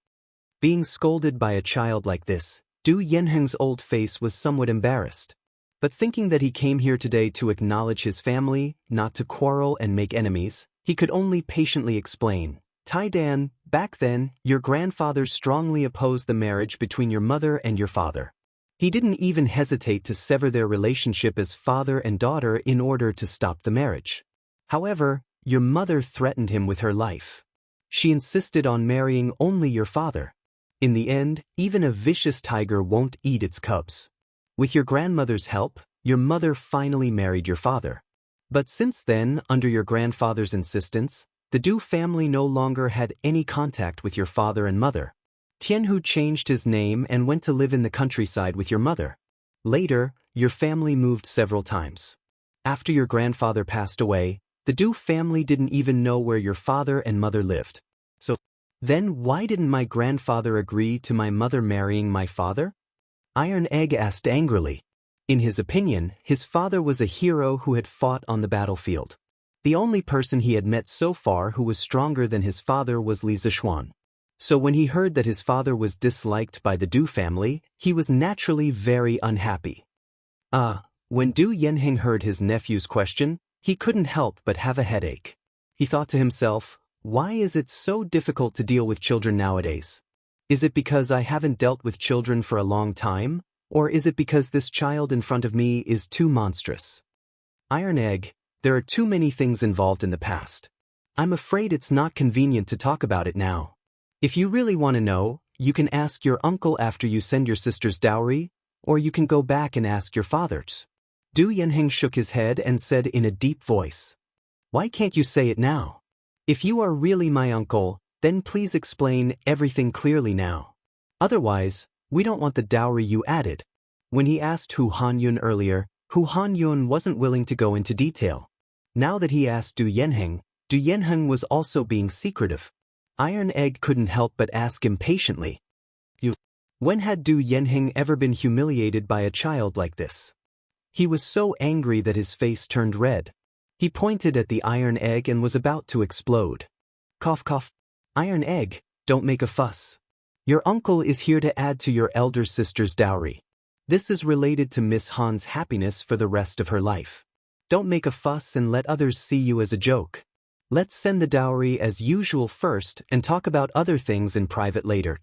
Being scolded by a child like this, Du Yanheng's old face was somewhat embarrassed. But thinking that he came here today to acknowledge his family, not to quarrel and make enemies, he could only patiently explain. Tai Dan, back then, your grandfather strongly opposed the marriage between your mother and your father. He didn't even hesitate to sever their relationship as father and daughter in order to stop the marriage. However, your mother threatened him with her life. She insisted on marrying only your father. In the end, even a vicious tiger won't eat its cubs. With your grandmother's help, your mother finally married your father. But since then, under your grandfather's insistence, the Du family no longer had any contact with your father and mother. Tianhu changed his name and went to live in the countryside with your mother. Later, your family moved several times. After your grandfather passed away, the Du family didn't even know where your father and mother lived. So, then why didn't my grandfather agree to my mother marrying my father? Iron Egg asked angrily. In his opinion, his father was a hero who had fought on the battlefield. The only person he had met so far who was stronger than his father was Li Zishuan. So when he heard that his father was disliked by the Du family, he was naturally very unhappy. When Du Yanheng heard his nephew's question, he couldn't help but have a headache. He thought to himself, why is it so difficult to deal with children nowadays? Is it because I haven't dealt with children for a long time, or is it because this child in front of me is too monstrous? Iron Egg, there are too many things involved in the past. I'm afraid it's not convenient to talk about it now. If you really want to know, you can ask your uncle after you send your sister's dowry, or you can go back and ask your father's. Du Yanheng shook his head and said in a deep voice, why can't you say it now? If you are really my uncle, then please explain everything clearly now. Otherwise, we don't want the dowry you added. When he asked Hu Hanyun earlier, Hu Hanyun wasn't willing to go into detail. Now that he asked Du Yanheng was also being secretive. Iron Egg couldn't help but ask impatiently. When had Du Yanheng ever been humiliated by a child like this? He was so angry that his face turned red. He pointed at the Iron Egg and was about to explode. Cough cough. Iron Egg, don't make a fuss. Your uncle is here to add to your elder sister's dowry. This is related to Miss Han's happiness for the rest of her life. Don't make a fuss and let others see you as a joke. Let's send the dowry as usual first and talk about other things in private later.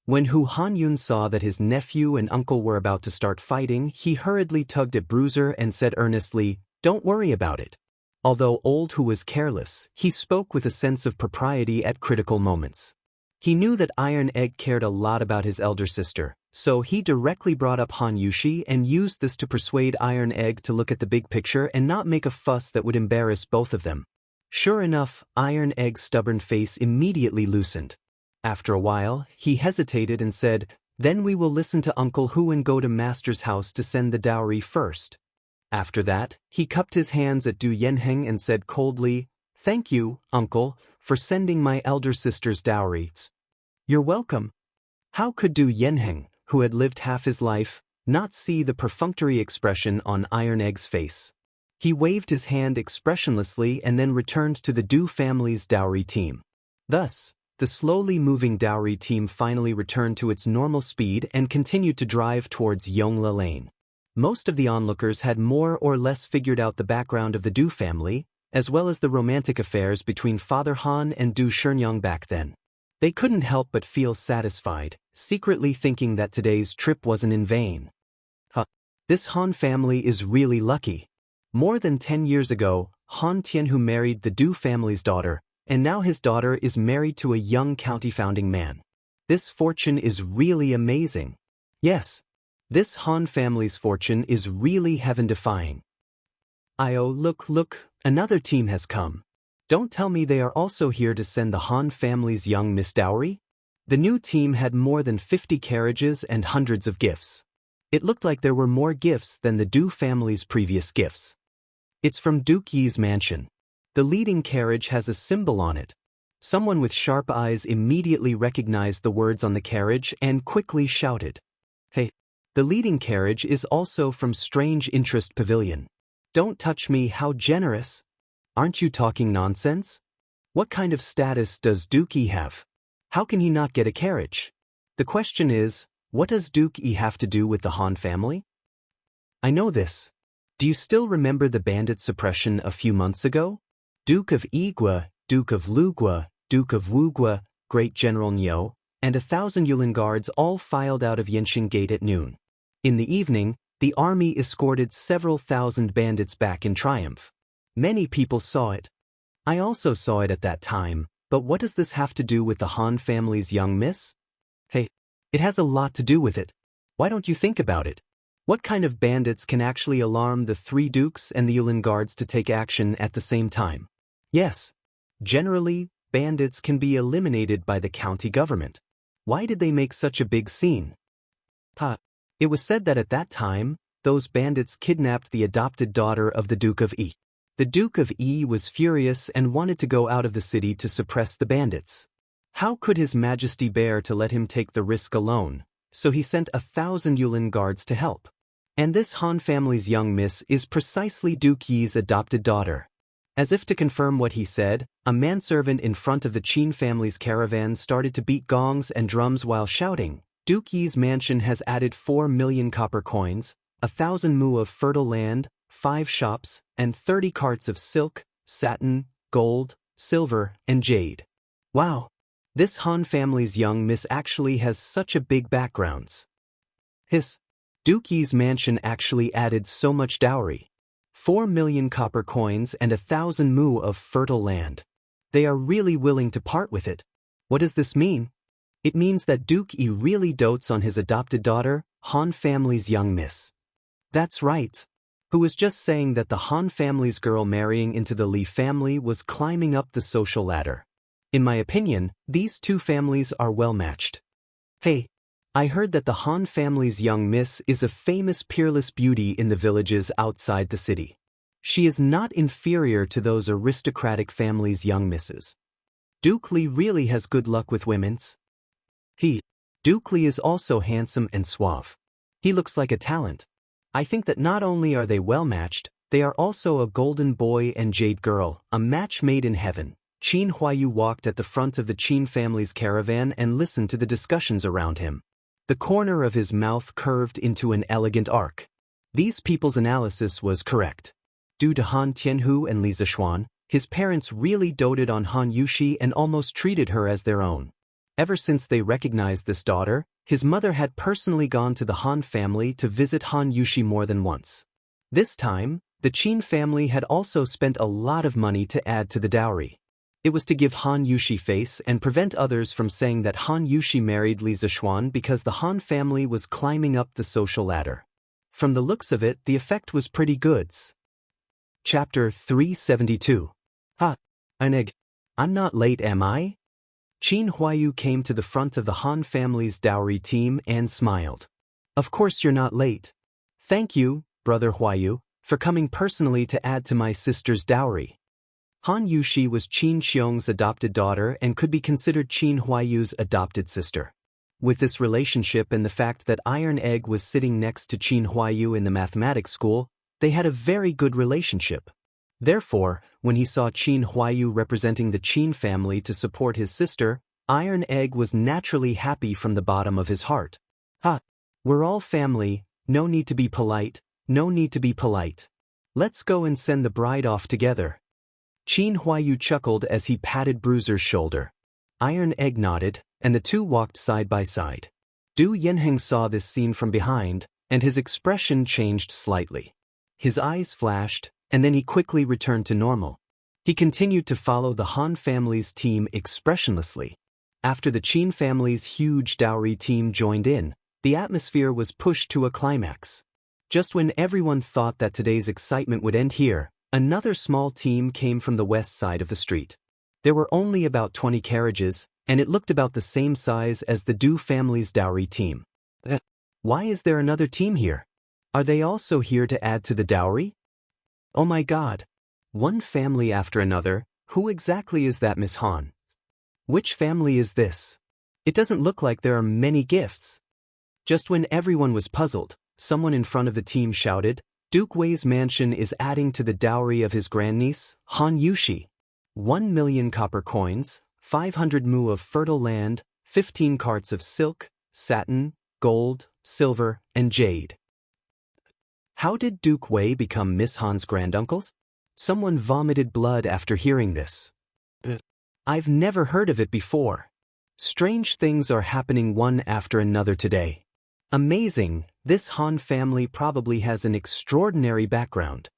When Hu Hanyun saw that his nephew and uncle were about to start fighting, he hurriedly tugged at Bruiser and said earnestly, don't worry about it. Although Old Hu was careless, he spoke with a sense of propriety at critical moments. He knew that Iron Egg cared a lot about his elder sister, so he directly brought up Han Yushi and used this to persuade Iron Egg to look at the big picture and not make a fuss that would embarrass both of them. Sure enough, Iron Egg's stubborn face immediately loosened. After a while, he hesitated and said, then we will listen to Uncle Hu and go to Master's house to send the dowry first. After that, he cupped his hands at Du Yanheng and said coldly, thank you, Uncle, for sending my elder sister's dowries. You're welcome. How could Du Yanheng, who had lived half his life, not see the perfunctory expression on Iron Egg's face? He waved his hand expressionlessly and then returned to the Du family's dowry team. Thus, the slowly moving dowry team finally returned to its normal speed and continued to drive towards Yongla Lane. Most of the onlookers had more or less figured out the background of the Du family, as well as the romantic affairs between Father Han and Du Shenyang back then. They couldn't help but feel satisfied, secretly thinking that today's trip wasn't in vain. This Han family is really lucky. More than 10 years ago, Han Tianhu married the Du family's daughter, and now his daughter is married to a young county founding man. This fortune is really amazing. Yes. This Han family's fortune is really heaven-defying. Look, another team has come. Don't tell me they are also here to send the Han family's young Miss dowry? The new team had more than 50 carriages and hundreds of gifts. It looked like there were more gifts than the Du family's previous gifts. It's from Duke Yi's mansion. The leading carriage has a symbol on it. Someone with sharp eyes immediately recognized the words on the carriage and quickly shouted, "Hey! The leading carriage is also from Strange Interest Pavilion. Don't touch me, how generous! Aren't you talking nonsense? What kind of status does Duke Yi have? How can he not get a carriage? The question is, what does Duke Yi have to do with the Han family?" I know this. Do you still remember the bandit suppression a few months ago? Duke of Igua, Duke of Lugua, Duke of Wugua, Great General Niu, and 1,000 Yulin guards all filed out of Yanxing Gate at noon. In the evening, the army escorted several thousand bandits back in triumph. Many people saw it. I also saw it at that time, but what does this have to do with the Han family's young miss? Hey, it has a lot to do with it. Why don't you think about it? What kind of bandits can actually alarm the 3 dukes and the Yulin guards to take action at the same time? Yes. Generally, bandits can be eliminated by the county government. Why did they make such a big scene? It was said that at that time, those bandits kidnapped the adopted daughter of the Duke of Yi. The Duke of Yi was furious and wanted to go out of the city to suppress the bandits. How could His Majesty bear to let him take the risk alone? So he sent 1,000 Yulin guards to help. And this Han family's young miss is precisely Duke Yi's adopted daughter. As if to confirm what he said, a manservant in front of the Qin family's caravan started to beat gongs and drums while shouting, "Duke Yi's mansion has added 4 million copper coins, 1,000 mu of fertile land, 5 shops, and 30 carts of silk, satin, gold, silver, and jade." Wow! This Han family's young miss actually has such a big backgrounds. Duke Yi's mansion actually added so much dowry. 4 million copper coins and 1,000 mu of fertile land. They are really willing to part with it. What does this mean? It means that Duke Yi really dotes on his adopted daughter, Han family's young miss. That's right. Who was just saying that the Han family's girl marrying into the Li family was climbing up the social ladder. In my opinion, these 2 families are well matched. Hey, I heard that the Han family's young miss is a famous peerless beauty in the villages outside the city. She is not inferior to those aristocratic families' young misses. Duke Li really has good luck with women's. Duke Li is also handsome and suave. He looks like a talent. I think that not only are they well matched, they are also a golden boy and jade girl, a match made in heaven. Qin Huayu walked at the front of the Qin family's caravan and listened to the discussions around him. The corner of his mouth curved into an elegant arc. These people's analysis was correct. Due to Han Tianhu and Li Zishuan, his parents really doted on Han Yushi and almost treated her as their own. Ever since they recognized this daughter, his mother had personally gone to the Han family to visit Han Yushi more than once. This time, the Qin family had also spent a lot of money to add to the dowry. It was to give Han Yushi face and prevent others from saying that Han Yushi married Li Zishuan because the Han family was climbing up the social ladder. From the looks of it, the effect was pretty good. Chapter 372. I'm not late, am I? Qin Huayu came to the front of the Han family's dowry team and smiled. Of course you're not late. Thank you, Brother Huayu, for coming personally to add to my sister's dowry. Han Yushi was Qin Xiong's adopted daughter and could be considered Qin Huayu's adopted sister. With this relationship and the fact that Iron Egg was sitting next to Qin Huayu in the mathematics school, they had a very good relationship. Therefore, when he saw Qin Huayu representing the Qin family to support his sister, Iron Egg was naturally happy from the bottom of his heart. We're all family, no need to be polite, no need to be polite. Let's go and send the bride off together. Qin Huayu chuckled as he patted Bruiser's shoulder. Iron Egg nodded, and the two walked side by side. Du Yanheng saw this scene from behind, and his expression changed slightly. His eyes flashed, and then he quickly returned to normal. He continued to follow the Han family's team expressionlessly. After the Qin family's huge dowry team joined in, the atmosphere was pushed to a climax. Just when everyone thought that today's excitement would end here, another small team came from the west side of the street. There were only about 20 carriages, and it looked about the same size as the Du family's dowry team. Why is there another team here? Are they also here to add to the dowry? Oh my God! One family after another. Who exactly is that, Miss Han? Which family is this? It doesn't look like there are many gifts. Just when everyone was puzzled, someone in front of the team shouted, Duke Wei's mansion is adding to the dowry of his grandniece, Han Yushi. 1 million copper coins, 500 mu of fertile land, 15 carts of silk, satin, gold, silver, and jade. How did Duke Wei become Miss Han's granduncles? Someone vomited blood after hearing this. I've never heard of it before. Strange things are happening one after another today. Amazing, this Han family probably has an extraordinary background.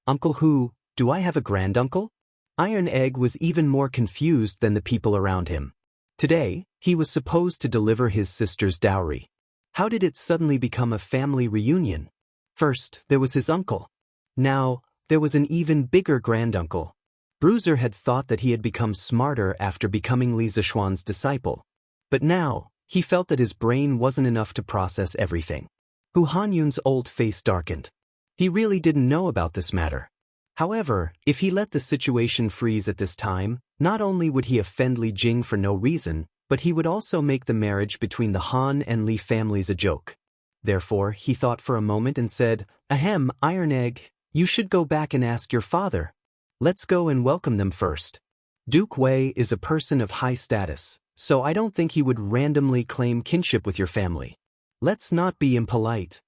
Uncle Hu, do I have a granduncle? Iron Egg was even more confused than the people around him. Today, he was supposed to deliver his sister's dowry. How did it suddenly become a family reunion? First, there was his uncle. Now, there was an even bigger granduncle. Bruiser had thought that he had become smarter after becoming Li Zishuan's disciple. But now, he felt that his brain wasn't enough to process everything. Hu Hanyun's old face darkened. He really didn't know about this matter. However, if he let the situation freeze at this time, not only would he offend Li Jing for no reason, but he would also make the marriage between the Han and Li families a joke. Therefore, he thought for a moment and said, Ahem, Iron Egg, you should go back and ask your father. Let's go and welcome them first. Duke Wei is a person of high status, so I don't think he would randomly claim kinship with your family. Let's not be impolite.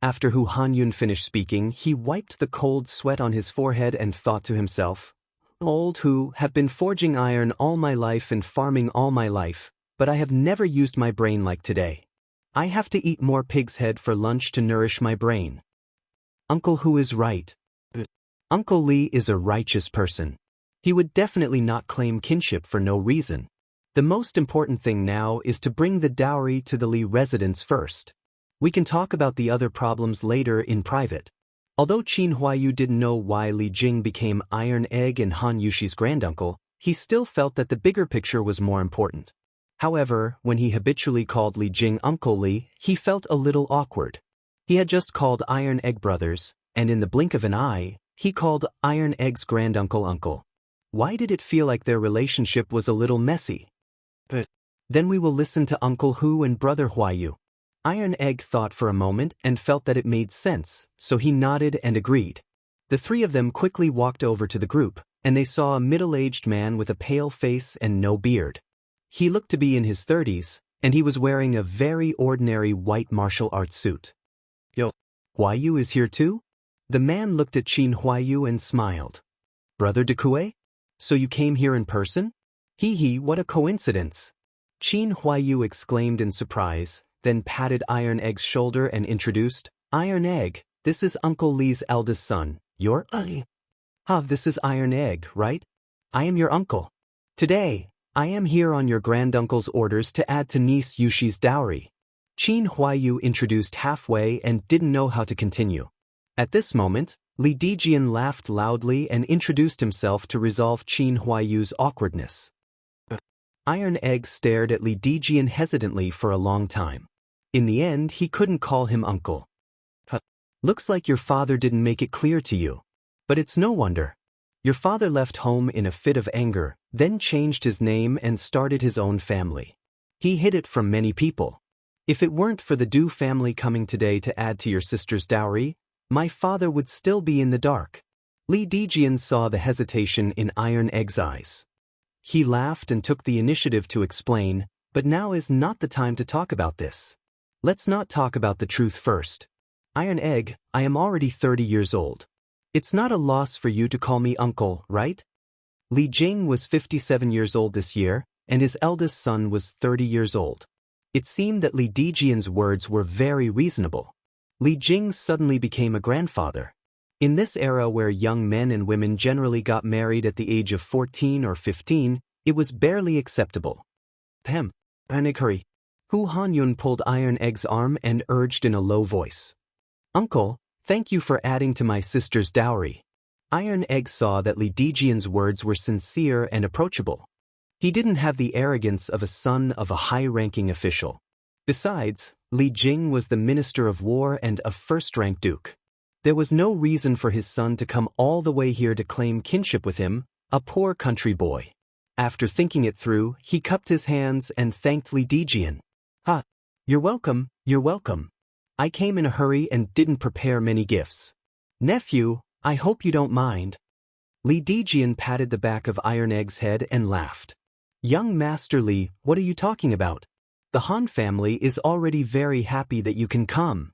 After Hu Hanyun finished speaking, he wiped the cold sweat on his forehead and thought to himself, Old Hu have been forging iron all my life and farming all my life, but I have never used my brain like today. I have to eat more pig's head for lunch to nourish my brain. Uncle Hu is right. Uncle Li is a righteous person. He would definitely not claim kinship for no reason. The most important thing now is to bring the dowry to the Li residence first. We can talk about the other problems later in private. Although Qin Huayu didn't know why Li Jing became Iron Egg and Han Yushi's granduncle, he still felt that the bigger picture was more important. However, when he habitually called Li Jing Uncle Li, he felt a little awkward. He had just called Iron Egg brothers, and in the blink of an eye, he called Iron Egg's granduncle uncle. Why did it feel like their relationship was a little messy? But then we will listen to Uncle Hu and Brother Huayu. Iron Egg thought for a moment and felt that it made sense, so he nodded and agreed. The three of them quickly walked over to the group, and they saw a middle-aged man with a pale face and no beard. He looked to be in his 30s, and he was wearing a very ordinary white martial arts suit. Yo, Huayu is here too? The man looked at Qin Huayu and smiled. Brother Dekue? So you came here in person? Hee, what a coincidence. Qin Huayu exclaimed in surprise, then patted Iron Egg's shoulder and introduced, Iron Egg, this is Uncle Li's eldest son, your this is Iron Egg, right? I am your uncle. Today, I am here on your granduncle's orders to add to niece Yushi's dowry. Qin Huayu introduced halfway and didn't know how to continue. At this moment, Li Dijian laughed loudly and introduced himself to resolve Qin Huayu's awkwardness. Iron Egg stared at Li Dijian hesitantly for a long time. In the end, he couldn't call him uncle. Looks like your father didn't make it clear to you. But it's no wonder. Your father left home in a fit of anger, then changed his name and started his own family. He hid it from many people. If it weren't for the Du family coming today to add to your sister's dowry, my father would still be in the dark. Li Dijian saw the hesitation in Iron Egg's eyes. He laughed and took the initiative to explain, but now is not the time to talk about this. Let's not talk about the truth first. Iron Egg, I am already 30 years old. It's not a loss for you to call me uncle, right? Li Jing was 57 years old this year, and his eldest son was 30 years old. It seemed that Li Dijian's words were very reasonable. Li Jing suddenly became a grandfather. In this era where young men and women generally got married at the age of 14 or 15, it was barely acceptable. Panic hurry. Hu Hanyun pulled Iron Egg's arm and urged in a low voice. Uncle, thank you for adding to my sister's dowry. Iron Egg saw that Li Dijian's words were sincere and approachable. He didn't have the arrogance of a son of a high-ranking official. Besides, Li Jing was the Minister of War and a first-rank duke. There was no reason for his son to come all the way here to claim kinship with him, a poor country boy. After thinking it through, he cupped his hands and thanked Li Dijian. You're welcome, you're welcome. I came in a hurry and didn't prepare many gifts. Nephew, I hope you don't mind. Li Dijian patted the back of Iron Egg's head and laughed. Young Master Li, what are you talking about? The Han family is already very happy that you can come.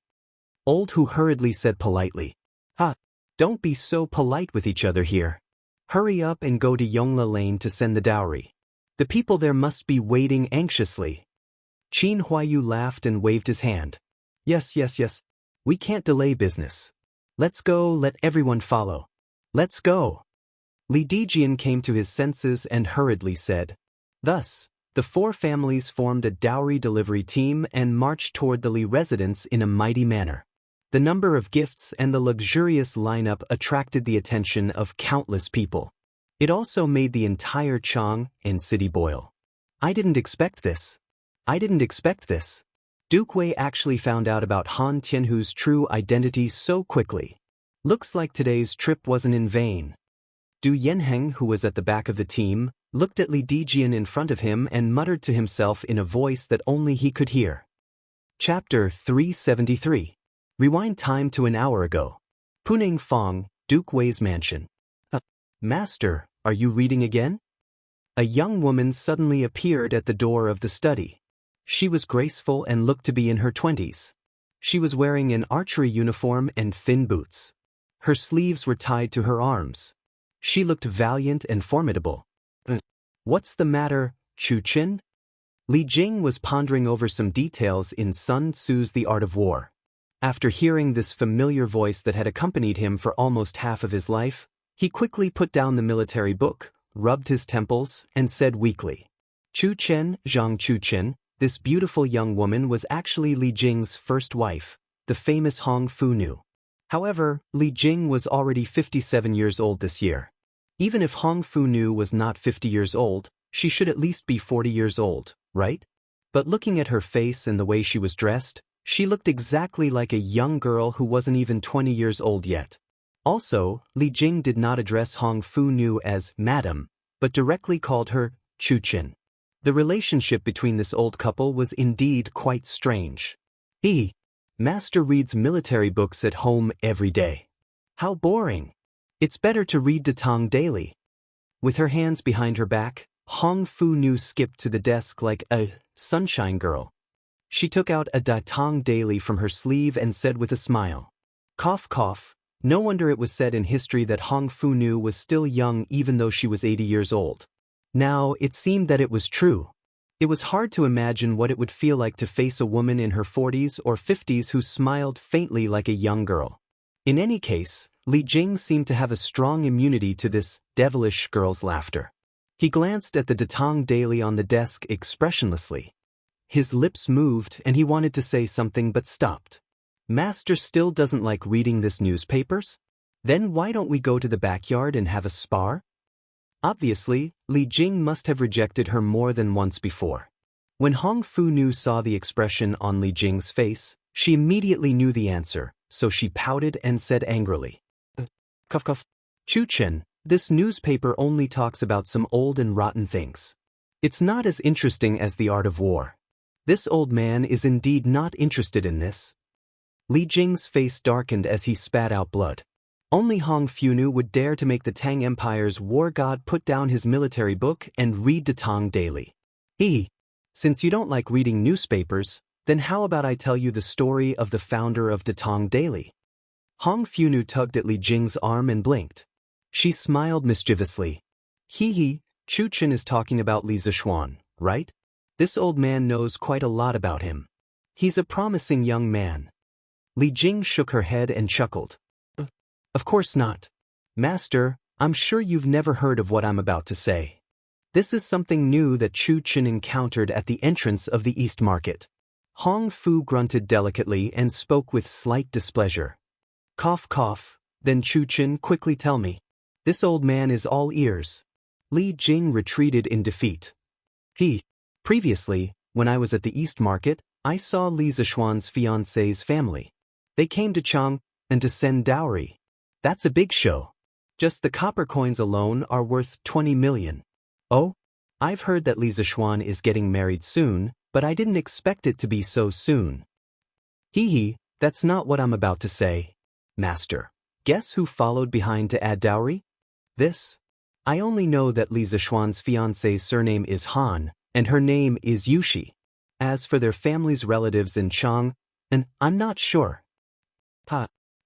Old Hu hurriedly said politely. Don't be so polite with each other here. Hurry up and go to Yongla Lane to send the dowry. The people there must be waiting anxiously. Qin Huayu laughed and waved his hand. Yes. We can't delay business. Let's go, let everyone follow. Let's go. Li Dijian came to his senses and hurriedly said. Thus, the four families formed a dowry delivery team and marched toward the Li residence in a mighty manner. The number of gifts and the luxurious lineup attracted the attention of countless people. It also made the entire Chang and city boil. I didn't expect this. Duke Wei actually found out about Han Tianhu's true identity so quickly. Looks like today's trip wasn't in vain. Du Yanheng, who was at the back of the team, looked at Li Dijian in front of him and muttered to himself in a voice that only he could hear. Chapter 373. Rewind time to an hour ago. Puning Fong, Duke Wei's mansion. Master, are you reading again? A young woman suddenly appeared at the door of the study. She was graceful and looked to be in her 20s. She was wearing an archery uniform and thin boots. Her sleeves were tied to her arms. She looked valiant and formidable. What's the matter, Chu Qin? Li Jing was pondering over some details in Sun Tzu's The Art of War. After hearing this familiar voice that had accompanied him for almost half of his life, he quickly put down the military book, rubbed his temples, and said weakly, Chu Chen, Zhang Chu Chen, this beautiful young woman was actually Li Jing's first wife, the famous Hong Fu Nu. However, Li Jing was already 57 years old this year. Even if Hong Fu Nu was not 50 years old, she should at least be 40 years old, right? But looking at her face and the way she was dressed, she looked exactly like a young girl who wasn't even 20 years old yet. Also, Li Jing did not address Hong Fu Nu as Madam, but directly called her Chu Qin. The relationship between this old couple was indeed quite strange. Master reads military books at home every day. How boring. It's better to read Datang daily. With her hands behind her back, Hong Fu Nu skipped to the desk like a sunshine girl. She took out a Datang daily from her sleeve and said with a smile. Cough cough, no wonder it was said in history that Hong Fu Nu was still young even though she was 80 years old. Now, it seemed that it was true. It was hard to imagine what it would feel like to face a woman in her 40s or 50s who smiled faintly like a young girl. In any case, Li Jing seemed to have a strong immunity to this devilish girl's laughter. He glanced at the Datang daily on the desk expressionlessly. His lips moved and he wanted to say something but stopped. Master still doesn't like reading this newspapers? Then why don't we go to the backyard and have a spar? Obviously, Li Jing must have rejected her more than once before. When Hong Fu Nu saw the expression on Li Jing's face, she immediately knew the answer, so she pouted and said angrily. Cuff. Chu Chen, this newspaper only talks about some old and rotten things. It's not as interesting as The Art of War. This old man is indeed not interested in this. Li Jing's face darkened as he spat out blood. Only Hong Fu Nu would dare to make the Tang Empire's war god put down his military book and read Datang daily. Since you don't like reading newspapers, then how about I tell you the story of the founder of Datang daily? Hong Fu Nu tugged at Li Jing's arm and blinked. She smiled mischievously. Chu Chen is talking about Li Zixuan, right? This old man knows quite a lot about him. He's a promising young man. Li Jing shook her head and chuckled. Of course not. Master, I'm sure you've never heard of what I'm about to say. This is something new that Chu Chen encountered at the entrance of the East Market. Hong Fu grunted delicately and spoke with slight displeasure. Cough cough, then Chu Chen quickly tell me. This old man is all ears. Li Jing retreated in defeat. Previously, when I was at the East Market, I saw Li Zishuan's fiancé's family. They came to Chang and to send dowry. That's a big show. Just the copper coins alone are worth 20 million. Oh? I've heard that Li Zishuan is getting married soon, but I didn't expect it to be so soon. That's not what I'm about to say. Master, guess who followed behind to add dowry? This? I only know that Li Zishuan's fiancé's surname is Han, and her name is Yushi. As for their family's relatives in Chang, and I'm not sure.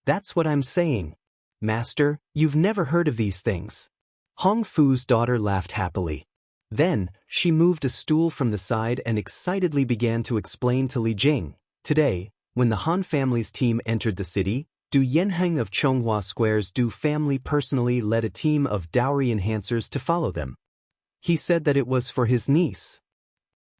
That's what I'm saying. Master, you've never heard of these things. Hong Fu's daughter laughed happily. Then, she moved a stool from the side and excitedly began to explain to Li Jing. Today, when the Han family's team entered the city, Du Yanheng of Chonghua Square's Du family personally led a team of dowry enhancers to follow them. He said that it was for his niece.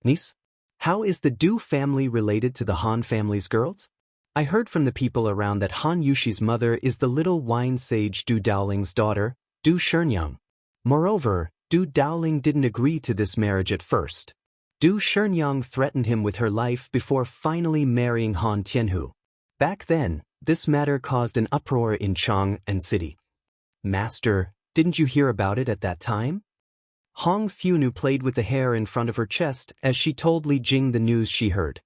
Niece? How is the Du family related to the Han family's girls? I heard from the people around that Han Yushi's mother is the little wine sage Du Daoling's daughter, Du Shenyang. Moreover, Du Daoling didn't agree to this marriage at first. Du Shenyang threatened him with her life before finally marrying Han Tianhu. Back then, this matter caused an uproar in Chang and city. Master, didn't you hear about it at that time? Hong Funu played with the hair in front of her chest as she told Li Jing the news she heard.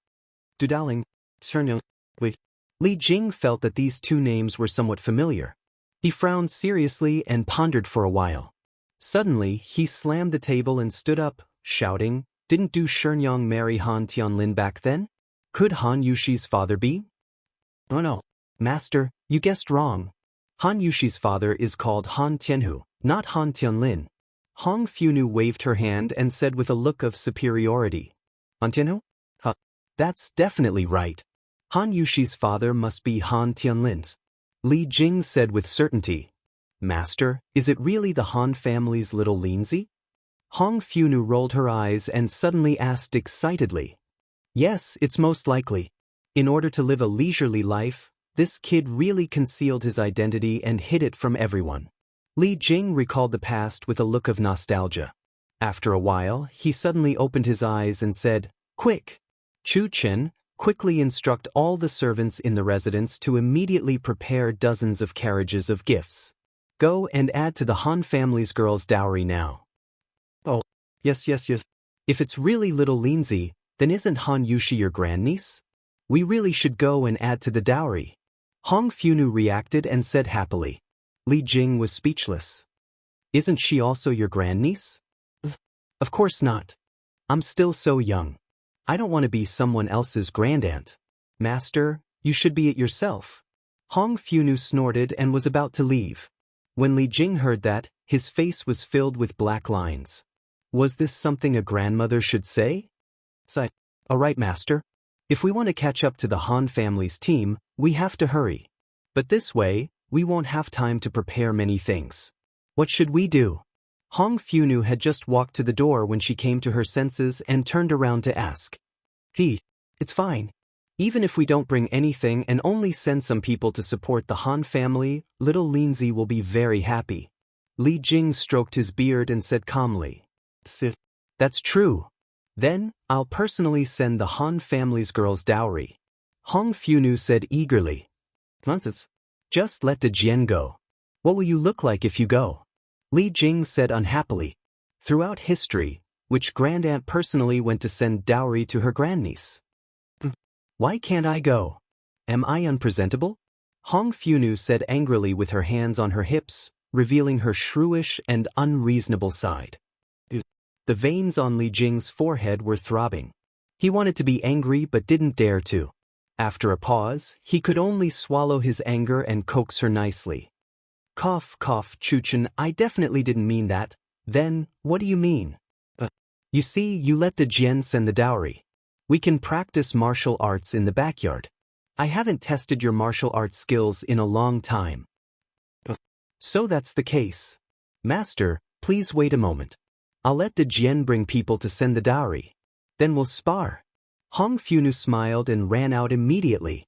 Du Daoling, Shenyang, wait. Li Jing felt that these two names were somewhat familiar. He frowned seriously and pondered for a while. Suddenly, he slammed the table and stood up, shouting, Didn't Du Shenyang marry Han Tianlin back then? Could Han Yushi's father be? Oh no, Master, you guessed wrong. Han Yushi's father is called Han Tianhu, not Han Tianlin. Hong Funu waved her hand and said with a look of superiority. Han Tianhu? That's definitely right. Han Yushi's father must be Han Tianlin's. Li Jing said with certainty. Master, is it really the Han family's little Linzi? Hong Funu rolled her eyes and suddenly asked excitedly. Yes, it's most likely. In order to live a leisurely life, this kid really concealed his identity and hid it from everyone. Li Jing recalled the past with a look of nostalgia. After a while, he suddenly opened his eyes and said, Quick! Chu Chen, quickly instruct all the servants in the residence to immediately prepare dozens of carriages of gifts. Go and add to the Han family's girls' dowry now. Oh, yes. If it's really little Linzi, then isn't Han Yushi your grandniece? We really should go and add to the dowry. Hong Funu reacted and said happily. Li Jing was speechless. Isn't she also your grandniece? Of course not. I'm still so young. I don't want to be someone else's grandaunt. Master, you should be it yourself. Hong Funu snorted and was about to leave. When Li Jing heard that, his face was filled with black lines. Was this something a grandmother should say? Sighed. All right, Master. If we want to catch up to the Han family's team, we have to hurry. But this way, we won't have time to prepare many things. What should we do? Hong Funu had just walked to the door when she came to her senses and turned around to ask. It's fine. Even if we don't bring anything and only send some people to support the Han family, little Linzi will be very happy. Li Jing stroked his beard and said calmly. That's true. Then, I'll personally send the Han family's girls' dowry. Hong Funu said eagerly. Nonsense. Just let the Jian go. What will you look like if you go? Li Jing said unhappily. Throughout history, which grandaunt personally went to send dowry to her grandniece? Why can't I go? Am I unpresentable? Hong Funu said angrily with her hands on her hips, revealing her shrewish and unreasonable side. The veins on Li Jing's forehead were throbbing. He wanted to be angry but didn't dare to. After a pause, he could only swallow his anger and coax her nicely. Cough, cough, Chu Chen, I definitely didn't mean that. Then, what do you mean? You see, you let the Jian send the dowry. We can practice martial arts in the backyard. I haven't tested your martial arts skills in a long time. So that's the case. Master, please wait a moment. I'll let De Jian bring people to send the dowry. Then we'll spar. Hong Funu smiled and ran out immediately.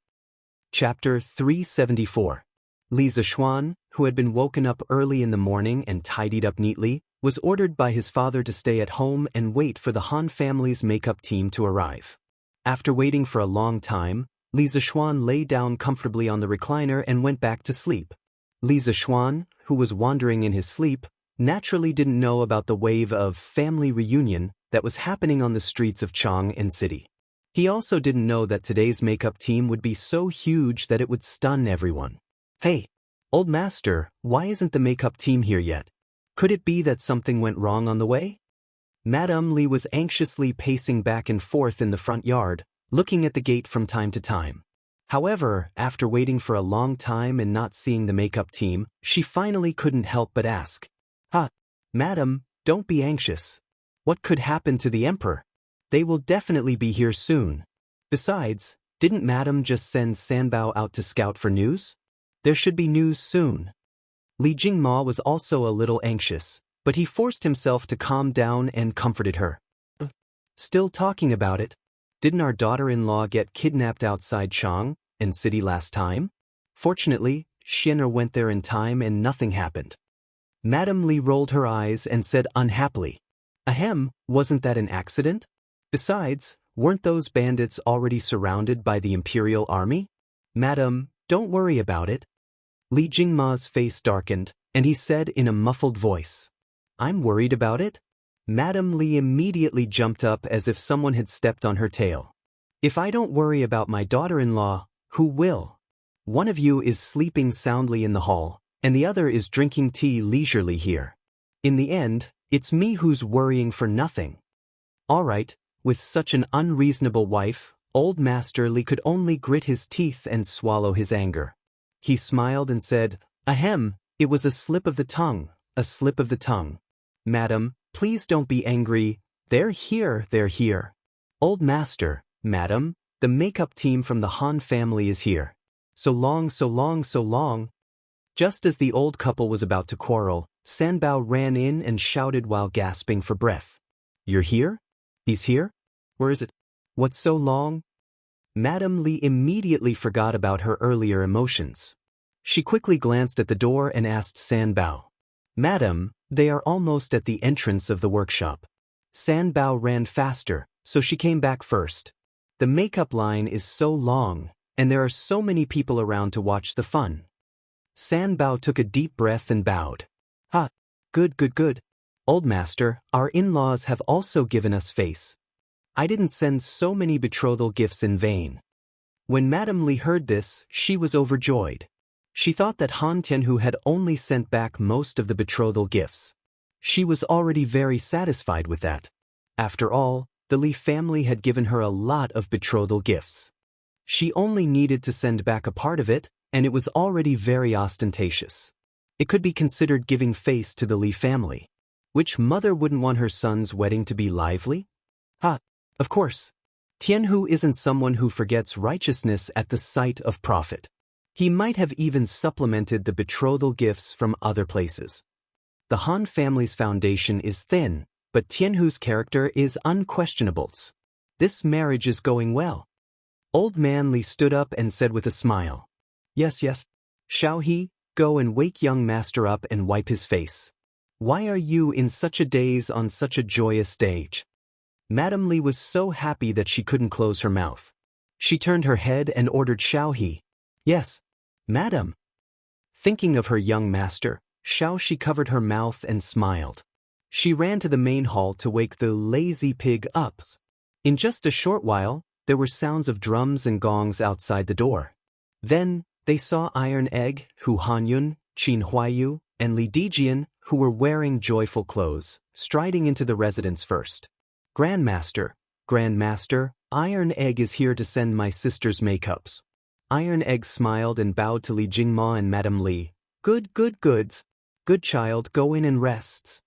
Chapter 374. Li Zixuan, who had been woken up early in the morning and tidied up neatly, was ordered by his father to stay at home and wait for the Han family's makeup team to arrive. After waiting for a long time, Li Zixuan lay down comfortably on the recliner and went back to sleep. Li Zixuan, who was wandering in his sleep, naturally didn't know about the wave of family reunion that was happening on the streets of Chang'an City. He also didn't know that today's makeup team would be so huge that it would stun everyone. Hey, old master, why isn't the makeup team here yet? Could it be that something went wrong on the way? Madame Li was anxiously pacing back and forth in the front yard, looking at the gate from time to time. However, after waiting for a long time and not seeing the makeup team, she finally couldn't help but ask. Madam, don't be anxious. What could happen to the emperor? They will definitely be here soon. Besides, didn't Madam just send Sanbao out to scout for news? There should be news soon. Li Jingma was also a little anxious, but he forced himself to calm down and comforted her. Still talking about it? Didn't our daughter-in-law get kidnapped outside Chang'an City last time? Fortunately, Xian'er went there in time and nothing happened. Madame Li rolled her eyes and said unhappily, Ahem, wasn't that an accident? Besides, weren't those bandits already surrounded by the imperial army? Madam, don't worry about it. Li Jingma's face darkened, and he said in a muffled voice, I'm worried about it? Madame Li immediately jumped up as if someone had stepped on her tail. If I don't worry about my daughter-in-law, who will? One of you is sleeping soundly in the hall, and the other is drinking tea leisurely here. In the end, it's me who's worrying for nothing. All right, with such an unreasonable wife, old Master Li could only grit his teeth and swallow his anger. He smiled and said, Ahem, it was a slip of the tongue, a slip of the tongue. Madam, please don't be angry. They're here. Old Master, Madam, the makeup team from the Han family is here. So long. Just as the old couple was about to quarrel, Sanbao ran in and shouted while gasping for breath. You're here? He's here? Where is it? What's so long? Madame Li immediately forgot about her earlier emotions. She quickly glanced at the door and asked Sanbao. Madam, they are almost at the entrance of the workshop. Sanbao ran faster, so she came back first. The makeup line is so long, and there are so many people around to watch the fun. Sanbao took a deep breath and bowed. Good. Old master, our in-laws have also given us face. I didn't send so many betrothal gifts in vain. When Madame Li heard this, she was overjoyed. She thought that Han Tianhu had only sent back most of the betrothal gifts. She was already very satisfied with that. After all, the Li family had given her a lot of betrothal gifts. She only needed to send back a part of it, and it was already very ostentatious. It could be considered giving face to the Li family. Which mother wouldn't want her son's wedding to be lively? Of course. Tianhu isn't someone who forgets righteousness at the sight of profit. He might have even supplemented the betrothal gifts from other places. The Han family's foundation is thin, but Tianhu's character is unquestionable. This marriage is going well. Old man Li stood up and said with a smile. Yes. Xiaohe, go and wake young master up and wipe his face. Why are you in such a daze on such a joyous stage? Madame Li was so happy that she couldn't close her mouth. She turned her head and ordered Xiaohe. Yes, madam. Thinking of her young master, Xiaohe covered her mouth and smiled. She ran to the main hall to wake the lazy pig up. In just a short while, there were sounds of drums and gongs outside the door. Then, they saw Iron Egg, Hu Hanyun, Qin Huayu, and Li Dijian, who were wearing joyful clothes, striding into the residence first. Grandmaster, Iron Egg is here to send my sister's makeups. Iron Egg smiled and bowed to Li Jingma and Madame Li. Goods. Good child, go in and rests.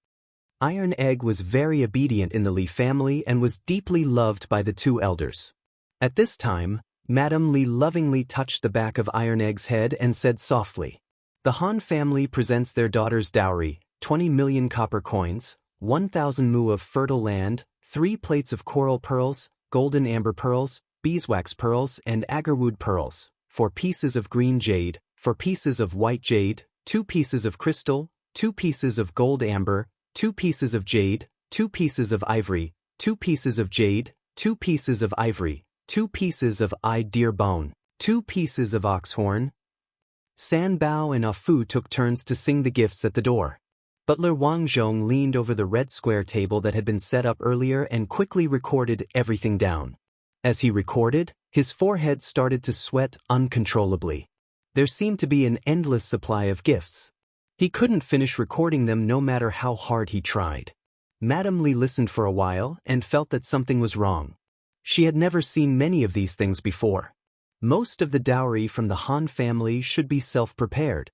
Iron Egg was very obedient in the Li family and was deeply loved by the two elders. At this time, Madame Li lovingly touched the back of Iron Egg's head and said softly, The Han family presents their daughter's dowry, 20 million copper coins, 1,000 mu of fertile land, 3 plates of coral pearls, golden amber pearls, beeswax pearls and agarwood pearls, 4 pieces of green jade, 4 pieces of white jade, 2 pieces of crystal, 2 pieces of gold amber, 2 pieces of jade, 2 pieces of ivory, 2 pieces of jade, 2 pieces of ivory, 2 pieces of deer bone, 2 pieces of ox horn. San Bao and Afu took turns to sing the gifts at the door. Butler Wang Zhong leaned over the red square table that had been set up earlier and quickly recorded everything down. As he recorded, his forehead started to sweat uncontrollably. There seemed to be an endless supply of gifts. He couldn't finish recording them no matter how hard he tried. Madame Li listened for a while and felt that something was wrong. She had never seen many of these things before. Most of the dowry from the Han family should be self-prepared.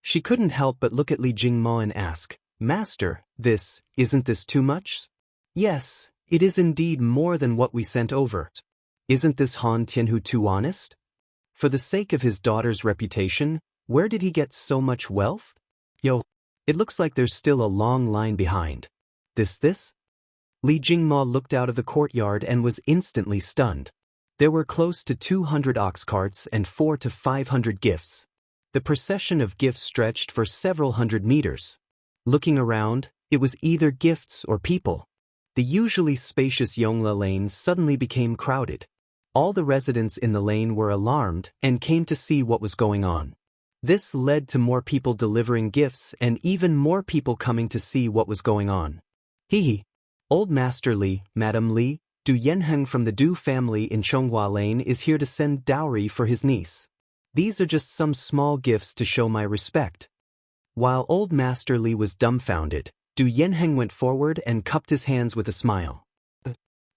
She couldn't help but look at Li Jingmo and ask, "Master, isn't this too much?" "Yes, it is indeed more than what we sent over. Isn't this Han Tianhu too honest? For the sake of his daughter's reputation, where did he get so much wealth? Yo, it looks like there's still a long line behind. This? Li Jingmo looked out of the courtyard and was instantly stunned. There were close to 200 ox carts and 400 to 500 gifts. The procession of gifts stretched for several hundred meters. Looking around, it was either gifts or people. The usually spacious Yongla lanes suddenly became crowded. All the residents in the lane were alarmed and came to see what was going on. This led to more people delivering gifts and even more people coming to see what was going on. Hee. Old Master Li, Madam Li, Du Yanheng from the Du family in Chonghua Lane is here to send dowry for his niece. These are just some small gifts to show my respect. While Old Master Li was dumbfounded, Du Yanheng went forward and cupped his hands with a smile.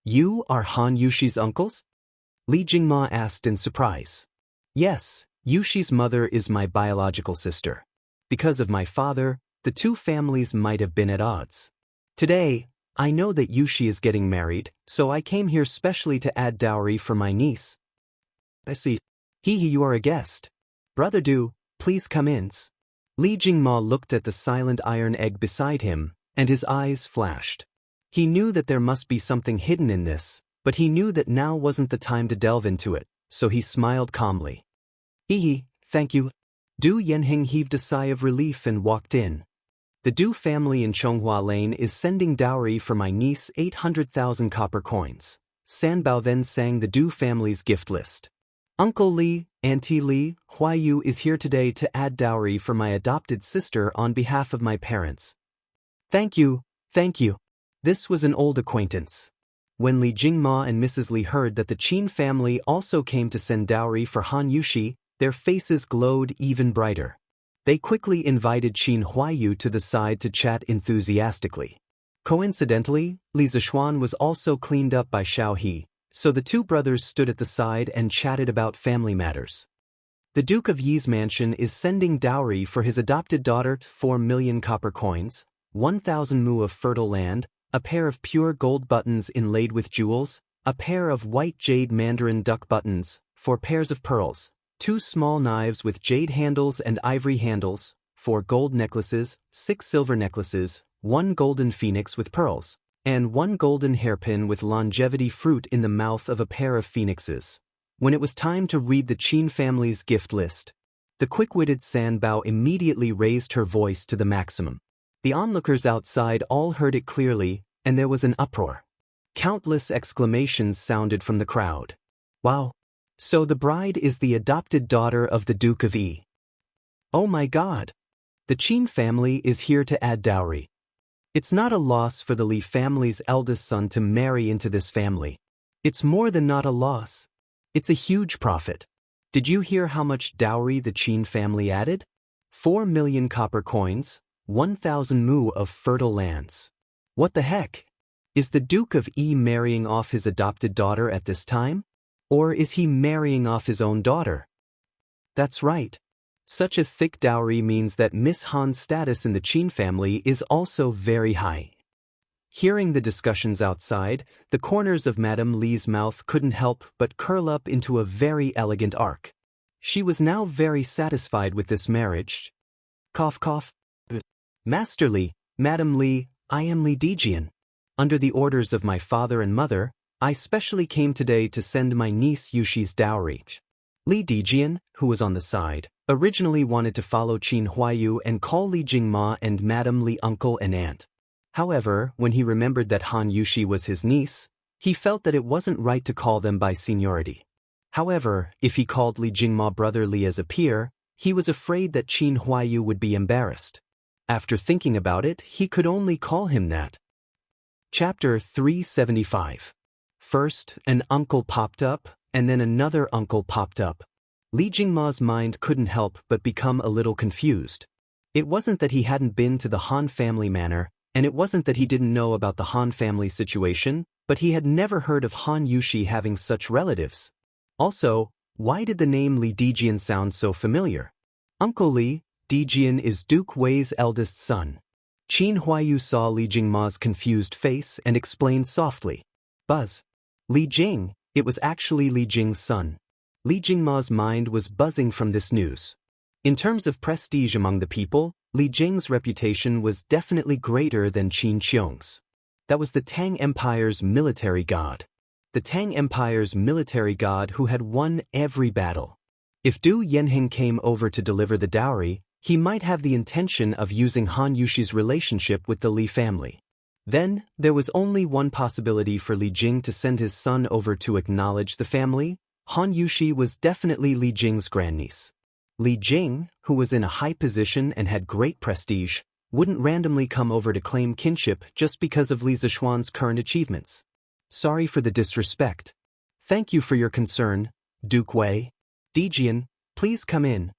You are Han Yushi's uncles? Li Jingma asked in surprise. Yes, Yushi's mother is my biological sister. Because of my father, the two families might have been at odds. Today, I know that Yushi is getting married, so I came here specially to add dowry for my niece. I see. You are a guest. Brother Du, please come in. Li Jingma looked at the silent iron egg beside him, and his eyes flashed. He knew that there must be something hidden in this, but he knew that now wasn't the time to delve into it, so he smiled calmly. Thank you. Du Yanheng heaved a sigh of relief and walked in. The Du family in Chonghua Lane is sending dowry for my niece 800,000 copper coins. Sanbao then sang the Du family's gift list. Uncle Li, Auntie Li, Huayu is here today to add dowry for my adopted sister on behalf of my parents. Thank you. This was an old acquaintance. When Li Jingma and Mrs. Li heard that the Qin family also came to send dowry for Han Yushi, their faces glowed even brighter. They quickly invited Qin Huayu to the side to chat enthusiastically. Coincidentally, Li Zishuan was also cleaned up by Xiao He, so the two brothers stood at the side and chatted about family matters. The Duke of Yi's mansion is sending dowry for his adopted daughter 4 million copper coins, 1,000 mu of fertile land, a pair of pure gold buttons inlaid with jewels, a pair of white jade mandarin duck buttons, 4 pairs of pearls, 2 small knives with jade handles and ivory handles, 4 gold necklaces, 6 silver necklaces, 1 golden phoenix with pearls, and 1 golden hairpin with longevity fruit in the mouth of a pair of phoenixes. When it was time to read the Qin family's gift list, the quick-witted San Bao immediately raised her voice to the maximum. The onlookers outside all heard it clearly, and there was an uproar. Countless exclamations sounded from the crowd. Wow! So the bride is the adopted daughter of the Duke of Yi. Oh my God! The Qin family is here to add dowry. It's not a loss for the Li family's eldest son to marry into this family. It's more than not a loss. It's a huge profit. Did you hear how much dowry the Qin family added? 4 million copper coins, 1,000 mu of fertile lands. What the heck? Is the Duke of Yi marrying off his adopted daughter at this time? Or is he marrying off his own daughter? That's right. Such a thick dowry means that Miss Han's status in the Qin family is also very high. Hearing the discussions outside, the corners of Madame Li's mouth couldn't help but curl up into a very elegant arc. She was now very satisfied with this marriage. Cough cough. Master Li, Madame Li, I am Li Dijian. Under the orders of my father and mother, I specially came today to send my niece Yuxi's dowry. Li Dijian, who was on the side, originally wanted to follow Qin Huayu and call Li Jingma and Madame Li uncle and aunt. However, when he remembered that Han Yuxi was his niece, he felt that it wasn't right to call them by seniority. However, if he called Li Jingma brother Li as a peer, he was afraid that Qin Huayu would be embarrassed. After thinking about it, he could only call him that. Chapter 375. First, an uncle popped up, and then another uncle popped up. Li Jingma's mind couldn't help but become a little confused. It wasn't that he hadn't been to the Han family manor, and it wasn't that he didn't know about the Han family situation, but he had never heard of Han Yuxi having such relatives. Also, why did the name Li Dijian sound so familiar? Uncle Li Dijian is Duke Wei's eldest son. Qin Huayu saw Li Jingma's confused face and explained softly. Buzz. Li Jing, it was actually Li Jing's son. Li Jingma's mind was buzzing from this news. In terms of prestige among the people, Li Jing's reputation was definitely greater than Qin Qiong's. That was the Tang Empire's military god. The Tang Empire's military god who had won every battle. If Du Yanheng came over to deliver the dowry, he might have the intention of using Han Yuxi's relationship with the Li family. Then, there was only one possibility for Li Jing to send his son over to acknowledge the family. Han Yuxi was definitely Li Jing's grandniece. Li Jing, who was in a high position and had great prestige, wouldn't randomly come over to claim kinship just because of Li Zishuan's current achievements. Sorry for the disrespect. Thank you for your concern, Duke Wei. Dijian, please come in.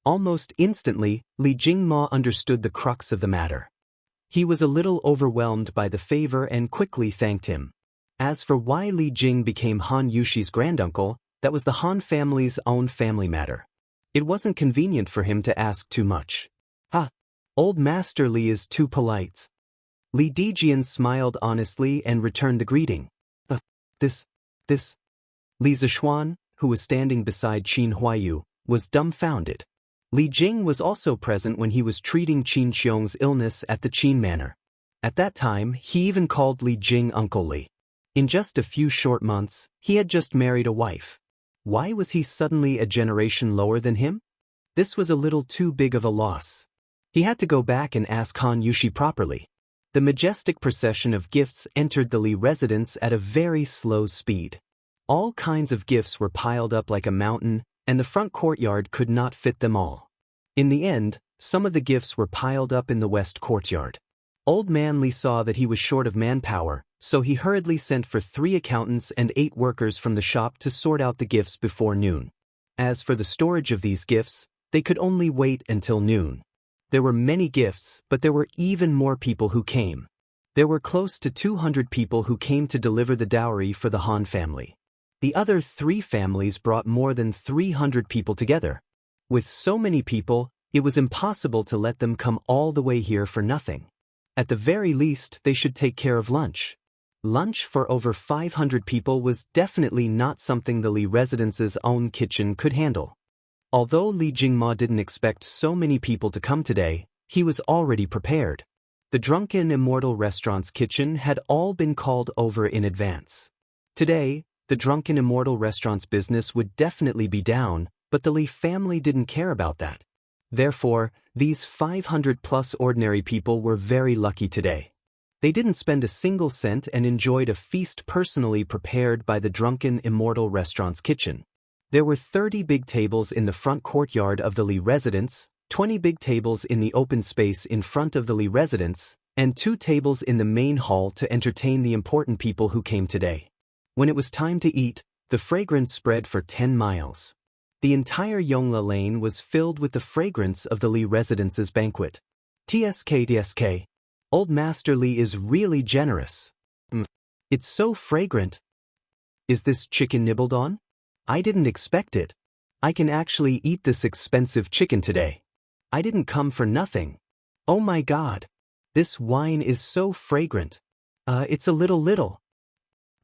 Almost instantly, Li Jingma understood the crux of the matter. He was a little overwhelmed by the favor and quickly thanked him. As for why Li Jing became Han Yuxi's granduncle, that was the Han family's own family matter. It wasn't convenient for him to ask too much. Old Master Li is too polite. Li Dijian smiled honestly and returned the greeting. This. Li Zishuan, who was standing beside Qin Huayu, was dumbfounded. Li Jing was also present when he was treating Qin Qiong's illness at the Qin Manor. At that time, he even called Li Jing Uncle Li. In just a few short months, he had just married a wife. Why was he suddenly a generation lower than him? This was a little too big of a loss. He had to go back and ask Han Yuxi properly. The majestic procession of gifts entered the Li residence at a very slow speed. All kinds of gifts were piled up like a mountain, and the front courtyard could not fit them all. In the end, some of the gifts were piled up in the west courtyard. Old Man Li saw that he was short of manpower, so he hurriedly sent for 3 accountants and 8 workers from the shop to sort out the gifts before noon. As for the storage of these gifts, they could only wait until noon. There were many gifts, but there were even more people who came. There were close to 200 people who came to deliver the dowry for the Han family. The other 3 families brought more than 300 people together. With so many people, it was impossible to let them come all the way here for nothing. At the very least, they should take care of lunch. Lunch for over 500 people was definitely not something the Li residence's own kitchen could handle. Although Li Jingma didn't expect so many people to come today, he was already prepared. The Drunken Immortal restaurant's kitchen had all been called over in advance. Today, the Drunken Immortal restaurant's business would definitely be down, but the Li family didn't care about that. Therefore, these 500-plus ordinary people were very lucky today. They didn't spend a single cent and enjoyed a feast personally prepared by the Drunken Immortal restaurant's kitchen. There were 30 big tables in the front courtyard of the Li residence, 20 big tables in the open space in front of the Li residence, and 2 tables in the main hall to entertain the important people who came today. When it was time to eat, the fragrance spread for 10 miles. The entire Yongla Lane was filled with the fragrance of the Li residence's banquet. TSK. Old Master Li is really generous. It's so fragrant. Is this chicken nibbled on? I didn't expect it. I can actually eat this expensive chicken today. I didn't come for nothing. Oh my God. This wine is so fragrant. It's a little.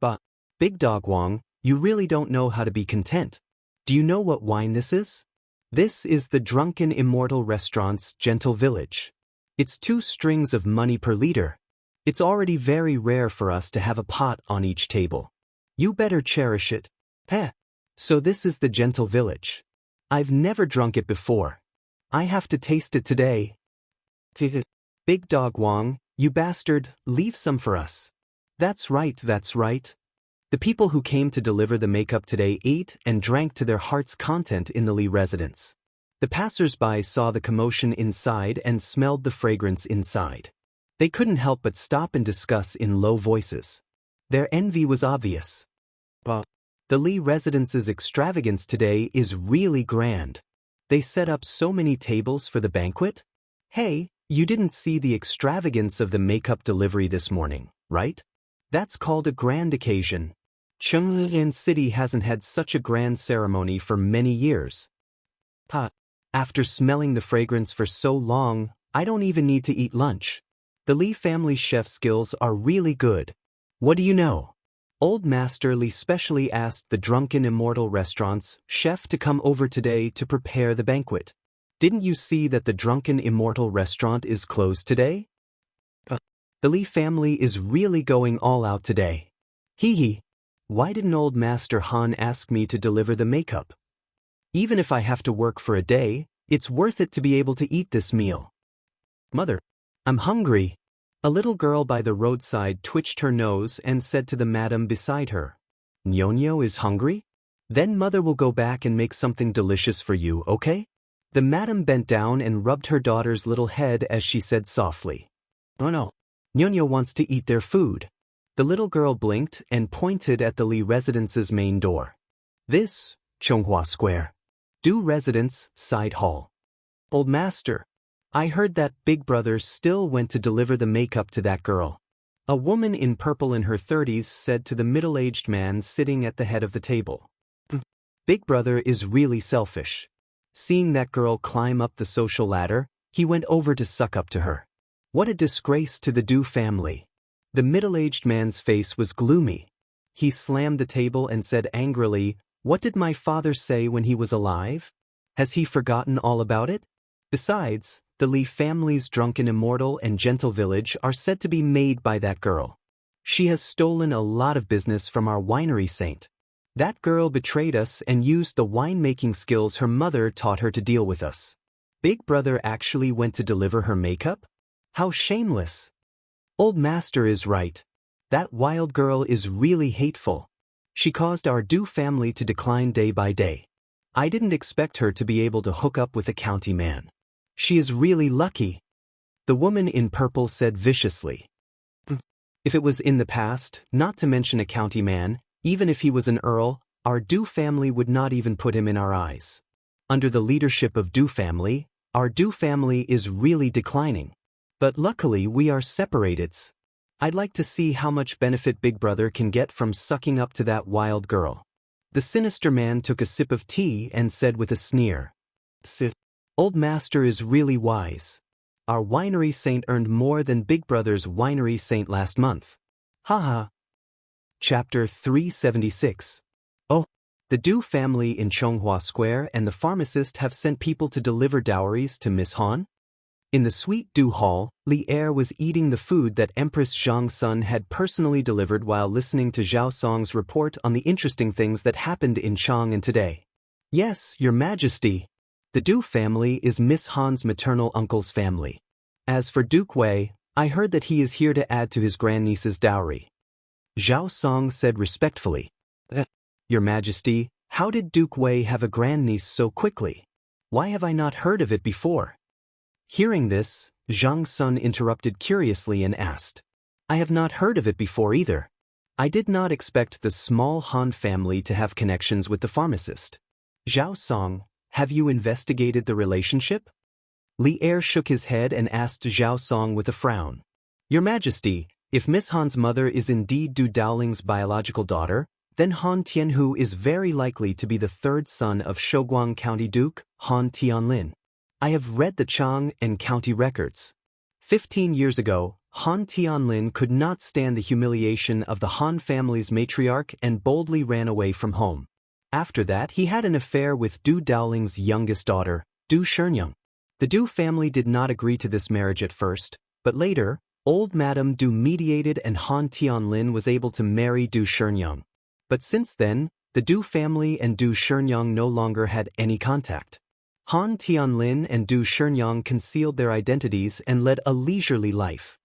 But, Big Dog Wang, you really don't know how to be content. Do you know what wine this is? This is the Drunken Immortal restaurant's Gentle Village. It's 2 strings of money per liter. It's already very rare for us to have a pot on each table. You better cherish it. Heh. So this is the gentle village. I've never drunk it before. I have to taste it today. Big dog Wang, you bastard, leave some for us. That's right, that's right. The people who came to deliver the makeup today ate and drank to their heart's content in the Li residence. The passers-by saw the commotion inside and smelled the fragrance inside. They couldn't help but stop and discuss in low voices. Their envy was obvious. The Li residence's extravagance today is really grand. They set up so many tables for the banquet. Hey, you didn't see the extravagance of the makeup delivery this morning, right? That's called a grand occasion. Cheng'an City hasn't had such a grand ceremony for many years. After smelling the fragrance for so long, I don't even need to eat lunch. The Li family chef skills are really good. What do you know? Old Master Li specially asked the drunken Immortal restaurant's chef to come over today to prepare the banquet. Didn't you see that the drunken Immortal restaurant is closed today? The Li family is really going all out today. Hee. Why didn't Old Master Han ask me to deliver the makeup? Even if I have to work for a day, it's worth it to be able to eat this meal. Mother, I'm hungry. A little girl by the roadside twitched her nose and said to the madam beside her, Nyonyo is hungry? Then mother will go back and make something delicious for you, okay? The madam bent down and rubbed her daughter's little head as she said softly, Oh no, Nyonyo wants to eat their food. The little girl blinked and pointed at the Li residence's main door. This, Chonghua Square. Du Residence, Side Hall. Old Master, I heard that Big Brother still went to deliver the makeup to that girl. A woman in purple in her 30s said to the middle-aged man sitting at the head of the table. Big Brother is really selfish. Seeing that girl climb up the social ladder, he went over to suck up to her. What a disgrace to the Du family. The middle-aged man's face was gloomy. He slammed the table and said angrily, What did my father say when he was alive? Has he forgotten all about it? Besides, the Li family's drunken Immortal and gentle village are said to be made by that girl. She has stolen a lot of business from our winery saint. That girl betrayed us and used the winemaking skills her mother taught her to deal with us. Big Brother actually went to deliver her makeup? How shameless. Old Master is right. That wild girl is really hateful. She caused our Du family to decline day by day. I didn't expect her to be able to hook up with a county man. She is really lucky. The woman in purple said viciously. If it was in the past, not to mention a county man, even if he was an earl, our Du family would not even put him in our eyes. Under the leadership of Du family, our Du family is really declining. But luckily we are separated. I'd like to see how much benefit Big Brother can get from sucking up to that wild girl. The sinister man took a sip of tea and said with a sneer. Old Master is really wise. Our winery saint earned more than Big Brother's winery saint last month. Haha. Chapter 376. Oh, the Du family in Chonghua Square and the pharmacist have sent people to deliver dowries to Miss Han? In the sweet Du Hall, Li Er was eating the food that Empress Zhang Sun had personally delivered while listening to Zhao Song's report on the interesting things that happened in Chang'an today. Yes, Your Majesty. The Du family is Miss Han's maternal uncle's family. As for Duke Wei, I heard that he is here to add to his grandniece's dowry. Zhao Song said respectfully. Your Majesty, how did Duke Wei have a grandniece so quickly? Why have I not heard of it before? Hearing this, Zhang Sun interrupted curiously and asked. I have not heard of it before either. I did not expect the small Han family to have connections with the pharmacist. Zhao Song, have you investigated the relationship? Li Er shook his head and asked Zhao Song with a frown. Your Majesty, if Miss Han's mother is indeed Du Daoling's biological daughter, then Han Tianhu is very likely to be the third son of Shouguang County Duke, Han Tianlin. I have read the Chang and county records. 15 years ago, Han Tianlin could not stand the humiliation of the Han family's matriarch and boldly ran away from home. After that, he had an affair with Du Daoling's youngest daughter, Du Shenyang. The Du family did not agree to this marriage at first, but later, Old Madame Du mediated and Han Tianlin was able to marry Du Shenyang. But since then, the Du family and Du Shenyang no longer had any contact. Han Tianlin and Du Shenyang concealed their identities and led a leisurely life.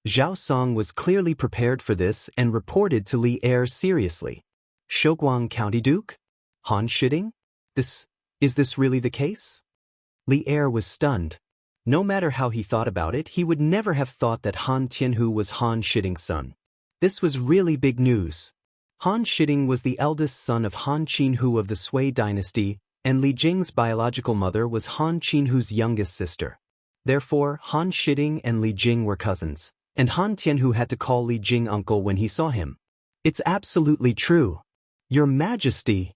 Zhao Song was clearly prepared for this and reported to Li Er seriously. Shouguang County Duke? Han Shiding? Is this really the case? Li Er was stunned. No matter how he thought about it, he would never have thought that Han Tianhu was Han Shiding's son. This was really big news. Han Shiding was the eldest son of Han Qinhu of the Sui dynasty, and Li Jing's biological mother was Han Qinhu's youngest sister. Therefore, Han Shiding and Li Jing were cousins, and Han Tianhu had to call Li Jing uncle when he saw him. It's absolutely true. Your Majesty.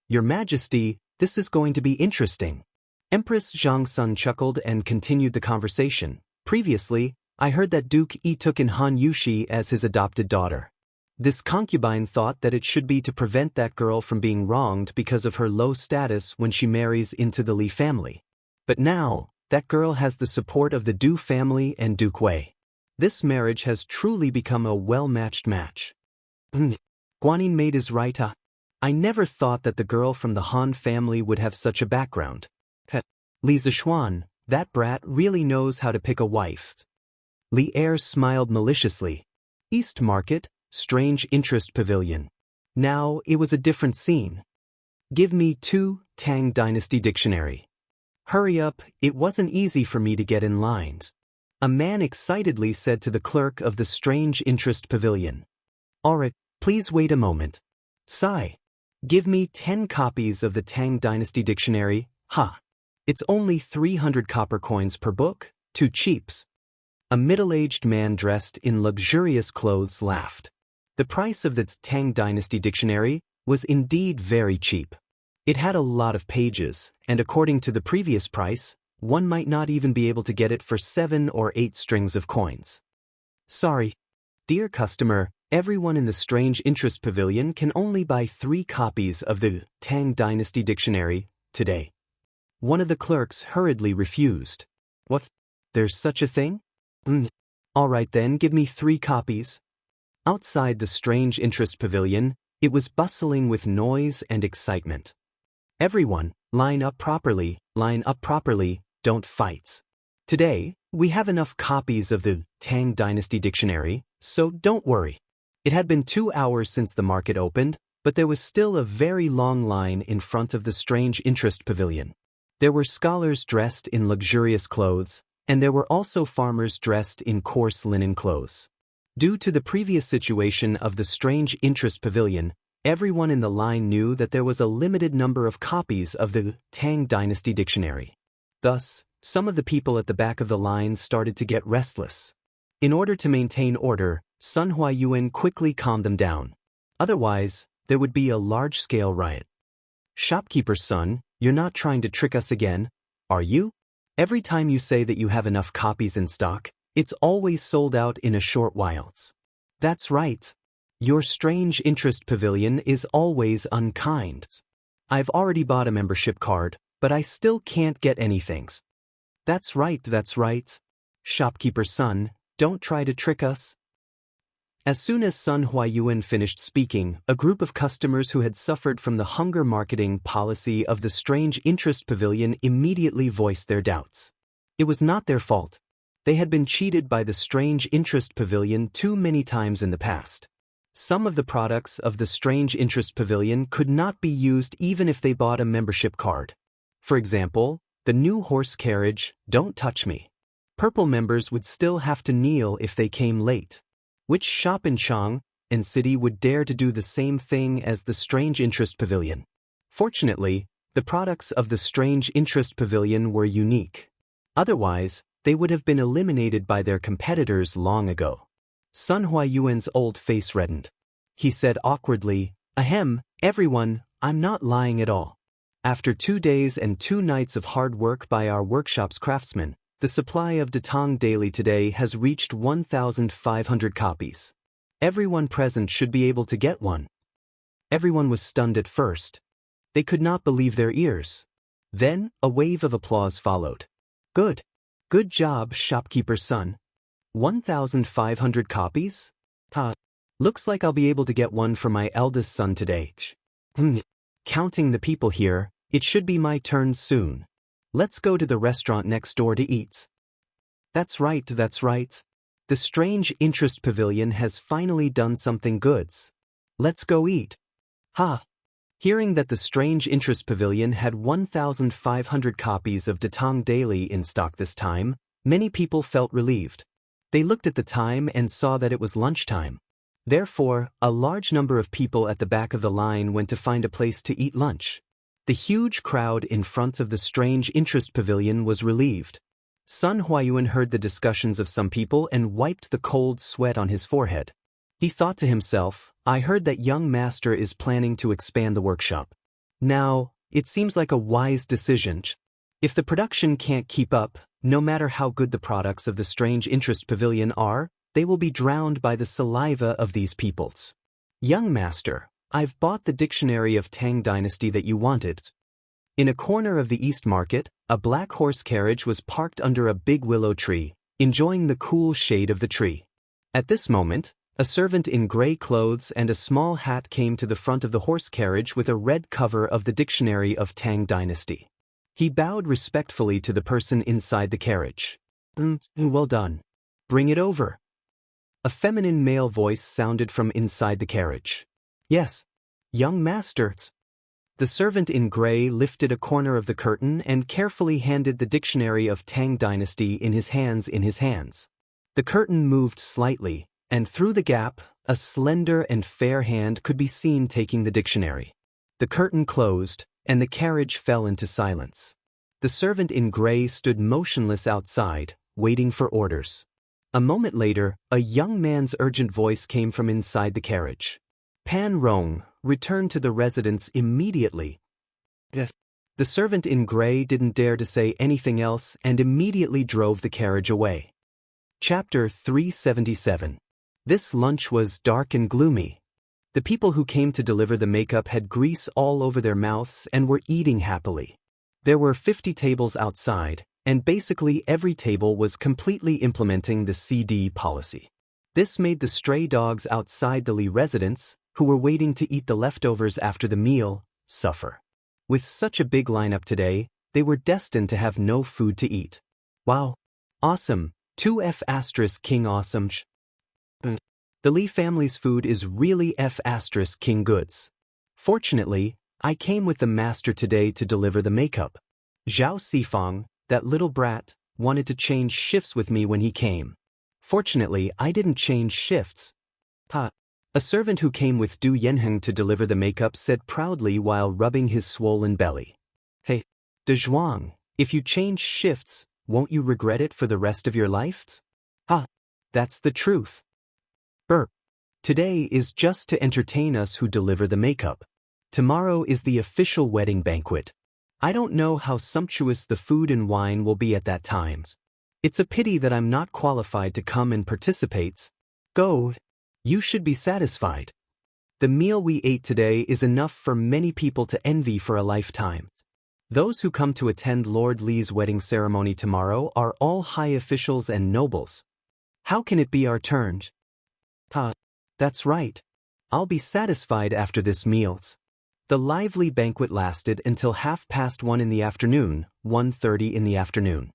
Your Majesty, this is going to be interesting. Empress Zhangsun chuckled and continued the conversation. Previously, I heard that Duke Yi took in Han Yushi as his adopted daughter. This concubine thought that it should be to prevent that girl from being wronged because of her low status when she marries into the Li family. But now, that girl has the support of the Du family and Duke Wei. This marriage has truly become a well-matched match. Guanyin maid is right. I never thought that the girl from the Han family would have such a background. Li Zishuan, that brat really knows how to pick a wife. Li Er smiled maliciously. East Market, Strange Interest Pavilion. Now it was a different scene. Give me 2, Tang Dynasty Dictionary. Hurry up, it wasn't easy for me to get in lines. A man excitedly said to the clerk of the Strange Interest Pavilion. Alright, please wait a moment. Sigh. Give me 10 copies of the Tang Dynasty Dictionary. It's only 300 copper coins per book, too cheaps. A middle-aged man dressed in luxurious clothes laughed. The price of the Tang Dynasty Dictionary was indeed very cheap. It had a lot of pages, and according to the previous price, one might not even be able to get it for 7 or 8 strings of coins. Sorry. Dear customer, everyone in the Strange Interest Pavilion can only buy 3 copies of the Tang Dynasty Dictionary today. One of the clerks hurriedly refused. What? There's such a thing? All right then, give me 3 copies. Outside the Strange Interest Pavilion, it was bustling with noise and excitement. Everyone, line up properly, don't fight. Today, we have enough copies of the Tang Dynasty Dictionary, so don't worry. It had been 2 hours since the market opened, but there was still a very long line in front of the Strange Interest Pavilion. There were scholars dressed in luxurious clothes, and there were also farmers dressed in coarse linen clothes. Due to the previous situation of the Strange Interest Pavilion, everyone in the line knew that there was a limited number of copies of the Tang Dynasty Dictionary. Thus, some of the people at the back of the line started to get restless. In order to maintain order, Sun Huayuan quickly calmed them down. Otherwise, there would be a large-scale riot. Shopkeeper's son, you're not trying to trick us again, are you? Every time you say that you have enough copies in stock, it's always sold out in a short while. That's right. Your Strange Interest Pavilion is always unkind. I've already bought a membership card, but I still can't get anything. That's right. Shopkeeper's son, don't try to trick us. As soon as Sun Huayuan finished speaking, a group of customers who had suffered from the hunger marketing policy of the Strange Interest Pavilion immediately voiced their doubts. It was not their fault. They had been cheated by the Strange Interest Pavilion too many times in the past. Some of the products of the Strange Interest Pavilion could not be used even if they bought a membership card. For example, the new horse carriage, Don't Touch Me. Purple members would still have to kneel if they came late. Which shop in Chang and City would dare to do the same thing as the Strange Interest Pavilion? Fortunately, the products of the Strange Interest Pavilion were unique. Otherwise, they would have been eliminated by their competitors long ago. Sun Huayuan's old face reddened. He said awkwardly, Ahem, everyone, I'm not lying at all. After 2 days and 2 nights of hard work by our workshop's craftsmen, the supply of Datang daily today has reached 1,500 copies. Everyone present should be able to get one. Everyone was stunned at first. They could not believe their ears. Then, a wave of applause followed. Good job, shopkeeper's son. 1,500 copies? Looks like I'll be able to get one for my eldest son today. Counting the people here, it should be my turn soon. Let's go to the restaurant next door to eat. That's right. The Strange Interest Pavilion has finally done something goods. Let's go eat. Hearing that the Strange Interest Pavilion had 1,500 copies of Datang Daily in stock this time, many people felt relieved. They looked at the time and saw that it was lunchtime. Therefore, a large number of people at the back of the line went to find a place to eat lunch. The huge crowd in front of the Strange Interest Pavilion was relieved. Sun Huayuan heard the discussions of some people and wiped the cold sweat on his forehead. He thought to himself, I heard that young master is planning to expand the workshop. Now, it seems like a wise decision. If the production can't keep up, no matter how good the products of the Strange Interest Pavilion are, they will be drowned by the saliva of these peoples. Young master, I've bought the dictionary of Tang Dynasty that you wanted. In a corner of the East Market, a black horse carriage was parked under a big willow tree, enjoying the cool shade of the tree. At this moment, a servant in gray clothes and a small hat came to the front of the horse carriage with a red cover of the dictionary of Tang Dynasty. He bowed respectfully to the person inside the carriage. Well done. Bring it over. A feminine male voice sounded from inside the carriage. Yes, young masters. The servant in gray lifted a corner of the curtain and carefully handed the dictionary of Tang Dynasty in his hands. The curtain moved slightly, and through the gap, a slender and fair hand could be seen taking the dictionary. The curtain closed, and the carriage fell into silence. The servant in gray stood motionless outside, waiting for orders. A moment later, a young man's urgent voice came from inside the carriage. Pan Rong, return to the residence immediately. The servant in gray didn't dare to say anything else and immediately drove the carriage away. Chapter 377. This lunch was dark and gloomy. The people who came to deliver the makeup had grease all over their mouths and were eating happily. There were 50 tables outside, and basically every table was completely implementing the CD policy. This made the stray dogs outside the Li residence, who were waiting to eat the leftovers after the meal, suffer. With such a big lineup today, they were destined to have no food to eat. Wow. Awesome. 2F** King awesome. The Li family's food is really F** King goods. Fortunately, I came with the master today to deliver the makeup. Zhao Sifang, that little brat, wanted to change shifts with me when he came. Fortunately, I didn't change shifts. A servant who came with Du Yanheng to deliver the makeup said proudly while rubbing his swollen belly. Hey, De Zhuang, if you change shifts, won't you regret it for the rest of your life? That's the truth. Today is just to entertain us who deliver the makeup. Tomorrow is the official wedding banquet. I don't know how sumptuous the food and wine will be at that time. It's a pity that I'm not qualified to come and participate. Go. You should be satisfied. The meal we ate today is enough for many people to envy for a lifetime. Those who come to attend Lord Li's wedding ceremony tomorrow are all high officials and nobles. How can it be our turn? That's right. I'll be satisfied after this meal. The lively banquet lasted until 1:30 in the afternoon, 1:30 in the afternoon.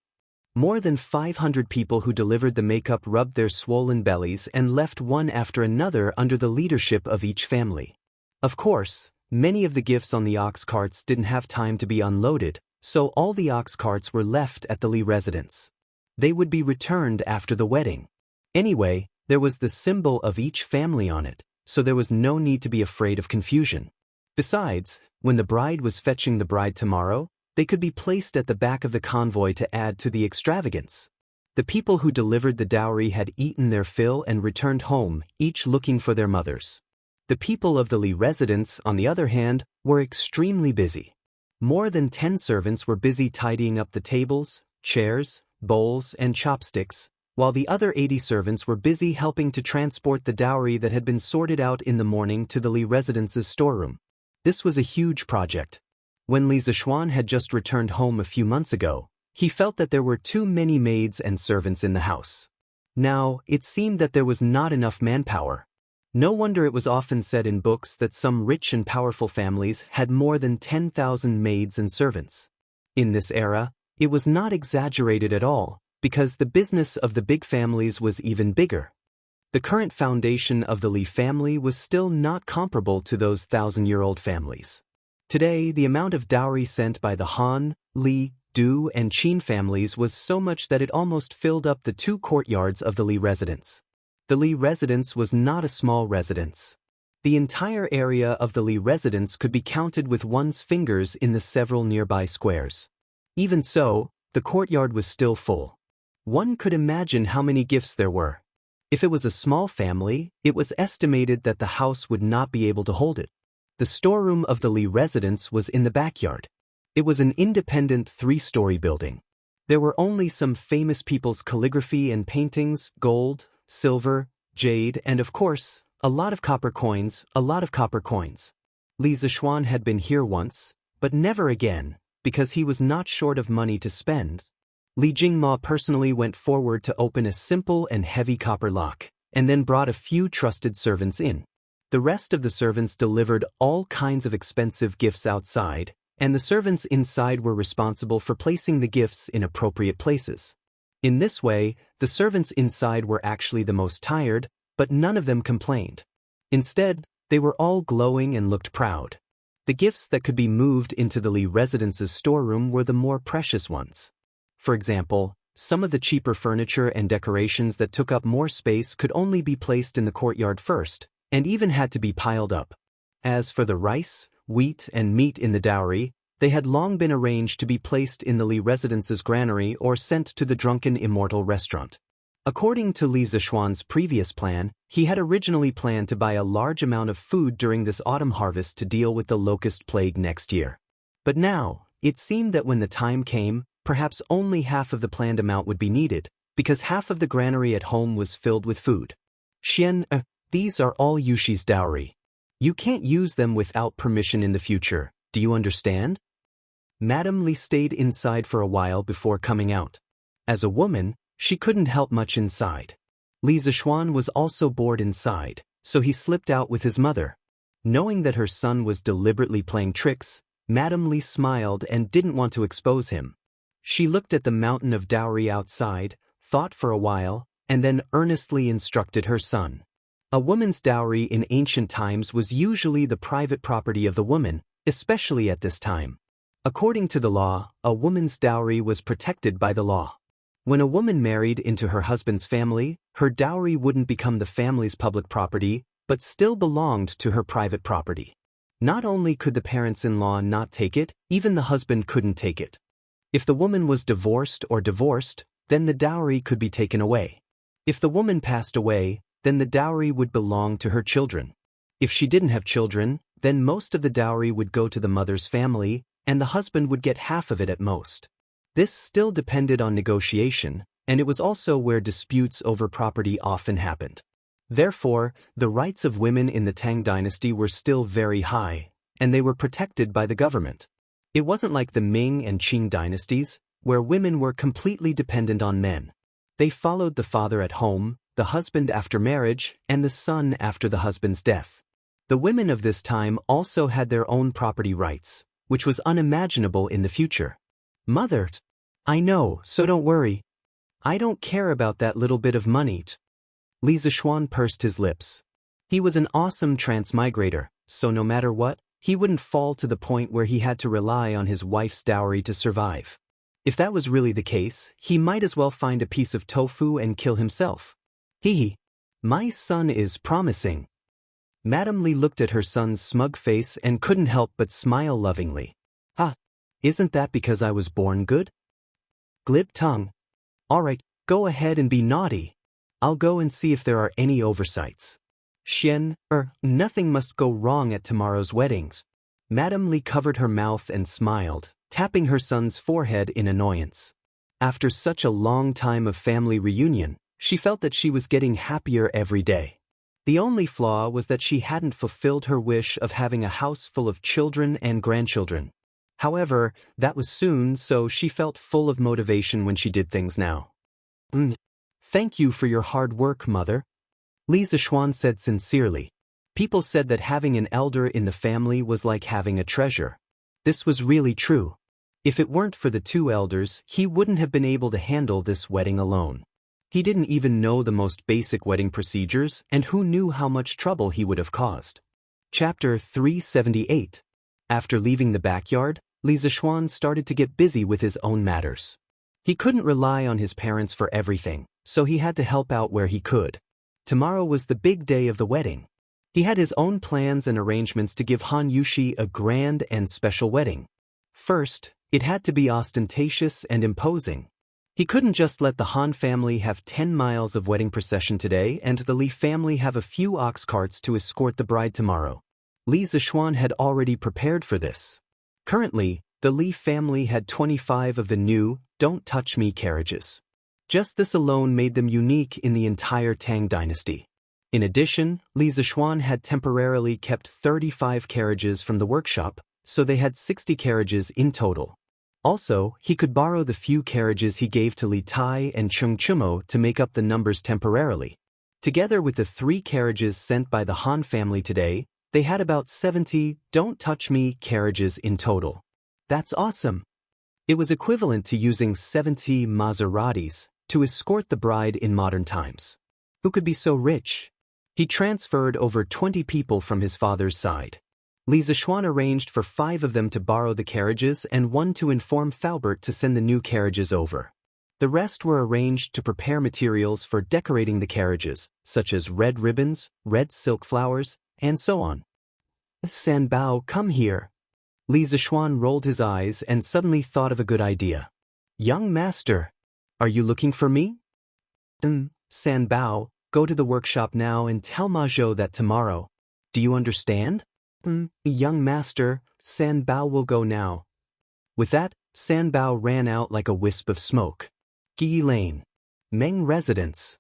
More than 500 people who delivered the makeup rubbed their swollen bellies and left one after another under the leadership of each family. Of course, many of the gifts on the ox carts didn't have time to be unloaded, so all the ox carts were left at the Li residence. They would be returned after the wedding. Anyway, there was the symbol of each family on it, so there was no need to be afraid of confusion. Besides, when the bride was fetching the bride tomorrow, they could be placed at the back of the convoy to add to the extravagance. The people who delivered the dowry had eaten their fill and returned home, each looking for their mothers. The people of the Li residence, on the other hand, were extremely busy. More than 10 servants were busy tidying up the tables, chairs, bowls, and chopsticks, while the other 80 servants were busy helping to transport the dowry that had been sorted out in the morning to the Li residence's storeroom. This was a huge project. When Li Zishuan had just returned home a few months ago, he felt that there were too many maids and servants in the house. Now, it seemed that there was not enough manpower. No wonder it was often said in books that some rich and powerful families had more than 10,000 maids and servants. In this era, it was not exaggerated at all, because the business of the big families was even bigger. The current foundation of the Li family was still not comparable to those thousand-year-old families. Today, the amount of dowry sent by the Han, Li, Du, and Qin families was so much that it almost filled up the 2 courtyards of the Li residence. The Li residence was not a small residence. The entire area of the Li residence could be counted with one's fingers in the several nearby squares. Even so, the courtyard was still full. One could imagine how many gifts there were. If it was a small family, it was estimated that the house would not be able to hold it. The storeroom of the Li residence was in the backyard. It was an independent 3-story building. There were only some famous people's calligraphy and paintings, gold, silver, jade, and of course, a lot of copper coins. Li Zishuan had been here once, but never again, because he was not short of money to spend. Li Jingma personally went forward to open a simple and heavy copper lock, and then brought a few trusted servants in. The rest of the servants delivered all kinds of expensive gifts outside, and the servants inside were responsible for placing the gifts in appropriate places. In this way, the servants inside were actually the most tired, but none of them complained. Instead, they were all glowing and looked proud. The gifts that could be moved into the Li residence's storeroom were the more precious ones. For example, some of the cheaper furniture and decorations that took up more space could only be placed in the courtyard first, and even had to be piled up. As for the rice, wheat, and meat in the dowry, they had long been arranged to be placed in the Li residence's granary or sent to the drunken Immortal restaurant. According to Li Zishuan's previous plan, he had originally planned to buy a large amount of food during this autumn harvest to deal with the locust plague next year. But now, it seemed that when the time came, perhaps only half of the planned amount would be needed, because half of the granary at home was filled with food. These are all Yushi's dowry. You can't use them without permission in the future, do you understand? Madame Li stayed inside for a while before coming out. As a woman, she couldn't help much inside. Li Zishuan was also bored inside, so he slipped out with his mother. Knowing that her son was deliberately playing tricks, Madame Li smiled and didn't want to expose him. She looked at the mountain of dowry outside, thought for a while, and then earnestly instructed her son. A woman's dowry in ancient times was usually the private property of the woman, especially at this time. According to the law, a woman's dowry was protected by the law. When a woman married into her husband's family, her dowry wouldn't become the family's public property, but still belonged to her private property. Not only could the parents-in-law not take it, even the husband couldn't take it. If the woman was divorced, then the dowry could be taken away. If the woman passed away, then the dowry would belong to her children. If she didn't have children, then most of the dowry would go to the mother's family, and the husband would get half of it at most. This still depended on negotiation, and it was also where disputes over property often happened. Therefore, the rights of women in the Tang dynasty were still very high, and they were protected by the government. It wasn't like the Ming and Qing dynasties, where women were completely dependent on men. They followed the father at home, the husband after marriage, and the son after the husband's death. The women of this time also had their own property rights, which was unimaginable in the future. Mother, I know, so don't worry. I don't care about that little bit of money. Li Zishuan pursed his lips. He was an awesome transmigrator, so no matter what, he wouldn't fall to the point where he had to rely on his wife's dowry to survive. If that was really the case, he might as well find a piece of tofu and kill himself. My son is promising. Madame Li looked at her son's smug face and couldn't help but smile lovingly. Isn't that because I was born good? Glib tongue. Alright, go ahead and be naughty. I'll go and see if there are any oversights. Nothing must go wrong at tomorrow's weddings. Madame Li covered her mouth and smiled, tapping her son's forehead in annoyance. After such a long time of family reunion, she felt that she was getting happier every day. The only flaw was that she hadn't fulfilled her wish of having a house full of children and grandchildren. However, that was soon, so she felt full of motivation when she did things now. Thank you for your hard work, mother. Li Zixuan said sincerely. People said that having an elder in the family was like having a treasure. This was really true. If it weren't for the two elders, he wouldn't have been able to handle this wedding alone. He didn't even know the most basic wedding procedures, and who knew how much trouble he would have caused. Chapter 378. After leaving the backyard, Li Zixuan started to get busy with his own matters. He couldn't rely on his parents for everything, so he had to help out where he could. Tomorrow was the big day of the wedding. He had his own plans and arrangements to give Han Yushi a grand and special wedding. First, it had to be ostentatious and imposing. He couldn't just let the Han family have 10 miles of wedding procession today and the Li family have a few ox carts to escort the bride tomorrow. Li Zixuan had already prepared for this. Currently, the Li family had 25 of the new, "Don't Touch Me" carriages. Just this alone made them unique in the entire Tang dynasty. In addition, Li Zixuan had temporarily kept 35 carriages from the workshop, so they had 60 carriages in total. Also, he could borrow the few carriages he gave to Li Tai and Cheng Chumo to make up the numbers temporarily. Together with the 3 carriages sent by the Han family today, they had about 70 "Don't Touch Me" carriages in total. That's awesome. It was equivalent to using 70 Maseratis to escort the bride in modern times. Who could be so rich? He transferred over 20 people from his father's side. Li Zixuan arranged for 5 of them to borrow the carriages and 1 to inform Faubert to send the new carriages over. The rest were arranged to prepare materials for decorating the carriages, such as red ribbons, red silk flowers, and so on. Sanbao, come here. Li Zixuan rolled his eyes and suddenly thought of a good idea. Young master, are you looking for me? Sanbao, go to the workshop now and tell Ma Zhou that tomorrow. Do you understand? Young master, Sanbao will go now. With that, Sanbao ran out like a wisp of smoke. Gi Lane. Meng residence.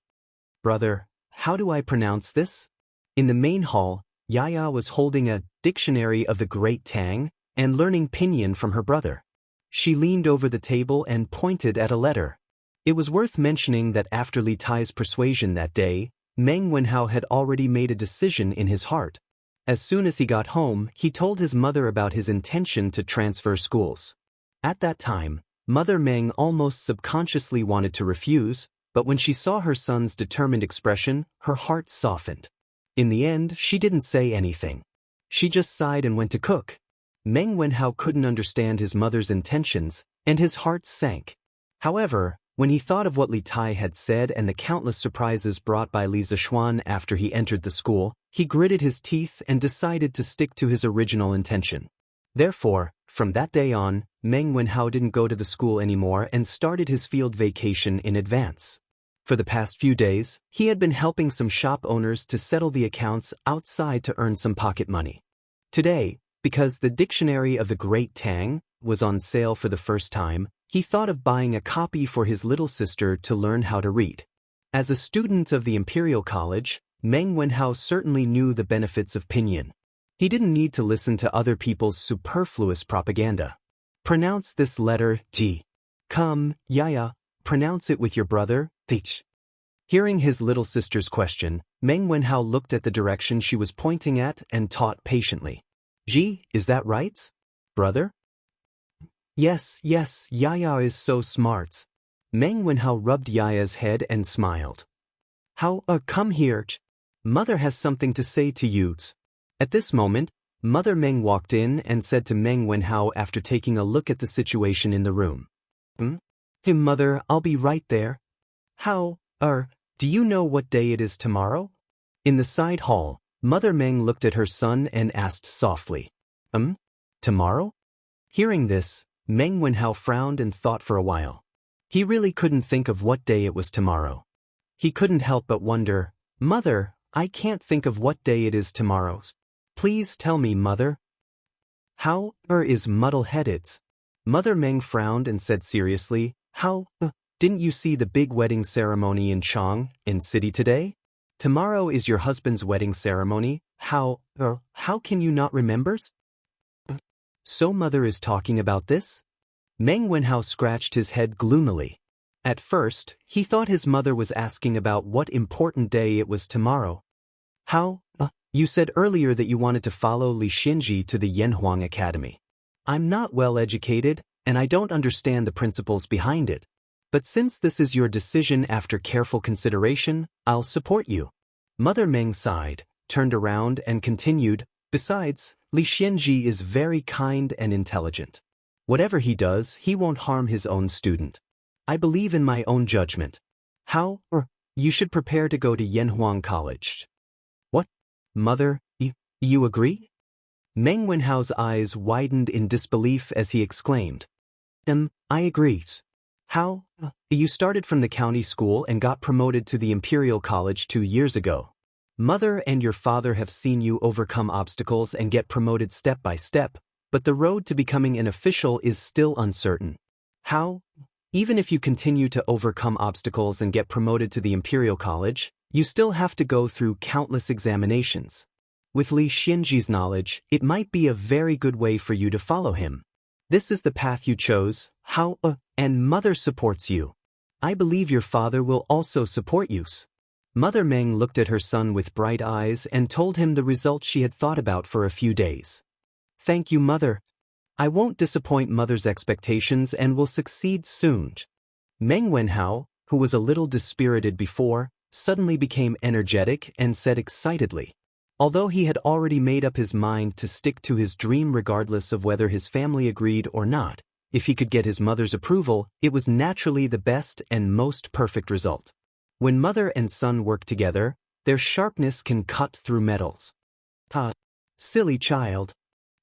Brother, how do I pronounce this? In the main hall, Yaya was holding a dictionary of the Great Tang and learning pinyin from her brother. She leaned over the table and pointed at a letter. It was worth mentioning that after Li Tai's persuasion that day, Meng Wenhao had already made a decision in his heart. As soon as he got home, he told his mother about his intention to transfer schools. At that time, Mother Meng almost subconsciously wanted to refuse, but when she saw her son's determined expression, her heart softened. In the end, she didn't say anything. She just sighed and went to cook. Meng Wenhao couldn't understand his mother's intentions, and his heart sank. However, when he thought of what Li Tai had said and the countless surprises brought by Li Zixuan after he entered the school, he gritted his teeth and decided to stick to his original intention. Therefore, from that day on, Meng Wenhao didn't go to the school anymore and started his field vacation in advance. For the past few days, he had been helping some shop owners to settle the accounts outside to earn some pocket money. Today, because the Dictionary of the Great Tang was on sale for the first time, he thought of buying a copy for his little sister to learn how to read. As a student of the Imperial College, Meng Wenhao certainly knew the benefits of pinyin. He didn't need to listen to other people's superfluous propaganda. Pronounce this letter G. Come, Yaya, pronounce it with your brother, Thich. Hearing his little sister's question, Meng Wenhao looked at the direction she was pointing at and taught patiently. Ji, is that right? Brother? Yes, Yaya is so smart. Meng Wenhao rubbed Yaya's head and smiled. How, come here, Mother has something to say to you. At this moment, Mother Meng walked in and said to Meng Wenhao after taking a look at the situation in the room. Hey Mother, I'll be right there. How, do you know what day it is tomorrow? In the side hall, Mother Meng looked at her son and asked softly. Tomorrow? Hearing this, Meng Wenhao frowned and thought for a while. He really couldn't think of what day it was tomorrow. He couldn't help but wonder, Mother, I can't think of what day it is tomorrow. Please tell me, Mother. How, is muddle-headed? Mother Meng frowned and said seriously, How, didn't you see the big wedding ceremony in Chang, in city today? Tomorrow is your husband's wedding ceremony. How can you not remember? So Mother is talking about this? Meng Wenhao scratched his head gloomily. At first, he thought his mother was asking about what important day it was tomorrow. How? You said earlier that you wanted to follow Li Xinji to the Yanhuang Academy. I'm not well educated, and I don't understand the principles behind it. But since this is your decision after careful consideration, I'll support you. Mother Meng sighed, turned around and continued, besides, Li Xinji is very kind and intelligent. Whatever he does, he won't harm his own student. I believe in my own judgment. How? You should prepare to go to Yanhuang College. What? Mother, you agree? Meng Wenhao's eyes widened in disbelief as he exclaimed. I agree. How? You started from the county school and got promoted to the Imperial College 2 years ago. Mother and your father have seen you overcome obstacles and get promoted step by step, but the road to becoming an official is still uncertain. How? Even if you continue to overcome obstacles and get promoted to the Imperial College, you still have to go through countless examinations. With Li Xinji's knowledge, it might be a very good way for you to follow him. This is the path you chose, how? And Mother supports you. I believe your father will also support you. Mother Meng looked at her son with bright eyes and told him the result she had thought about for a few days. Thank you, Mother. I won't disappoint Mother's expectations and will succeed soon. Meng Wenhao, who was a little dispirited before, suddenly became energetic and said excitedly. Although he had already made up his mind to stick to his dream regardless of whether his family agreed or not, if he could get his mother's approval, it was naturally the best and most perfect result. When mother and son work together, their sharpness can cut through metals. Silly child.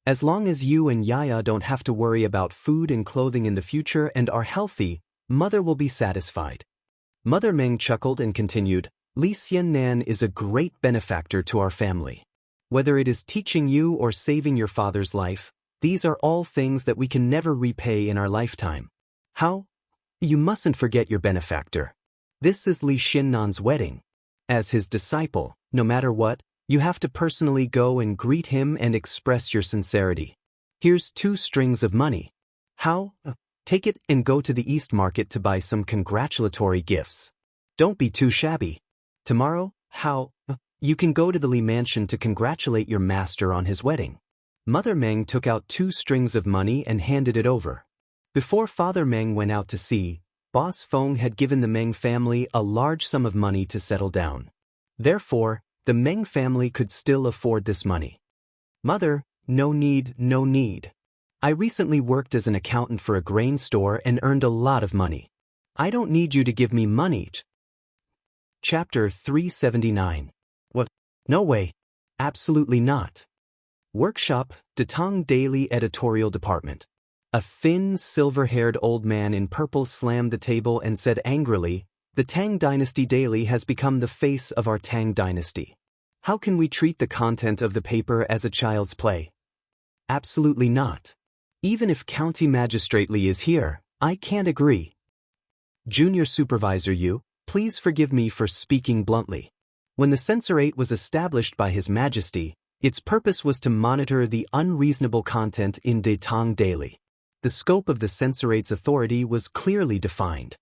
As long as you and Yaya don't have to worry about food and clothing in the future and are healthy, Mother will be satisfied. Mother Meng chuckled and continued, Li Xiannan is a great benefactor to our family. Whether it is teaching you or saving your father's life, these are all things that we can never repay in our lifetime. How? You mustn't forget your benefactor. This is Li Xiannan's wedding. As his disciple, no matter what, you have to personally go and greet him and express your sincerity. Here's 2 strings of money. How? Take it and go to the East Market to buy some congratulatory gifts. Don't be too shabby. Tomorrow, how? You can go to the Li Mansion to congratulate your master on his wedding. Mother Meng took out 2 strings of money and handed it over. Before Father Meng went out to sea, Boss Feng had given the Meng family a large sum of money to settle down. Therefore, the Meng family could still afford this money. Mother, no need, no need. I recently worked as an accountant for a grain store and earned a lot of money. I don't need you to give me money. Chapter 379. What? No way. Absolutely not. Workshop, Datong Daily Editorial Department. A thin, silver-haired old man in purple slammed the table and said angrily, The Tang Dynasty Daily has become the face of our Tang Dynasty. How can we treat the content of the paper as a child's play? Absolutely not. Even if County Magistrate Li is here, I can't agree. Junior Supervisor Yu, please forgive me for speaking bluntly. When the censorate was established by His Majesty, its purpose was to monitor the unreasonable content in Datong Daily. The scope of the censorate's authority was clearly defined.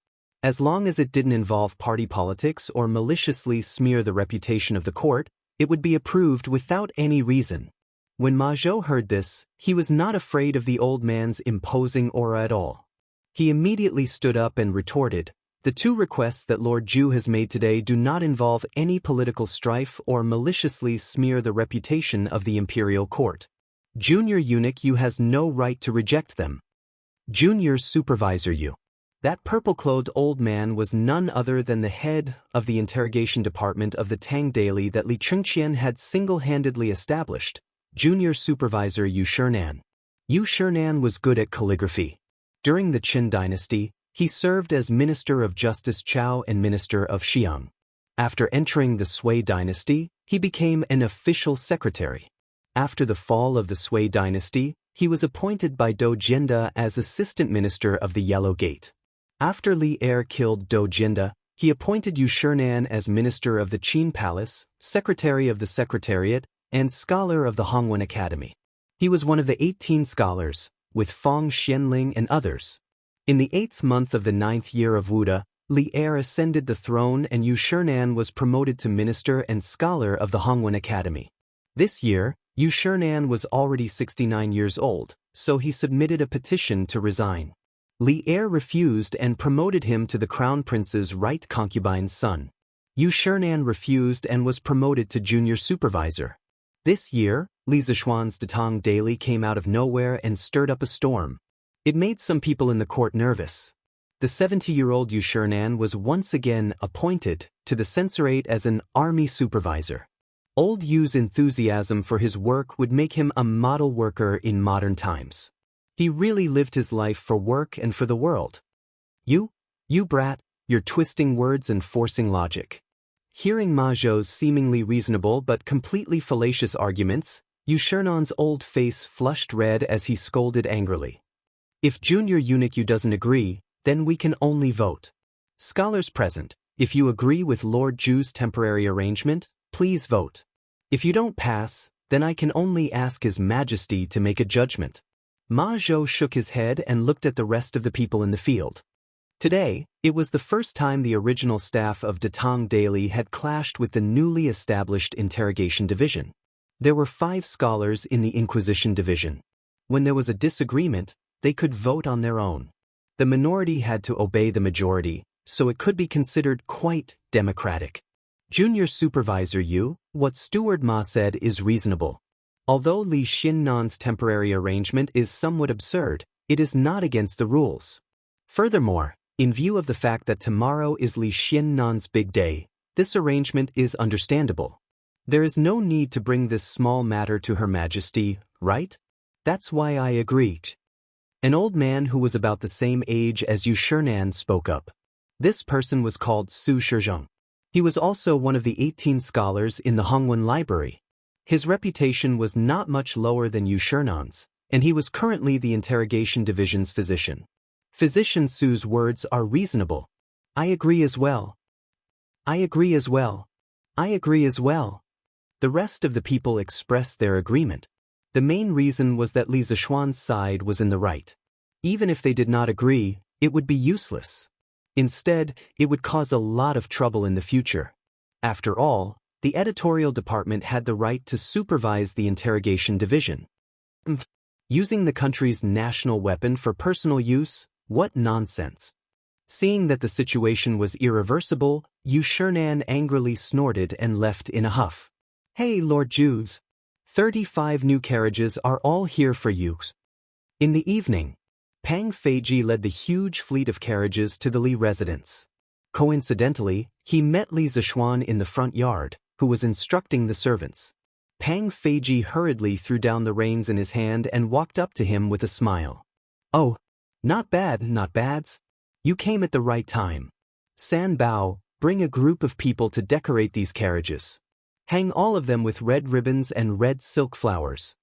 As long as it didn't involve party politics or maliciously smear the reputation of the court, it would be approved without any reason. When Ma Zhou heard this, he was not afraid of the old man's imposing aura at all. He immediately stood up and retorted, The 2 requests that Lord Zhu has made today do not involve any political strife or maliciously smear the reputation of the imperial court. Junior Eunuch Yu has no right to reject them. Junior Supervisor Yu. That purple-clothed old man was none other than the head of the interrogation department of the Tang Daily that Li Chengqian had single-handedly established, Junior Supervisor Yu Shernan. Yu Shernan was good at calligraphy. During the Qin dynasty, he served as Minister of Justice Chao and Minister of Xiang. After entering the Sui dynasty, he became an official secretary. After the fall of the Sui dynasty, he was appointed by Dou Jianda as Assistant Minister of the Yellow Gate. After Li Er killed Dou Jianda, he appointed Yu Shernan as Minister of the Qin Palace, Secretary of the Secretariat, and Scholar of the Hongwen Academy. He was one of the 18 scholars, with Fang Xianling and others. In the 8th month of the 9th year of Wuda, Li Er ascended the throne and Yu Shinan was promoted to minister and scholar of the Hongwen Academy. This year, Yu Shinan was already 69 years old, so he submitted a petition to resign. Li Er refused and promoted him to the crown prince's right concubine's son. Yu Shinan refused and was promoted to junior supervisor. This year, Li Zishuan's Datang daily came out of nowhere and stirred up a storm. It made some people in the court nervous. The 70-year-old Yu Shinan was once again appointed to the censorate as an army supervisor. Old Yu's enthusiasm for his work would make him a model worker in modern times. He really lived his life for work and for the world. You brat, you're twisting words and forcing logic. Hearing Ma Zhou's seemingly reasonable but completely fallacious arguments, Yu Shinan's old face flushed red as he scolded angrily. If Junior Eunuch Yu doesn't agree, then we can only vote. Scholars present, if you agree with Lord Zhu's temporary arrangement, please vote. If you don't pass, then I can only ask His Majesty to make a judgment. Ma Zhou shook his head and looked at the rest of the people in the field. Today, it was the first time the original staff of Datang Daily had clashed with the newly established Interrogation Division. There were 5 scholars in the Inquisition Division. When there was a disagreement, they could vote on their own. The minority had to obey the majority, so it could be considered quite democratic. Junior Supervisor Yu, what Steward Ma said is reasonable. Although Li Xinnan's temporary arrangement is somewhat absurd, it is not against the rules. Furthermore, in view of the fact that tomorrow is Li Xinnan's big day, this arrangement is understandable. There is no need to bring this small matter to Her Majesty, right? That's why I agreed. An old man who was about the same age as Yu Shinan spoke up. This person was called Su Shizheng. He was also one of the 18 scholars in the Hongwen Library. His reputation was not much lower than Yu Shinan's, and he was currently the Interrogation Division's physician. Physician Su's words are reasonable. I agree as well. I agree as well. I agree as well. The rest of the people expressed their agreement. The main reason was that Li Zishuan's side was in the right. Even if they did not agree, it would be useless. Instead, it would cause a lot of trouble in the future. After all, the editorial department had the right to supervise the Interrogation Division. Using the country's national weapon for personal use? What nonsense. Seeing that the situation was irreversible, Yu Shinan angrily snorted and left in a huff. Hey Lord Jews! 35 new carriages are all here for you. In the evening, Pang Feiji led the huge fleet of carriages to the Li residence. Coincidentally, he met Li Zishuan in the front yard, who was instructing the servants. Pang Feiji hurriedly threw down the reins in his hand and walked up to him with a smile. Oh, not bad, not bads. You came at the right time. San Bao, bring a group of people to decorate these carriages. Hang all of them with red ribbons and red silk flowers.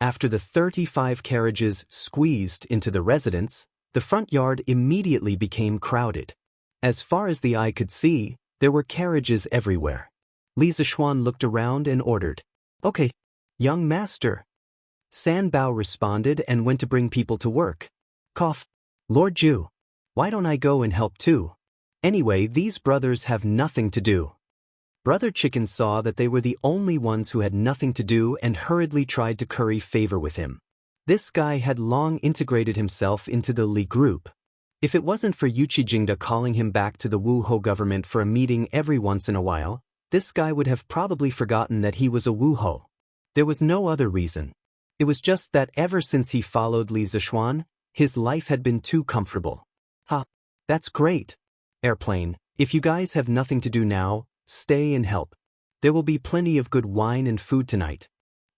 After the 35 carriages squeezed into the residence, the front yard immediately became crowded. As far as the eye could see, there were carriages everywhere. Li Zishuan looked around and ordered, "Okay, young master." San Bao responded and went to bring people to work. Cough. Lord Zhu, why don't I go and help too? Anyway, these brothers have nothing to do. Brother Chicken saw that they were the only ones who had nothing to do and hurriedly tried to curry favor with him. This guy had long integrated himself into the Li group. If it wasn't for Yuchi Jingda calling him back to the Wu Ho government for a meeting every once in a while, this guy would have probably forgotten that he was a Wu Ho. There was no other reason. It was just that ever since he followed Li Zishuan, his life had been too comfortable. Ha, that's great. Airplane, if you guys have nothing to do now, stay and help. There will be plenty of good wine and food tonight.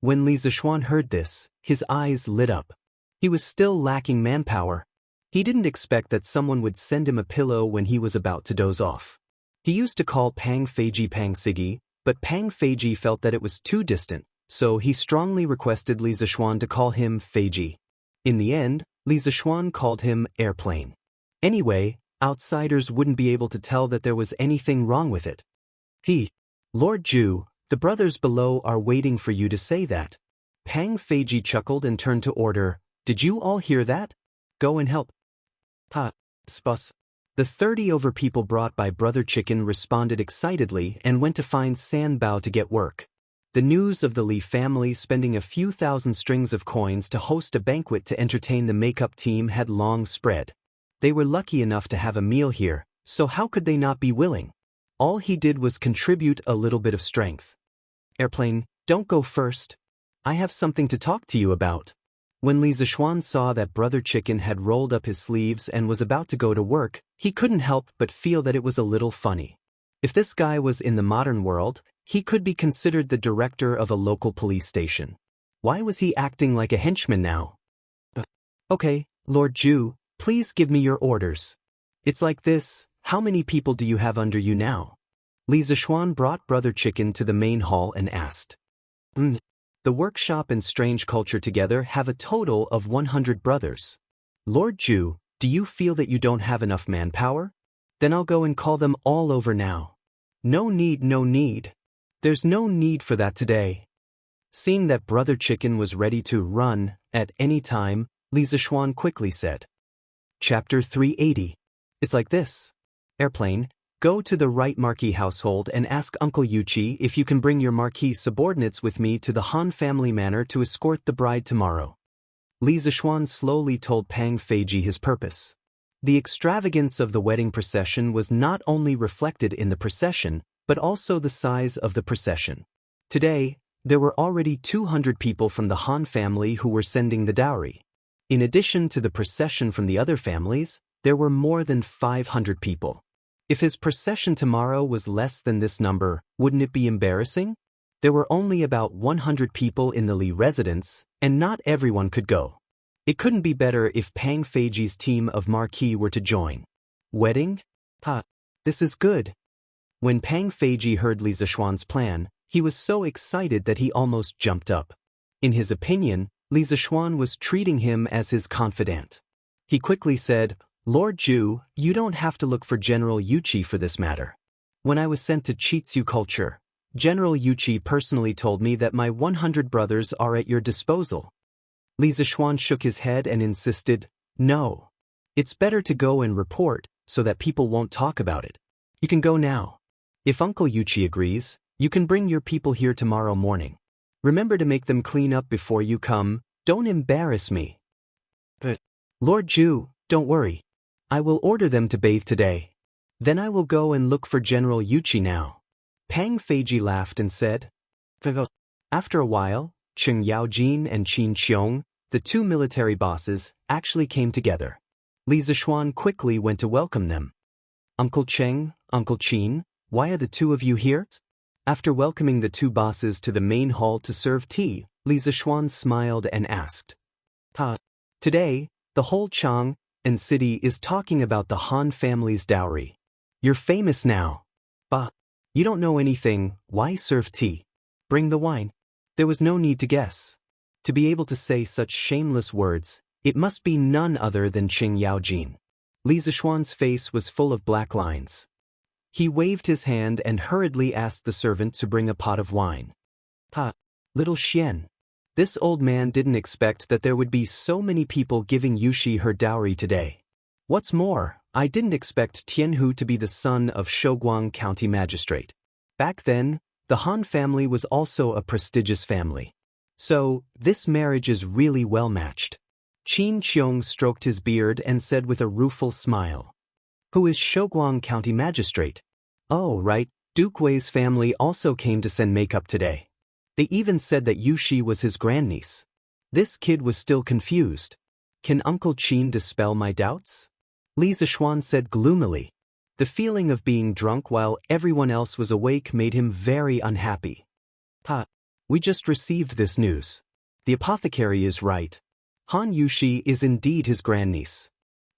When Li Zishuan heard this, his eyes lit up. He was still lacking manpower. He didn't expect that someone would send him a pillow when he was about to doze off. He used to call Pang Feiji Pang Sigi, but Pang Feiji felt that it was too distant, so he strongly requested Li Zishuan to call him Feiji. In the end, Li Zishuan called him Airplane. Anyway, outsiders wouldn't be able to tell that there was anything wrong with it. Lord Zhu, the brothers below are waiting for you to say that. Pang Feiji chuckled and turned to order, did you all hear that? Go and help. Ta. Spus. The 30 over people brought by Brother Chicken responded excitedly and went to find Sanbao to get work. The news of the Li family spending a few thousand strings of coins to host a banquet to entertain the makeup team had long spread. They were lucky enough to have a meal here, so how could they not be willing? All he did was contribute a little bit of strength. Airplane, don't go first. I have something to talk to you about. When Li Zishuan saw that Brother Chicken had rolled up his sleeves and was about to go to work, he couldn't help but feel that it was a little funny. If this guy was in the modern world, he could be considered the director of a local police station. Why was he acting like a henchman now? Okay, Lord Zhu, please give me your orders. It's like this, how many people do you have under you now? Li Zishuan brought Brother Chicken to the main hall and asked. The workshop and strange culture together have a total of 100 brothers. Lord Zhu, do you feel that you don't have enough manpower? Then I'll go and call them all over now. No need, no need. There's no need for that today. Seeing that Brother Chicken was ready to run at any time, Li Zishuan quickly said. Chapter 380. It's like this. Airplane, go to the right Marquis household and ask Uncle Yuqi if you can bring your Marquis subordinates with me to the Han family manor to escort the bride tomorrow. Li Zishuan slowly told Pang Feiji his purpose. The extravagance of the wedding procession was not only reflected in the procession, but also the size of the procession. Today, there were already 200 people from the Han family who were sending the dowry. In addition to the procession from the other families, there were more than 500 people. If his procession tomorrow was less than this number, wouldn't it be embarrassing? There were only about 100 people in the Li residence, and not everyone could go. It couldn't be better if Pang Feiji's team of Marquis were to join. Wedding? This is good. When Pang Feiji heard Li Zishuan's plan, he was so excited that he almost jumped up. In his opinion, Li Zishuan was treating him as his confidant. He quickly said, Lord Zhu, you don't have to look for General Yuqi for this matter. When I was sent to Chitsu culture, General Yuqi personally told me that my 100 brothers are at your disposal. Li Zishuan shook his head and insisted, no. It's better to go and report, so that people won't talk about it. You can go now. If Uncle Yuqi agrees, you can bring your people here tomorrow morning. Remember to make them clean up before you come, don't embarrass me. But, Lord Zhu, don't worry. I will order them to bathe today. Then I will go and look for General Yuqi now. Pang Feiji laughed and said. After a while, Cheng Yaojin and Qin Qiong, the two military bosses, actually came together. Li Zishuan quickly went to welcome them. Uncle Cheng, Uncle Qin, why are the two of you here? After welcoming the two bosses to the main hall to serve tea, Li Zishuan smiled and asked. Today, the whole Chang and city is talking about the Han family's dowry. You're famous now. You don't know anything, why serve tea? Bring the wine. There was no need to guess. To be able to say such shameless words, it must be none other than Cheng Yaojin. Li Zishuan's face was full of black lines. He waved his hand and hurriedly asked the servant to bring a pot of wine. Little Xian. This old man didn't expect that there would be so many people giving Yushi her dowry today. What's more, I didn't expect Tianhu to be the son of Shouguang County Magistrate. Back then, the Han family was also a prestigious family. So, this marriage is really well matched. Qin Qiong stroked his beard and said with a rueful smile. Who is Shouguang County Magistrate? Oh, right, Duke Wei's family also came to send makeup today. They even said that Yushi was his grandniece. This kid was still confused. Can Uncle Qin dispel my doubts? Li Zishuan said gloomily. The feeling of being drunk while everyone else was awake made him very unhappy. We just received this news. The apothecary is right. Han Yushi is indeed his grandniece.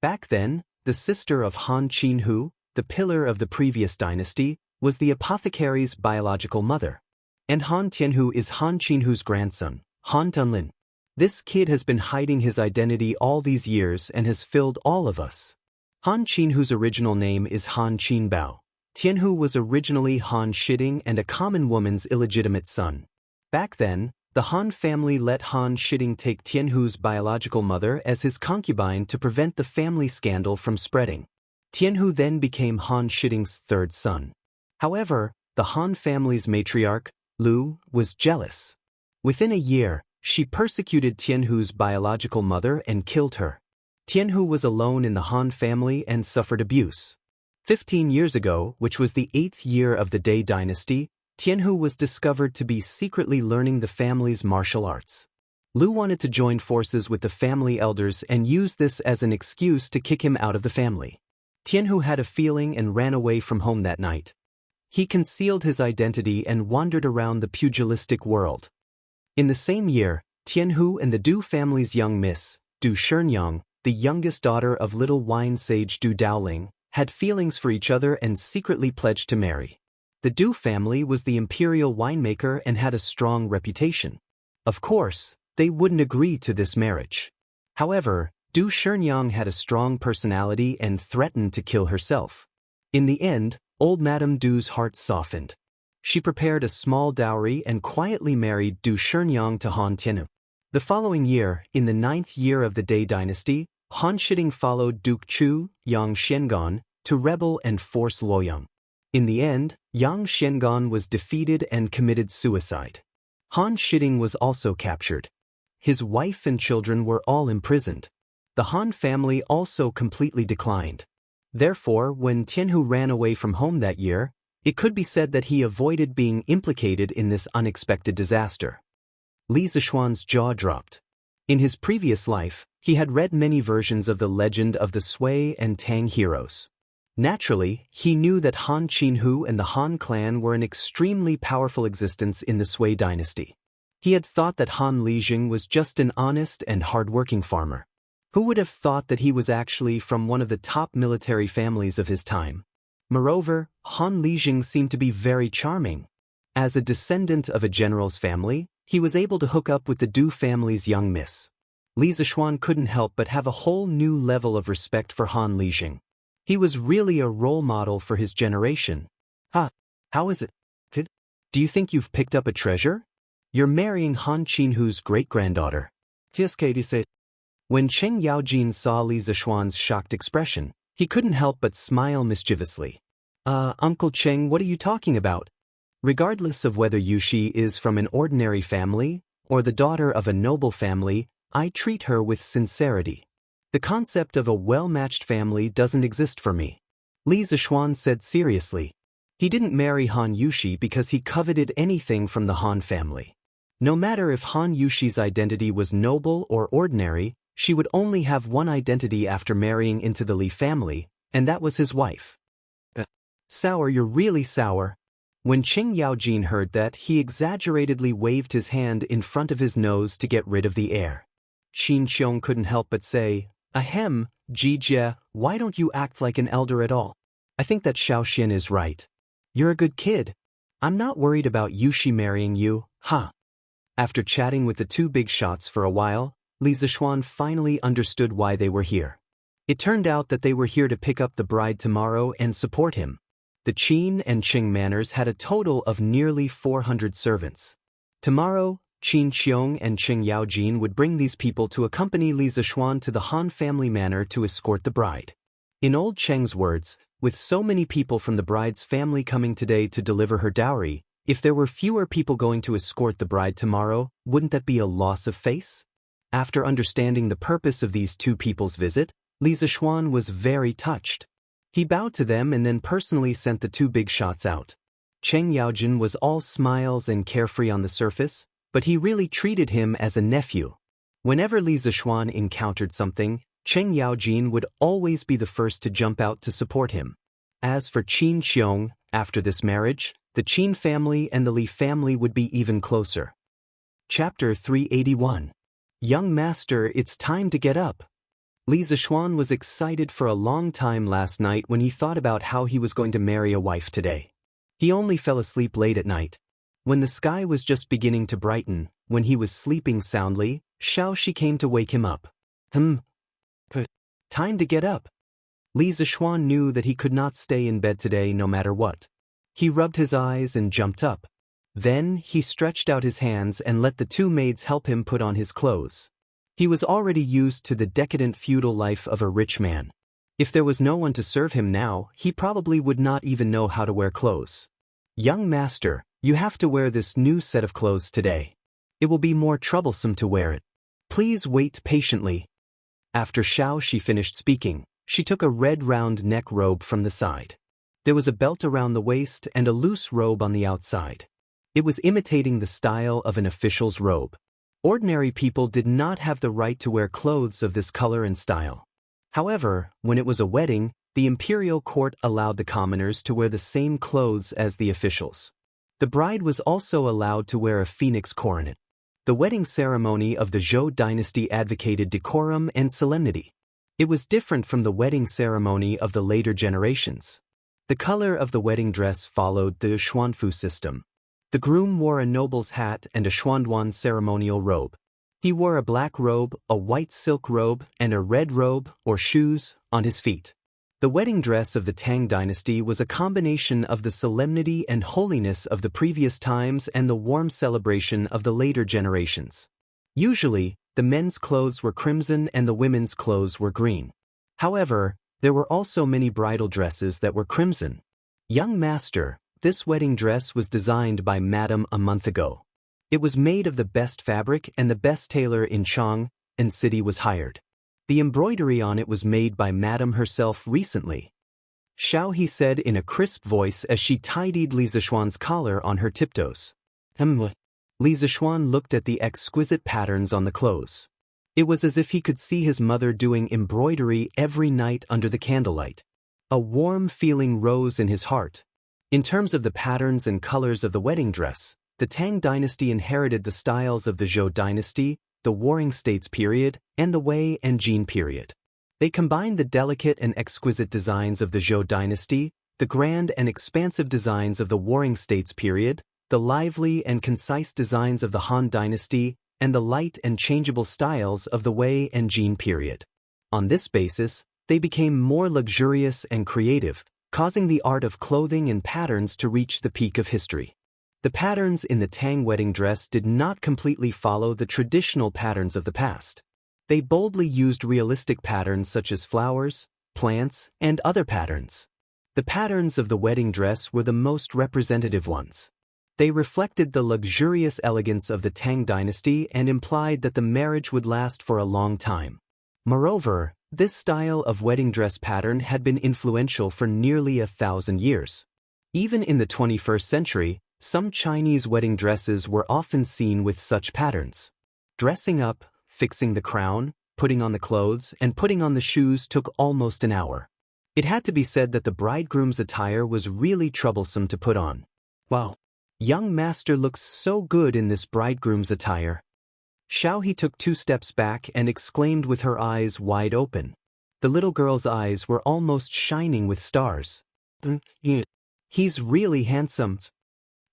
Back then, the sister of Han Qinhu, the pillar of the previous dynasty, was the apothecary's biological mother. And Han Tianhu is Han Qinhu's grandson, Han Tunlin. This kid has been hiding his identity all these years and has filled all of us. Han Qinhu's original name is Han Qinbao. Tianhu was originally Han Shiding and a common woman's illegitimate son. Back then, the Han family let Han Shiding take Tianhu's biological mother as his concubine to prevent the family scandal from spreading. Tianhu then became Han Shiding's third son. However, the Han family's matriarch, Lu, was jealous. Within a year, she persecuted Tianhu's biological mother and killed her. Tianhu was alone in the Han family and suffered abuse. 15 years ago, which was the 8th year of the Dai dynasty, Tianhu was discovered to be secretly learning the family's martial arts. Lu wanted to join forces with the family elders and used this as an excuse to kick him out of the family. Tianhu had a feeling and ran away from home that night. He concealed his identity and wandered around the pugilistic world. In the same year, Tianhu and the Du family's young miss, Du Xianxia, the youngest daughter of little wine sage Du Daoling, had feelings for each other and secretly pledged to marry. The Du family was the imperial winemaker and had a strong reputation. Of course, they wouldn't agree to this marriage. However, Du Xianxia had a strong personality and threatened to kill herself. In the end, old Madame Du's heart softened. She prepared a small dowry and quietly married Du Xianxia to Han Tianhu. The following year, in the 9th year of the Dai dynasty, Han Shiding followed Duke Chu, Yang Xiangan, to rebel and force Luoyang. In the end, Yang Xiangan was defeated and committed suicide. Han Shiding was also captured. His wife and children were all imprisoned. The Han family also completely declined. Therefore, when Tianhu ran away from home that year, it could be said that he avoided being implicated in this unexpected disaster. Li Zishuan's jaw dropped. In his previous life, he had read many versions of the legend of the Sui and Tang heroes. Naturally, he knew that Han Qinhu and the Han clan were an extremely powerful existence in the Sui dynasty. He had thought that Han Lijing was just an honest and hard-working farmer. Who would have thought that he was actually from one of the top military families of his time? Moreover, Han Lijing seemed to be very charming. As a descendant of a general's family, he was able to hook up with the Du family's young miss. Li Zishuan couldn't help but have a whole new level of respect for Han Lijing. He was really a role model for his generation. How is it, kid? Do you think you've picked up a treasure? You're marrying Han Qinhu's great-granddaughter. Tiskadi said. When Cheng Yaojin saw Li Zishuan's shocked expression, he couldn't help but smile mischievously. Uncle Cheng, what are you talking about? Regardless of whether Yushi is from an ordinary family or the daughter of a noble family, I treat her with sincerity. The concept of a well-matched family doesn't exist for me. Li Zishuan said seriously. He didn't marry Han Yushi because he coveted anything from the Han family. No matter if Han Yushi's identity was noble or ordinary, she would only have one identity after marrying into the Li family, and that was his wife. Sour, you're really sour. When Cheng Yaojin heard that, he exaggeratedly waved his hand in front of his nose to get rid of the air. Qin Qiong couldn't help but say, Ahem, Jijie, why don't you act like an elder at all? I think that Xiaoxian is right. You're a good kid. I'm not worried about Yushi marrying you, huh? After chatting with the two big shots for a while, Li Zishuan finally understood why they were here. It turned out that they were here to pick up the bride tomorrow and support him. The Qin and Qing manors had a total of nearly 400 servants. Tomorrow, Qin Qiong and Cheng Yaojin would bring these people to accompany Li Zishuan to the Han family manor to escort the bride. In old Cheng's words, with so many people from the bride's family coming today to deliver her dowry, if there were fewer people going to escort the bride tomorrow, wouldn't that be a loss of face? After understanding the purpose of these two people's visit, Li Zishuan was very touched. He bowed to them and then personally sent the two big shots out. Cheng Yaojin was all smiles and carefree on the surface, but he really treated him as a nephew. Whenever Li Zishuan encountered something, Cheng Yaojin would always be the first to jump out to support him. As for Qin Qiong, after this marriage, the Qin family and the Li family would be even closer. Chapter 381. Young Master, it's time to get up. Li Zishuan was excited for a long time last night when he thought about how he was going to marry a wife today. He only fell asleep late at night. When the sky was just beginning to brighten, when he was sleeping soundly, Xiaoxi came to wake him up. Time to get up. Li Zishuan knew that he could not stay in bed today no matter what. He rubbed his eyes and jumped up. Then he stretched out his hands and let the two maids help him put on his clothes. He was already used to the decadent feudal life of a rich man. If there was no one to serve him now, he probably would not even know how to wear clothes. Young master, you have to wear this new set of clothes today. It will be more troublesome to wear it. Please wait patiently. After Xiaoxi finished speaking, she took a red round neck robe from the side. There was a belt around the waist and a loose robe on the outside. It was imitating the style of an official's robe. Ordinary people did not have the right to wear clothes of this color and style. However, when it was a wedding, the imperial court allowed the commoners to wear the same clothes as the officials. The bride was also allowed to wear a phoenix coronet. The wedding ceremony of the Zhou dynasty advocated decorum and solemnity. It was different from the wedding ceremony of the later generations. The color of the wedding dress followed the xuanfu system. The groom wore a noble's hat and a xuanduan ceremonial robe. He wore a black robe, a white silk robe, and a red robe, or shoes, on his feet. The wedding dress of the Tang dynasty was a combination of the solemnity and holiness of the previous times and the warm celebration of the later generations. Usually, the men's clothes were crimson and the women's clothes were green. However, there were also many bridal dresses that were crimson. Young master, this wedding dress was designed by Madame a month ago. It was made of the best fabric and the best tailor in Chang and city was hired. The embroidery on it was made by Madame herself recently. Xiaohe said in a crisp voice as she tidied Li Zishuan's collar on her tiptoes. Li Zishuan looked at the exquisite patterns on the clothes. It was as if he could see his mother doing embroidery every night under the candlelight. A warm feeling rose in his heart. In terms of the patterns and colors of the wedding dress, the Tang dynasty inherited the styles of the Zhou dynasty, the Warring States period, and the Wei and Jin period. They combined the delicate and exquisite designs of the Zhou dynasty, the grand and expansive designs of the Warring States period, the lively and concise designs of the Han dynasty, and the light and changeable styles of the Wei and Jin period. On this basis, they became more luxurious and creative, causing the art of clothing and patterns to reach the peak of history. The patterns in the Tang wedding dress did not completely follow the traditional patterns of the past. They boldly used realistic patterns such as flowers, plants, and other patterns. The patterns of the wedding dress were the most representative ones. They reflected the luxurious elegance of the Tang dynasty and implied that the marriage would last for a long time. Moreover, this style of wedding dress pattern had been influential for nearly 1,000 years. Even in the 21st century, some Chinese wedding dresses were often seen with such patterns. Dressing up, fixing the crown, putting on the clothes, and putting on the shoes took almost an hour. It had to be said that the bridegroom's attire was really troublesome to put on. Wow! Young master looks so good in this bridegroom's attire. Xiaohe took 2 steps back and exclaimed with her eyes wide open. The little girl's eyes were almost shining with stars. He's really handsome.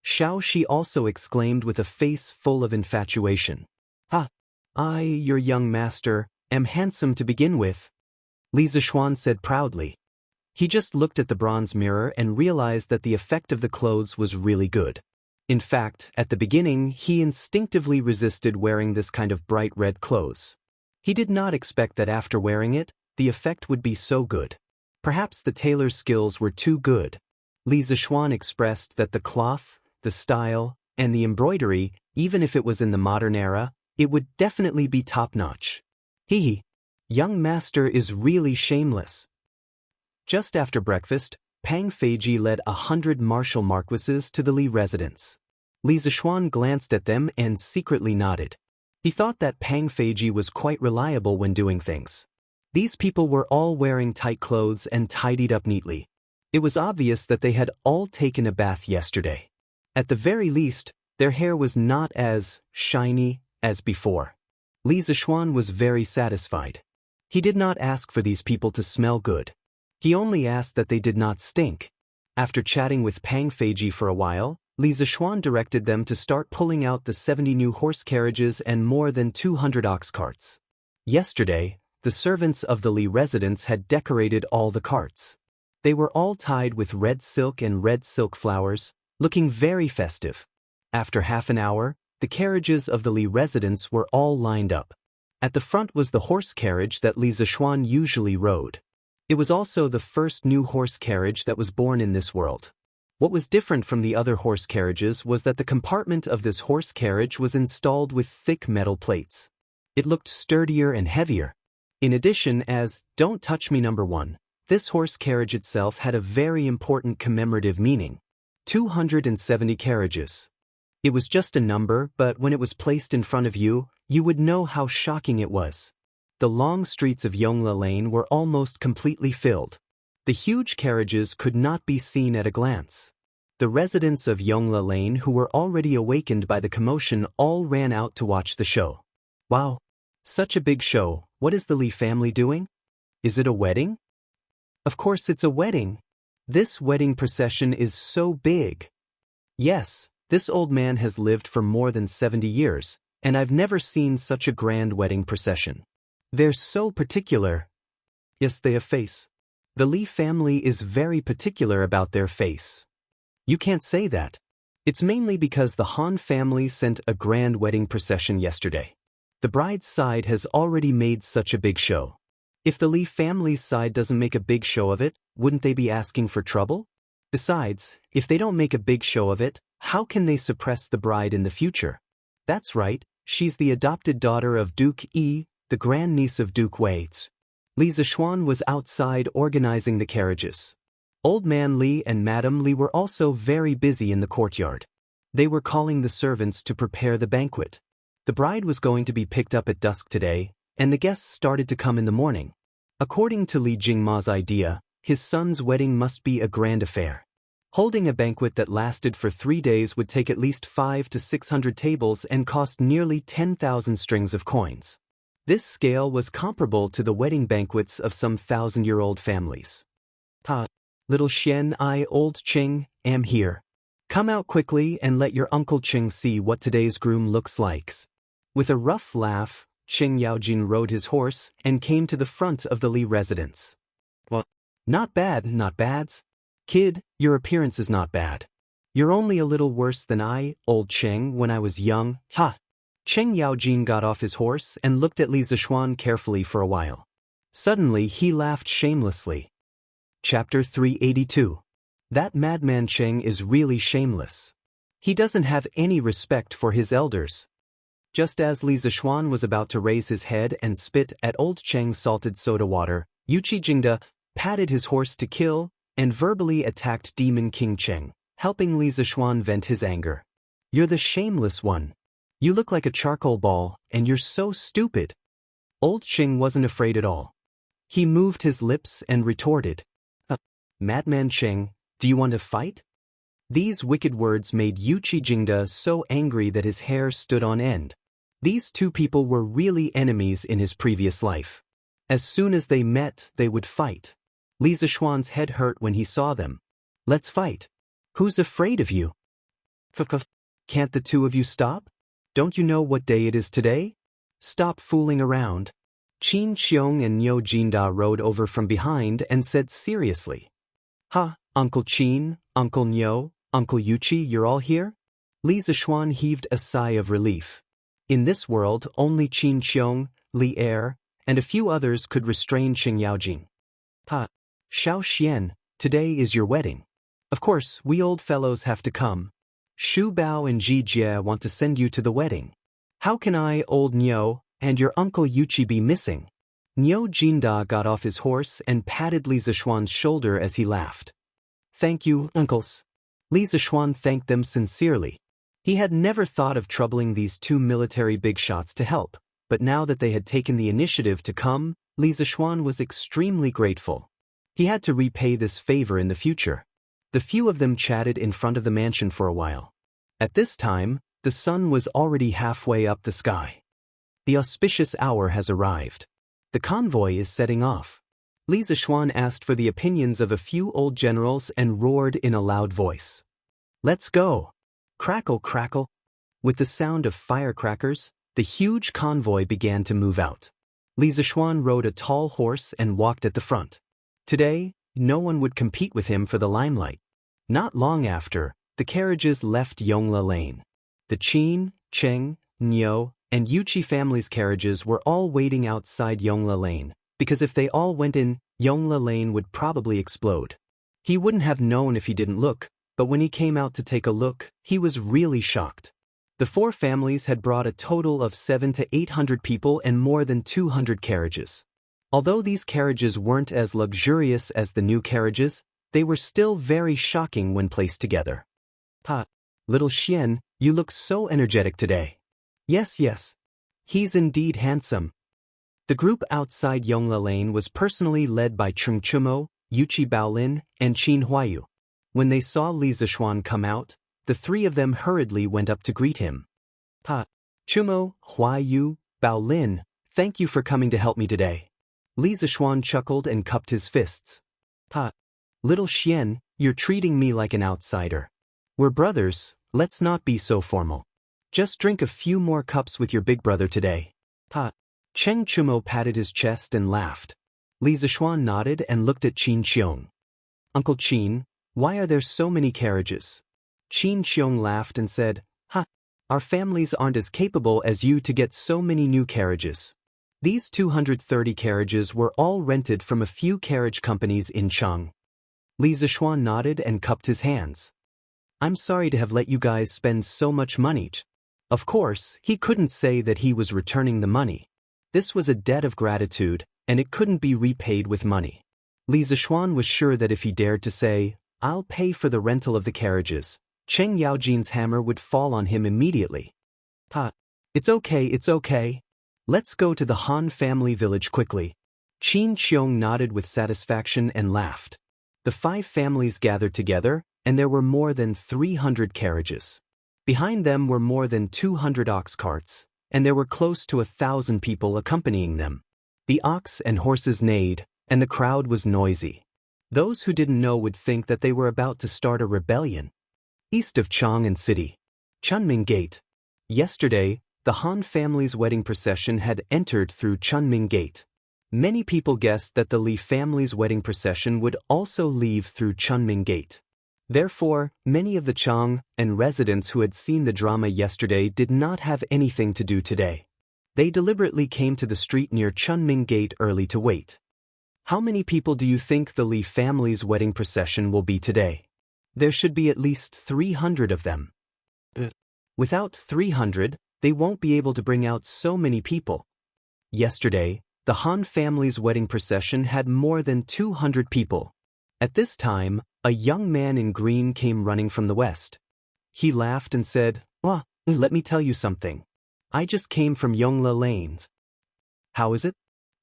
Xiaoxi also exclaimed with a face full of infatuation. I, your young master, am handsome to begin with. Li Zishuan said proudly. He just looked at the bronze mirror and realized that the effect of the clothes was really good. In fact, at the beginning, he instinctively resisted wearing this kind of bright red clothes. He did not expect that after wearing it, the effect would be so good. Perhaps the tailor's skills were too good. Li Zishuan expressed that the cloth, the style, and the embroidery, even if it was in the modern era, it would definitely be top-notch. Young master is really shameless. Just after breakfast, Pang Feiji led 100 martial marquises to the Li residence. Li Zishuan glanced at them and secretly nodded. He thought that Pang Feiji was quite reliable when doing things. These people were all wearing tight clothes and tidied up neatly. It was obvious that they had all taken a bath yesterday. At the very least, their hair was not as shiny as before. Li Zishuan was very satisfied. He did not ask for these people to smell good. He only asked that they did not stink. After chatting with Pang Feiji for a while, Li Zishuan directed them to start pulling out the 70 new horse carriages and more than 200 ox carts. Yesterday, the servants of the Li residence had decorated all the carts. They were all tied with red silk and red silk flowers, looking very festive. After half an hour, the carriages of the Li residents were all lined up. At the front was the horse carriage that Li Zishuan usually rode. It was also the first new horse carriage that was born in this world. What was different from the other horse carriages was that the compartment of this horse carriage was installed with thick metal plates. It looked sturdier and heavier. In addition, as "Don't touch me number 1, this horse carriage itself had a very important commemorative meaning. 270 carriages. It was just a number, but when it was placed in front of you, you would know how shocking it was. The long streets of Yongla Lane were almost completely filled. The huge carriages could not be seen at a glance. The residents of Yongla Lane who were already awakened by the commotion all ran out to watch the show. Wow! Such a big show. What is the Li family doing? Is it a wedding? Of course it's a wedding. This wedding procession is so big. Yes, this old man has lived for more than 70 years, and I've never seen such a grand wedding procession. They're so particular. Yes, they have face. The Li family is very particular about their face. You can't say that. It's mainly because the Han family sent a grand wedding procession yesterday. The bride's side has already made such a big show. If the Li family's side doesn't make a big show of it, wouldn't they be asking for trouble? Besides, if they don't make a big show of it, how can they suppress the bride in the future? That's right, she's the adopted daughter of Duke Yi, the grandniece of Duke Wei. Li Zishuan was outside organizing the carriages. Old man Li and Madam Li were also very busy in the courtyard. They were calling the servants to prepare the banquet. The bride was going to be picked up at dusk today, and the guests started to come in the morning. According to Li Jingma's idea, his son's wedding must be a grand affair. Holding a banquet that lasted for 3 days would take at least 500 to 600 tables and cost nearly 10,000 strings of coins. This scale was comparable to the wedding banquets of some 1,000-year-old families. Little Xian, I, old Cheng, am here. Come out quickly and let your Uncle Cheng see what today's groom looks like. With a rough laugh, Cheng Yaojin rode his horse and came to the front of the Li residence. Well, not bad, not bad. Kid, your appearance is not bad. You're only a little worse than I, old Cheng, when I was young. Ha! Cheng Yaojin got off his horse and looked at Li Zishuan carefully for a while. Suddenly he laughed shamelessly. Chapter 382. That madman Cheng is really shameless. He doesn't have any respect for his elders. Just as Li Zishuan was about to raise his head and spit at old Cheng's salted soda water, Yuqi Jingda patted his horse to kill and verbally attacked Demon King Cheng, helping Li Zishuan vent his anger. You're the shameless one. You look like a charcoal ball, and you're so stupid. Old Cheng wasn't afraid at all. He moved his lips and retorted. Madman Cheng, do you want to fight? These wicked words made Yuqi Jingda so angry that his hair stood on end. These two people were really enemies in his previous life. As soon as they met, they would fight. Li Zishuan's head hurt when he saw them. Let's fight. Who's afraid of you? Can't the two of you stop? Don't you know what day it is today? Stop fooling around. Qin Xiong and Niu Jinda rode over from behind and said seriously. Uncle Qin, Uncle Niu, Uncle Yuqi, you're all here? Li Zishuan heaved a sigh of relief. In this world, only Qin Xiong, Li Er, and a few others could restrain Cheng Yaojin. Xiao Xian, today is your wedding. Of course, we old fellows have to come. Shu Bao and Ji Jie want to send you to the wedding. How can I, old Niu, and your Uncle Yuqi be missing? Niu Jinda got off his horse and patted Li Zishuan's shoulder as he laughed. Thank you, uncles. Li Zishuan thanked them sincerely. He had never thought of troubling these two military big shots to help, but now that they had taken the initiative to come, Li Zishuan was extremely grateful. He had to repay this favor in the future. The few of them chatted in front of the mansion for a while. At this time, the sun was already halfway up the sky. The auspicious hour has arrived. The convoy is setting off. Li Zishuan asked for the opinions of a few old generals and roared in a loud voice. Let's go! Crackle, crackle. With the sound of firecrackers, the huge convoy began to move out. Li Zishuan rode a tall horse and walked at the front. Today, no one would compete with him for the limelight. Not long after, the carriages left Yongla Lane. The Qin, Cheng, Niu, and Yuqi families' carriages were all waiting outside Yongla Lane, because if they all went in, Yongla Lane would probably explode. He wouldn't have known if he didn't look, but when he came out to take a look, he was really shocked. The four families had brought a total of 700 to 800 people and more than 200 carriages. Although these carriages weren't as luxurious as the new carriages, they were still very shocking when placed together. "Ha, little Xian, you look so energetic today." "Yes, yes. He's indeed handsome." The group outside Yongla Lane was personally led by Cheng Chumo, Yuqi Baolin, and Qin Huayu. When they saw Li Zishuan come out, the three of them hurriedly went up to greet him. "Ha, Chumo, Huayu, Baolin, thank you for coming to help me today." Li Zishuan chuckled and cupped his fists. "Ha, little Xian, you're treating me like an outsider. We're brothers, let's not be so formal. Just drink a few more cups with your big brother today." "Ha." Cheng Chumo patted his chest and laughed. Li Zishuan nodded and looked at Qin Xiong. "Uncle Qin, why are there so many carriages?" Qin Xiong laughed and said, "Ha, our families aren't as capable as you to get so many new carriages. These 230 carriages were all rented from a few carriage companies in Chang." Li Zishuan nodded and cupped his hands. "I'm sorry to have let you guys spend so much money." Of course, he couldn't say that he was returning the money. This was a debt of gratitude, and it couldn't be repaid with money. Li Zishuan was sure that if he dared to say, "I'll pay for the rental of the carriages," Cheng Yaojin's hammer would fall on him immediately. "Ha, it's okay. Let's go to the Han family village quickly." Qin Xiong nodded with satisfaction and laughed. The five families gathered together, and there were more than 300 carriages. Behind them were more than 200 ox carts, and there were close to 1,000 people accompanying them. The ox and horses neighed, and the crowd was noisy. Those who didn't know would think that they were about to start a rebellion. East of Chang'an City, Chunming Gate. Yesterday, the Han family's wedding procession had entered through Chunming Gate. Many people guessed that the Li family's wedding procession would also leave through Chunming Gate. Therefore, many of the Chang'an residents who had seen the drama yesterday did not have anything to do today. They deliberately came to the street near Chunming Gate early to wait. How many people do you think the Li family's wedding procession will be today? There should be at least 300 of them. Without 300, they won't be able to bring out so many people. Yesterday, the Han family's wedding procession had more than 200 people. At this time, a young man in green came running from the west. He laughed and said, let me tell you something. I just came from Yongla Lanes." "How is it?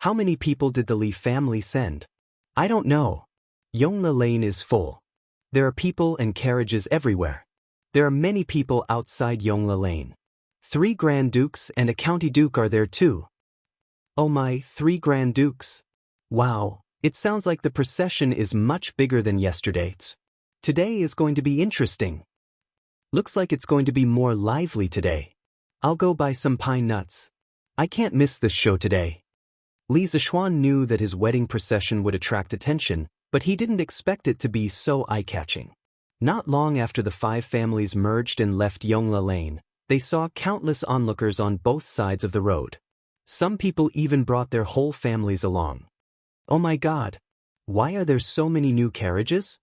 How many people did the Li family send?" "I don't know. Yongla Lane is full. There are people and carriages everywhere. There are many people outside Yongla Lane. 3 Grand Dukes and a County Duke are there too." "Oh my, 3 Grand Dukes. Wow. It sounds like the procession is much bigger than yesterday's. Today is going to be interesting. Looks like it's going to be more lively today. I'll go buy some pine nuts. I can't miss this show today." Li Zishuan knew that his wedding procession would attract attention, but he didn't expect it to be so eye-catching. Not long after the 5 families merged and left Yongla Lane, they saw countless onlookers on both sides of the road. Some people even brought their whole families along. "Oh my God! Why are there so many new carriages?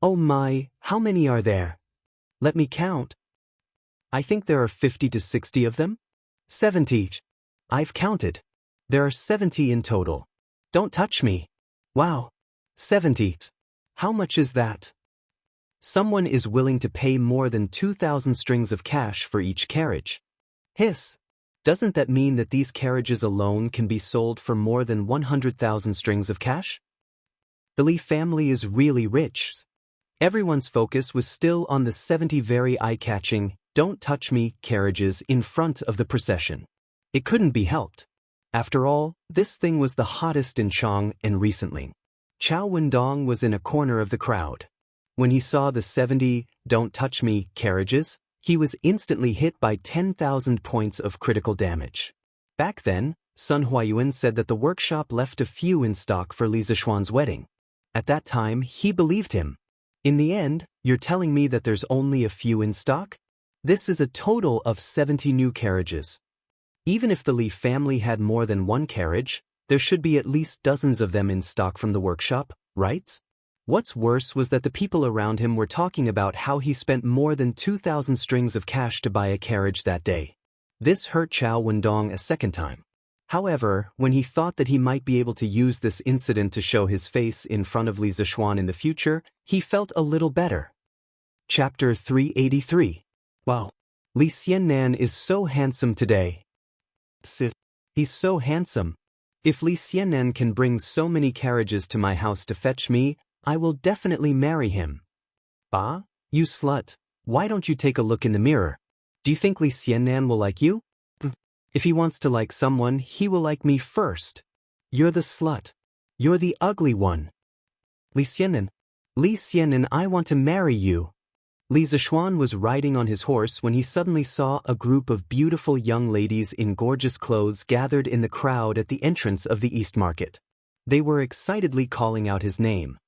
Oh my, how many are there? Let me count. I think there are 50 to 60 of them? 70. I've counted. There are 70 in total. Don't touch me. Wow. 70. How much is that? Someone is willing to pay more than 2,000 strings of cash for each carriage. Hiss. Doesn't that mean that these carriages alone can be sold for more than 100,000 strings of cash? The Li family is really rich." Everyone's focus was still on the 70 very eye-catching, "Don't touch me" carriages in front of the procession. It couldn't be helped. After all, this thing was the hottest in Chang'an recently. Chao Wendong was in a corner of the crowd. When he saw the 70 "Don't touch me" carriages, he was instantly hit by 10,000 points of critical damage. Back then, Sun Huayuan said that the workshop left a few in stock for Li Zishuan's wedding. At that time, he believed him. In the end, you're telling me that there's only a few in stock? This is a total of 70 new carriages. Even if the Li family had more than one carriage, there should be at least dozens of them in stock from the workshop, right? What's worse was that the people around him were talking about how he spent more than 2,000 strings of cash to buy a carriage that day. This hurt Chao Wendong a second time. However, when he thought that he might be able to use this incident to show his face in front of Li Zishuan in the future, he felt a little better. Chapter 383. Wow. Li Xiannan is so handsome today. He's so handsome. If Li Xiannan can bring so many carriages to my house to fetch me, I will definitely marry him. Ah, you slut. Why don't you take a look in the mirror? Do you think Li Xiannan will like you? If he wants to like someone, he will like me first. You're the slut. You're the ugly one. Li Xiannan, I want to marry you. Li Zishuan was riding on his horse when he suddenly saw a group of beautiful young ladies in gorgeous clothes gathered in the crowd at the entrance of the East Market. They were excitedly calling out his name.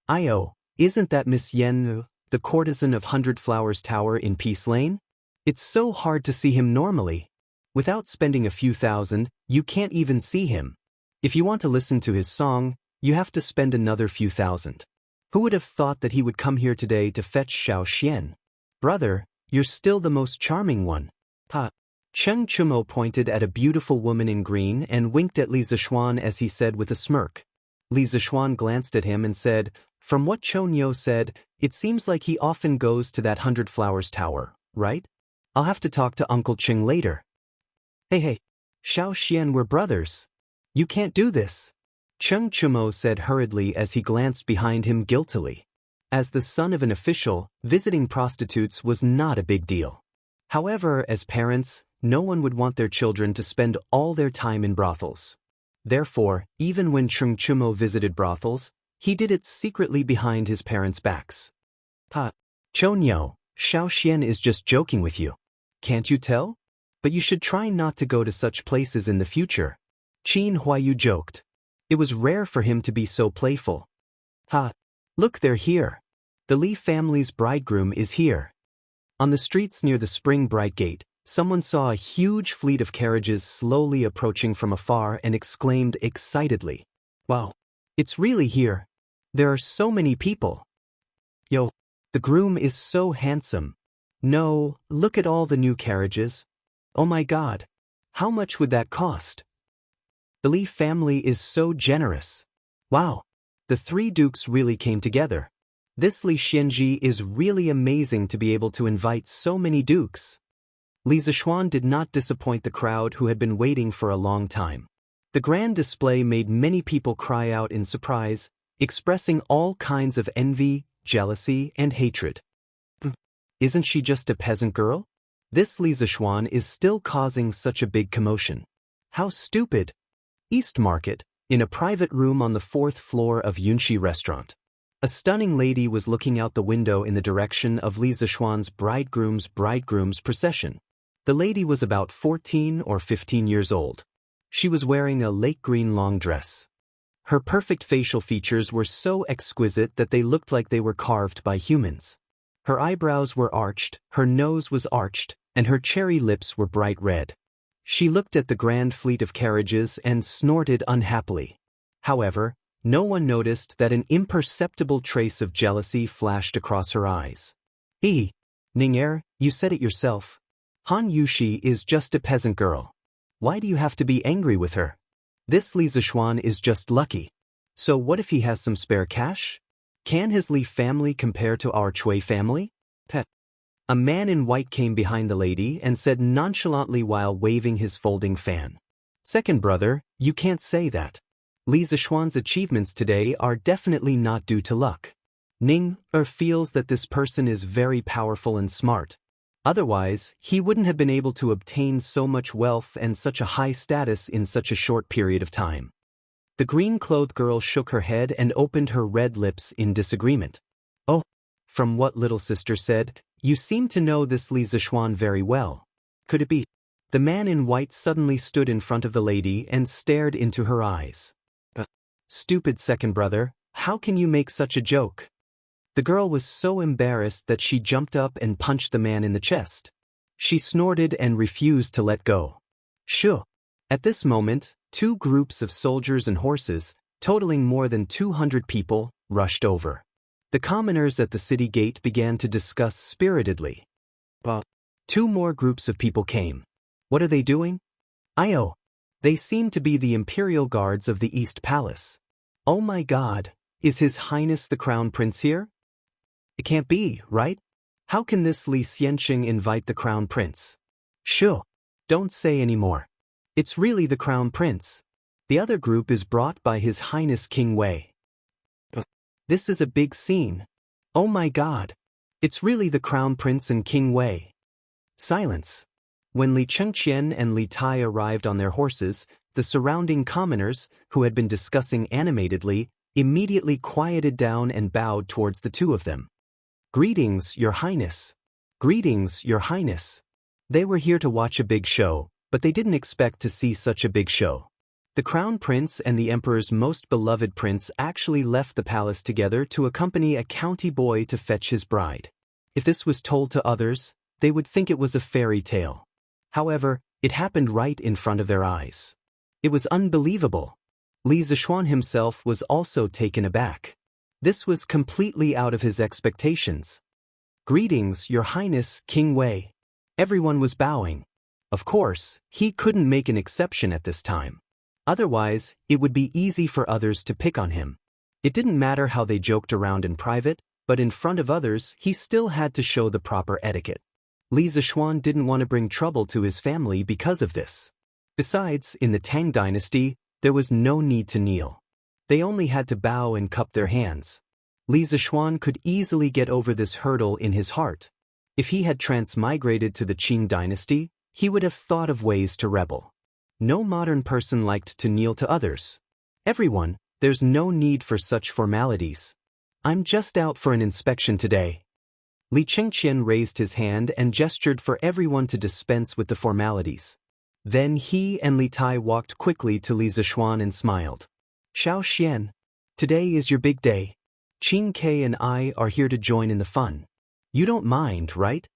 "Io, isn't that Miss Yen, the courtesan of Hundred Flowers Tower in Peace Lane? It's so hard to see him normally. Without spending a few thousand, you can't even see him. If you want to listen to his song, you have to spend another few thousand. Who would have thought that he would come here today to fetch Xiao Xian? Brother, you're still the most charming one." Ha! Cheng Chumo pointed at a beautiful woman in green and winked at Li Zishuan as he said with a smirk. Li Zishuan glanced at him and said, "From what Chou Niu said, it seems like he often goes to that Hundred Flowers Tower, right? I'll have to talk to Uncle Ching later." Hey, Xiao Xian, we're brothers. You can't do this. Cheng Chumo said hurriedly as he glanced behind him guiltily. As the son of an official, visiting prostitutes was not a big deal. However, as parents, no one would want their children to spend all their time in brothels. Therefore, even when Cheng Chumo visited brothels, he did it secretly behind his parents' backs. Chou Niu, Xiao Xian is just joking with you. Can't you tell? But you should try not to go to such places in the future. Qin Huayu joked. It was rare for him to be so playful. Look, they're here. The Li family's bridegroom is here. On the streets near the Spring Bright Gate, someone saw a huge fleet of carriages slowly approaching from afar and exclaimed excitedly, "Wow, it's really here. There are so many people. Yo, the groom is so handsome. No, look at all the new carriages. Oh my God, how much would that cost? The Li family is so generous. Wow, the three dukes really came together. This Li Xianji is really amazing to be able to invite so many dukes." Li Zishuan did not disappoint the crowd who had been waiting for a long time. The grand display made many people cry out in surprise, expressing all kinds of envy, jealousy, and hatred. Isn't she just a peasant girl? This Li Zishuan is still causing such a big commotion. How stupid! East Market, in a private room on the 4th floor of Yunxi Restaurant. A stunning lady was looking out the window in the direction of Li Zishuan's bridegroom's procession. The lady was about 14 or 15 years old. She was wearing a lake green long dress. Her perfect facial features were so exquisite that they looked like they were carved by humans. Her eyebrows were arched, her nose was arched, and her cherry lips were bright red. She looked at the grand fleet of carriages and snorted unhappily. However, no one noticed that an imperceptible trace of jealousy flashed across her eyes. Ning, you said it yourself. Han Yushi is just a peasant girl. Why do you have to be angry with her? This Li Zishuan is just lucky. So what if he has some spare cash? Can his Li family compare to our Chui family? A man in white came behind the lady and said nonchalantly while waving his folding fan. "Second brother, you can't say that. Li Zishuan's achievements today are definitely not due to luck. Ning feels that this person is very powerful and smart. Otherwise, he wouldn't have been able to obtain so much wealth and such a high status in such a short period of time." The green-clothed girl shook her head and opened her red lips in disagreement. "Oh, from what little sister said, you seem to know this Li Zishuan very well. Could it be?" The man in white suddenly stood in front of the lady and stared into her eyes. "Stupid second brother, how can you make such a joke?" The girl was so embarrassed that she jumped up and punched the man in the chest. She snorted and refused to let go. Shoo! At this moment, two groups of soldiers and horses, totaling more than 200 people, rushed over. The commoners at the city gate began to discuss spiritedly. But two more groups of people came. What are they doing? Io. They seem to be the imperial guards of the East Palace. Oh my God, is His Highness the Crown Prince here? It can't be, right? How can this Li Xianxia invite the Crown Prince? Shoo! Don't say any more. It's really the Crown Prince. The other group is brought by His Highness King Wei. This is a big scene. Oh my God. It's really the Crown Prince and King Wei. Silence. When Li Chengqian and Li Tai arrived on their horses, the surrounding commoners, who had been discussing animatedly, immediately quieted down and bowed towards the two of them. Greetings, Your Highness. Greetings, Your Highness. They were here to watch a big show, but they didn't expect to see such a big show. The Crown Prince and the Emperor's most beloved prince actually left the palace together to accompany a county boy to fetch his bride. If this was told to others, they would think it was a fairy tale. However, it happened right in front of their eyes. It was unbelievable. Li Zishuan himself was also taken aback. This was completely out of his expectations. Greetings, Your Highness, King Wei. Everyone was bowing. Of course, he couldn't make an exception at this time. Otherwise, it would be easy for others to pick on him. It didn't matter how they joked around in private, but in front of others, he still had to show the proper etiquette. Li Zishuan didn't want to bring trouble to his family because of this. Besides, in the Tang dynasty, there was no need to kneel. They only had to bow and cup their hands. Li Zishuan could easily get over this hurdle in his heart. If he had transmigrated to the Qing dynasty, he would have thought of ways to rebel. No modern person liked to kneel to others. Everyone, there's no need for such formalities. I'm just out for an inspection today. Li Chengqian raised his hand and gestured for everyone to dispense with the formalities. Then he and Li Tai walked quickly to Li Zishuan and smiled. Xiao Xian, today is your big day. Qing Ke and I are here to join in the fun. You don't mind, right?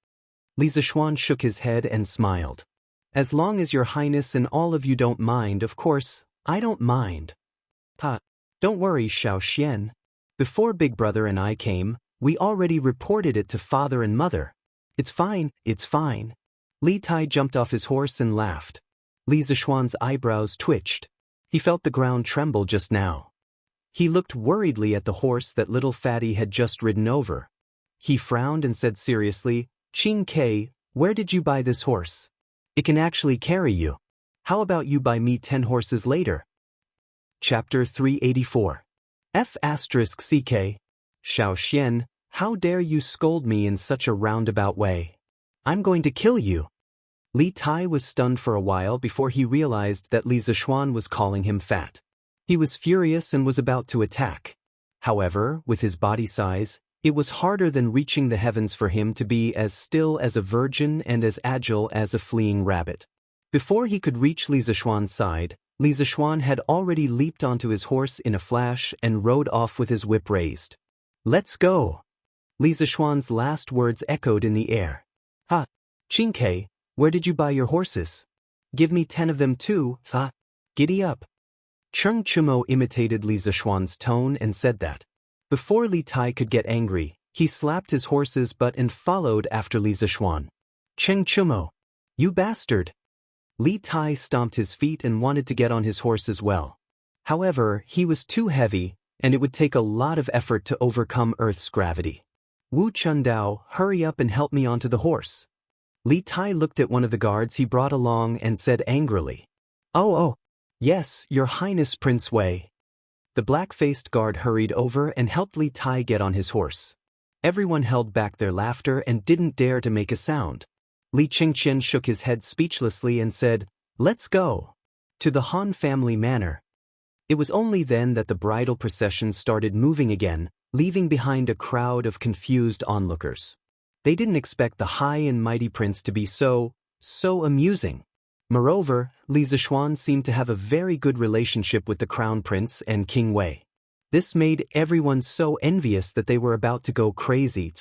Li Zishuan shook his head and smiled. As long as Your Highness and all of you don't mind, of course, I don't mind. Don't worry, Xiao Xian. Before Big Brother and I came, we already reported it to Father and Mother. It's fine, it's fine. Li Tai jumped off his horse and laughed. Li Zishuan's eyebrows twitched. He felt the ground tremble just now. He looked worriedly at the horse that little fatty had just ridden over. He frowned and said seriously, Qing Ke, where did you buy this horse? It can actually carry you. How about you buy me 10 horses later? Chapter 384. F***CK. Xiao Xian, how dare you scold me in such a roundabout way? I'm going to kill you. Li Tai was stunned for a while before he realized that Li Zishuan was calling him fat. He was furious and was about to attack. However, with his body size, it was harder than reaching the heavens for him to be as still as a virgin and as agile as a fleeing rabbit. Before he could reach Li Zishuan's side, Li Zishuan had already leaped onto his horse in a flash and rode off with his whip raised. Let's go! Li Zishuan's last words echoed in the air. Qing Ke, where did you buy your horses? Give me 10 of them too, Giddy up. Cheng Chumo imitated Li Zishuan's tone and said that. Before Li Tai could get angry, he slapped his horse's butt and followed after Li Zishuan. Cheng Chumo, you bastard! Li Tai stomped his feet and wanted to get on his horse as well. However, he was too heavy, and it would take a lot of effort to overcome Earth's gravity. Wu Chundao, hurry up and help me onto the horse. Li Tai looked at one of the guards he brought along and said angrily. Oh, yes, Your Highness Prince Wei. The black-faced guard hurried over and helped Li Tai get on his horse. Everyone held back their laughter and didn't dare to make a sound. Li Chengqian shook his head speechlessly and said, Let's go. To the Han family manor. It was only then that the bridal procession started moving again, leaving behind a crowd of confused onlookers. They didn't expect the high and mighty prince to be so amusing. Moreover, Li Zishuan seemed to have a very good relationship with the crown prince and King Wei. This made everyone so envious that they were about to go crazy.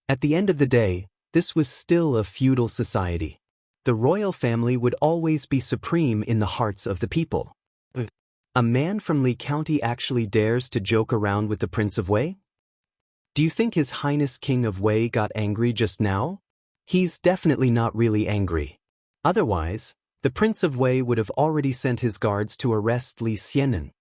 At the end of the day, this was still a feudal society. The royal family would always be supreme in the hearts of the people. A man from Li County actually dares to joke around with the Prince of Wei? Do you think His Highness King of Wei got angry just now? He's definitely not really angry. Otherwise, the Prince of Wei would have already sent his guards to arrest Li Xiannan.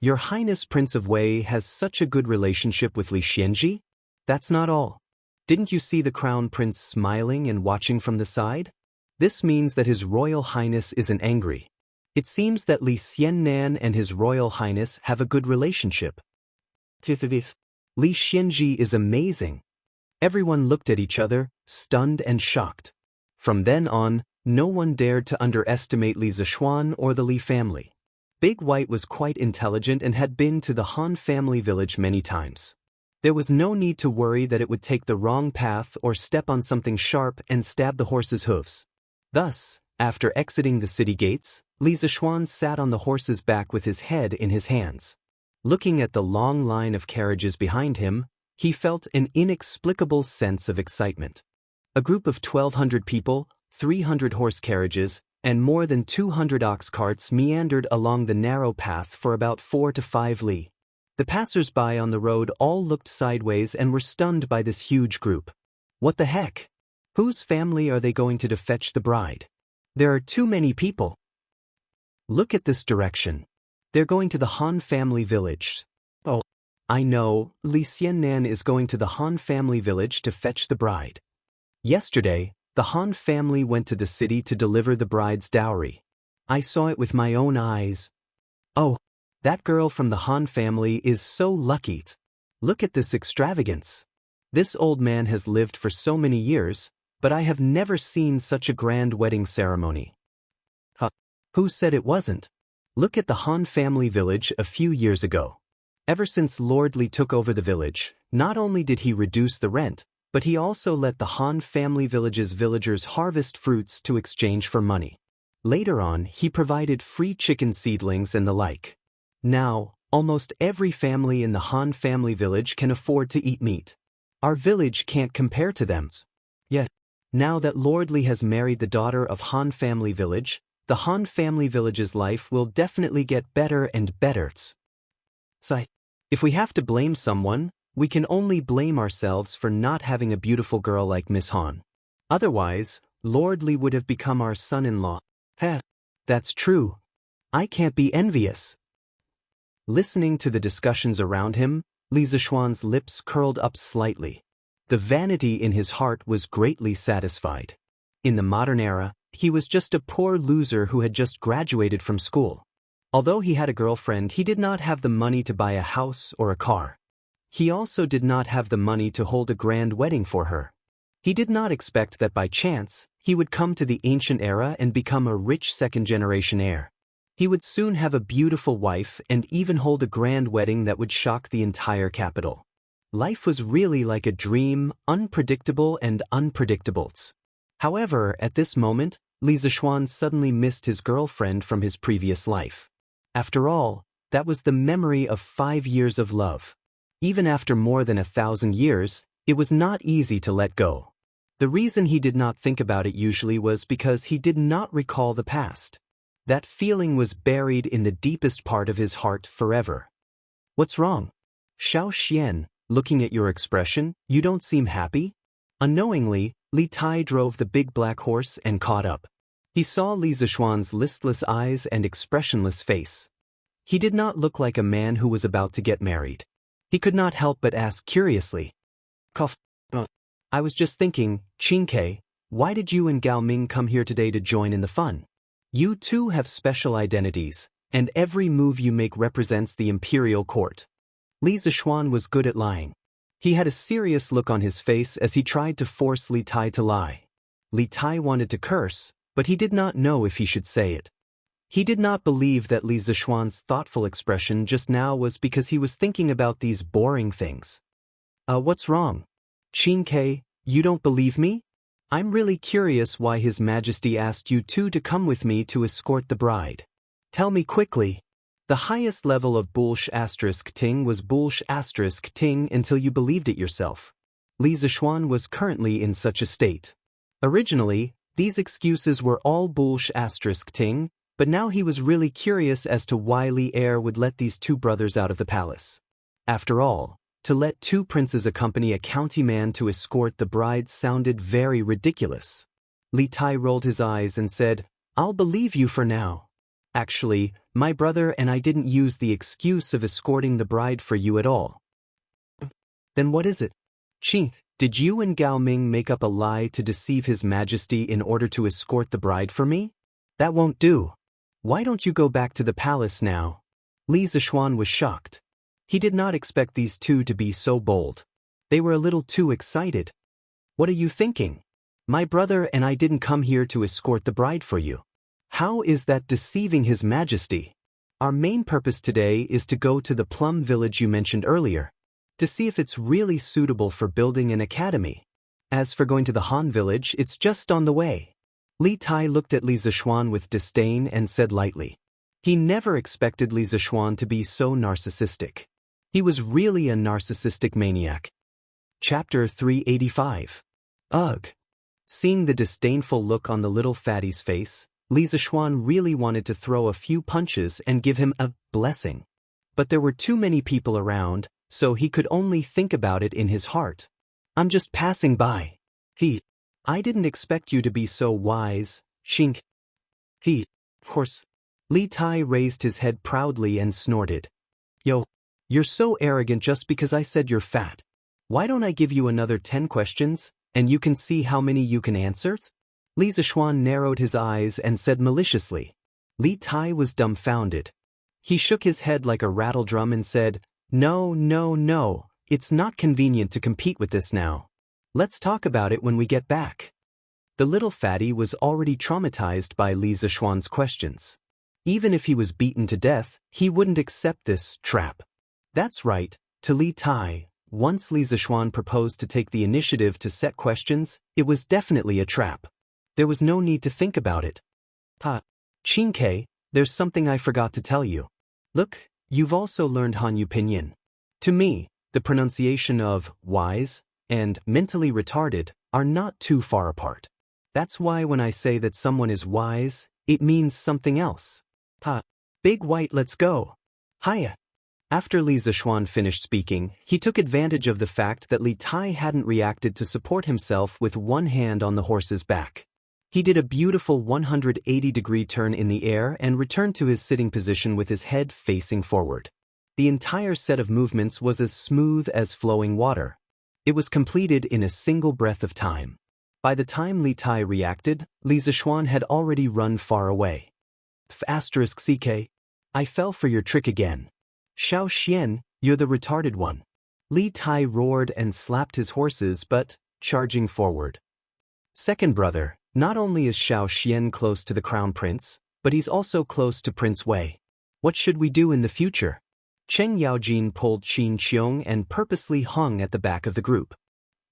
Your Highness Prince of Wei has such a good relationship with Li Xianji? That's not all. Didn't you see the Crown Prince smiling and watching from the side? This means that His Royal Highness isn't angry. It seems that Li Xiannan and His Royal Highness have a good relationship. Li Xianji is amazing. Everyone looked at each other, stunned and shocked. From then on, no one dared to underestimate Li Zishuan or the Li family. Big White was quite intelligent and had been to the Han family village many times. There was no need to worry that it would take the wrong path or step on something sharp and stab the horse's hooves. Thus, after exiting the city gates, Li Zishuan sat on the horse's back with his head in his hands. Looking at the long line of carriages behind him, he felt an inexplicable sense of excitement. A group of 1,200 people, 300 horse carriages, and more than 200 ox carts meandered along the narrow path for about 4 to 5 li. The passers-by on the road all looked sideways and were stunned by this huge group. What the heck? Whose family are they going to fetch the bride? There are too many people. Look at this direction. They're going to the Han family village. Oh, I know, Li Xiannan is going to the Han family village to fetch the bride. Yesterday, the Han family went to the city to deliver the bride's dowry. I saw it with my own eyes. Oh, that girl from the Han family is so lucky. Look at this extravagance. This old man has lived for so many years, but I have never seen such a grand wedding ceremony. Who said it wasn't? Look at the Han family village a few years ago. Ever since Lord Li took over the village, not only did he reduce the rent, but he also let the Han family village's villagers harvest fruits to exchange for money. Later on, he provided free chicken seedlings and the like. Now, almost every family in the Han family village can afford to eat meat. Our village can't compare to them. Yet, now that Lord Li has married the daughter of Han family village, the Han family village's life will definitely get better and better. So, if we have to blame someone, we can only blame ourselves for not having a beautiful girl like Miss Han. Otherwise, Lord Li would have become our son-in-law. That's true. I can't be envious. Listening to the discussions around him, Li Zishuan's lips curled up slightly. The vanity in his heart was greatly satisfied. In the modern era, he was just a poor loser who had just graduated from school. Although he had a girlfriend, he did not have the money to buy a house or a car. He also did not have the money to hold a grand wedding for her. He did not expect that by chance, he would come to the ancient era and become a rich second-generation heir. He would soon have a beautiful wife and even hold a grand wedding that would shock the entire capital. Life was really like a dream, unpredictable and unpredictable. However, at this moment, Li Zishuan suddenly missed his girlfriend from his previous life. After all, that was the memory of 5 years of love. Even after more than 1,000 years, it was not easy to let go. The reason he did not think about it usually was because he did not recall the past. That feeling was buried in the deepest part of his heart forever. What's wrong? Xiao Xian, looking at your expression, you don't seem happy? Unknowingly, Li Tai drove the big black horse and caught up. He saw Li Zishuan's listless eyes and expressionless face. He did not look like a man who was about to get married. He could not help but ask curiously. I was just thinking, Qingke, why did you and Gao Ming come here today to join in the fun? You two have special identities, and every move you make represents the imperial court. Li Zishuan was good at lying. He had a serious look on his face as he tried to force Li Tai to lie. Li Tai wanted to curse, but he did not know if he should say it. He did not believe that Li Zishuan's thoughtful expression just now was because he was thinking about these boring things. What's wrong? Qingke, you don't believe me? I'm really curious why His Majesty asked you two to come with me to escort the bride. Tell me quickly. The highest level of Bulsh**ting was Bulsh**ting until you believed it yourself. Li Zishuan was currently in such a state. Originally, these excuses were all bullsh*ting, but now he was really curious as to why Li Er would let these two brothers out of the palace. After all, to let two princes accompany a county man to escort the bride sounded very ridiculous. Li Tai rolled his eyes and said, "I'll believe you for now. Actually, my brother and I didn't use the excuse of escorting the bride for you at all." "Then what is it?" "Qi, did you and Gao Ming make up a lie to deceive His Majesty in order to escort the bride for me? That won't do. Why don't you go back to the palace now?" Li Zishuan was shocked. He did not expect these two to be so bold. They were a little too excited. "What are you thinking? My brother and I didn't come here to escort the bride for you. How is that deceiving His Majesty? Our main purpose today is to go to the plum village you mentioned earlier, to see if it's really suitable for building an academy. As for going to the Han village, it's just on the way." Li Tai looked at Li Zishuan with disdain and said lightly. He never expected Li Zishuan to be so narcissistic. He was really a narcissistic maniac. Chapter 385. Ugh. Seeing the disdainful look on the little fatty's face, Li Zishuan really wanted to throw a few punches and give him a blessing. But there were too many people around, so he could only think about it in his heart. "I'm just passing by." I didn't expect you to be so wise, Xing." Of course." Li Tai raised his head proudly and snorted. "Yo, you're so arrogant just because I said you're fat. Why don't I give you another 10 questions, and you can see how many you can answer?" Li Zishuan narrowed his eyes and said maliciously. Li Tai was dumbfounded. He shook his head like a rattledrum and said, No, it's not convenient to compete with this now. Let's talk about it when we get back." The little fatty was already traumatized by Li Zishuan's questions. Even if he was beaten to death, he wouldn't accept this trap. That's right, to Li Tai, once Li Zishuan proposed to take the initiative to set questions, it was definitely a trap. There was no need to think about it. "Qingke, there's something I forgot to tell you. Look, you've also learned Hanyu Pinyin. To me, the pronunciation of wise and mentally retarded are not too far apart. That's why when I say that someone is wise, it means something else. Big White, let's go. Hiya." After Li Zishuan finished speaking, he took advantage of the fact that Li Tai hadn't reacted to support himself with one hand on the horse's back. He did a beautiful 180-degree turn in the air and returned to his sitting position with his head facing forward. The entire set of movements was as smooth as flowing water. It was completed in a single breath of time. By the time Li Tai reacted, Li Zishuan had already run far away. *CK. I fell for your trick again. Xiao Xian, you're the retarded one. Li Tai roared and slapped his horses but, charging forward. "Second brother, not only is Xiao Xian close to the crown prince, but he's also close to Prince Wei. What should we do in the future?" Cheng Yaojin pulled Qin Qiong and purposely hung at the back of the group.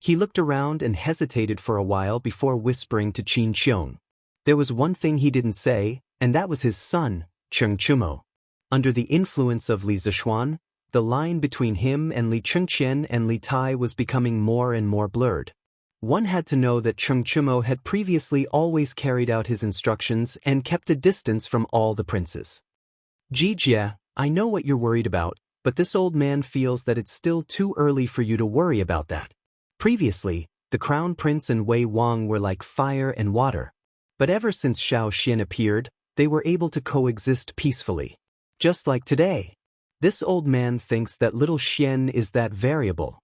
He looked around and hesitated for a while before whispering to Qin Qiong. There was one thing he didn't say, and that was his son, Cheng Chumo. Under the influence of Li Zishuan, the line between him and Li Chengqian and Li Tai was becoming more and more blurred. One had to know that Cheng Chumo had previously always carried out his instructions and kept a distance from all the princes. "Jijia, I know what you're worried about, but this old man feels that it's still too early for you to worry about that. Previously, the crown prince and Wei Wang were like fire and water. But ever since Xiao Xian appeared, they were able to coexist peacefully. Just like today. This old man thinks that little Xian is that variable.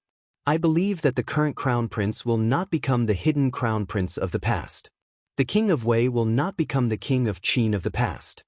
I believe that the current crown prince will not become the hidden crown prince of the past. The king of Wei will not become the king of Qin of the past.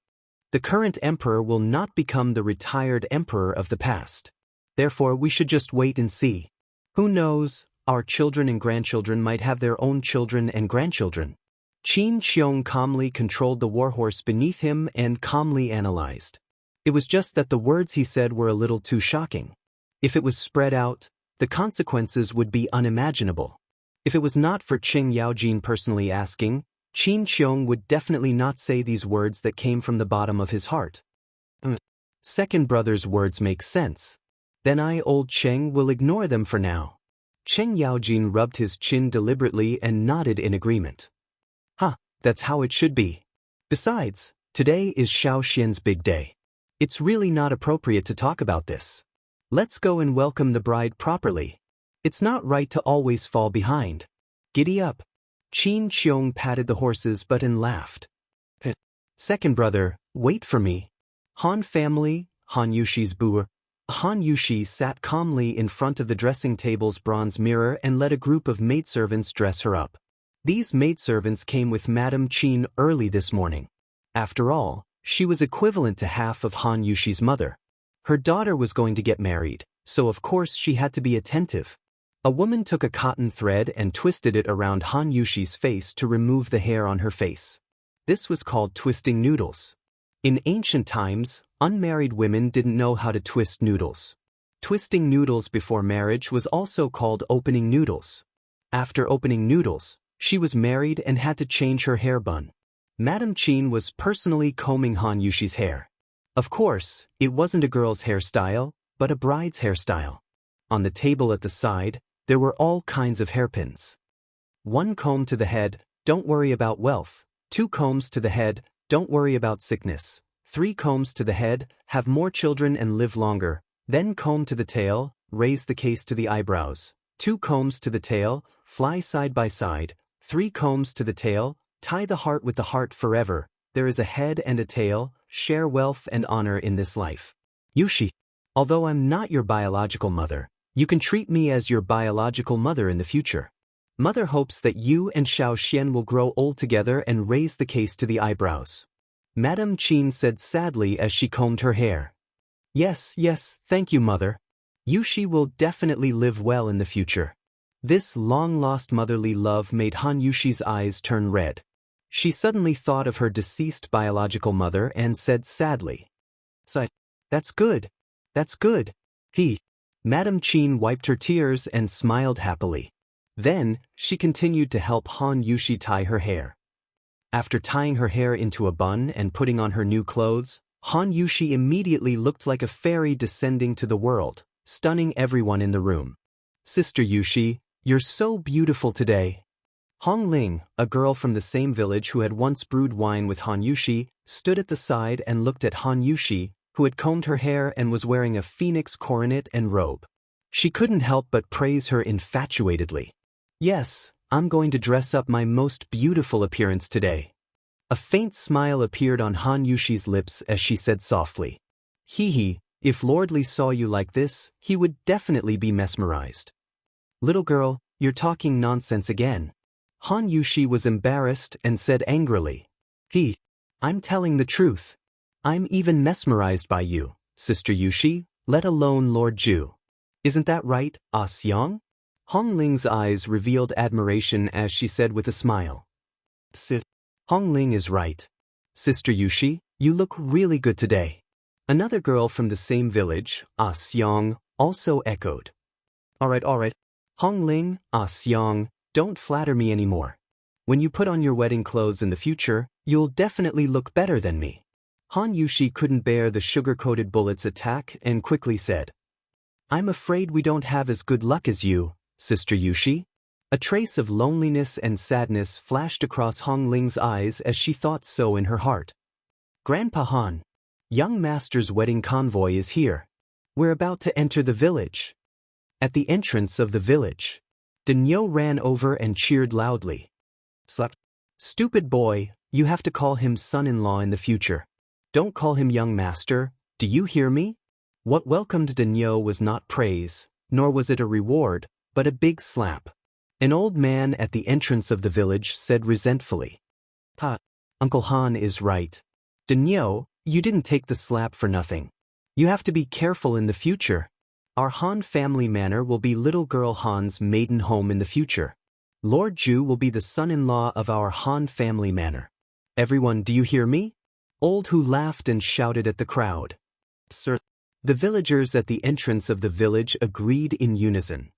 The current emperor will not become the retired emperor of the past. Therefore, we should just wait and see. Who knows, our children and grandchildren might have their own children and grandchildren." Qin Qiong calmly controlled the warhorse beneath him and calmly analyzed. It was just that the words he said were a little too shocking. If it was spread out, the consequences would be unimaginable. If it was not for Cheng Yaojin personally asking, Qin Qiong would definitely not say these words that came from the bottom of his heart. Second brother's words make sense. Then I, old Cheng, will ignore them for now. Chen Yaojin rubbed his chin deliberately and nodded in agreement. Huh, that's how it should be. Besides, today is Xiao Xian's big day. It's really not appropriate to talk about this. Let's go and welcome the bride properly. It's not right to always fall behind. Giddy up. Qin Qiong patted the horse's butt and laughed. Second brother, wait for me. Han family, Han Yushi's boor. Han Yushi sat calmly in front of the dressing table's bronze mirror and let a group of maidservants dress her up. These maidservants came with Madame Qin early this morning. After all, she was equivalent to half of Han Yushi's mother. Her daughter was going to get married, so of course she had to be attentive. A woman took a cotton thread and twisted it around Han Yushi's face to remove the hair on her face. This was called twisting noodles. In ancient times, unmarried women didn't know how to twist noodles. Twisting noodles before marriage was also called opening noodles. After opening noodles, she was married and had to change her hair bun. Madame Qin was personally combing Han Yushi's hair. Of course, it wasn't a girl's hairstyle, but a bride's hairstyle. On the table at the side, there were all kinds of hairpins. 1 comb to the head, don't worry about wealth. 2 combs to the head, don't worry about sickness. 3 combs to the head, have more children and live longer. Then comb to the tail, raise the case to the eyebrows. 2 combs to the tail, fly side by side. 3 combs to the tail, tie the heart with the heart forever. There is a head and a tail, share wealth and honor in this life. Yushi, although I'm not your biological mother, you can treat me as your biological mother in the future. Mother hopes that you and Xiao Xian will grow old together and raise the case to the eyebrows. Madame Qin said sadly as she combed her hair. Yes, thank you, mother. Yushi will definitely live well in the future. This long-lost motherly love made Han Yushi's eyes turn red. She suddenly thought of her deceased biological mother and said sadly. That's good. Madame Qin wiped her tears and smiled happily. Then, she continued to help Han Yushi tie her hair. After tying her hair into a bun and putting on her new clothes, Han Yushi immediately looked like a fairy descending to the world, stunning everyone in the room. Sister Yushi, you're so beautiful today. Hong Ling, a girl from the same village who had once brewed wine with Han Yushi, stood at the side and looked at Han Yushi, who had combed her hair and was wearing a phoenix coronet and robe. She couldn't help but praise her infatuatedly. Yes, I'm going to dress up my most beautiful appearance today. A faint smile appeared on Han Yushi's lips as she said softly. If Lord Li saw you like this, he would definitely be mesmerized. Little girl, you're talking nonsense again. Han Yushi was embarrassed and said angrily. I'm telling the truth. I'm even mesmerized by you, Sister Yushi, let alone Lord Ju. Isn't that right, Ah Xiang? Hong Ling's eyes revealed admiration as she said with a smile. Hong Ling is right. Sister Yushi, you look really good today. Another girl from the same village, Ah Xiang, also echoed. Alright. Hong Ling, Ah Xiang, don't flatter me anymore. When you put on your wedding clothes in the future, you'll definitely look better than me. Han Yushi couldn't bear the sugar-coated bullet's attack and quickly said. I'm afraid we don't have as good luck as you, Sister Yushi. A trace of loneliness and sadness flashed across Hong Ling's eyes as she thought so in her heart. Grandpa Han, young master's wedding convoy is here. We're about to enter the village. At the entrance of the village, Danyo ran over and cheered loudly. Stupid boy, you have to call him son-in-law in the future. Don't call him young master, do you hear me? What welcomed Danyo was not praise, nor was it a reward, but a big slap. An old man at the entrance of the village said resentfully. Uncle Han is right. Danyo, you didn't take the slap for nothing. You have to be careful in the future. Our Han family manor will be little girl Han's maiden home in the future. Lord Ju will be the son-in-law of our Han family manor. Everyone, do you hear me? Old Hu laughed and shouted at the crowd. Sir. The villagers at the entrance of the village agreed in unison.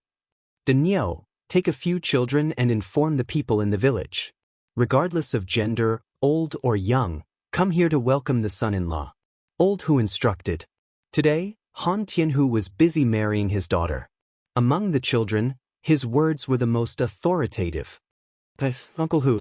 Danyo, take a few children and inform the people in the village. Regardless of gender, old or young, come here to welcome the son-in-law. Old Hu instructed. Today, Han Tianhu was busy marrying his daughter. Among the children, His words were the most authoritative. Uncle Hu.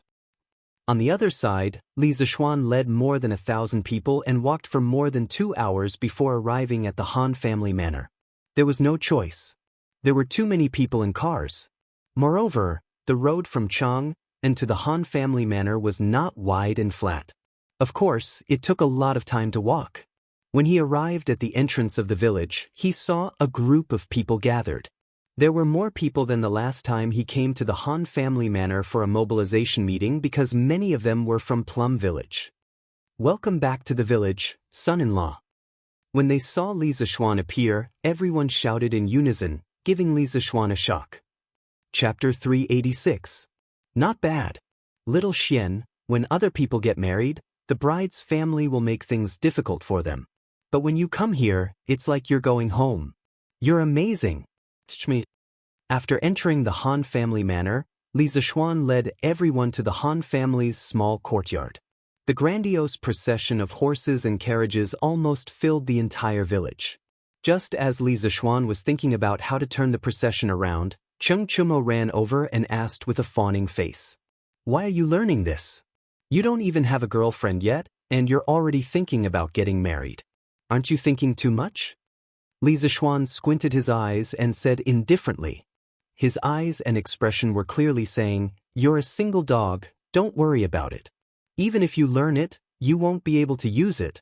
On the other side, Li Zishuan led more than 1,000 people and walked for more than 2 hours before arriving at the Han family manor. There was no choice. There were too many people and cars. Moreover, the road from Chang and to the Han family manor was not wide and flat. Of course, it took a lot of time to walk. When he arrived at the entrance of the village, he saw a group of people gathered. There were more people than the last time he came to the Han family manor for a mobilization meeting because many of them were from Plum Village. Welcome back to the village, son-in-law. When they saw Li Zishuan appear, everyone shouted in unison, giving Li Zishuan a shock. Chapter 386. Not bad. Little Xian, when other people get married, the bride's family will make things difficult for them. But when you come here, it's like you're going home. You're amazing. After entering the Han family manor, Li Zishuan led everyone to the Han family's small courtyard. The grandiose procession of horses and carriages almost filled the entire village. Just as Li Zishuan was thinking about how to turn the procession around, Cheng Chumo ran over and asked with a fawning face. Why are you learning this? You don't even have a girlfriend yet, and you're already thinking about getting married. Aren't you thinking too much? Li Zishuan squinted his eyes and said indifferently. His eyes and expression were clearly saying, you're a single dog, don't worry about it. Even if you learn it, you won't be able to use it.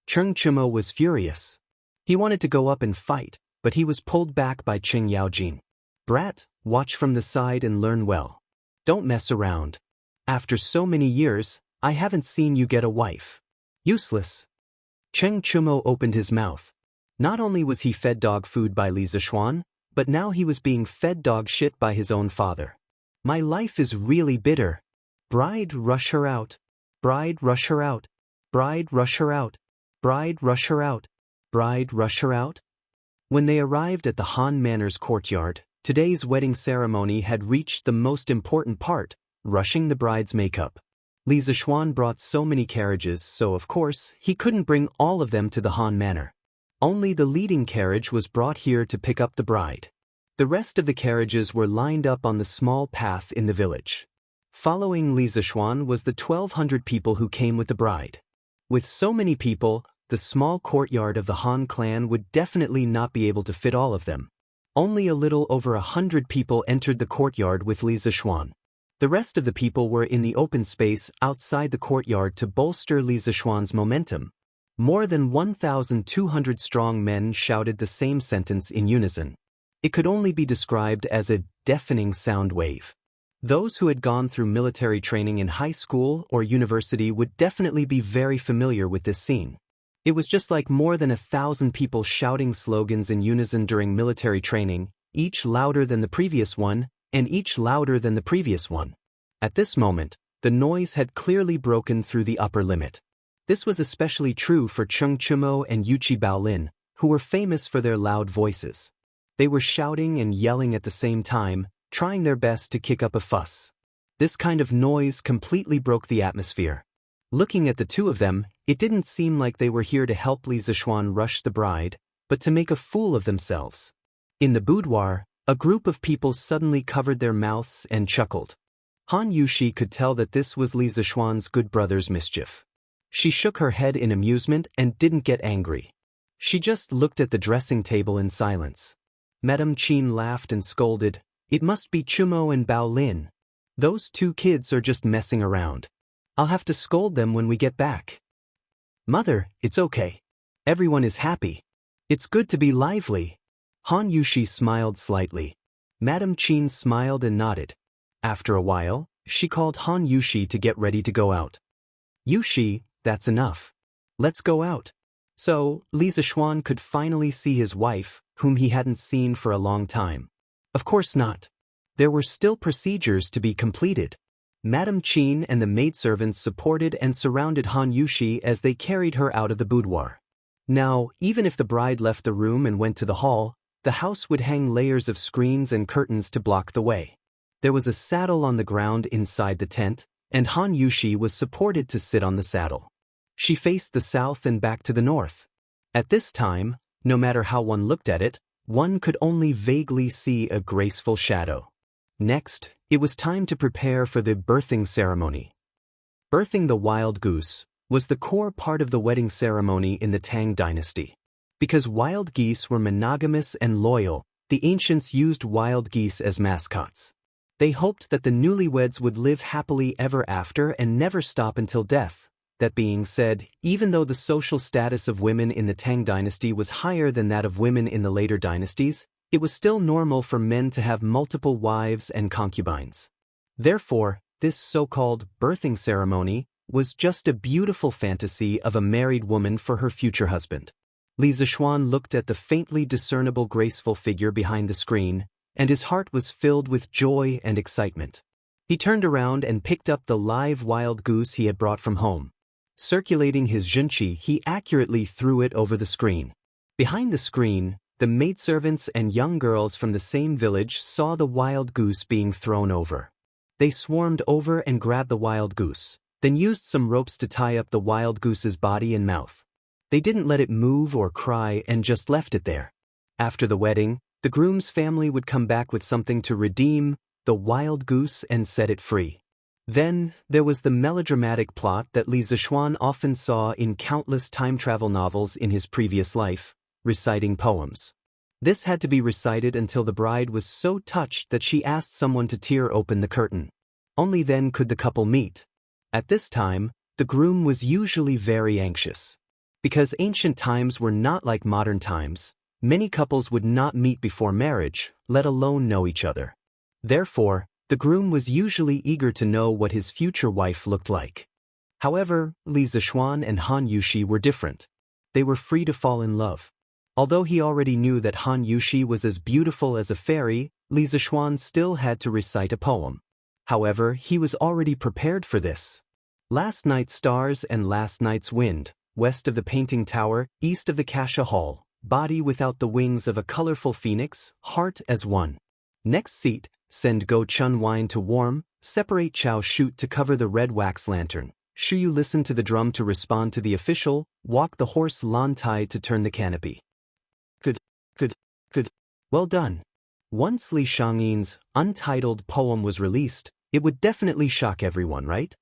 Cheng Chumo was furious. He wanted to go up and fight, but he was pulled back by Cheng Yaojin. Brat, watch from the side and learn well. Don't mess around. After so many years, I haven't seen you get a wife. Useless. Cheng Chumo opened his mouth. Not only was he fed dog food by Li Zishuan, but now he was being fed dog shit by his own father. My life is really bitter. Bride, rush her out. Bride, rush her out. Bride, rush her out. Bride, rush her out. Bride, rush her out. When they arrived at the Han Manor's courtyard, today's wedding ceremony had reached the most important part, rushing the bride's makeup. Li Zishuan brought so many carriages, so of course, he couldn't bring all of them to the Han Manor. Only the leading carriage was brought here to pick up the bride. The rest of the carriages were lined up on the small path in the village. Following Li Zishuan was the 1,200 people who came with the bride. With so many people, the small courtyard of the Han clan would definitely not be able to fit all of them. Only a little over 100 people entered the courtyard with Li Zishuan. The rest of the people were in the open space outside the courtyard to bolster Li Zishuan's momentum. More than 1,200 strong men shouted the same sentence in unison. It could only be described as a deafening sound wave. Those who had gone through military training in high school or university would definitely be very familiar with this scene. It was just like more than 1,000 people shouting slogans in unison during military training, each louder than the previous one, and each louder than the previous one. At this moment, the noise had clearly broken through the upper limit. This was especially true for Cheng Chumo and Wang Lin, who were famous for their loud voices. They were shouting and yelling at the same time, trying their best to kick up a fuss. This kind of noise completely broke the atmosphere. Looking at the two of them, it didn't seem like they were here to help Li Zishuan rush the bride, but to make a fool of themselves. In the boudoir, a group of people suddenly covered their mouths and chuckled. Han Yushi could tell that this was Li Zishuan's good brother's mischief. She shook her head in amusement and didn't get angry. She just looked at the dressing table in silence. Madame Qin laughed and scolded, "It must be Chumo and Bao Lin. Those two kids are just messing around. I'll have to scold them when we get back." "Mother, it's okay. Everyone is happy. It's good to be lively." Han Yushi smiled slightly. Madame Qin smiled and nodded. After a while, she called Han Yushi to get ready to go out. "Yushi, that's enough. Let's go out." So, Li Zishuan could finally see his wife, whom he hadn't seen for a long time. Of course not. There were still procedures to be completed. Madame Qin and the maidservants supported and surrounded Han Yushi as they carried her out of the boudoir. Now, even if the bride left the room and went to the hall, the house would hang layers of screens and curtains to block the way. There was a saddle on the ground inside the tent, and Han Yushi was supported to sit on the saddle. She faced the south and back to the north. At this time, no matter how one looked at it, one could only vaguely see a graceful shadow. Next, it was time to prepare for the birthing ceremony. Birthing the wild goose was the core part of the wedding ceremony in the Tang dynasty. Because wild geese were monogamous and loyal, the ancients used wild geese as mascots. They hoped that the newlyweds would live happily ever after and never stop until death. That being said, even though the social status of women in the Tang dynasty was higher than that of women in the later dynasties, it was still normal for men to have multiple wives and concubines. Therefore, this so-called birthing ceremony was just a beautiful fantasy of a married woman for her future husband. Li Zixuan looked at the faintly discernible graceful figure behind the screen, and his heart was filled with joy and excitement. He turned around and picked up the live wild goose he had brought from home. Circulating his zhenqi, he accurately threw it over the screen. Behind the screen, the maidservants and young girls from the same village saw the wild goose being thrown over. They swarmed over and grabbed the wild goose, then used some ropes to tie up the wild goose's body and mouth. They didn't let it move or cry and just left it there. After the wedding, the groom's family would come back with something to redeem the wild goose and set it free. Then, there was the melodramatic plot that Li Zixuan often saw in countless time travel novels in his previous life, reciting poems. This had to be recited until the bride was so touched that she asked someone to tear open the curtain. Only then could the couple meet. At this time, the groom was usually very anxious. Because ancient times were not like modern times, many couples would not meet before marriage, let alone know each other. Therefore, the groom was usually eager to know what his future wife looked like. However, Li Zixuan and Han Yushi were different. They were free to fall in love. Although he already knew that Han Yushi was as beautiful as a fairy, Li Zixuan still had to recite a poem. However, he was already prepared for this. Last night's stars and last night's wind, west of the painting tower, east of the Kasha Hall, body without the wings of a colorful phoenix, heart as one. Next seat, send Go Chun wine to warm, separate Chao shoot to cover the red wax lantern. Shuyu listen to the drum to respond to the official, walk the horse Lan Tai to turn the canopy. Good. Well done. Once Li Shangyin's untitled poem was released, it would definitely shock everyone, right?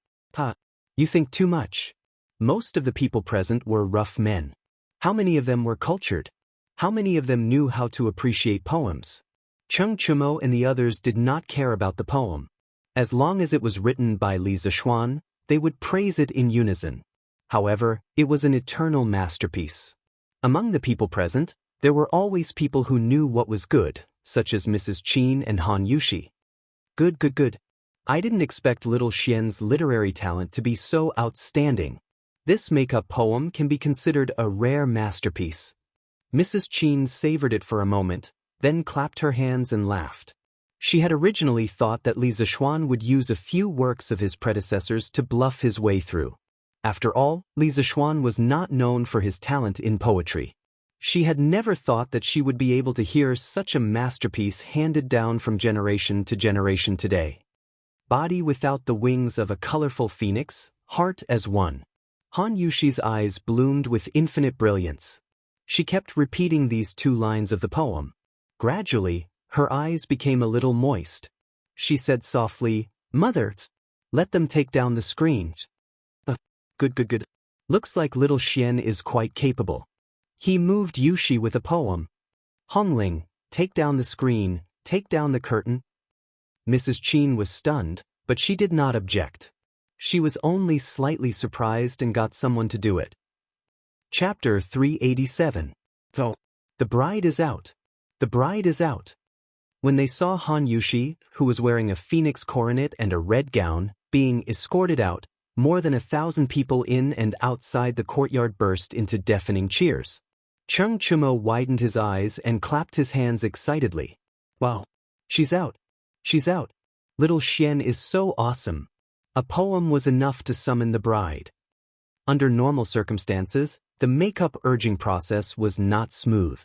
You think too much. Most of the people present were rough men. How many of them were cultured? How many of them knew how to appreciate poems? Cheng Chumo and the others did not care about the poem. As long as it was written by Li Zixuan, they would praise it in unison. However, it was an eternal masterpiece. Among the people present, there were always people who knew what was good, such as Mrs. Qin and Han Yushi. Good. I didn't expect little Xian's literary talent to be so outstanding. This make-up poem can be considered a rare masterpiece. Mrs. Qin savored it for a moment, then clapped her hands and laughed. She had originally thought that Li Zixuan would use a few works of his predecessors to bluff his way through. After all, Li Zixuan was not known for his talent in poetry. She had never thought that she would be able to hear such a masterpiece handed down from generation to generation today. Body without the wings of a colorful phoenix, heart as one. Han Yushi's eyes bloomed with infinite brilliance. She kept repeating these two lines of the poem. Gradually, her eyes became a little moist. She said softly, "Mother, let them take down the screen." Good. Looks like little Xian is quite capable. He moved Yushi with a poem. Hongling, take down the screen, take down the curtain. Mrs. Qin was stunned, but she did not object. She was only slightly surprised and got someone to do it. Chapter 387. The bride is out. The bride is out. When they saw Han Yushi, who was wearing a phoenix coronet and a red gown, being escorted out, more than 1,000 people in and outside the courtyard burst into deafening cheers. Cheng Chumo widened his eyes and clapped his hands excitedly. Wow! She's out! She's out! Little Xian is so awesome! A poem was enough to summon the bride. Under normal circumstances, the makeup urging process was not smooth.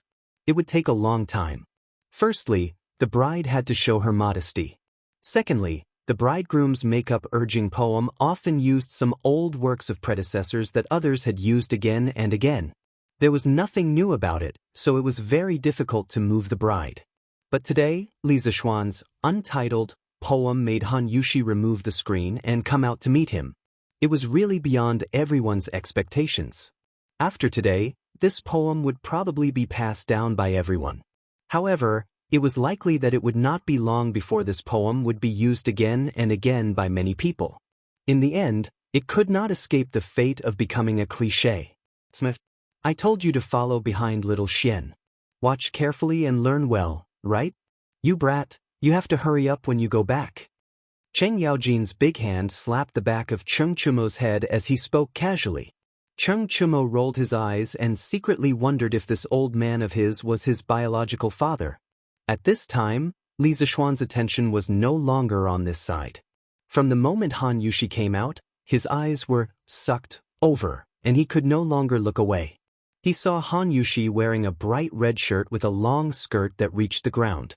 It would take a long time. Firstly, the bride had to show her modesty. Secondly, the bridegroom's makeup urging poem often used some old works of predecessors that others had used again and again. There was nothing new about it, so it was very difficult to move the bride. But today, Li Zishuan's untitled poem made Han Yushi remove the screen and come out to meet him. It was really beyond everyone's expectations. After today, this poem would probably be passed down by everyone. However, it was likely that it would not be long before this poem would be used again and again by many people. In the end, it could not escape the fate of becoming a cliché. Smith, I told you to follow behind little Xian. Watch carefully and learn well, right? You brat, you have to hurry up when you go back. Cheng Yaojin's big hand slapped the back of Cheng Chumo's head as he spoke casually. Cheng Chumo rolled his eyes and secretly wondered if this old man of his was his biological father. At this time, Li Zishuan's attention was no longer on this side. From the moment Han Yushi came out, his eyes were sucked over, and he could no longer look away. He saw Han Yushi wearing a bright red shirt with a long skirt that reached the ground.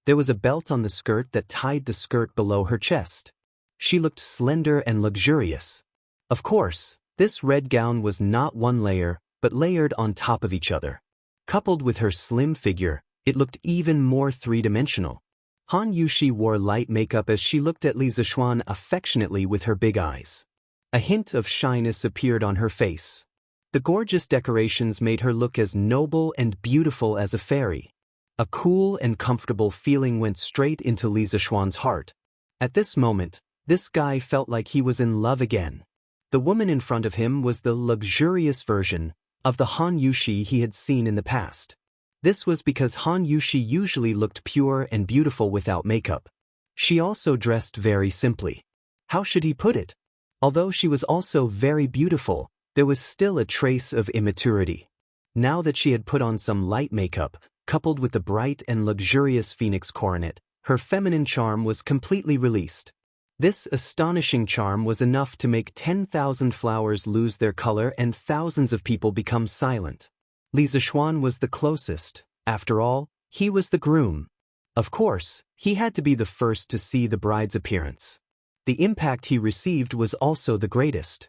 There was a belt on the skirt that tied the skirt below her chest. She looked slender and luxurious. Of course, this red gown was not one layer, but layered on top of each other. Coupled with her slim figure, it looked even more three-dimensional. Han Yushi wore light makeup as she looked at Li Zishuan affectionately with her big eyes. A hint of shyness appeared on her face. The gorgeous decorations made her look as noble and beautiful as a fairy. A cool and comfortable feeling went straight into Li Zishuan's heart. At this moment, this guy felt like he was in love again. The woman in front of him was the luxurious version of the Han Yushi he had seen in the past. This was because Han Yushi usually looked pure and beautiful without makeup. She also dressed very simply. How should he put it? Although she was also very beautiful, there was still a trace of immaturity. Now that she had put on some light makeup, coupled with the bright and luxurious phoenix coronet, her feminine charm was completely released. This astonishing charm was enough to make 10,000 flowers lose their color and thousands of people become silent. Li Zishuan was the closest. After all, he was the groom. Of course, he had to be the first to see the bride's appearance. The impact he received was also the greatest.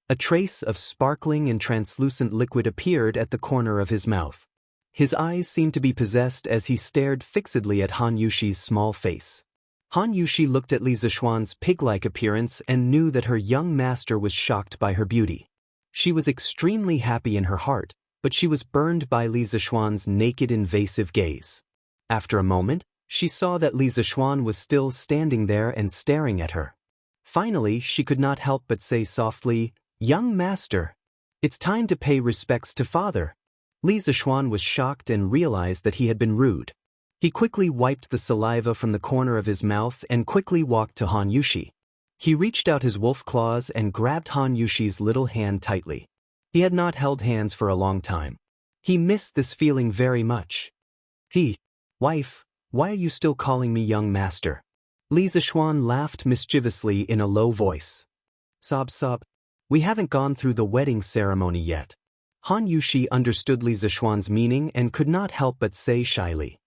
A trace of sparkling and translucent liquid appeared at the corner of his mouth. His eyes seemed to be possessed as he stared fixedly at Han Yushi's small face. Han Yushi looked at Li Zishuan's pig-like appearance and knew that her young master was shocked by her beauty. She was extremely happy in her heart, but she was burned by Li Zishuan's naked invasive gaze. After a moment, she saw that Li Zishuan was still standing there and staring at her. Finally, she could not help but say softly, "Young master, it's time to pay respects to father." Li Zishuan was shocked and realized that he had been rude. He quickly wiped the saliva from the corner of his mouth and quickly walked to Han Yushi. He reached out his wolf claws and grabbed Han Yushi's little hand tightly. He had not held hands for a long time. He missed this feeling very much. Wife, why are you still calling me young master?" Li Zishuan laughed mischievously in a low voice. Sob. We haven't gone through the wedding ceremony yet. Han Yushi understood Li Zishuan's meaning and could not help but say shyly.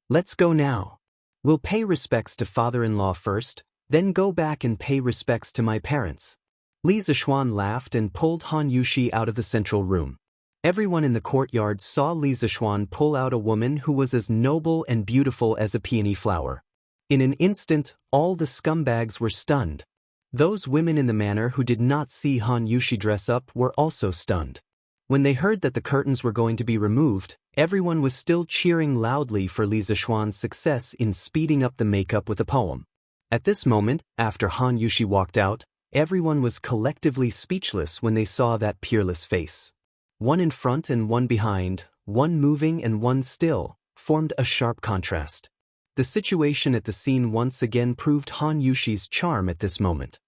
Let's go now. We'll pay respects to father-in-law first, then go back and pay respects to my parents. Li Zishuan laughed and pulled Han Yushi out of the central room. Everyone in the courtyard saw Li Zishuan pull out a woman who was as noble and beautiful as a peony flower. In an instant, all the scumbags were stunned. Those women in the manor who did not see Han Yushi dress up were also stunned. When they heard that the curtains were going to be removed, everyone was still cheering loudly for Li Zishuan's success in speeding up the makeup with a poem. At this moment, after Han Yushi walked out, everyone was collectively speechless when they saw that peerless face. One in front and one behind, one moving and one still, formed a sharp contrast. The situation at the scene once again proved Han Yushi's charm at this moment.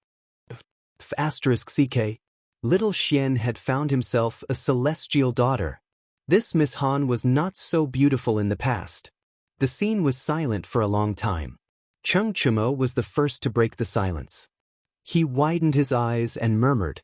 *CK. Little Xian had found himself a celestial daughter. This Miss Han was not so beautiful in the past. The scene was silent for a long time. Cheng Chumo was the first to break the silence. He widened his eyes and murmured,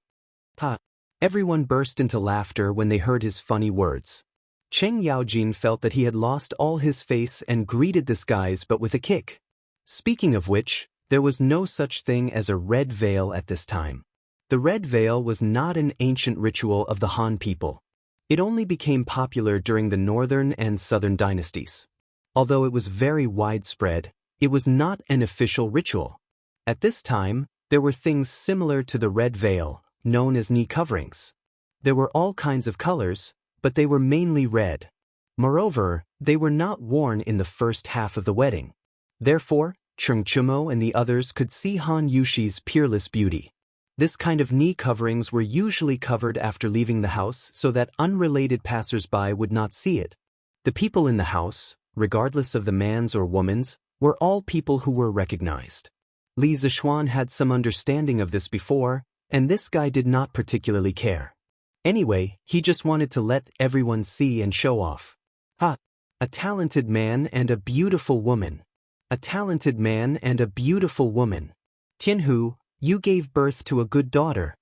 "Ha!" Everyone burst into laughter when they heard his funny words. Cheng Yaojin felt that he had lost all his face and greeted this guys but with a kick. Speaking of which, there was no such thing as a red veil at this time. The red veil was not an ancient ritual of the Han people. It only became popular during the northern and southern dynasties. Although it was very widespread, it was not an official ritual. At this time, there were things similar to the red veil, known as knee coverings. There were all kinds of colors, but they were mainly red. Moreover, they were not worn in the first half of the wedding. Therefore, Cheng Chumo and the others could see Han Yushi's peerless beauty. This kind of knee coverings were usually covered after leaving the house so that unrelated passers-by would not see it. The people in the house, regardless of the man's or woman's, were all people who were recognized. Li Zixuan had some understanding of this before, and this guy did not particularly care. Anyway, he just wanted to let everyone see and show off. Ha! A talented man and a beautiful woman. A talented man and a beautiful woman. Tianhu, you gave birth to a good daughter.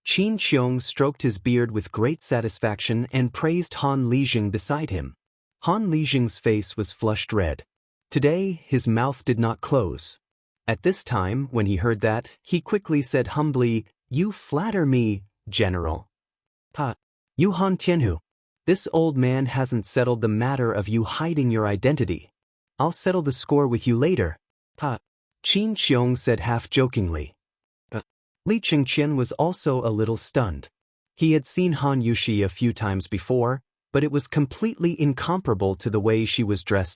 Qin Qiong stroked his beard with great satisfaction and praised Han Lijing beside him. Han Lijing's face was flushed red. Today, his mouth did not close. At this time, when he heard that, he quickly said humbly, "You flatter me, General." Ha! You Han Tianhu. This old man hasn't settled the matter of you hiding your identity. I'll settle the score with you later. Ha! Qin Qiong said half-jokingly. Li Chengqian was also a little stunned. He had seen Han Yushi a few times before, but it was completely incomparable to the way she was dressed